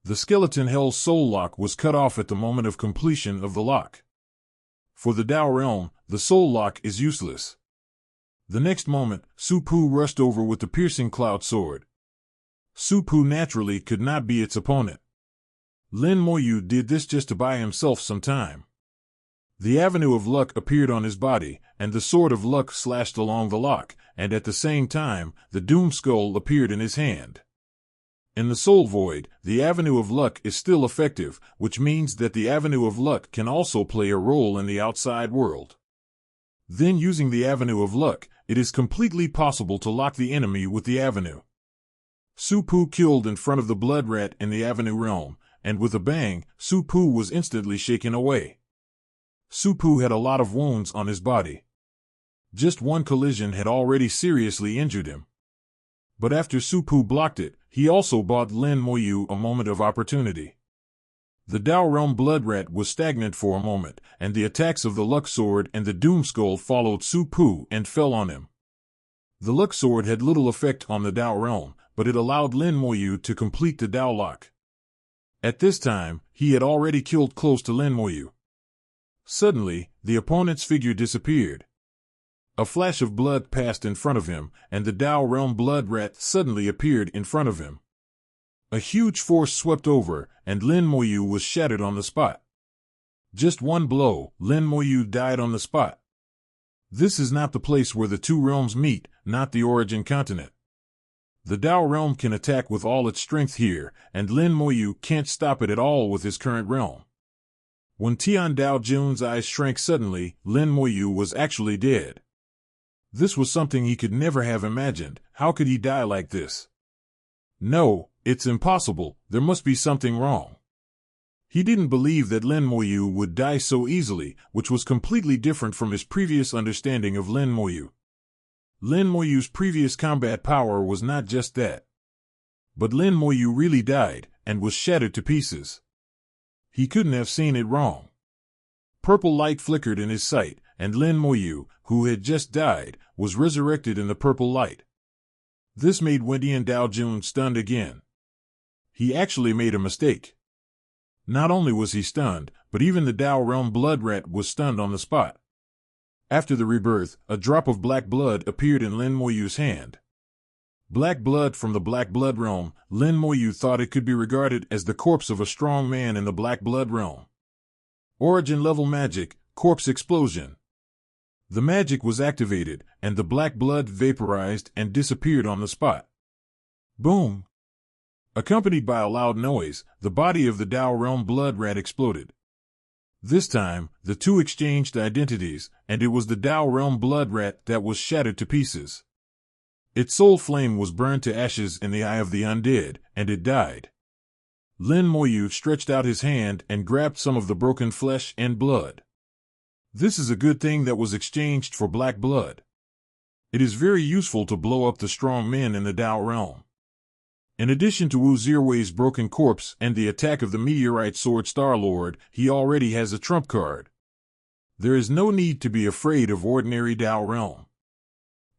The skeleton hell's soul lock was cut off at the moment of completion of the lock. For the Tao realm, the soul lock is useless. The next moment, Su Pu rushed over with the piercing cloud sword. Su Pu naturally could not be its opponent. Lin Moyu did this just to buy himself some time. The Avenue of Luck appeared on his body, and the Sword of Luck slashed along the lock, and at the same time, the Doom Skull appeared in his hand. In the Soul Void, the Avenue of Luck is still effective, which means that the Avenue of Luck can also play a role in the outside world. Then, using the Avenue of Luck, it is completely possible to lock the enemy with the Avenue. Su Pu killed in front of the Blood Rat in the Avenue realm, and with a bang, Su Pu was instantly shaken away. Su Pu had a lot of wounds on his body. Just one collision had already seriously injured him. But after Su Pu blocked it, he also bought Lin Moyu a moment of opportunity. The Tao Realm Blood Rat was stagnant for a moment, and the attacks of the Luck Sword and the Doom Skull followed Su Pu and fell on him. The Luck Sword had little effect on the Tao Realm, but it allowed Lin Moyu to complete the Tao Lock. At this time, he had already killed close to Lin Moyu. Suddenly, the opponent's figure disappeared. A flash of blood passed in front of him, and the Tao Realm Blood Rat suddenly appeared in front of him. A huge force swept over, and Lin Moyu was shattered on the spot. Just one blow, Lin Moyu died on the spot. This is not the place where the two realms meet, not the origin continent. The Tao Realm can attack with all its strength here, and Lin Moyu can't stop it at all with his current realm. When Tian Dao Jun's eyes shrank suddenly, Lin Moyu was actually dead. This was something he could never have imagined. How could he die like this? No, it's impossible. There must be something wrong. He didn't believe that Lin Moyu would die so easily, which was completely different from his previous understanding of Lin Moyu. Lin Moyu's previous combat power was not just that. But Lin Moyu really died, and was shattered to pieces. He couldn't have seen it wrong. Purple light flickered in his sight, and Lin Moyu, who had just died, was resurrected in the purple light. This made Wendian Dao Jun stunned again. He actually made a mistake. Not only was he stunned, but even the Tao Realm Blood Rat was stunned on the spot. After the rebirth, a drop of black blood appeared in Lin Moyu's hand. Black blood from the Black Blood Realm, Lin Moyu thought it could be regarded as the corpse of a strong man in the Black Blood Realm. Origin level magic, corpse explosion. The magic was activated, and the black blood vaporized and disappeared on the spot. Boom! Accompanied by a loud noise, the body of the Tao Realm Blood Rat exploded. This time, the two exchanged identities, and it was the Tao Realm Blood Rat that was shattered to pieces. Its soul flame was burned to ashes in the eye of the undead, and it died. Lin Moyu stretched out his hand and grabbed some of the broken flesh and blood. This is a good thing that was exchanged for black blood. It is very useful to blow up the strong men in the Tao Realm. In addition to Wu Zirwei's broken corpse and the attack of the Meteorite Sword Star-Lord, he already has a trump card. There is no need to be afraid of ordinary Tao Realm.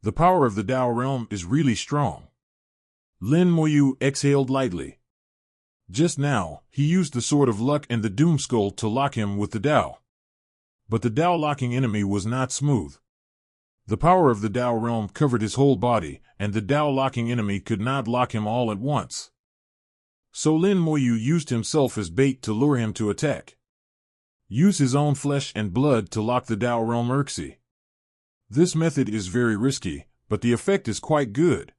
The power of the Tao Realm is really strong. Lin Moyu exhaled lightly. Just now, he used the Sword of Luck and the Doom Skull to lock him with the Tao. But the Tao locking enemy was not smooth. The power of the Tao Realm covered his whole body, and the Tao locking enemy could not lock him all at once. So Lin Moyu used himself as bait to lure him to attack. Use his own flesh and blood to lock the Tao Realm Urxi. This method is very risky, but the effect is quite good.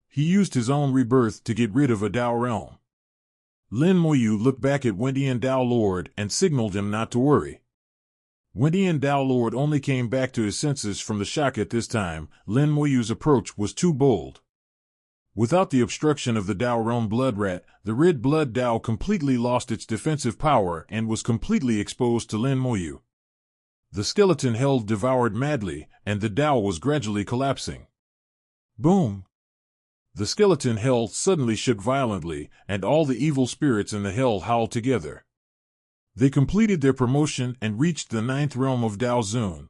He used his own rebirth to get rid of a Tao Realm. Lin Moyu looked back at Wendian Dao Lord and signaled him not to worry. Wendian Dao Lord only came back to his senses from the shock at this time. Lin Moyu's approach was too bold. Without the obstruction of the Dao Realm Blood Rat, the Red Blood Dao completely lost its defensive power and was completely exposed to Lin Moyu. The skeleton hell devoured madly, and the Dao was gradually collapsing. Boom! The skeleton hell suddenly shook violently, and all the evil spirits in the hell howled together. They completed their promotion and reached the 9th realm of Dao Zun.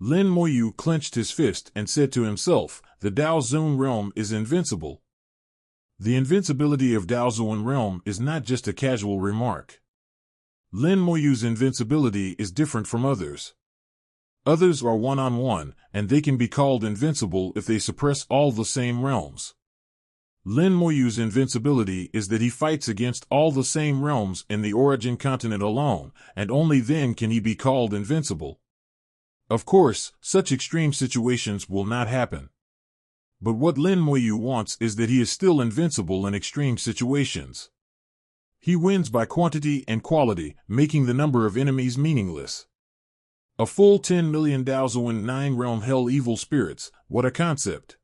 Lin Moyu clenched his fist and said to himself, "The Dao Zun realm is invincible." The invincibility of Dao Zun realm is not just a casual remark. Lin Moyu's invincibility is different from others. Others are one-on-one, and they can be called invincible if they suppress all the same realms. Lin Moyu's invincibility is that he fights against all the same realms in the origin continent alone, and only then can he be called invincible. Of course, such extreme situations will not happen. But what Lin Moyu wants is that he is still invincible in extreme situations. He wins by quantity and quality, making the number of enemies meaningless. A full 10 million Daozuan 9-realm hell evil spirits, what a concept.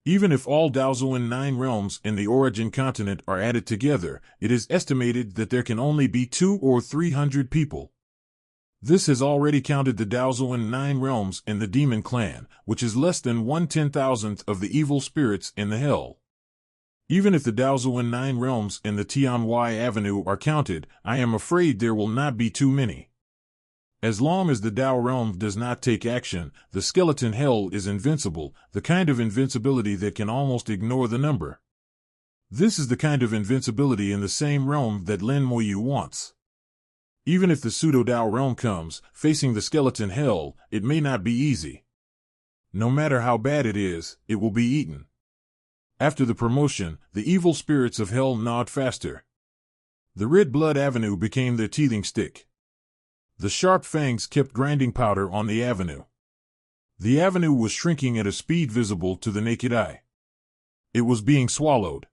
Even if all Daozuan 9 realms in the origin continent are added together, it is estimated that there can only be 200 or 300 people. This has already counted the Daozuan 9 realms in the demon clan, which is less than 1/10,000th of the evil spirits in the hell. Even if the Daozuan 9 realms in the Tianwai Avenue are counted, I am afraid there will not be too many. As long as the Dao realm does not take action, the skeleton hell is invincible, the kind of invincibility that can almost ignore the number. This is the kind of invincibility in the same realm that Lin Moyu wants. Even if the pseudo-Dao realm comes, facing the skeleton hell, it may not be easy. No matter how bad it is, it will be eaten. After the promotion, the evil spirits of hell gnawed faster. The Red Blood Avenue became their teething stick. The sharp fangs kept grinding powder on the avenue. The avenue was shrinking at a speed visible to the naked eye. It was being swallowed.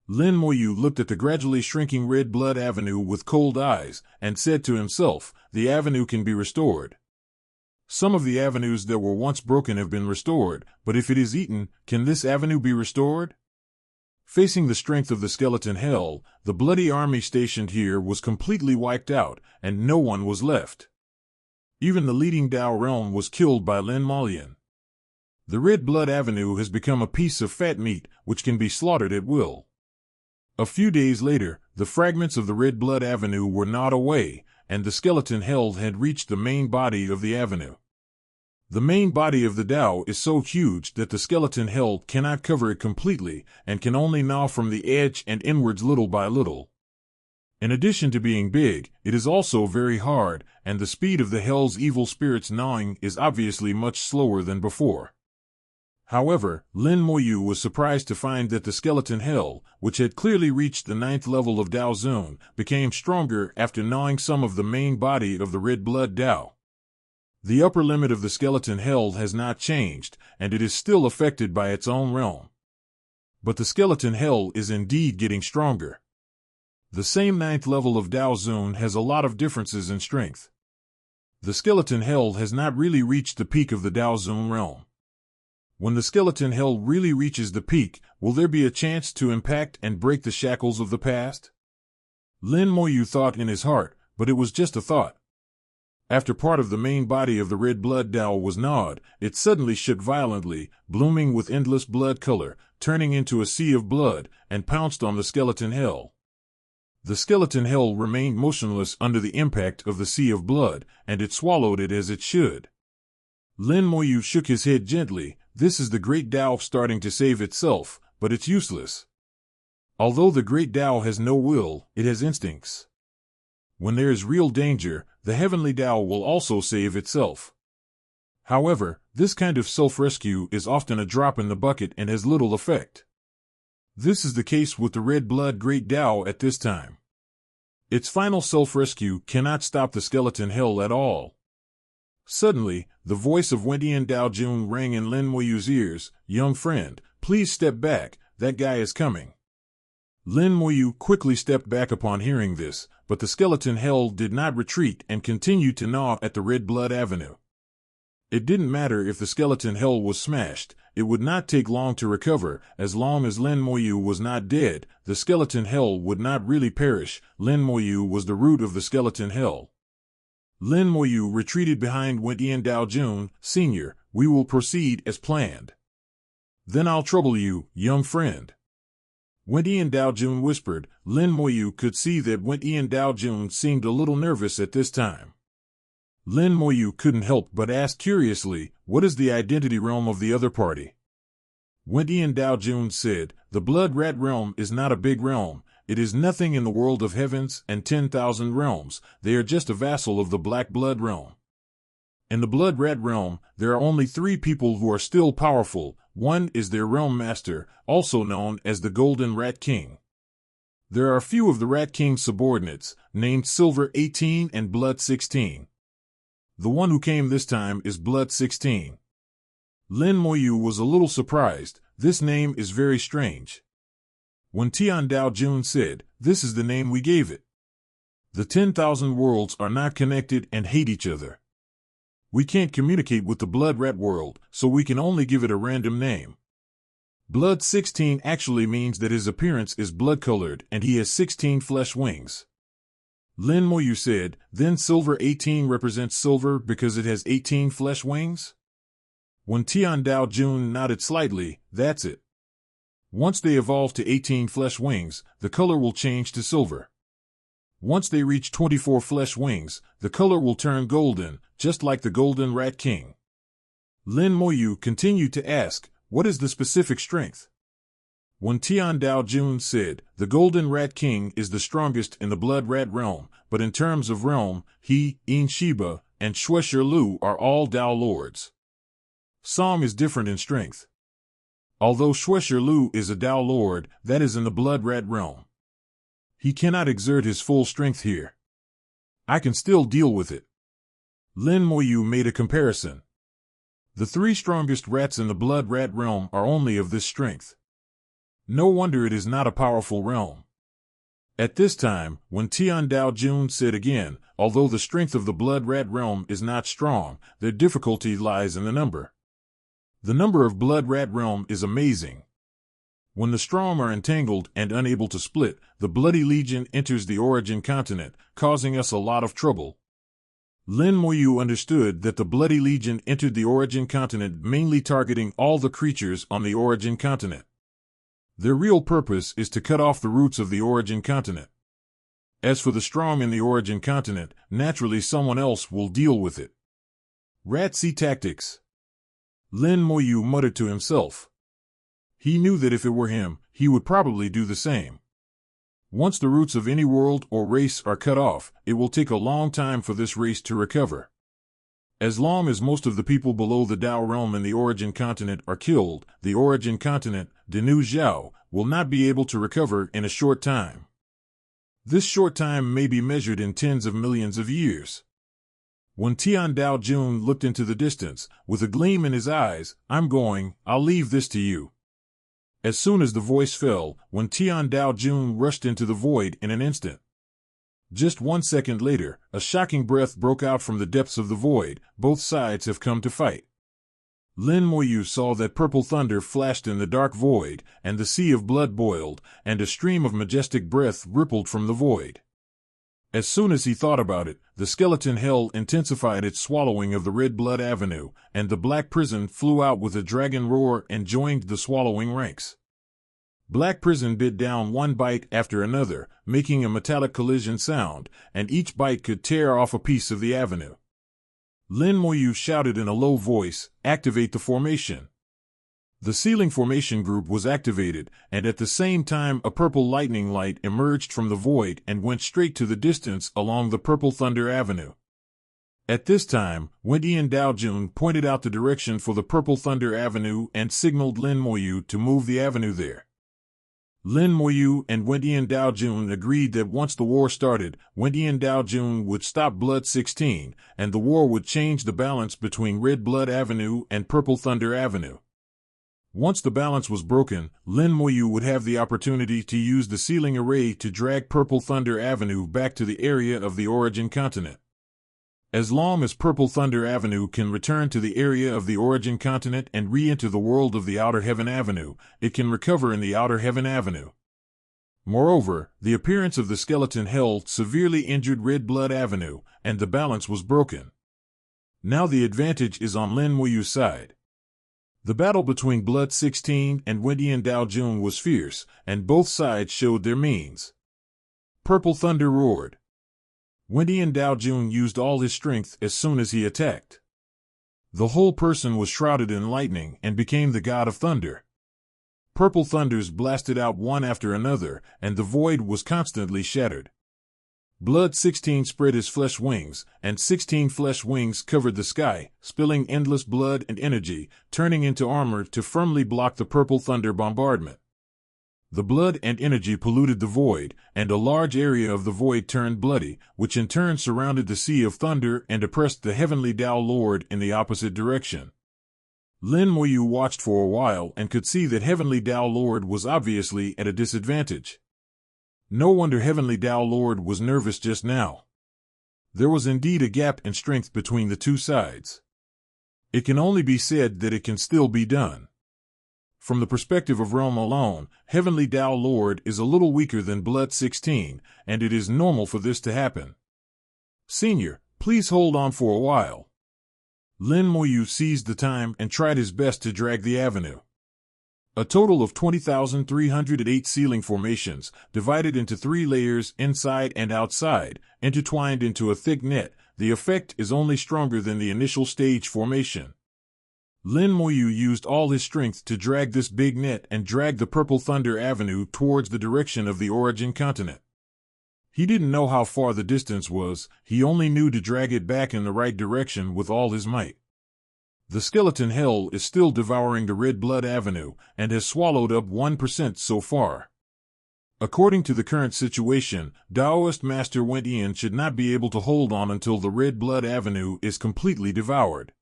Lin Moyu looked at the gradually shrinking Red Blood Avenue with cold eyes, and said to himself, "The avenue can be restored. Some of the avenues that were once broken have been restored, but if it is eaten, can this avenue be restored?" Facing the strength of the skeleton hell, the bloody army stationed here was completely wiped out, and no one was left. Even the leading Dao realm was killed by Lin Malian. The Red Blood Avenue has become a piece of fat meat, which can be slaughtered at will. A few days later, the fragments of the Red Blood Avenue were gnawed away, and the skeleton hell had reached the main body of the avenue. The main body of the Dao is so huge that the skeleton hell cannot cover it completely, and can only gnaw from the edge and inwards little by little. In addition to being big, it is also very hard, and the speed of the hell's evil spirits gnawing is obviously much slower than before. However, Lin Moyu was surprised to find that the skeleton hell, which had clearly reached the 9th level of Dao Zun, became stronger after gnawing some of the main body of the Red Blood Dao. The upper limit of the skeleton hell has not changed, and it is still affected by its own realm. But the skeleton hell is indeed getting stronger. The same 9th level of Dao Zun has a lot of differences in strength. The skeleton hell has not really reached the peak of the Dao Zun realm. When the skeleton hell really reaches the peak, will there be a chance to impact and break the shackles of the past? Lin Moyu thought in his heart, but it was just a thought. After part of the main body of the Red Blood Dao was gnawed, it suddenly shook violently, blooming with endless blood color, turning into a sea of blood, and pounced on the skeleton hell. The skeleton hell remained motionless under the impact of the sea of blood, and it swallowed it as it should. Lin Moyu shook his head gently. This is the Great Dao starting to save itself, but it's useless. Although the Great Dao has no will, it has instincts. When there is real danger, the Heavenly Dao will also save itself. However, this kind of self-rescue is often a drop in the bucket and has little effect. This is the case with the Red Blood Great Dao at this time. Its final self-rescue cannot stop the skeleton hell at all. Suddenly, the voice of Wentian Daojun rang in Lin Moyu's ears. "Young friend, please step back, that guy is coming." Lin Moyu quickly stepped back upon hearing this, but the skeleton hell did not retreat and continued to gnaw at the Red Blood Avenue. It didn't matter if the skeleton hell was smashed, it would not take long to recover. As long as Lin Moyu was not dead, the skeleton hell would not really perish. Lin Moyu was the root of the skeleton hell. Lin Moyu retreated behind Wentian Dao Jun. Senior, we will proceed as planned. Then I'll trouble you, young friend. Wentian Dao Jun whispered. Lin Moyu could see that Wentian Dao Jun seemed a little nervous at this time. Lin Moyu couldn't help but ask curiously, what is the identity realm of the other party? Wentian Dao Jun said, the Blood Rat realm is not a big realm. It is nothing in the world of heavens and 10,000 realms. They are just a vassal of the Black Blood realm. In the Blood Rat realm, there are only 3 people who are still powerful. One is their realm master, also known as the Golden Rat King. There are a few of the Rat King's subordinates, named Silver 18 and Blood 16. The one who came this time is Blood 16. Lin Moyu was a little surprised. This name is very strange. Wentian Dao Jun said, this is the name we gave it. The 10,000 worlds are not connected and hate each other. We can't communicate with the Blood Rat world, so we can only give it a random name. Blood 16 actually means that his appearance is blood-colored and he has 16 flesh wings. Lin Moyu said, then Silver 18 represents silver because it has 18 flesh wings? Wentian Dao Jun nodded slightly, that's it. Once they evolve to 18 flesh wings, the color will change to silver. Once they reach 24 flesh wings, the color will turn golden, just like the Golden Rat King. Lin Moyu continued to ask, what is the specific strength? Wentian Dao Jun said, the Golden Rat King is the strongest in the Blood Rat realm, but in terms of realm, he, In Shiba, and Shueshi Lu are all Dao Lords. Song is different in strength. Although Shueshi Lu is a Dao Lord, that is in the Blood Rat realm. He cannot exert his full strength here. I can still deal with it. Lin Moyu made a comparison. The 3 strongest rats in the Blood Rat realm are only of this strength. No wonder it is not a powerful realm. At this time, Wentian Dao Jun said again, although the strength of the Blood Rat realm is not strong, their difficulty lies in the number. The number of Blood Rat realm is amazing. When the strong are entangled and unable to split, the Bloody Legion enters the Origin Continent, causing us a lot of trouble. Lin Moyu understood that the Bloody Legion entered the Origin Continent mainly targeting all the creatures on the Origin Continent. Their real purpose is to cut off the roots of the Origin Continent. As for the strong in the Origin Continent, naturally someone else will deal with it. Rat-sea tactics. Lin Moyu muttered to himself. He knew that if it were him, he would probably do the same. Once the roots of any world or race are cut off, it will take a long time for this race to recover. As long as most of the people below the Dao realm in the Origin Continent are killed, the Origin Continent, Denu Zhao, will not be able to recover in a short time. This short time may be measured in tens of millions of years. Wentian Dao Jun looked into the distance, with a gleam in his eyes. I'll leave this to you. As soon as the voice fell, Wentian Dao Jun rushed into the void in an instant. Just 1 second later, a shocking breath broke out from the depths of the void. Both sides have come to fight. Lin Moyu saw that purple thunder flashed in the dark void, and the sea of blood boiled, and a stream of majestic breath rippled from the void. As soon as he thought about it, the skeleton hell intensified its swallowing of the Red Blood Avenue, and the Black Prison flew out with a dragon roar and joined the swallowing ranks. Black Prison bit down one bite after another, making a metallic collision sound, and each bite could tear off a piece of the avenue. Lin Moyu shouted in a low voice, "Activate the formation." The ceiling formation group was activated, and at the same time a purple lightning light emerged from the void and went straight to the distance along the Purple Thunder Avenue. At this time, Wentian Dao Jun pointed out the direction for the Purple Thunder Avenue and signaled Lin Moyu to move the avenue there. Lin Moyu and Wentian Dao Jun agreed that once the war started, Wentian Dao Jun would stop Blood 16, and the war would change the balance between Red Blood Avenue and Purple Thunder Avenue. Once the balance was broken, Lin Moyu would have the opportunity to use the sealing array to drag Purple Thunder Avenue back to the area of the Origin Continent. As long as Purple Thunder Avenue can return to the area of the origin continent and re-enter the world of the Outer Heaven Avenue, it can recover in the Outer Heaven Avenue. Moreover, the appearance of the skeleton hell severely injured Red Blood Avenue, and the balance was broken. Now the advantage is on Lin Muyu's side. The battle between Blood 16 and Wendian Dao Jun was fierce, and both sides showed their means. Purple Thunder roared. Wendian Dao Jun used all his strength as soon as he attacked. The whole person was shrouded in lightning and became the god of thunder. Purple thunders blasted out one after another, and the void was constantly shattered. Blood 16 spread his flesh wings, and 16 flesh wings covered the sky, spilling endless blood and energy, turning into armor to firmly block the Purple Thunder bombardment. The blood and energy polluted the void, and a large area of the void turned bloody, which in turn surrounded the Sea of Thunder and oppressed the Heavenly Tao Lord in the opposite direction. Lin Muyu watched for a while and could see that Heavenly Tao Lord was obviously at a disadvantage. No wonder Heavenly Tao Lord was nervous just now. There was indeed a gap in strength between the two sides. It can only be said that it can still be done. From the perspective of Realm alone, Heavenly Tao Lord is a little weaker than Blood 16, and it is normal for this to happen. Senior, please hold on for a while. Lin Muyu seized the time and tried his best to drag the avenue. A total of 20,308 ceiling formations, divided into 3 layers inside and outside, intertwined into a thick net. The effect is only stronger than the initial stage formation. Lin Muyu used all his strength to drag this big net and drag the Purple Thunder Avenue towards the direction of the origin continent. He didn't know how far the distance was, he only knew to drag it back in the right direction with all his might. The skeleton hell is still devouring the Red Blood Avenue, and has swallowed up 1% so far. According to the current situation, Taoist Master Wendian should not be able to hold on until the Red Blood Avenue is completely devoured.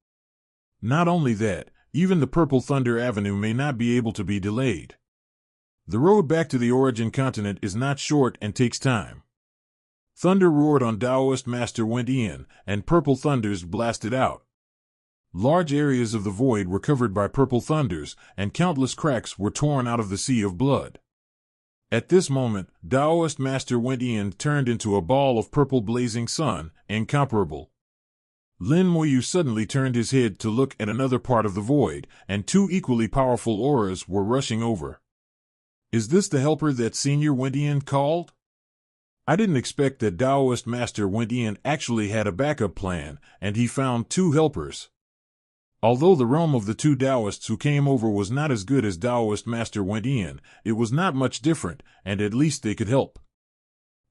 Not only that, even the Purple Thunder Avenue may not be able to be delayed. The road back to the origin continent is not short and takes time. Thunder roared on Taoist Master Wendian, and purple thunders blasted out. Large areas of the void were covered by purple thunders, and countless cracks were torn out of the sea of blood. At this moment, Taoist Master Wendian turned into a ball of purple blazing sun, incomparable. Lin Muyu suddenly turned his head to look at another part of the void, and 2 equally powerful auras were rushing over. Is this the helper that Senior Wendian called? I didn't expect that Taoist Master Wendian actually had a backup plan, and he found 2 helpers. Although the realm of the 2 Taoists who came over was not as good as Taoist Master Wendian, it was not much different, and at least they could help.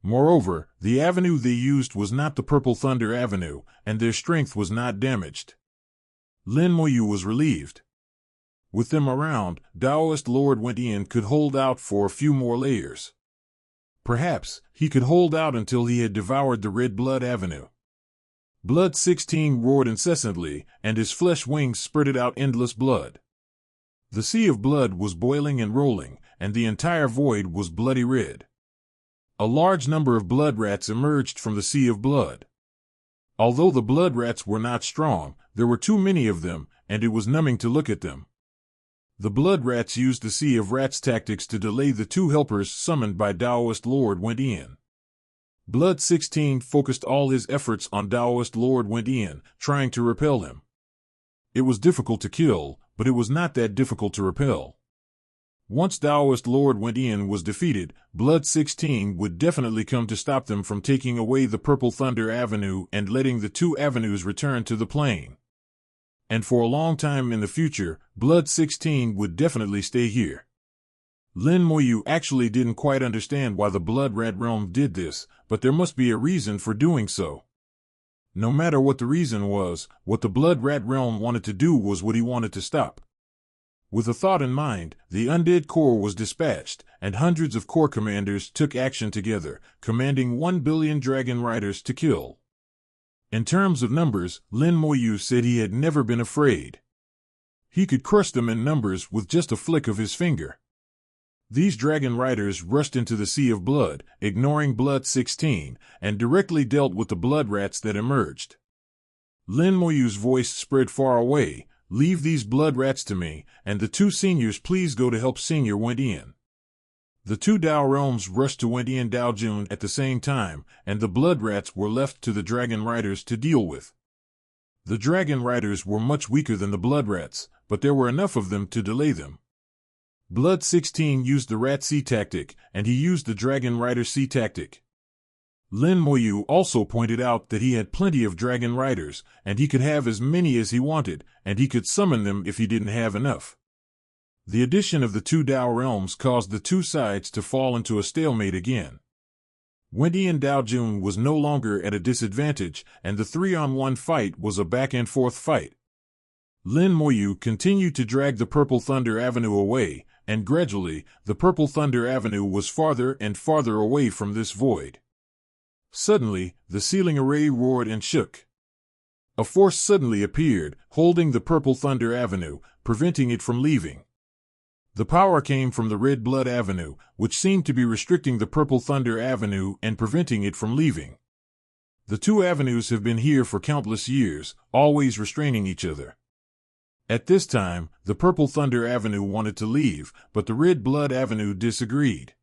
Moreover, the avenue they used was not the Purple Thunder Avenue, and their strength was not damaged. Lin Muyu was relieved. With them around, Taoist Lord Wendian could hold out for a few more layers. Perhaps he could hold out until he had devoured the Red Blood Avenue. Blood 16 roared incessantly, and his flesh wings spurted out endless blood. The sea of blood was boiling and rolling, and the entire void was bloody red. A large number of blood rats emerged from the sea of blood. Although the blood rats were not strong, there were too many of them, and it was numbing to look at them. The blood rats used the sea of rats tactics to delay the 2 helpers summoned by Taoist Lord Wendian. Blood 16 focused all his efforts on Taoist Lord Wendian, trying to repel him. It was difficult to kill, but it was not that difficult to repel. Once Taoist Lord Wendian was defeated, Blood 16 would definitely come to stop them from taking away the Purple Thunder Avenue and letting the 2 avenues return to the plane. And for a long time in the future, Blood 16 would definitely stay here. Lin Muyu actually didn't quite understand why the Blood Rat Realm did this, but there must be a reason for doing so. No matter what the reason was, what the Blood Rat Realm wanted to do was what he wanted to stop. With a thought in mind, the Undead Corps was dispatched, and hundreds of Corps commanders took action together, commanding 1 billion Dragon Riders to kill. In terms of numbers, Lin Muyu said he had never been afraid. He could crush them in numbers with just a flick of his finger. These Dragon Riders rushed into the Sea of Blood, ignoring Blood 16, and directly dealt with the blood rats that emerged. Lin Moyu's voice spread far away. Leave these blood rats to me, and the two seniors please go to help Senior Wendian. The two Dao realms rushed to Wendian Daojun at the same time, and the blood rats were left to the dragon riders to deal with. The dragon riders were much weaker than the blood rats, but there were enough of them to delay them. Blood 16 used the rat C tactic, and he used the dragon rider C tactic. Lin Moyu also pointed out that he had plenty of dragon riders, and he could have as many as he wanted, and he could summon them if he didn't have enough. The addition of the two Dao realms caused the two sides to fall into a stalemate again. Wendian Daojun was no longer at a disadvantage, and the 3-on-1 fight was a back-and-forth fight. Lin Moyu continued to drag the Purple Thunder Avenue away, and gradually, the Purple Thunder Avenue was farther and farther away from this void. Suddenly, the ceiling array roared and shook. A force suddenly appeared, holding the Purple Thunder Avenue, preventing it from leaving. The power came from the Red Blood Avenue, which seemed to be restricting the Purple Thunder Avenue and preventing it from leaving. The two avenues have been here for countless years, always restraining each other. At this time, the Purple Thunder Avenue wanted to leave, but the Red Blood Avenue disagreed.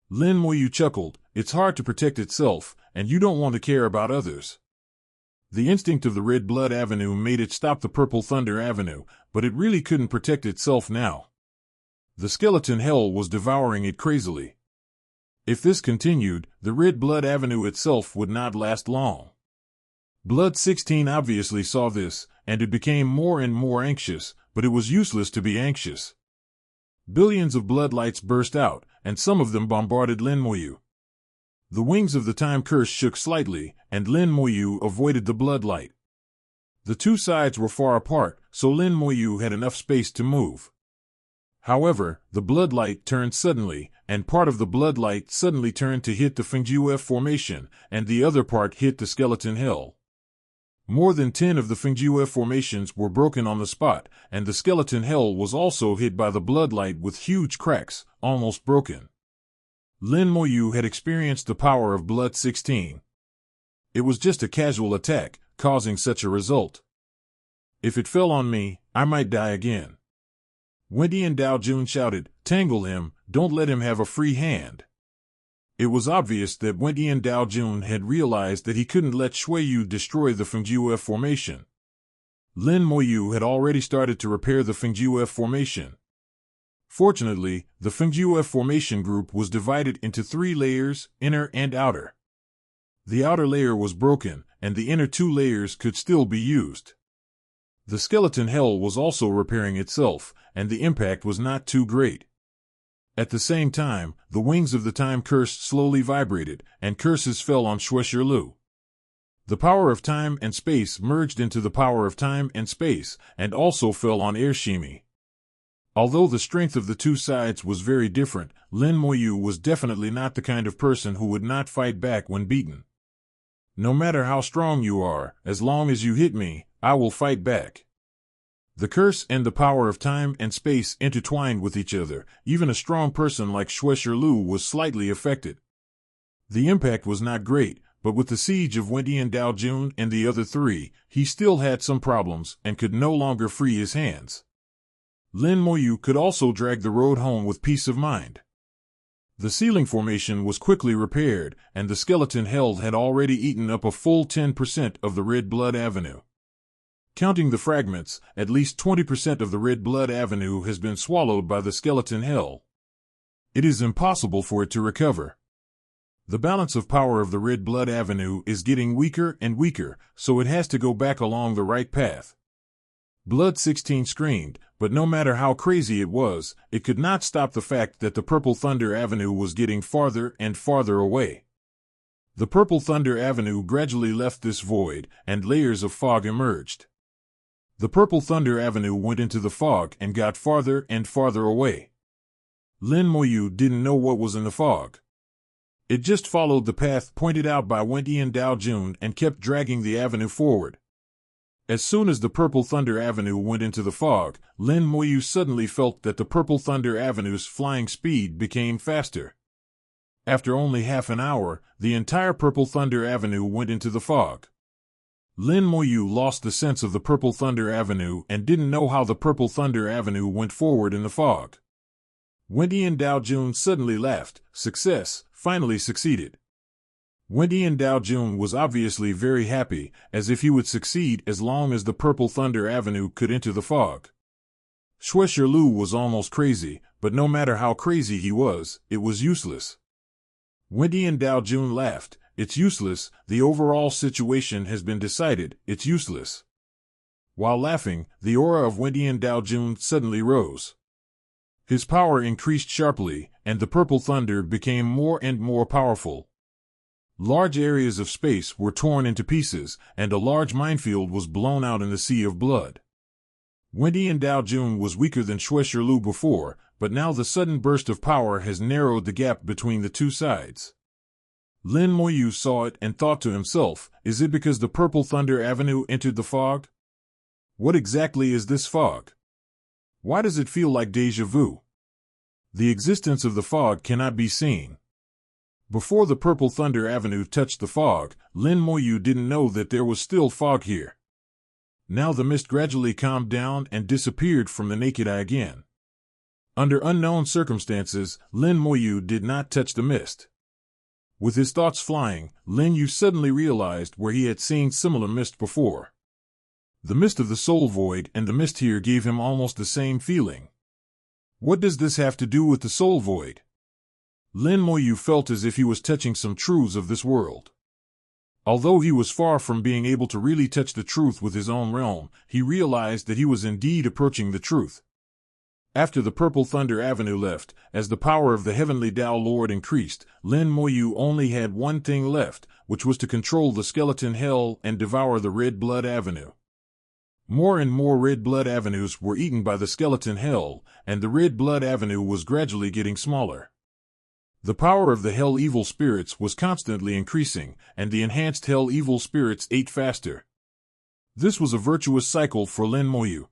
Lin Moyu chuckled. It's hard to protect itself, and you don't want to care about others. The instinct of the Red Blood Avenue made it stop the Purple Thunder Avenue, but it really couldn't protect itself now. The skeleton hell was devouring it crazily. If this continued, the Red Blood Avenue itself would not last long. Blood 16 obviously saw this, and it became more and more anxious, but it was useless to be anxious. Billions of blood lights burst out, and some of them bombarded Lin Moyu. The wings of the time curse shook slightly, and Lin Moyu avoided the blood light. The two sides were far apart, so Lin Moyu had enough space to move. However, the blood light turned suddenly, and part of the blood light suddenly turned to hit the Fengjiuef formation, and the other part hit the skeleton hell. More than 10 of the Fengjiuef formations were broken on the spot, and the skeleton hell was also hit by the blood light with huge cracks, almost broken. Lin Moyu had experienced the power of Blood 16. It was just a casual attack, causing such a result. If it fell on me, I might die again. Wendian Daojun shouted, "Tangle him, don't let him have a free hand." It was obvious that Wendian Daojun had realized that he couldn't let Shuiyu destroy the Fengjiuef formation. Lin Moyu had already started to repair the Fengjiuef formation. Fortunately, the Fengjiuef formation group was divided into 3 layers, inner and outer. The outer layer was broken, and the inner 2 layers could still be used. The skeleton hell was also repairing itself, and the impact was not too great. At the same time, the wings of the time curse slowly vibrated, and curses fell on Shueshi. The power of time and space merged into the power of time and space, and also fell on Ershimi. Although the strength of the two sides was very different, Lin Moyu was definitely not the kind of person who would not fight back when beaten. No matter how strong you are, as long as you hit me, I will fight back. The curse and the power of time and space intertwined with each other. Even a strong person like Shueshi was slightly affected. The impact was not great, but with the siege of Wendian Daojun and the other 3, he still had some problems and could no longer free his hands. Lin Moyu could also drag the road home with peace of mind. The ceiling formation was quickly repaired, and the skeleton hell had already eaten up a full 10% of the Red Blood Avenue. Counting the fragments, at least 20% of the Red Blood Avenue has been swallowed by the skeleton hell. It is impossible for it to recover. The balance of power of the Red Blood Avenue is getting weaker and weaker, so it has to go back along the right path. Blood 16 screamed, but no matter how crazy it was, it could not stop the fact that the Purple Thunder Avenue was getting farther and farther away. The Purple Thunder Avenue gradually left this void, and layers of fog emerged. The Purple Thunder Avenue went into the fog and got farther and farther away. Lin Moyu didn't know what was in the fog. It just followed the path pointed out by Wendian Daojun and kept dragging the avenue forward. As soon as the Purple Thunder Avenue went into the fog, Lin Moyu suddenly felt that the Purple Thunder Avenue's flying speed became faster. After only half an hour, the entire Purple Thunder Avenue went into the fog. Lin Moyu lost the sense of the Purple Thunder Avenue and didn't know how the Purple Thunder Avenue went forward in the fog. Wendian Dao Jun suddenly laughed. Success, finally succeeded. Wendian Dao Jun was obviously very happy, as if he would succeed as long as the Purple Thunder Avenue could enter the fog. Shueshi Lu was almost crazy, but no matter how crazy he was, it was useless. Wendian Dao Jun laughed. It's useless, the overall situation has been decided, it's useless. While laughing, the aura of Wendian Dao Jun suddenly rose. His power increased sharply, and the Purple Thunder became more and more powerful. Large areas of space were torn into pieces, and a large minefield was blown out in the sea of blood. Wendian Dao Jun was weaker than Shueshi Lu before, but now the sudden burst of power has narrowed the gap between the two sides. Lin Moyu saw it and thought to himself, is it because the Purple Thunder Avenue entered the fog? What exactly is this fog? Why does it feel like déjà vu? The existence of the fog cannot be seen. Before the Purple Thunder Avenue touched the fog, Lin Moyu didn't know that there was still fog here. Now the mist gradually calmed down and disappeared from the naked eye again. Under unknown circumstances, Lin Moyu did not touch the mist. With his thoughts flying, Lin Yu suddenly realized where he had seen similar mist before. The mist of the soul void and the mist here gave him almost the same feeling. What does this have to do with the soul void? Lin Moyu felt as if he was touching some truths of this world. Although he was far from being able to really touch the truth with his own realm, he realized that he was indeed approaching the truth. After the Purple Thunder Avenue left, as the power of the Heavenly Tao Lord increased, Lin Moyu only had one thing left, which was to control the Skeleton Hell and devour the Red Blood Avenue. More and more Red Blood Avenues were eaten by the Skeleton Hell, and the Red Blood Avenue was gradually getting smaller. The power of the Hell Evil Spirits was constantly increasing, and the enhanced Hell Evil Spirits ate faster. This was a virtuous cycle for Lin Moyu.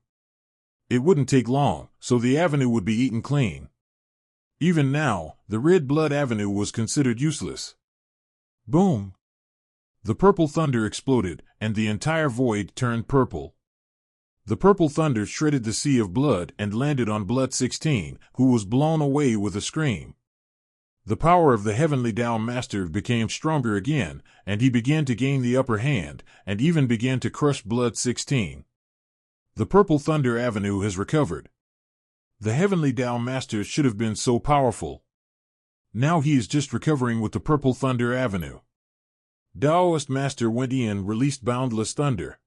It wouldn't take long, so the avenue would be eaten clean. Even now, the Red Blood Avenue was considered useless. Boom! The Purple Thunder exploded, and the entire void turned purple. The Purple Thunder shredded the sea of blood and landed on Blood 16, who was blown away with a scream. The power of the Heavenly Tao Master became stronger again, and he began to gain the upper hand, and even began to crush Blood 16. The Purple Thunder Avenue has recovered. The Heavenly Tao Master should have been so powerful. Now he is just recovering with the Purple Thunder Avenue. Taoist Master Wendian released boundless thunder.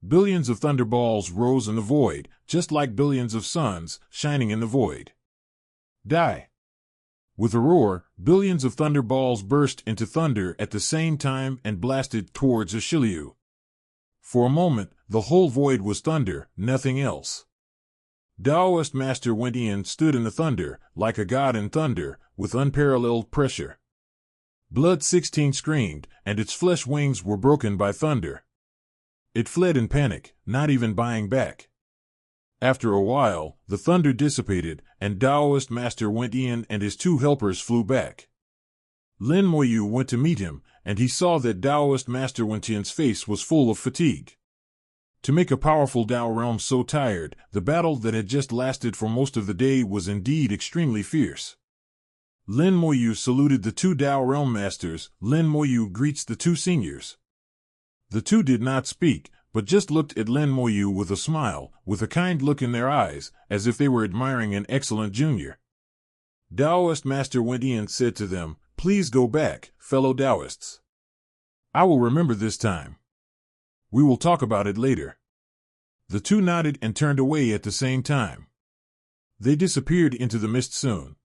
Billions of thunderballs rose in the void, just like billions of suns shining in the void. Die! With a roar, billions of thunderballs burst into thunder at the same time and blasted towards Ashiliu. For a moment, the whole void was thunder, nothing else. Taoist Master Wendian stood in the thunder, like a god in thunder, with unparalleled pressure. Blood 16 screamed, and its flesh wings were broken by thunder. It fled in panic, not even buying back. After a while, the thunder dissipated, and Taoist Master Wendian and his two helpers flew back. Lin Moyu went to meet him, and he saw that Taoist Master Wendian's face was full of fatigue. To make a powerful Tao realm so tired, the battle that had just lasted for most of the day was indeed extremely fierce. Lin Moyu saluted the two Tao realm masters. Lin Moyu greets the two seniors. The two did not speak, but just looked at Lin Moyu with a smile, with a kind look in their eyes, as if they were admiring an excellent junior. Taoist Master Wendian said to them, "Please go back, fellow Taoists. I will remember this time. We will talk about it later." The two nodded and turned away at the same time. They disappeared into the mist soon.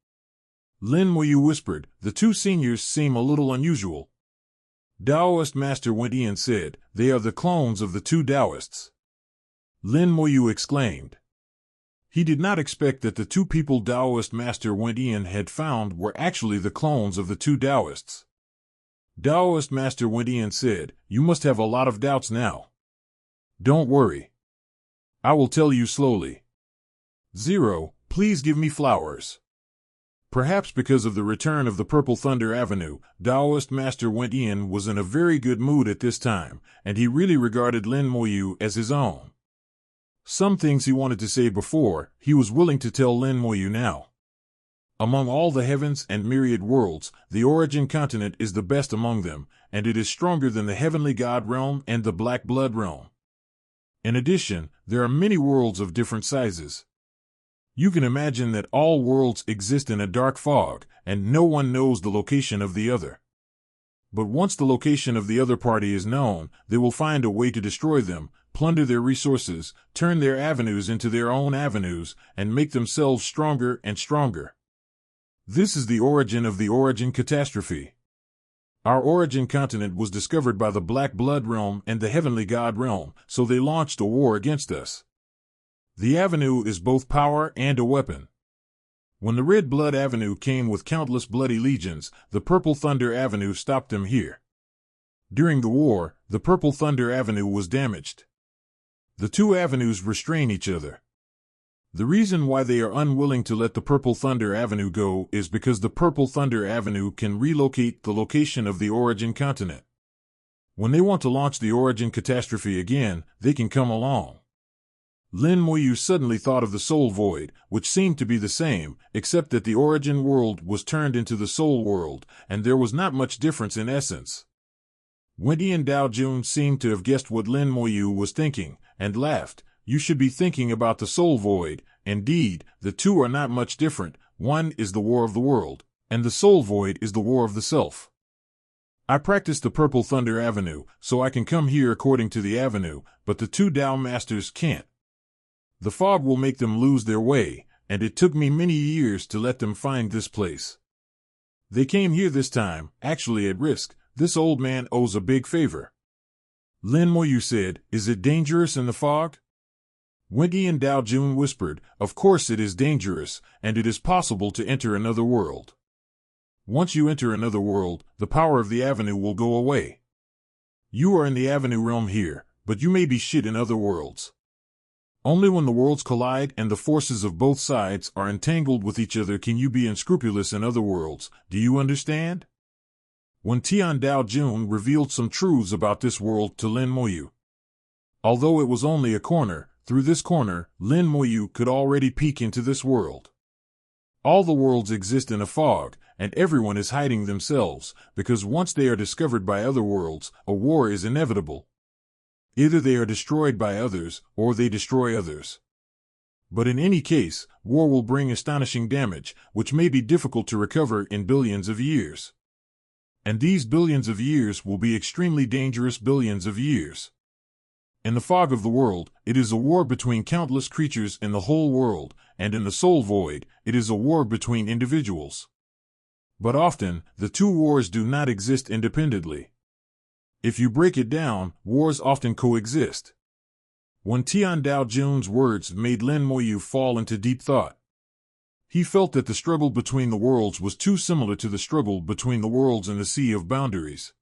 Lin Moyu whispered, "The two seniors seem a little unusual." Taoist Master Wendian said, "They are the clones of the two Taoists." Lin Moyu exclaimed. He did not expect that the two people Taoist Master Wendian had found were actually the clones of the two Taoists. Taoist Master Wendian said, "You must have a lot of doubts now. Don't worry. I will tell you slowly. 0, please give me flowers. Perhaps because of the return of the Purple Thunder Avenue, Taoist Master Wen was in a very good mood at this time, and he really regarded Lin Moyu as his own. Some things he wanted to say before, he was willing to tell Lin Moyu now. Among all the heavens and myriad worlds, the Origin Continent is the best among them, and it is stronger than the Heavenly God Realm and the Black Blood Realm. In addition, there are many worlds of different sizes. You can imagine that all worlds exist in a dark fog, and no one knows the location of the other. But once the location of the other party is known, they will find a way to destroy them, plunder their resources, turn their avenues into their own avenues, and make themselves stronger and stronger. This is the origin of the Origin Catastrophe. Our Origin Continent was discovered by the Black Blood Realm and the Heavenly God Realm, so they launched a war against us. The Avenue is both power and a weapon. When the Red Blood Avenue came with countless bloody legions, the Purple Thunder Avenue stopped them here. During the war, the Purple Thunder Avenue was damaged. The two avenues restrain each other. The reason why they are unwilling to let the Purple Thunder Avenue go is because the Purple Thunder Avenue can relocate the location of the Origin Continent. When they want to launch the Origin Catastrophe again, they can come along. Lin Moyu suddenly thought of the Soul Void, which seemed to be the same, except that the Origin world was turned into the Soul world, and there was not much difference in essence. Wendy and Dao Jun seemed to have guessed what Lin Moyu was thinking, and laughed. You should be thinking about the Soul Void. Indeed, the two are not much different. One is the war of the world, and the Soul Void is the war of the self. I practice the Purple Thunder Avenue, so I can come here according to the avenue, but the two Tao Masters can't. The fog will make them lose their way, and it took me many years to let them find this place. They came here this time, actually at risk. This old man owes a big favor. Lin Moyu said, Is it dangerous in the fog? Wendy and Dao Jun whispered, Of course it is dangerous, and it is possible to enter another world. Once you enter another world, the power of the avenue will go away. You are in the avenue realm here, but you may be shit in other worlds. Only when the worlds collide and the forces of both sides are entangled with each other can you be unscrupulous in other worlds. Do you understand? When Tian Dao Jun revealed some truths about this world to Lin Moyu. Although it was only a corner, through this corner, Lin Moyu could already peek into this world. All the worlds exist in a fog, and everyone is hiding themselves, because once they are discovered by other worlds, a war is inevitable. Either they are destroyed by others, or they destroy others. But in any case, war will bring astonishing damage, which may be difficult to recover in billions of years. And these billions of years will be extremely dangerous billions of years. In the fog of the world, it is a war between countless creatures in the whole world, and in the Soul Void, it is a war between individuals. But often, the two wars do not exist independently. If you break it down, wars often coexist. When Tian Dao Jun's words made Lin Moyu fall into deep thought. He felt that the struggle between the worlds was too similar to the struggle between the worlds in the Sea of Boundaries.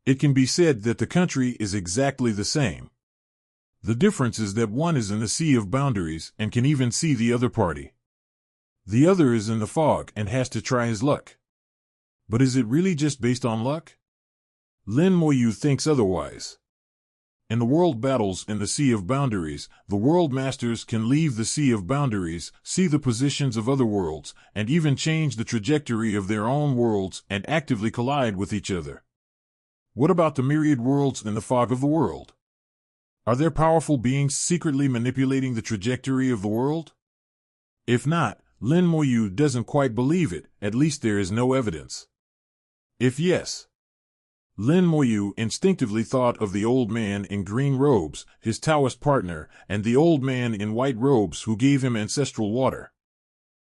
It can be said that the country is exactly the same. The difference is that one is in the Sea of Boundaries and can even see the other party. The other is in the fog and has to try his luck. But is it really just based on luck? Lin Moyu thinks otherwise. In the world battles in the Sea of Boundaries, the world masters can leave the Sea of Boundaries, see the positions of other worlds, and even change the trajectory of their own worlds and actively collide with each other. What about the myriad worlds in the fog of the world? Are there powerful beings secretly manipulating the trajectory of the world? If not, Lin Moyu doesn't quite believe it, at least there is no evidence. If yes, Lin Moyu instinctively thought of the old man in green robes, his Taoist partner, and the old man in white robes who gave him ancestral water.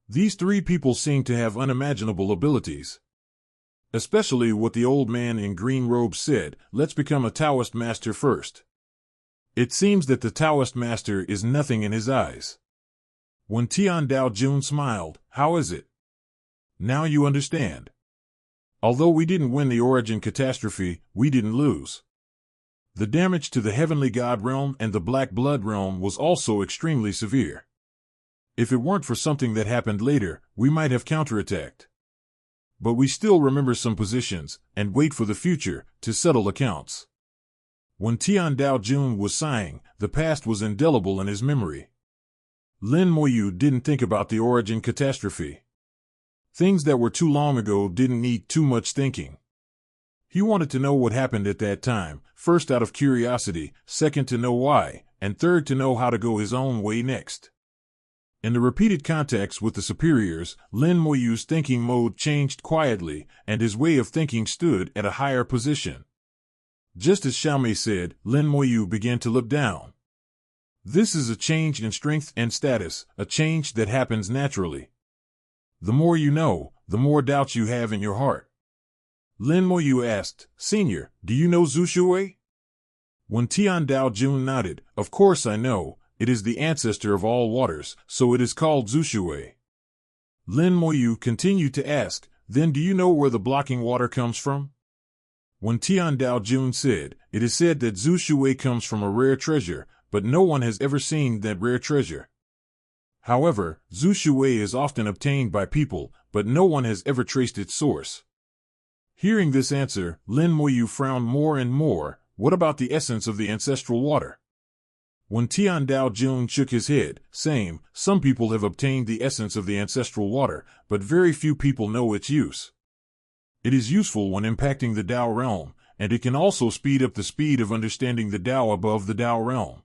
These three people seemed to have unimaginable abilities. Especially what the old man in green robes said, let's become a Taoist master first. It seems that the Taoist master is nothing in his eyes. When Tian Dao Jun smiled, how is it? Now you understand. Although we didn't win the Origin Catastrophe, we didn't lose. The damage to the Heavenly God Realm and the Black Blood Realm was also extremely severe. If it weren't for something that happened later, we might have counterattacked. But we still remember some positions, and wait for the future, to settle accounts. When Tian Dao Jun was sighing, the past was indelible in his memory. Lin Moyu didn't think about the origin catastrophe. Things that were too long ago didn't need too much thinking. He wanted to know what happened at that time, first out of curiosity, second to know why, and third to know how to go his own way next. In the repeated contacts with the superiors, Lin Moyu's thinking mode changed quietly, and his way of thinking stood at a higher position. Just as Xiaomei said, Lin Moyu began to look down. This is a change in strength and status, a change that happens naturally. The more you know, the more doubts you have in your heart. Lin Moyu asked, "Senior, do you know Zhu Shui?" When Tian Dao Jun nodded, "Of course I know. It is the ancestor of all waters, so it is called Zhu Shui." Lin Moyu continued to ask, "Then do you know where the blocking water comes from?" When Tian Dao Jun said, "It is said that Zhu Shui comes from a rare treasure, but no one has ever seen that rare treasure. However, Zhu Shui is often obtained by people, but no one has ever traced its source." Hearing this answer, Lin Moyu frowned more and more. What about the essence of the ancestral water? When Tian Dao Jun shook his head, saying, "Some people have obtained the essence of the ancestral water, but very few people know its use. It is useful when impacting the Dao realm, and it can also speed up the speed of understanding the Dao above the Dao realm.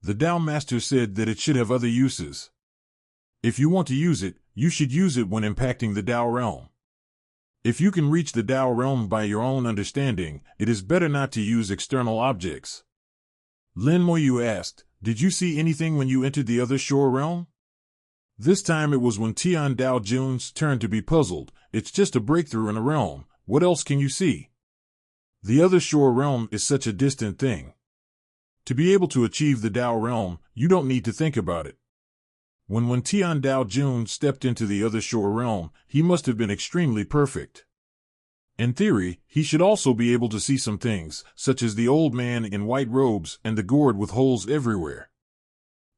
The Dao Master said that it should have other uses. If you want to use it, you should use it when impacting the Dao realm. If you can reach the Dao realm by your own understanding, it is better not to use external objects." Lin Moyu asked, "Did you see anything when you entered the other shore realm?" This time it was when Tian Dao Jun's turn to be puzzled. "It's just a breakthrough in a realm. What else can you see? The other shore realm is such a distant thing. To be able to achieve the Dao realm, you don't need to think about it." When Tian Dao Jun stepped into the other shore realm, he must have been extremely perfect. In theory, he should also be able to see some things, such as the old man in white robes and the gourd with holes everywhere.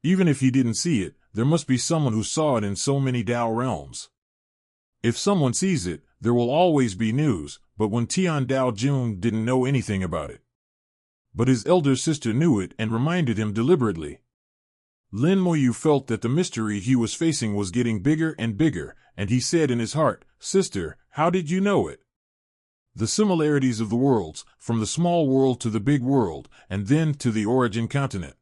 Even if he didn't see it, there must be someone who saw it in so many Dao realms. If someone sees it, there will always be news, but when Tian Dao Jun didn't know anything about it. But his elder sister knew it and reminded him deliberately. Lin Moyu felt that the mystery he was facing was getting bigger and bigger, and he said in his heart, "Sister, how did you know it?" The similarities of the worlds, from the small world to the big world, and then to the origin continent.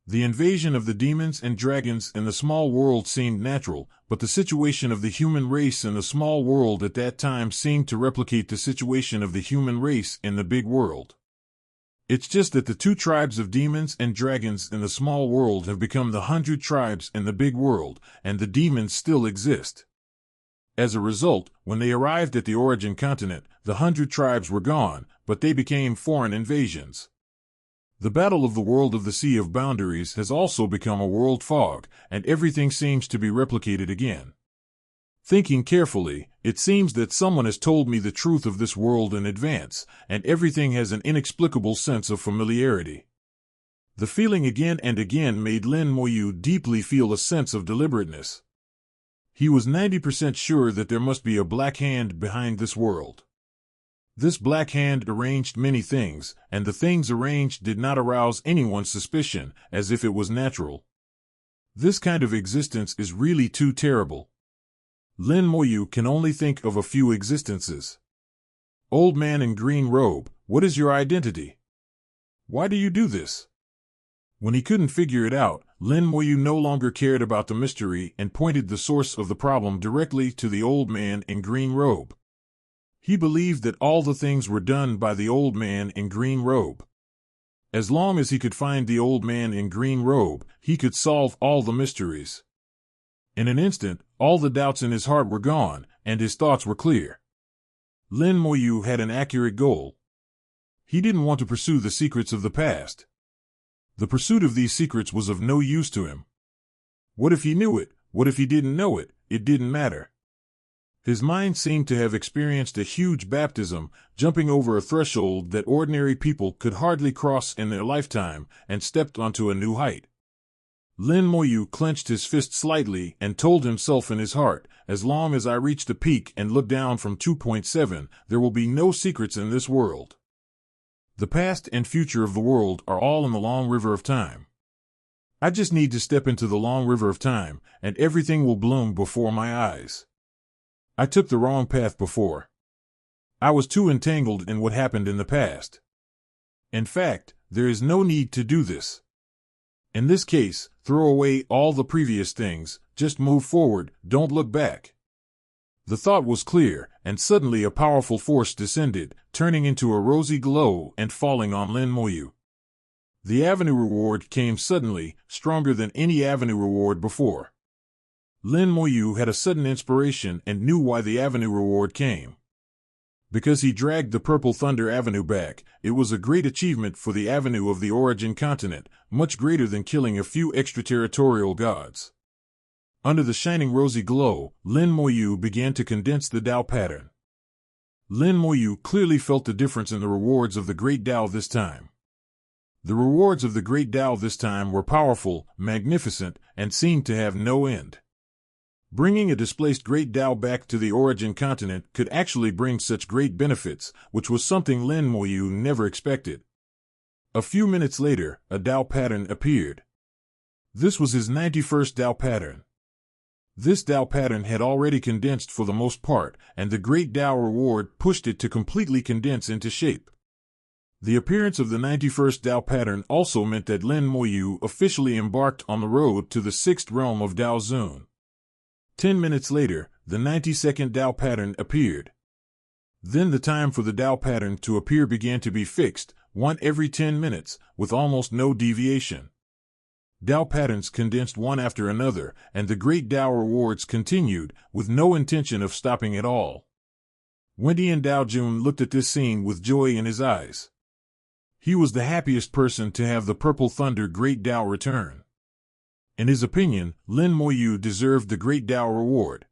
The invasion of the demons and dragons in the small world seemed natural, but the situation of the human race in the small world at that time seemed to replicate the situation of the human race in the big world. It's just that the 2 tribes of demons and dragons in the small world have become the 100 tribes in the big world, and the demons still exist. As a result, when they arrived at the origin continent, the 100 tribes were gone, but they became foreign invasions. The battle of the world of the Sea of Boundaries has also become a world fog, and everything seems to be replicated again. Thinking carefully, it seems that someone has told me the truth of this world in advance, and everything has an inexplicable sense of familiarity. The feeling again and again made Lin Moyu deeply feel a sense of deliberateness. He was 90% sure that there must be a black hand behind this world. This black hand arranged many things, and the things arranged did not arouse anyone's suspicion, as if it was natural. This kind of existence is really too terrible. Lin Moyu can only think of a few existences. Old man in green robe, what is your identity? Why do you do this? When he couldn't figure it out, Lin Moyu no longer cared about the mystery and pointed the source of the problem directly to the old man in green robe. He believed that all the things were done by the old man in green robe. As long as he could find the old man in green robe, he could solve all the mysteries. In an instant, all the doubts in his heart were gone, and his thoughts were clear. Lin Moyu had an accurate goal. He didn't want to pursue the secrets of the past. The pursuit of these secrets was of no use to him. What if he knew it? What if he didn't know it? It didn't matter. His mind seemed to have experienced a huge baptism, jumping over a threshold that ordinary people could hardly cross in their lifetime, and stepped onto a new height. Lin Moyu clenched his fist slightly and told himself in his heart, as long as I reach the peak and look down from 2.7, there will be no secrets in this world. The past and future of the world are all in the long river of time. I just need to step into the long river of time, and everything will bloom before my eyes. I took the wrong path before. I was too entangled in what happened in the past. In fact, there is no need to do this. In this case, throw away all the previous things, just move forward, don't look back. The thought was clear, and suddenly a powerful force descended, turning into a rosy glow and falling on Lin Moyu. The Avenue reward came suddenly, stronger than any Avenue reward before. Lin Moyu had a sudden inspiration and knew why the Avenue reward came. Because he dragged the Purple Thunder Avenue back, it was a great achievement for the Avenue of the Origin Continent, much greater than killing a few extraterritorial gods. Under the shining rosy glow, Lin Moyu began to condense the Tao pattern. Lin Moyu clearly felt the difference in the rewards of the Great Tao this time. The rewards of the Great Tao this time were powerful, magnificent, and seemed to have no end. Bringing a displaced Great Tao back to the Origin Continent could actually bring such great benefits, which was something Lin Moyu never expected. A few minutes later, a Tao pattern appeared. This was his 91st Tao pattern. This Tao pattern had already condensed for the most part, and the Great Tao reward pushed it to completely condense into shape. The appearance of the 91st Tao pattern also meant that Lin Moyu officially embarked on the road to the 6th realm of Dao Zun. 10 minutes later, the 92nd Tao pattern appeared. Then the time for the Tao pattern to appear began to be fixed, one every 10 minutes, with almost no deviation. Tao patterns condensed one after another, and the Great Tao rewards continued, with no intention of stopping at all. Wendian Dao Jun looked at this scene with joy in his eyes. He was the happiest person to have the Purple Thunder Great Tao return. In his opinion, Lin Moyu deserved the Great Tao reward.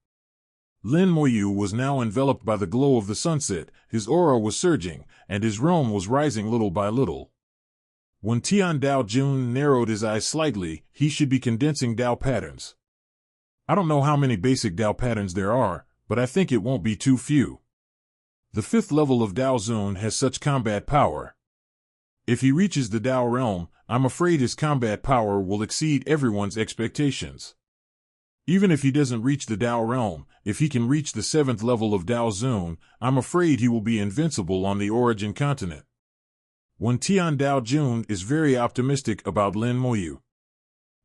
Lin Moyu was now enveloped by the glow of the sunset, his aura was surging, and his realm was rising little by little. When Tian Dao Jun narrowed his eyes slightly, he should be condensing Tao patterns. I don't know how many basic Tao patterns there are, but I think it won't be too few. The 5th level of Dao Zun has such combat power. If he reaches the Tao realm, I'm afraid his combat power will exceed everyone's expectations. Even if he doesn't reach the Tao realm, if he can reach the 7th level of Dao Zun, I'm afraid he will be invincible on the Origin Continent. When Tian Dao Jun is very optimistic about Lin Moyu.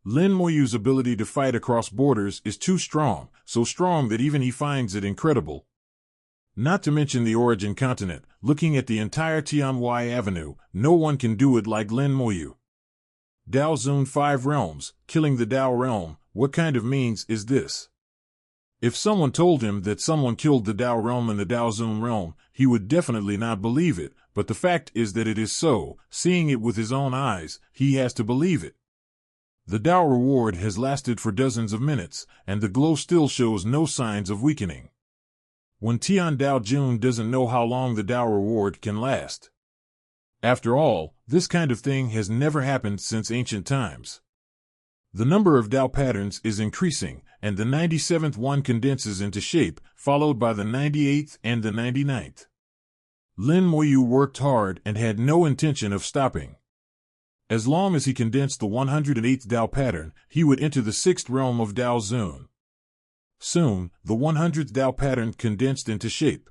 Lin Moyu's ability to fight across borders is too strong, so strong that even he finds it incredible. Not to mention the Origin Continent, looking at the entire Tianwai Avenue, no one can do it like Lin Moyu. Dao Zun 5 realms, killing the Dao realm, what kind of means is this? If someone told him that someone killed the Dao realm in the Dao Zun realm, he would definitely not believe it, but the fact is that it is so, seeing it with his own eyes, he has to believe it. The Dao reward has lasted for dozens of minutes, and the glow still shows no signs of weakening. When Tian Dao Jun doesn't know how long the Dao reward can last. After all, this kind of thing has never happened since ancient times. The number of Dao patterns is increasing, and the 97th one condenses into shape, followed by the 98th and the 99th. Lin Moyu worked hard and had no intention of stopping. As long as he condensed the 108th Dao pattern, he would enter the 6th realm of Dao Zun. Soon, the 100th Dao pattern condensed into shape.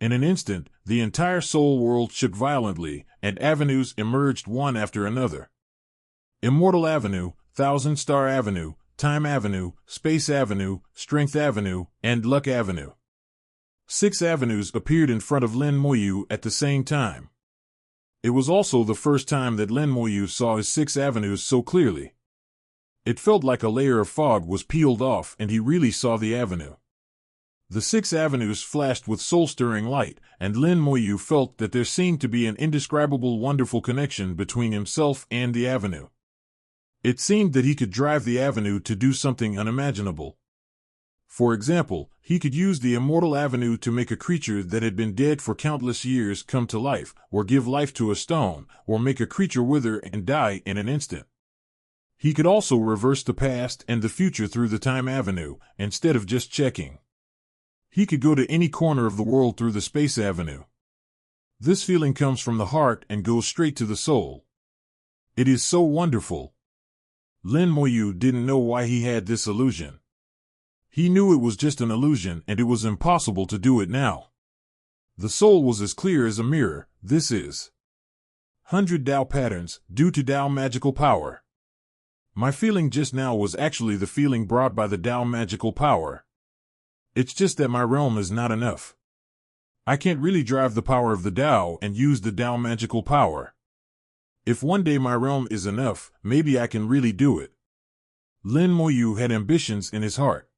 In an instant, the entire soul world shook violently, and avenues emerged one after another. Immortal Avenue, Thousand Star Avenue, Time Avenue, Space Avenue, Strength Avenue, and Luck Avenue. 6 avenues appeared in front of Lin Moyu at the same time. It was also the first time that Lin Moyu saw his 6 avenues so clearly. It felt like a layer of fog was peeled off and he really saw the avenue. The 6 avenues flashed with soul-stirring light, and Lin Moyu felt that there seemed to be an indescribable wonderful connection between himself and the avenue. It seemed that he could drive the avenue to do something unimaginable. For example, he could use the Immortal Avenue to make a creature that had been dead for countless years come to life, or give life to a stone, or make a creature wither and die in an instant. He could also reverse the past and the future through the time avenue, instead of just checking. He could go to any corner of the world through the space avenue. This feeling comes from the heart and goes straight to the soul. It is so wonderful. Lin Moyu didn't know why he had this illusion. He knew it was just an illusion and it was impossible to do it now. The soul was as clear as a mirror. This is 100 Tao patterns, due to Tao magical power. My feeling just now was actually the feeling brought by the Tao magical power. It's just that my realm is not enough. I can't really drive the power of the Tao and use the Tao magical power. If one day my realm is enough, maybe I can really do it. Lin Moyu had ambitions in his heart.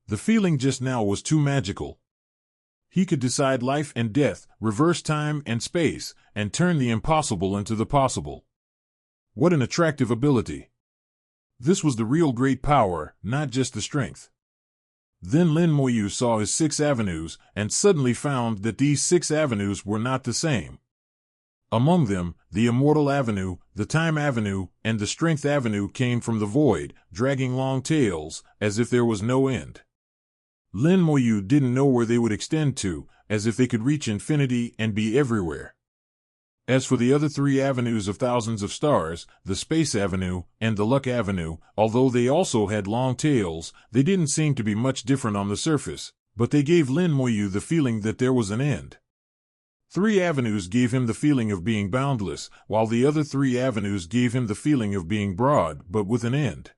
The feeling just now was too magical. He could decide life and death, reverse time and space, and turn the impossible into the possible. What an attractive ability. This was the real great power, not just the strength. Then Lin Moyu saw his 6 avenues, and suddenly found that these 6 avenues were not the same. Among them, the Immortal Avenue, the Time Avenue, and the Strength Avenue came from the void, dragging long tails, as if there was no end. Lin Moyu didn't know where they would extend to, as if they could reach infinity and be everywhere. As for the other 3 avenues of thousands of stars, the Space Avenue and the Luck Avenue, although they also had long tails, they didn't seem to be much different on the surface, but they gave Lin Moyu the feeling that there was an end. 3 avenues gave him the feeling of being boundless, while the other 3 avenues gave him the feeling of being broad, but with an end.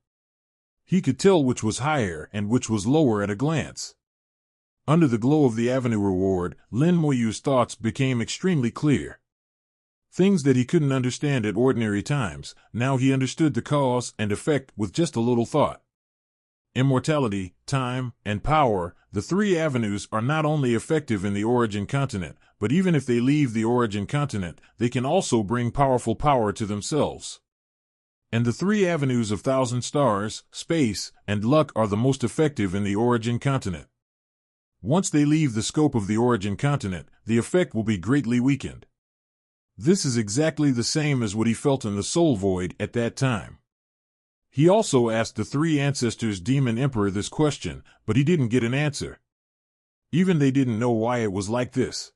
He could tell which was higher and which was lower at a glance. Under the glow of the avenue reward, Lin Moyu's thoughts became extremely clear. Things that he couldn't understand at ordinary times, now he understood the cause and effect with just a little thought. Immortality, time, and power, the 3 avenues are not only effective in the origin continent, but even if they leave the origin continent, they can also bring powerful power to themselves. And the 3 avenues of thousand stars, space, and luck are the most effective in the origin continent. Once they leave the scope of the origin continent, the effect will be greatly weakened. This is exactly the same as what he felt in the soul void at that time. He also asked the 3 ancestors Demon Emperor this question, but he didn't get an answer. Even they didn't know why it was like this.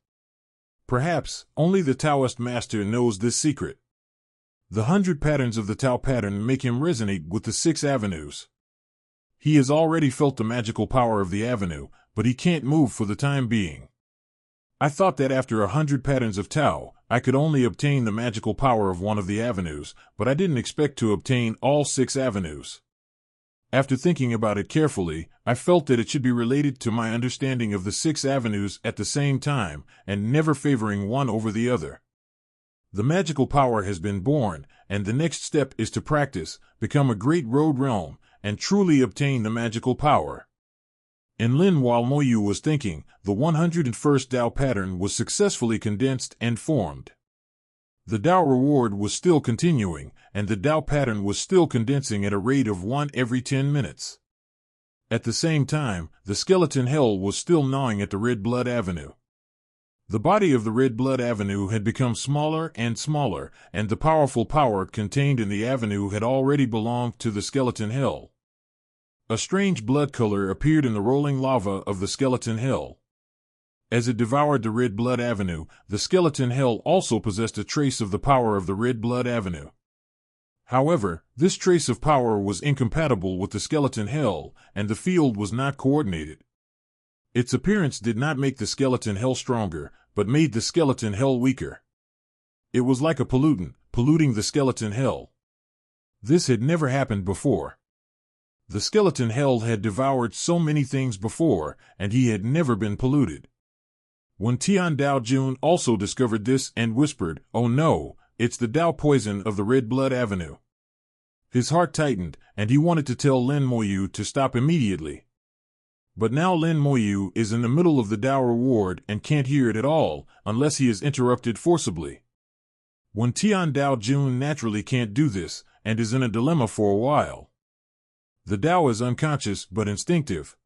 Perhaps, only the Taoist master knows this secret. The 100 patterns of the Tao pattern make him resonate with the 6 avenues. He has already felt the magical power of the avenue, but he can't move for the time being. I thought that after 100 patterns of Tao, I could only obtain the magical power of one of the avenues, but I didn't expect to obtain all 6 avenues. After thinking about it carefully, I felt that it should be related to my understanding of the 6 avenues at the same time, and never favoring one over the other. The magical power has been born, and the next step is to practice, become a great road realm, and truly obtain the magical power. In Lin, while Moyu was thinking, the 101st Tao pattern was successfully condensed and formed. The Tao reward was still continuing, and the Tao pattern was still condensing at a rate of 1 every 10 minutes. At the same time, the skeleton hell was still gnawing at the red blood avenue. The body of the red blood avenue had become smaller and smaller, and the powerful power contained in the avenue had already belonged to the skeleton hell. A strange blood color appeared in the rolling lava of the skeleton hell. As it devoured the red blood avenue, the skeleton hell also possessed a trace of the power of the red blood avenue. However, this trace of power was incompatible with the skeleton hell, and the field was not coordinated. Its appearance did not make the skeleton hell stronger, but made the skeleton hell weaker. It was like a pollutant, polluting the skeleton hell. This had never happened before. The skeleton hell had devoured so many things before, and he had never been polluted. When Tian Dao Jun also discovered this and whispered, "Oh no, it's the Dao poison of the red blood avenue." His heart tightened, and he wanted to tell Lin Moyu to stop immediately. But now Lin Moyu is in the middle of the Tao reward and can't hear it at all, unless he is interrupted forcibly. When Tian Dao Jun naturally can't do this, and is in a dilemma for a while. The Tao is unconscious but instinctive.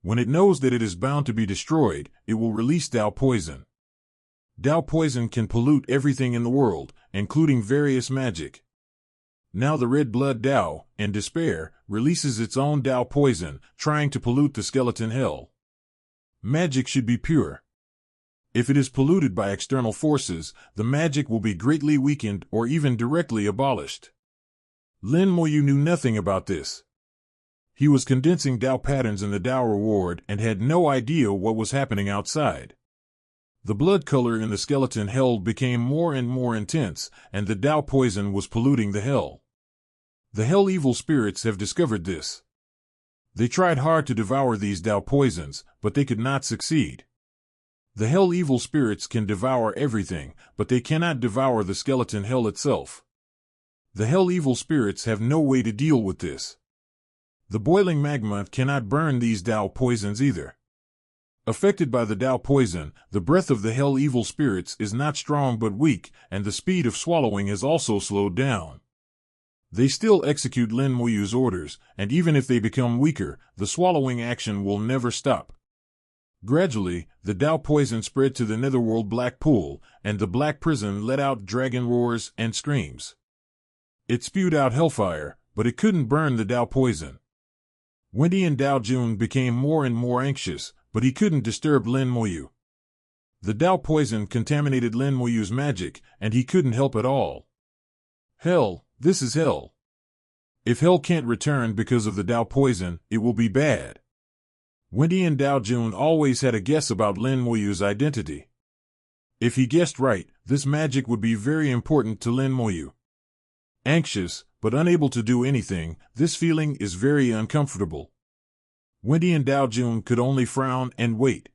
When it knows that it is bound to be destroyed, it will release Tao poison. Tao poison can pollute everything in the world, including various magic. Now the red blood Tao, in despair, releases its own Tao poison, trying to pollute the skeleton hell. Magic should be pure. If it is polluted by external forces, the magic will be greatly weakened or even directly abolished. Lin Moyu knew nothing about this. He was condensing Tao patterns in the Tao reward and had no idea what was happening outside. The blood color in the skeleton hell became more and more intense, and the Tao poison was polluting the hell. The hell evil spirits have discovered this. They tried hard to devour these Tao poisons, but they could not succeed. The hell evil spirits can devour everything, but they cannot devour the skeleton hell itself. The hell evil spirits have no way to deal with this. The boiling magma cannot burn these Tao poisons either. Affected by the Tao poison, the breath of the hell evil spirits is not strong but weak, and the speed of swallowing has also slowed down. They still execute Lin Moyu's orders, and even if they become weaker, the swallowing action will never stop. Gradually, the Tao poison spread to the netherworld black pool, and the black prison let out dragon roars and screams. It spewed out hellfire, but it couldn't burn the Tao poison. Wendy and Dao Jun became more and more anxious, but he couldn't disturb Lin Moyu. The Tao poison contaminated Lin Moyu's magic, and he couldn't help at all. Hell, this is hell. If hell can't return because of the Tao poison, it will be bad. Wendy and Dao Jun always had a guess about Lin Moyu's identity. If he guessed right, this magic would be very important to Lin Moyu. Anxious, but unable to do anything, this feeling is very uncomfortable. Wendy and Dao Jun could only frown and wait.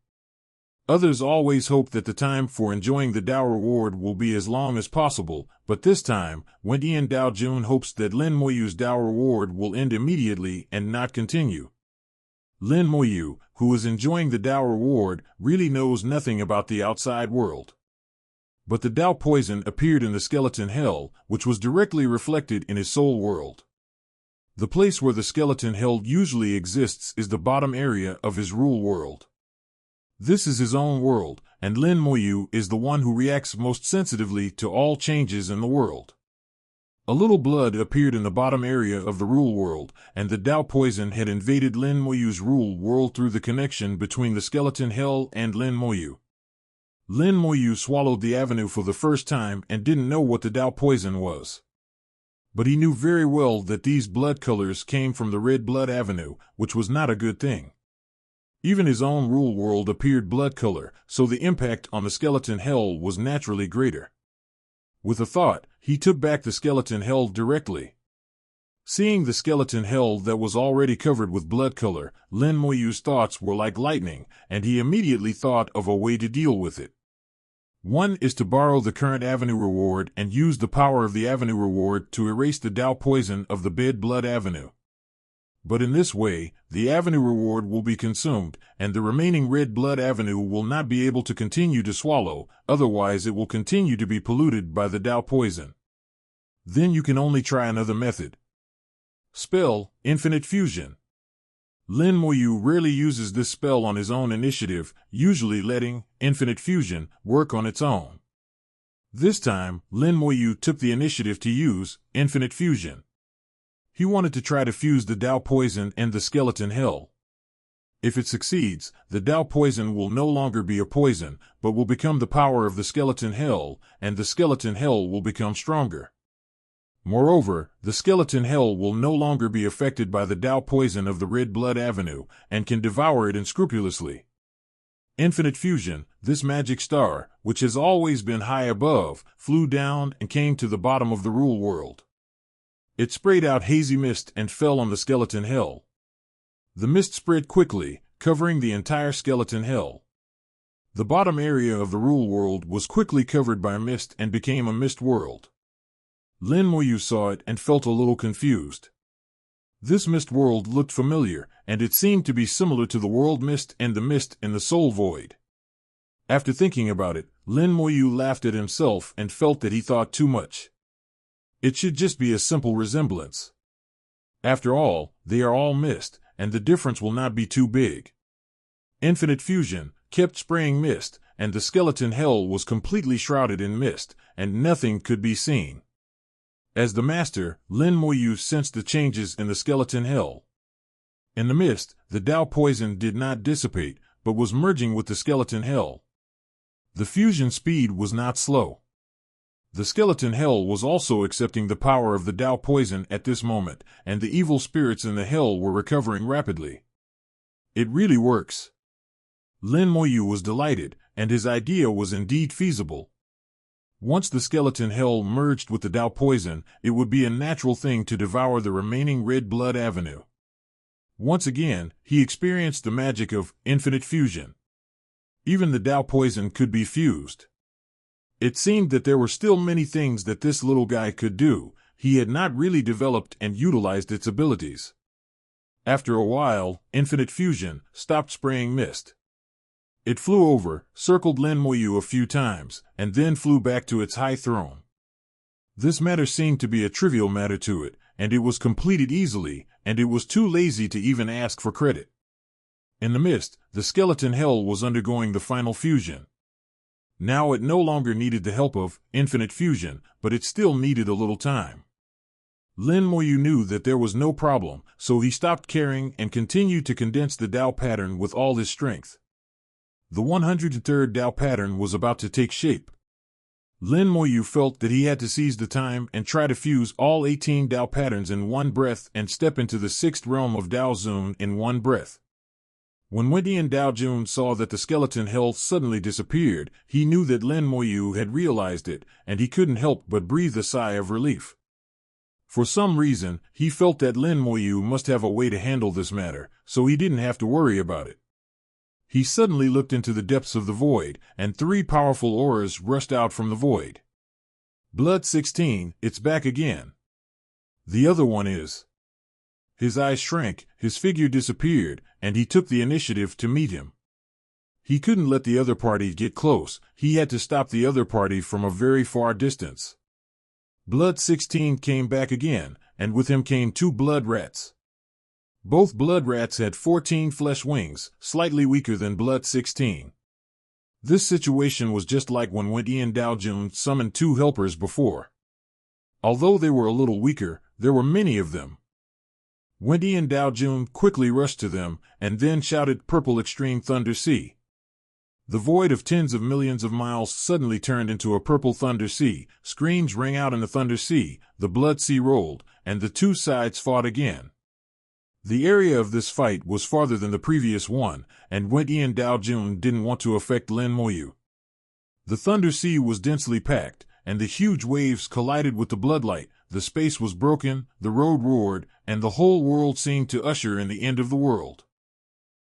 Others always hope that the time for enjoying the Tao reward will be as long as possible, but this time, Wendy and Dao Jun hopes that Lin Moyu's Tao reward will end immediately and not continue. Lin Moyu, who is enjoying the Tao reward, really knows nothing about the outside world. But the Tao poison appeared in the skeleton hell, which was directly reflected in his soul world. The place where the skeleton hell usually exists is the bottom area of his rule world. This is his own world, and Lin Moyu is the one who reacts most sensitively to all changes in the world. A little blood appeared in the bottom area of the rule world, and the Tao poison had invaded Lin Moyu's rule world through the connection between the skeleton hell and Lin Moyu. Lin Moyu swallowed the avenue for the first time and didn't know what the Tao poison was. But he knew very well that these blood colors came from the red blood avenue, which was not a good thing. Even his own rule world appeared blood color, so the impact on the skeleton hell was naturally greater. With a thought, he took back the skeleton hell directly. Seeing the skeleton hell that was already covered with blood color, Lin Moyu's thoughts were like lightning, and he immediately thought of a way to deal with it. One is to borrow the current avenue reward and use the power of the avenue reward to erase the Tao poison of the red blood avenue. But in this way, the avenue reward will be consumed, and the remaining red blood avenue will not be able to continue to swallow, otherwise it will continue to be polluted by the Tao poison. Then you can only try another method. Spell, Infinite Fusion. Lin Moyu rarely uses this spell on his own initiative, usually letting Infinite Fusion work on its own. This time, Lin Moyu took the initiative to use Infinite Fusion. He wanted to try to fuse the Tao poison and the skeleton hell. If it succeeds, the Tao poison will no longer be a poison, but will become the power of the skeleton hell, and the skeleton hell will become stronger. Moreover, the skeleton hell will no longer be affected by the Tao poison of the red blood avenue, and can devour it unscrupulously. Infinite Fusion, this magic star, which has always been high above, flew down and came to the bottom of the rule world. It sprayed out hazy mist and fell on the skeleton hell. The mist spread quickly, covering the entire skeleton hell. The bottom area of the rule world was quickly covered by mist and became a mist world. Lin Moyu saw it and felt a little confused. This mist world looked familiar, and it seemed to be similar to the world mist and the mist in the soul void. After thinking about it, Lin Moyu laughed at himself and felt that he thought too much. It should just be a simple resemblance. After all, they are all mist, and the difference will not be too big. Infinite Fusion kept spraying mist, and the skeleton hell was completely shrouded in mist, and nothing could be seen. As the master, Lin Moyu sensed the changes in the skeleton hell. In the mist, the Tao poison did not dissipate, but was merging with the skeleton hell. The fusion speed was not slow. The skeleton hell was also accepting the power of the Tao poison at this moment, and the evil spirits in the hell were recovering rapidly. It really works. Lin Moyu was delighted, and his idea was indeed feasible. Once the skeleton hell merged with the Tao poison, it would be a natural thing to devour the remaining red blood avenue. Once again, he experienced the magic of infinite fusion. Even the Tao poison could be fused. It seemed that there were still many things that this little guy could do. He had not really developed and utilized its abilities. After a while, infinite fusion stopped spraying mist. It flew over, circled Lin Moyu a few times, and then flew back to its high throne. This matter seemed to be a trivial matter to it, and it was completed easily, and it was too lazy to even ask for credit. In the mist, the skeleton hell was undergoing the final fusion. Now it no longer needed the help of infinite fusion, but it still needed a little time. Lin Moyu knew that there was no problem, so he stopped caring and continued to condense the Tao pattern with all his strength. The 103rd Tao pattern was about to take shape. Lin Moyu felt that he had to seize the time and try to fuse all 18 Tao patterns in one breath and step into the 6th realm of Tao Zun in one breath. When Wendian Tao Jun saw that the skeleton hell suddenly disappeared, he knew that Lin Moyu had realized it, and he couldn't help but breathe a sigh of relief. For some reason, he felt that Lin Moyu must have a way to handle this matter, so he didn't have to worry about it. He suddenly looked into the depths of the void, and 3 powerful auras rushed out from the void. Blood 16, it's back again. The other one is. His eyes shrank, his figure disappeared, and he took the initiative to meet him. He couldn't let the other party get close, he had to stop the other party from a very far distance. Blood 16 came back again, and with him came 2 blood rats. Both blood rats had 14 flesh wings, slightly weaker than Blood 16. This situation was just like when Wendian Tao Jun summoned 2 helpers before. Although they were a little weaker, there were many of them. Wendian Tao Jun quickly rushed to them, and then shouted Purple Extreme Thunder Sea. The void of tens of millions of miles suddenly turned into a purple thunder sea, screams rang out in the thunder sea, the blood sea rolled, and the 2 sides fought again. The area of this fight was farther than the previous one, and Wendian Tao Jun didn't want to affect Lin Moyu. The thunder sea was densely packed, and the huge waves collided with the bloodlight, the space was broken, the road roared, and the whole world seemed to usher in the end of the world.